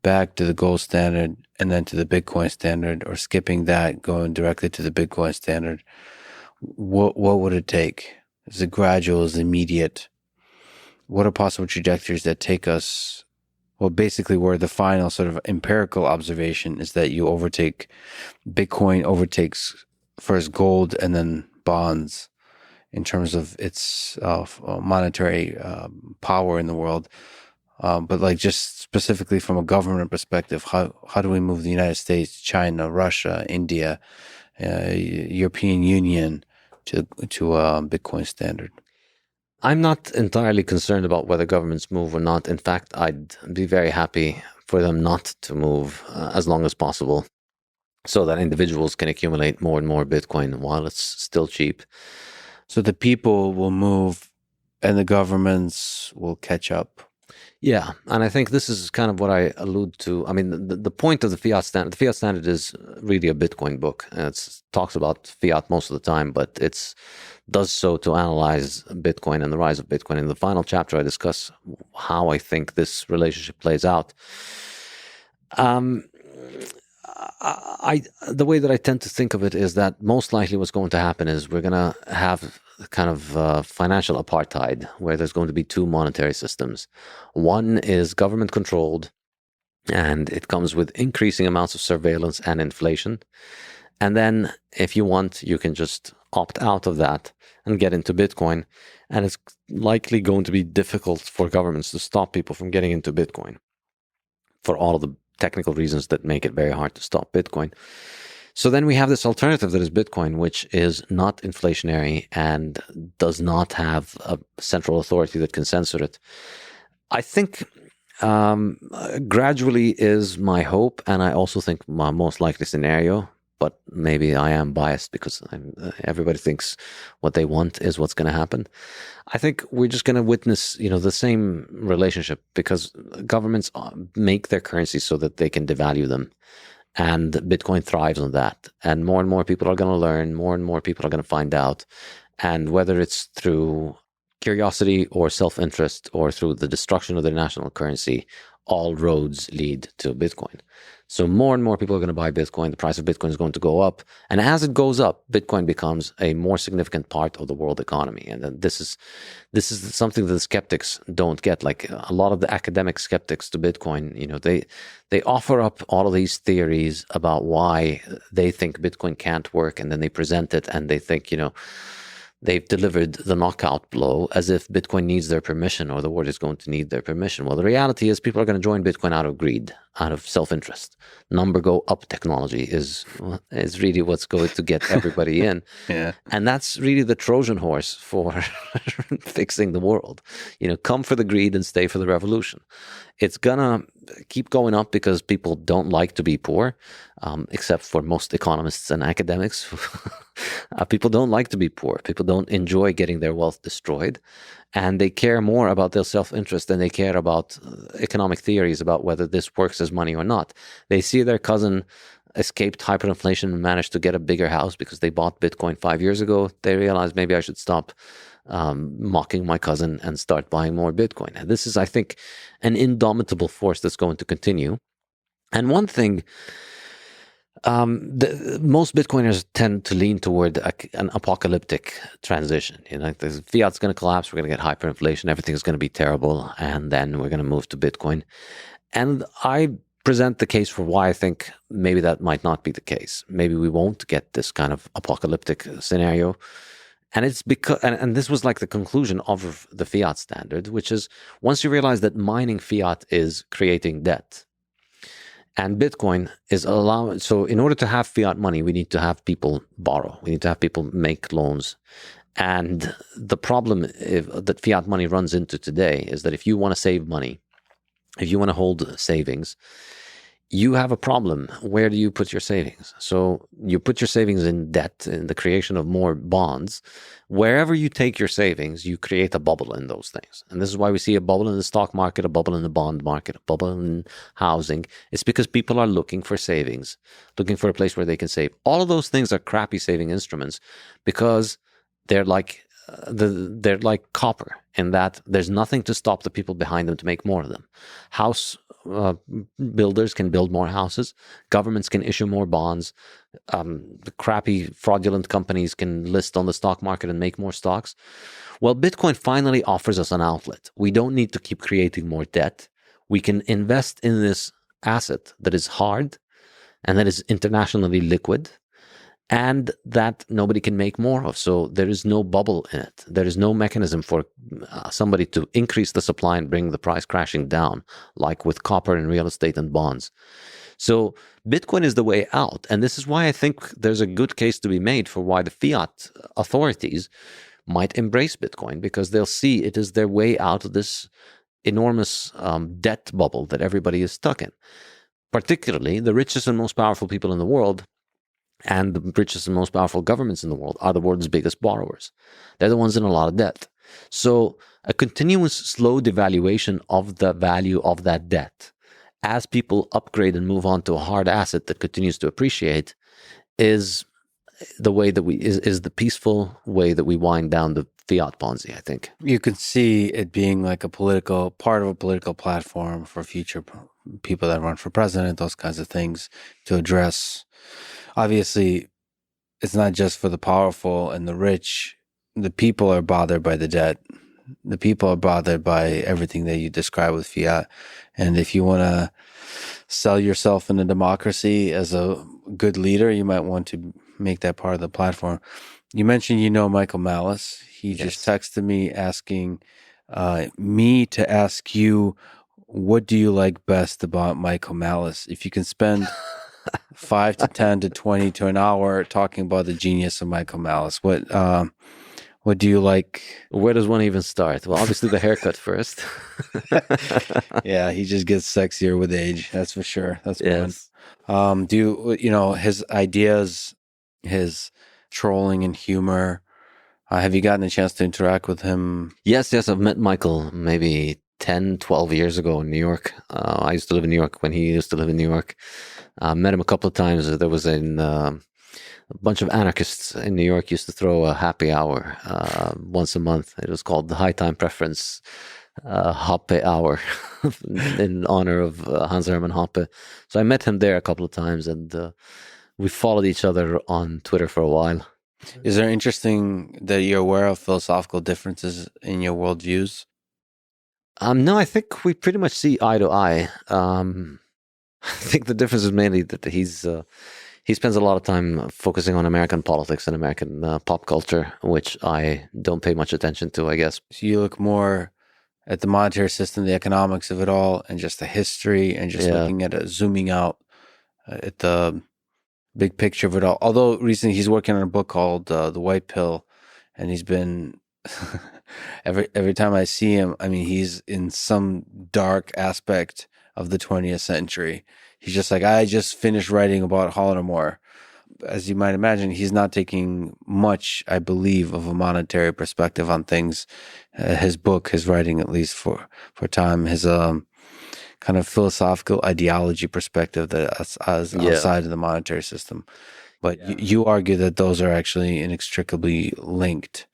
back to the gold standard and then to the Bitcoin standard, or skipping that, going directly to the Bitcoin standard, what would it take? Is it gradual? Is it immediate? What are possible trajectories that take us? Well, basically, where the final sort of empirical observation is that Bitcoin overtakes first gold and then bonds in terms of its monetary power in the world. But like just specifically from a government perspective, how do we move the United States, China, Russia, India, European Union to Bitcoin standard? I'm not entirely concerned about whether governments move or not. In fact, I'd be very happy for them not to move as long as possible, so that individuals can accumulate more and more Bitcoin while it's still cheap. So the people will move and the governments will catch up. Yeah, and I think this is kind of what I allude to. I mean, the point of the Fiat Standard is really a Bitcoin book. It talks about fiat most of the time, but it does so to analyze Bitcoin and the rise of Bitcoin. In the final chapter, I discuss how I think this relationship plays out. The way that I tend to think of it is that most likely what's going to happen is we're going to have kind of financial apartheid, where there's going to be two monetary systems. One is government controlled, and it comes with increasing amounts of surveillance and inflation. And then if you want, you can just opt out of that and get into Bitcoin. And it's likely going to be difficult for governments to stop people from getting into Bitcoin for all of the technical reasons that make it very hard to stop Bitcoin. So then we have this alternative that is Bitcoin, which is not inflationary and does not have a central authority that can censor it. I think gradually is my hope, and I also think my most likely scenario, but maybe I am biased because everybody thinks what they want is what's going to happen. I think we're just going to witness, the same relationship, because governments make their currencies so that they can devalue them. And Bitcoin thrives on that. And more people are going to learn, more and more people are going to find out. And whether it's through curiosity or self-interest or through the destruction of their national currency, all roads lead to Bitcoin. So more and more people are going to buy Bitcoin. The price of Bitcoin is going to go up. And as it goes up, Bitcoin becomes a more significant part of the world economy. And then this is something that the skeptics don't get. Like a lot of the academic skeptics to Bitcoin, they offer up all of these theories about why they think Bitcoin can't work. And then they present it and they think, they've delivered the knockout blow as if Bitcoin needs their permission or the world is going to need their permission. Well, the reality is people are going to join Bitcoin out of greed, out of self-interest. Number go up technology is really what's going to get everybody in. Yeah. And that's really the Trojan horse for fixing the world. Come for the greed and stay for the revolution. It's gonna keep going up because people don't like to be poor, except for most economists and academics. People don't like to be poor. People don't enjoy getting their wealth destroyed. And they care more about their self-interest than they care about economic theories about whether this works as money or not. They see their cousin escaped hyperinflation and managed to get a bigger house because they bought Bitcoin 5 years ago. They realized maybe I should stop mocking my cousin and start buying more Bitcoin. And this is, I think, an indomitable force that's going to continue. And one thing, most Bitcoiners tend to lean toward an apocalyptic transition. The fiat's going to collapse, we're going to get hyperinflation, everything's going to be terrible, and then we're going to move to Bitcoin. And I present the case for why I think maybe that might not be the case. Maybe we won't get this kind of apocalyptic scenario. And it's because, and this was like the conclusion of the fiat standard, which is once you realize that mining fiat is creating debt, and Bitcoin is allowing, so in order to have fiat money, we need to have people borrow. We need to have people make loans. And the problem that fiat money runs into today is that if you want to save money, if you want to hold savings, you have a problem. Where do you put your savings? So you put your savings in debt, in the creation of more bonds. Wherever you take your savings, you create a bubble in those things. And this is why we see a bubble in the stock market, a bubble in the bond market, a bubble in housing. It's because people are looking for savings, looking for a place where they can save. All of those things are crappy saving instruments because they're like they're like copper in that there's nothing to stop the people behind them to make more of them. House builders can build more houses. Governments can issue more bonds. The crappy fraudulent companies can list on the stock market and make more stocks. Well, Bitcoin finally offers us an outlet. We don't need to keep creating more debt. We can invest in this asset that is hard and that is internationally liquid and that nobody can make more of. So there is no bubble in it. There is no mechanism for somebody to increase the supply and bring the price crashing down, like with copper and real estate and bonds. So Bitcoin is the way out. And this is why I think there's a good case to be made for why the fiat authorities might embrace Bitcoin, because they'll see it is their way out of this enormous debt bubble that everybody is stuck in. Particularly the richest and most powerful people in the world and the richest and most powerful governments in the world are the world's biggest borrowers. They're the ones in a lot of debt. So a continuous slow devaluation of the value of that debt as people upgrade and move on to a hard asset that continues to appreciate is the way that is the peaceful way that we wind down the fiat Ponzi, I think. You can see it being like a political part of a political platform for future people that run for president, those kinds of things to address. Obviously, it's not just for the powerful and the rich. The people are bothered by the debt. The people are bothered by everything that you describe with fiat. And if you want to sell yourself in a democracy as a good leader, you might want to make that part of the platform. You mentioned Michael Malice. He just texted me asking me to ask you, what do you like best about Michael Malice? If you can spend 5 to 10 to 20 to an hour talking about the genius of Michael Malice, what do you like? Where does one even start? Well, obviously the haircut first. Yeah, he just gets sexier with age. That's for sure. That's yes. fun. Do you, his ideas, his trolling and humor, have you gotten a chance to interact with him? Yes. I've met Michael maybe 10, 12 years ago in New York. I used to live in New York when he used to live in New York. Met him a couple of times. There was a bunch of anarchists in New York used to throw a happy hour once a month. It was called the High Time Preference Hoppe Hour in honor of Hans Hermann Hoppe. So I met him there a couple of times, and we followed each other on Twitter for a while. Is there interesting that you're aware of philosophical differences in your worldviews? No, I think we pretty much see eye to eye. I think the difference is mainly that he spends a lot of time focusing on American politics and American pop culture, which I don't pay much attention to, I guess. So you look more at the monetary system, the economics of it all, and just the history, and just looking at it, zooming out at the big picture of it all. Although recently he's working on a book called The White Pill, and he's been every time I see him, I mean, he's in some dark aspect of the 20th century. He's just like, I just finished writing about Holodomor. As you might imagine, he's not taking much, I believe, of a monetary perspective on things. His book, his writing, at least for time, his kind of philosophical ideology perspective that's outside of the monetary system. But you argue that those are actually inextricably linked.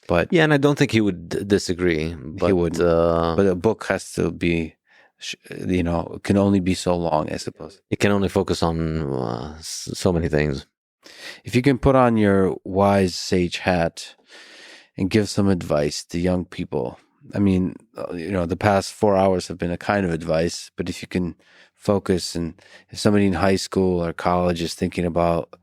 But yeah, and I don't think he would disagree. But, he wouldn't. But a book has to be, can only be so long, I suppose. It can only focus on so many things. If you can put on your wise sage hat and give some advice to young people, I mean, the past 4 hours have been a kind of advice, but if you can focus, and if somebody in high school or college is thinking about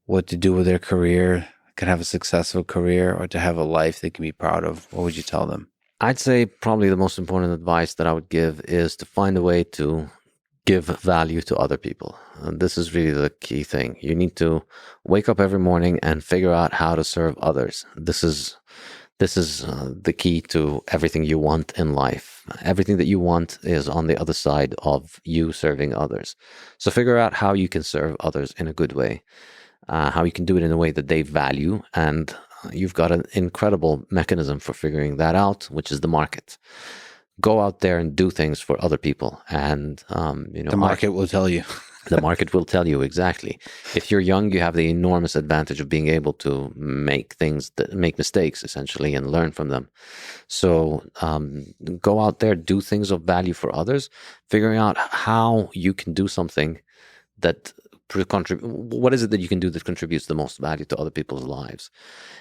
what to do with their career, can have a successful career or to have a life they can be proud of, what would you tell them? I'd say probably the most important advice that I would give is to find a way to give value to other people. And this is really the key thing. You need to wake up every morning and figure out how to serve others. This is This is the key to everything you want in life. Everything that you want is on the other side of you serving others. So figure out how you can serve others in a good way, how you can do it in a way that they value. And you've got an incredible mechanism for figuring that out, which is the market. Go out there and do things for other people. And, the market will tell you. The market will tell you exactly. If you're young, you have the enormous advantage of being able to make mistakes essentially and learn from them. So go out there, do things of value for others, figuring out how you can do something that what is it that you can do that contributes the most value to other people's lives.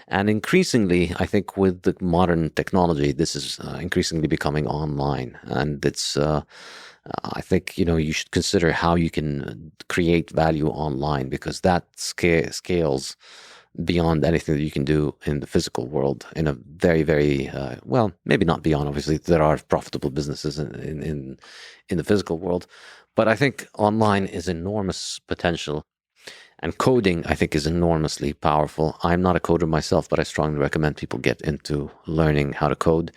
And increasingly, I think with the modern technology, this is increasingly becoming online, and it's I think, you should consider how you can create value online, because that scales beyond anything that you can do in the physical world in a very, very, well, maybe not beyond, obviously. There are profitable businesses in the physical world. But I think online is enormous potential. And coding, I think, is enormously powerful. I'm not a coder myself, but I strongly recommend people get into learning how to code.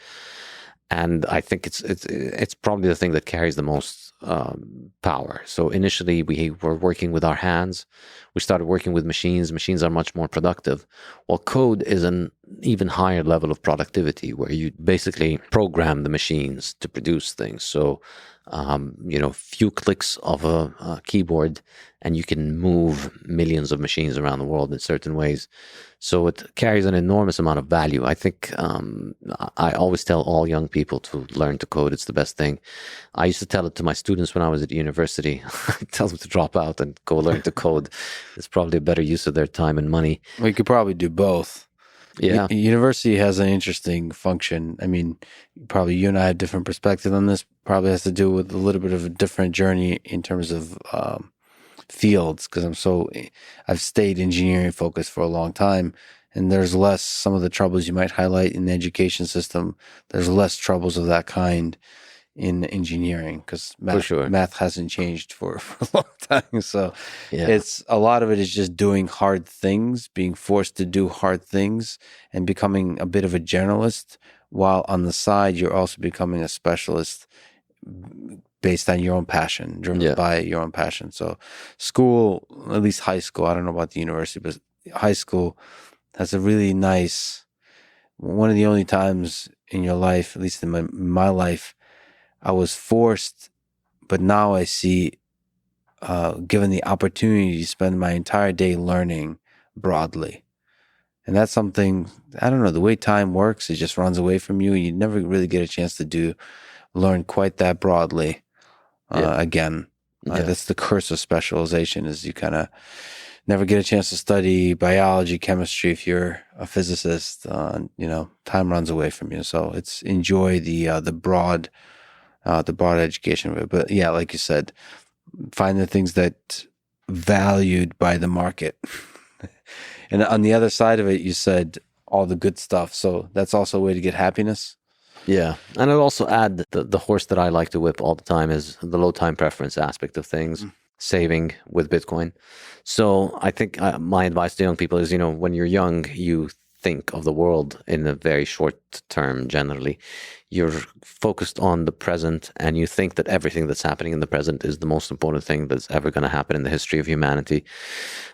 And I think it's probably the thing that carries the most power. So initially, we were working with our hands. We started working with machines. Machines are much more productive. While code is an even higher level of productivity, where you basically program the machines to produce things. So, few clicks of a keyboard, and you can move millions of machines around the world in certain ways. So it carries an enormous amount of value. I think I always tell all young people to learn to code. It's the best thing. I used to tell it to my students when I was at university. I tell them to drop out and go learn to code. It's probably a better use of their time and money. We could probably do both. Yeah. University has an interesting function. I mean, probably you and I have different perspective on this. Probably has to do with a little bit of a different journey in terms of fields, because I've stayed engineering focused for a long time, and there's less, some of the troubles you might highlight in the education system, there's less troubles of that kind in engineering, because math hasn't changed for a long time. So it's a lot of it is just doing hard things, being forced to do hard things, and becoming a bit of a generalist, while on the side you're also becoming a specialist based on your own passion, driven by your own passion. So school, at least high school, I don't know about the university, but high school has a really nice, one of the only times in your life, at least in my life, I was forced, but now I see, given the opportunity to spend my entire day learning broadly. And that's something, I don't know, the way time works, it just runs away from you. You never really get a chance to learn quite that broadly again. That's the curse of specialization, is you kind of never get a chance to study biology, chemistry if you're a physicist. Time runs away from you. So it's enjoy the broad education of it. But yeah, like you said, find the things that valued by the market. And on the other side of it, you said all the good stuff. So that's also a way to get happiness. Yeah. And I'd also add the horse that I like to whip all the time is the low time preference aspect of things, saving with Bitcoin. So I think my advice to young people is, when you're young, you think of the world in a very short term generally. You're focused on the present, and you think that everything that's happening in the present is the most important thing that's ever going to happen in the history of humanity.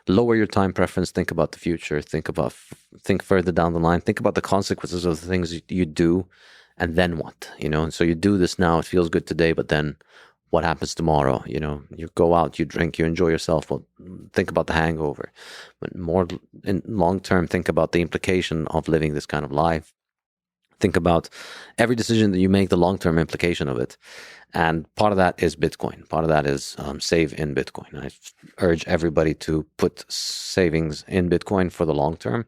Lower your time preference, think about the future, think further down the line, think about the consequences of the things you do, and then what, And so you do this now, it feels good today, but then what happens tomorrow? You go out, you drink, you enjoy yourself. Well, think about the hangover. But more in long term, think about the implication of living this kind of life. Think about every decision that you make, the long term implication of it. And part of that is Bitcoin. Part of that is save in Bitcoin. I urge everybody to put savings in Bitcoin for the long term.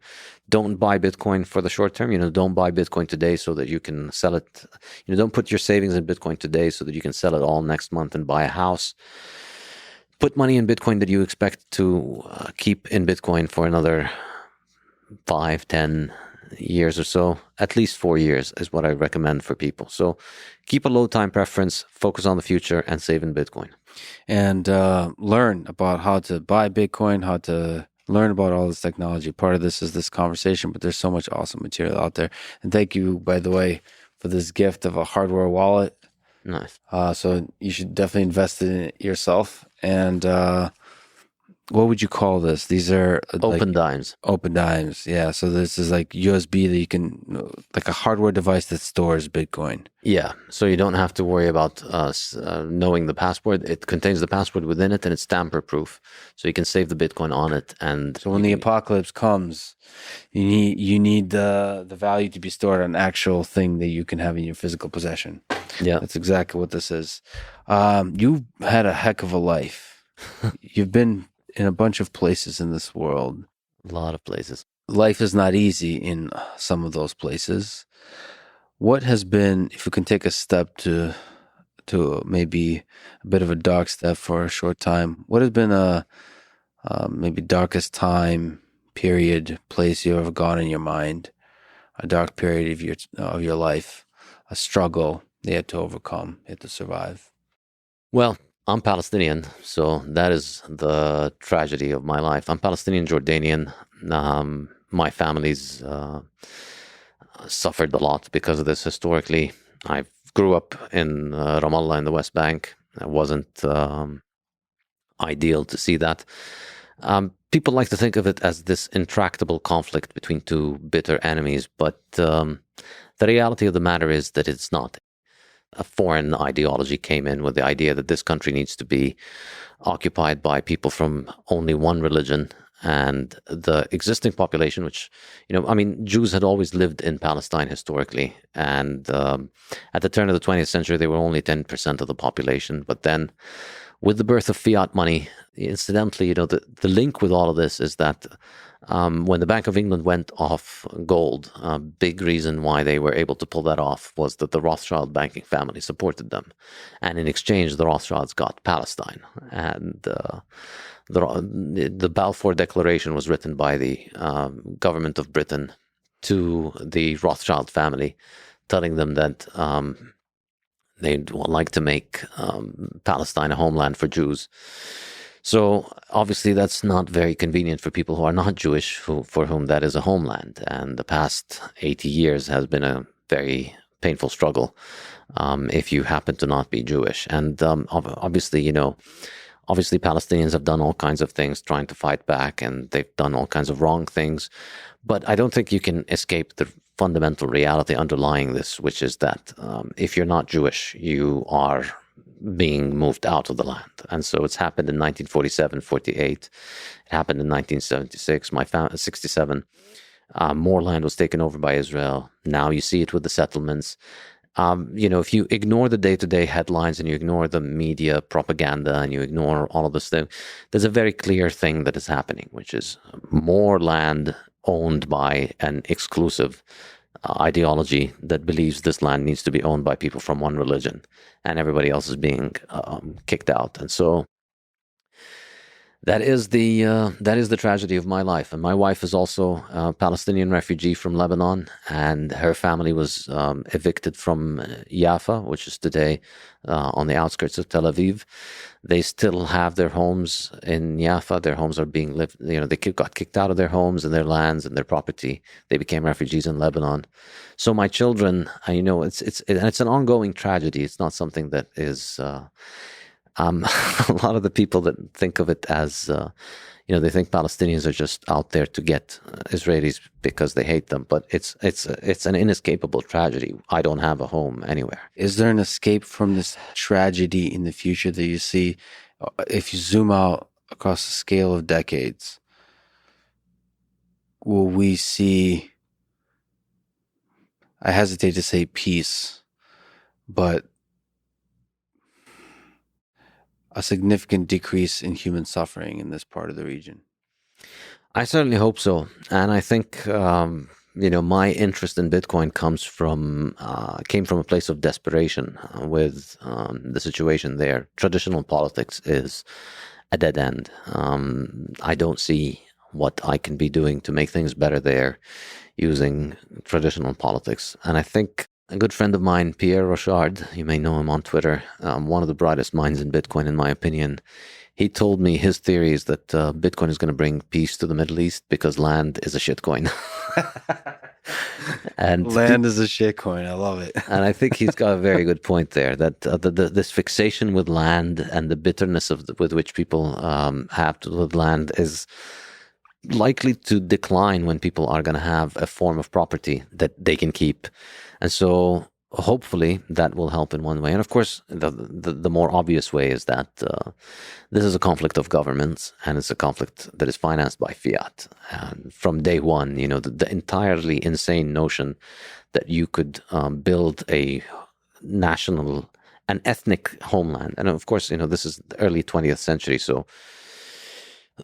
Don't buy Bitcoin for the short term. Don't buy Bitcoin today so that you can sell it. Don't put your savings in Bitcoin today so that you can sell it all next month and buy a house. Put money in Bitcoin that you expect to keep in Bitcoin for another 5, 10 years or so. At least 4 years is what I recommend for people. So keep a low time preference, focus on the future, and save in Bitcoin. And learn about how to buy Bitcoin, how to learn about all this technology. Part of this is this conversation, but there's so much awesome material out there. And thank you, by the way, for this gift of a hardware wallet. Nice. So you should definitely invest in it yourself. And what would you call this? These are Open dimes. Open dimes. Yeah. So this is like USB that you can, like a hardware device that stores Bitcoin. Yeah. So you don't have to worry about knowing the password. It contains the password within it, and it's tamper-proof. So you can save the Bitcoin on it. And so when the apocalypse comes, you need the value to be stored on an actual thing that you can have in your physical possession. Yeah. That's exactly what this is. You had a heck of a life. You've been in a bunch of places in this world. A lot of places. Life is not easy in some of those places. What has been, if we can take a step to maybe a bit of a dark step for a short time, what has been a maybe darkest time, period, place you've ever gone in your mind, a dark period of your life, a struggle they had to overcome, they had to survive? Well, I'm Palestinian, so that is the tragedy of my life. I'm Palestinian Jordanian. My family's suffered a lot because of this historically. I grew up in Ramallah in the West Bank. It wasn't ideal to see that. People like to think of it as this intractable conflict between two bitter enemies, but the reality of the matter is that it's not. A foreign ideology came in with the idea that this country needs to be occupied by people from only one religion, and the existing population, which, Jews had always lived in Palestine historically, and at the turn of the 20th century, they were only 10% of the population. But then with the birth of fiat money, incidentally, the link with all of this is that when the Bank of England went off gold, a big reason why they were able to pull that off was that the Rothschild banking family supported them. And in exchange, the Rothschilds got Palestine. And the Balfour Declaration was written by the government of Britain to the Rothschild family, telling them that they'd like to make Palestine a homeland for Jews. So obviously that's not very convenient for people who are not Jewish, for whom that is a homeland. And the past 80 years has been a very painful struggle if you happen to not be Jewish. And obviously Palestinians have done all kinds of things trying to fight back, and they've done all kinds of wrong things. But I don't think you can escape the fundamental reality underlying this, which is that if you're not Jewish, you are being moved out of the land. And so it's happened in 1947, 48. It happened in 1976, 67. More land was taken over by Israel. Now you see it with the settlements. If you ignore the day-to-day headlines and you ignore the media propaganda and you ignore all of this stuff, there's a very clear thing that is happening, which is more land owned by an exclusive ideology that believes this land needs to be owned by people from one religion, and everybody else is being kicked out. And so that is the tragedy of my life. And my wife is also a Palestinian refugee from Lebanon, and her family was evicted from Jaffa, which is today on the outskirts of Tel Aviv. They still have their homes in Jaffa. Their homes are being lived. They got kicked out of their homes and their lands and their property. They became refugees in Lebanon. So my children, it's an ongoing tragedy. It's not something that is. A lot of the people that think of it as, they think Palestinians are just out there to get Israelis because they hate them. But it's an inescapable tragedy. I don't have a home anywhere. Is there an escape from this tragedy in the future that you see, if you zoom out across the scale of decades? Will we see, I hesitate to say peace, but a significant decrease in human suffering in this part of the region? I certainly hope so. And I think, my interest in Bitcoin came from a place of desperation with the situation there. Traditional politics is a dead end. I don't see what I can be doing to make things better there using traditional politics. And I think a good friend of mine, Pierre Rochard, you may know him on Twitter, one of the brightest minds in Bitcoin, in my opinion. He told me his theory is that Bitcoin is going to bring peace to the Middle East because land is a shitcoin. And land is a shitcoin. I love it. And I think he's got a very good point there, that this fixation with land and the bitterness with which people with land is likely to decline when people are going to have a form of property that they can keep. And so hopefully that will help in one way. And of course, the more obvious way is that this is a conflict of governments, and it's a conflict that is financed by fiat. And from day one, the entirely insane notion that you could build an ethnic homeland. And of course, this is the early 20th century, so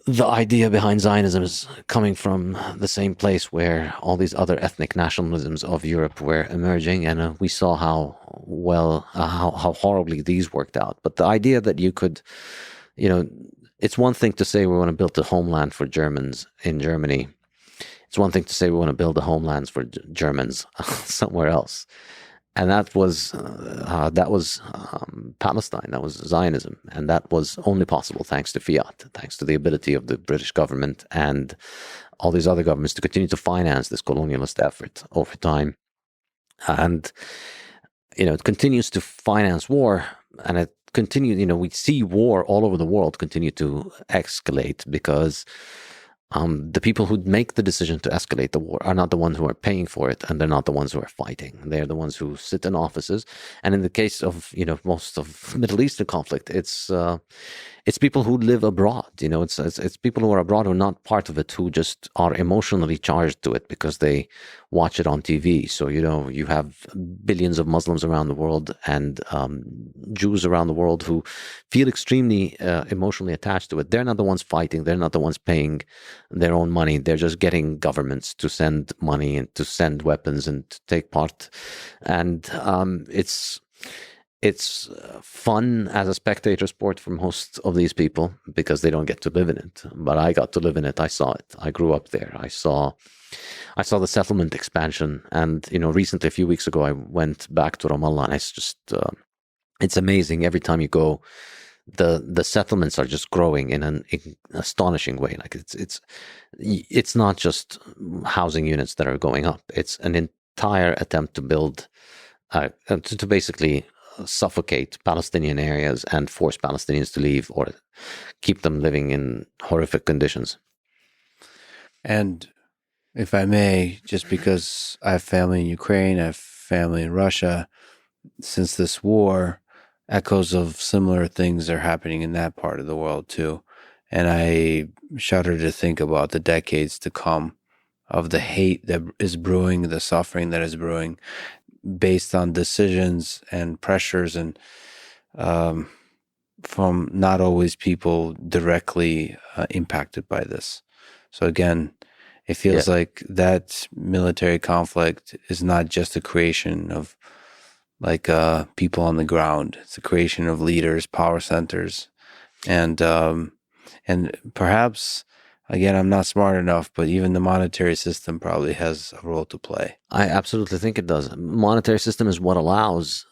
the idea behind Zionism is coming from the same place where all these other ethnic nationalisms of Europe were emerging, and we saw how horribly these worked out. But the idea that you could, it's one thing to say we want to build a homeland for Germans in Germany. It's one thing to say we want to build a homeland for Germans somewhere else. And that was Palestine. That was Zionism, and that was only possible thanks to fiat, thanks to the ability of the British government and all these other governments to continue to finance this colonialist effort over time. And it continues to finance war, and it continues. We see war all over the world continue to escalate because the people who make the decision to escalate the war are not the ones who are paying for it, and they're not the ones who are fighting. They're the ones who sit in offices. And in the case of most of Middle Eastern conflict, it's people who live abroad. It's people who are abroad who are not part of it, who just are emotionally charged to it because they watch it on TV. So you have billions of Muslims around the world and Jews around the world who feel extremely emotionally attached to it. They're not the ones fighting. They're not the ones paying their own money. They're just getting governments to send money and to send weapons and to take part. And it's fun as a spectator sport for most of these people because they don't get to live in it. But I got to live in it. I saw it. I grew up there. I saw the settlement expansion. And, recently, a few weeks ago, I went back to Ramallah, and it's just, it's amazing. Every time you go, the settlements are just growing in an astonishing way. Like it's not just housing units that are going up. It's an entire attempt to build, to basically suffocate Palestinian areas and force Palestinians to leave or keep them living in horrific conditions. And if I may, just because I have family in Ukraine, I have family in Russia, since this war, echoes of similar things are happening in that part of the world too. And I shudder to think about the decades to come of the hate that is brewing, the suffering that is brewing, based on decisions and pressures and from not always people directly impacted by this. So again, it feels like that military conflict is not just a creation of people on the ground. It's a creation of leaders, power centers, and perhaps, again, I'm not smart enough, but even the monetary system probably has a role to play. I absolutely think it does. Monetary system is what allows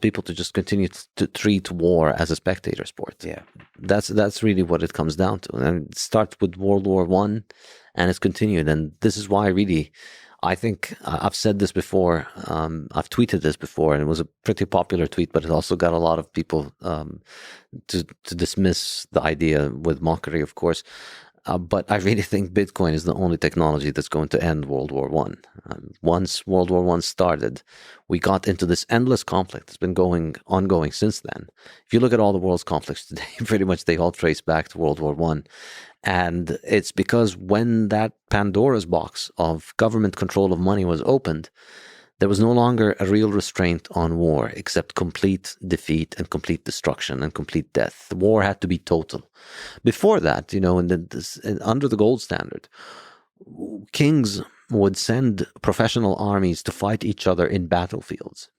people to just continue to treat war as a spectator sport. Yeah, that's really what it comes down to. And it starts with World War I, and it's continued. And this is why I think I've said this before. I've tweeted this before, and it was a pretty popular tweet, but it also got a lot of people to dismiss the idea with mockery, of course. But I really think Bitcoin is the only technology that's going to end World War I. Once World War I started, we got into this endless conflict. It's been ongoing since then. If you look at all the world's conflicts today, pretty much they all trace back to World War I. And it's because when that Pandora's box of government control of money was opened, there was no longer a real restraint on war except complete defeat and complete destruction and complete death. The war had to be total. Before that, under the gold standard, kings would send professional armies to fight each other in battlefields.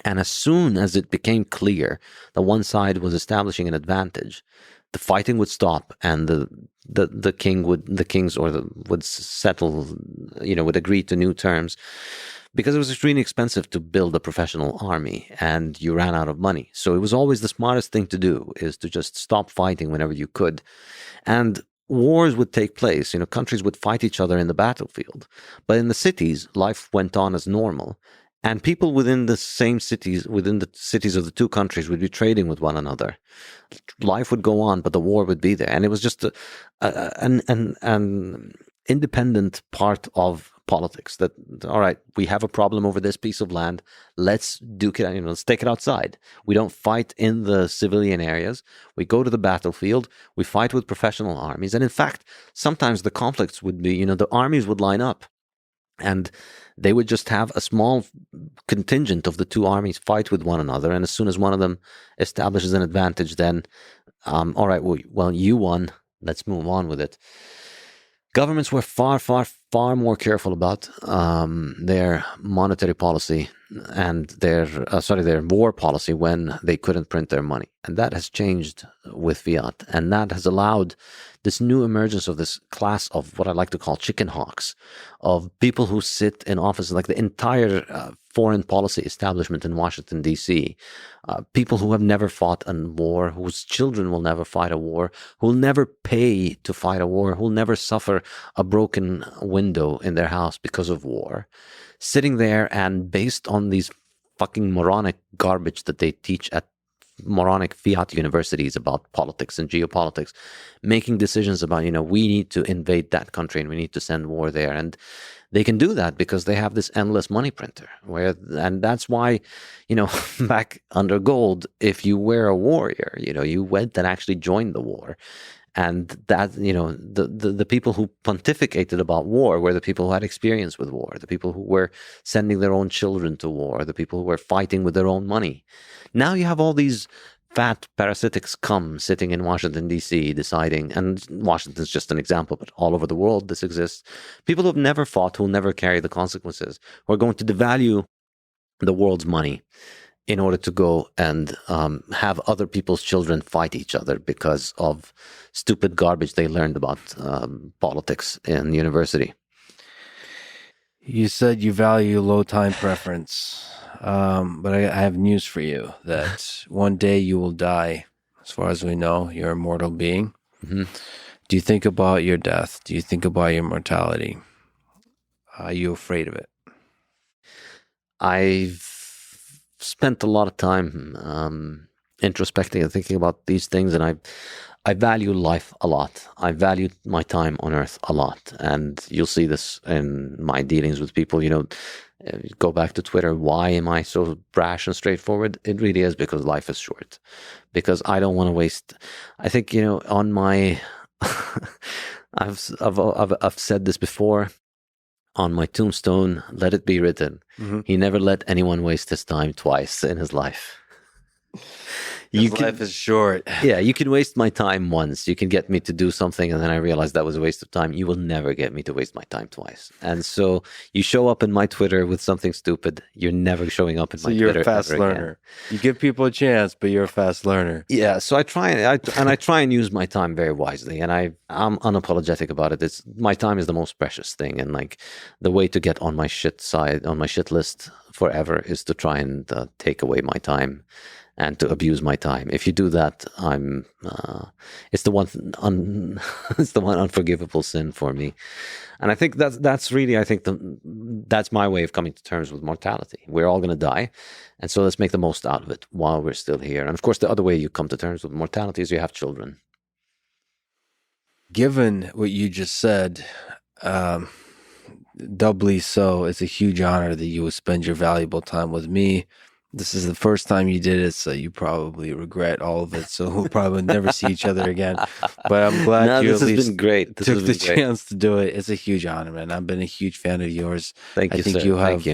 And as soon as it became clear that one side was establishing an advantage, the fighting would stop, and the kings would settle, would agree to new terms. because it was extremely expensive to build a professional army and you ran out of money. So it was always the smartest thing to do is to just stop fighting whenever you could. And wars would take place, countries would fight each other in the battlefield. But in the cities, life went on as normal. And people within the same cities, within the cities of the two countries, would be trading with one another. Life would go on, but the war would be there. And it was just an independent part of politics that, all right, we have a problem over this piece of land. Let's duke it, let's take it outside. We don't fight in the civilian areas. We go to the battlefield. We fight with professional armies. And in fact, sometimes the conflicts would be, the armies would line up and they would just have a small contingent of the two armies fight with one another. And as soon as one of them establishes an advantage, then, all right, well, you won. Let's move on with it. Governments were far, far, far more careful about their monetary policy and their war policy when they couldn't print their money. And that has changed with fiat. And that has allowed this new emergence of this class of what I like to call chicken hawks, of people who sit in offices, like the entire foreign policy establishment in Washington, D.C., people who have never fought a war, whose children will never fight a war, who will never pay to fight a war, who will never suffer a broken window in their house because of war, sitting there and based on these fucking moronic garbage that they teach at moronic fiat universities about politics and geopolitics, making decisions about, we need to invade that country and we need to send war there. And they can do that because they have this endless money printer and that's why, back under gold, if you were a warrior, you went and actually joined the war. And that, the people who pontificated about war were the people who had experience with war, the people who were sending their own children to war, the people who were fighting with their own money. Now you have all these fat parasitics sitting in Washington, D.C., deciding, and Washington's just an example, but all over the world this exists. People who have never fought, who will never carry the consequences, who are going to devalue the world's money in order to go and have other people's children fight each other because of stupid garbage they learned about politics in university. You said you value low time preference, but I have news for you that one day you will die. As far as we know, you're a mortal being. Mm-hmm. Do you think about your death? Do you think about your mortality? Are you afraid of it? I've spent a lot of time introspecting and thinking about these things, and I value life a lot. I value my time on earth a lot, and you'll see this in my dealings with people. Go back to Twitter. Why am I so brash and straightforward? It really is because life is short. Because I don't want to waste. I think on my, I've said this before. On my tombstone, let it be written, he never let anyone waste his time twice in his life. Life is short. Yeah, you can waste my time once. You can get me to do something, and then I realize that was a waste of time. You will never get me to waste my time twice. And so you show up in my Twitter with something stupid. You're never showing up in my Twitter. So you're a fast learner. You give people a chance, but you're a fast learner. Yeah, so I try and use my time very wisely, and I'm unapologetic about it. My time is the most precious thing, and like the way to get on my shit list forever is to try and take away my time and to abuse my time. If you do that, it's the one unforgivable sin for me. And I think that's really, that's my way of coming to terms with mortality. We're all going to die. And so let's make the most out of it while we're still here. And of course, the other way you come to terms with mortality is you have children. Given what you just said, doubly so, it's a huge honor that you would spend your valuable time with me. This is the first time you did it, so you probably regret all of it. So we'll probably never see each other again. But I'm glad you at least been great. took the chance to do it. It's a huge honor, man. I've been a huge fan of yours. Thank you, I think sir. you have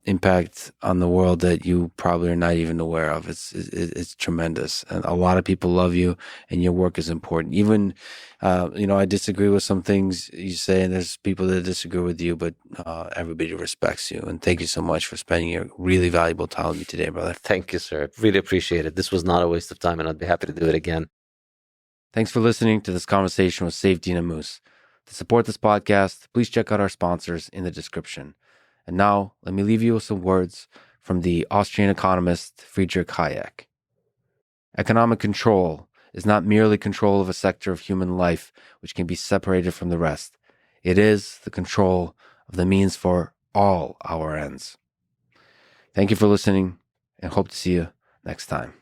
impact on the world that you probably are not even aware of. It's tremendous, and a lot of people love you, and your work is important. Even, I disagree with some things you say, and there's people that disagree with you, but everybody respects you. And thank you so much for spending your really valuable time with me today, brother. Thank you, sir. Really appreciate it. This was not a waste of time, and I'd be happy to do it again. Thanks for listening to this conversation with Saifedean and Ammous. To support this podcast, please check out our sponsors in the description. And now, let me leave you with some words from the Austrian economist Friedrich Hayek. Economic control is not merely control of a sector of human life which can be separated from the rest. It is the control of the means for all our ends. Thank you for listening, and hope to see you next time.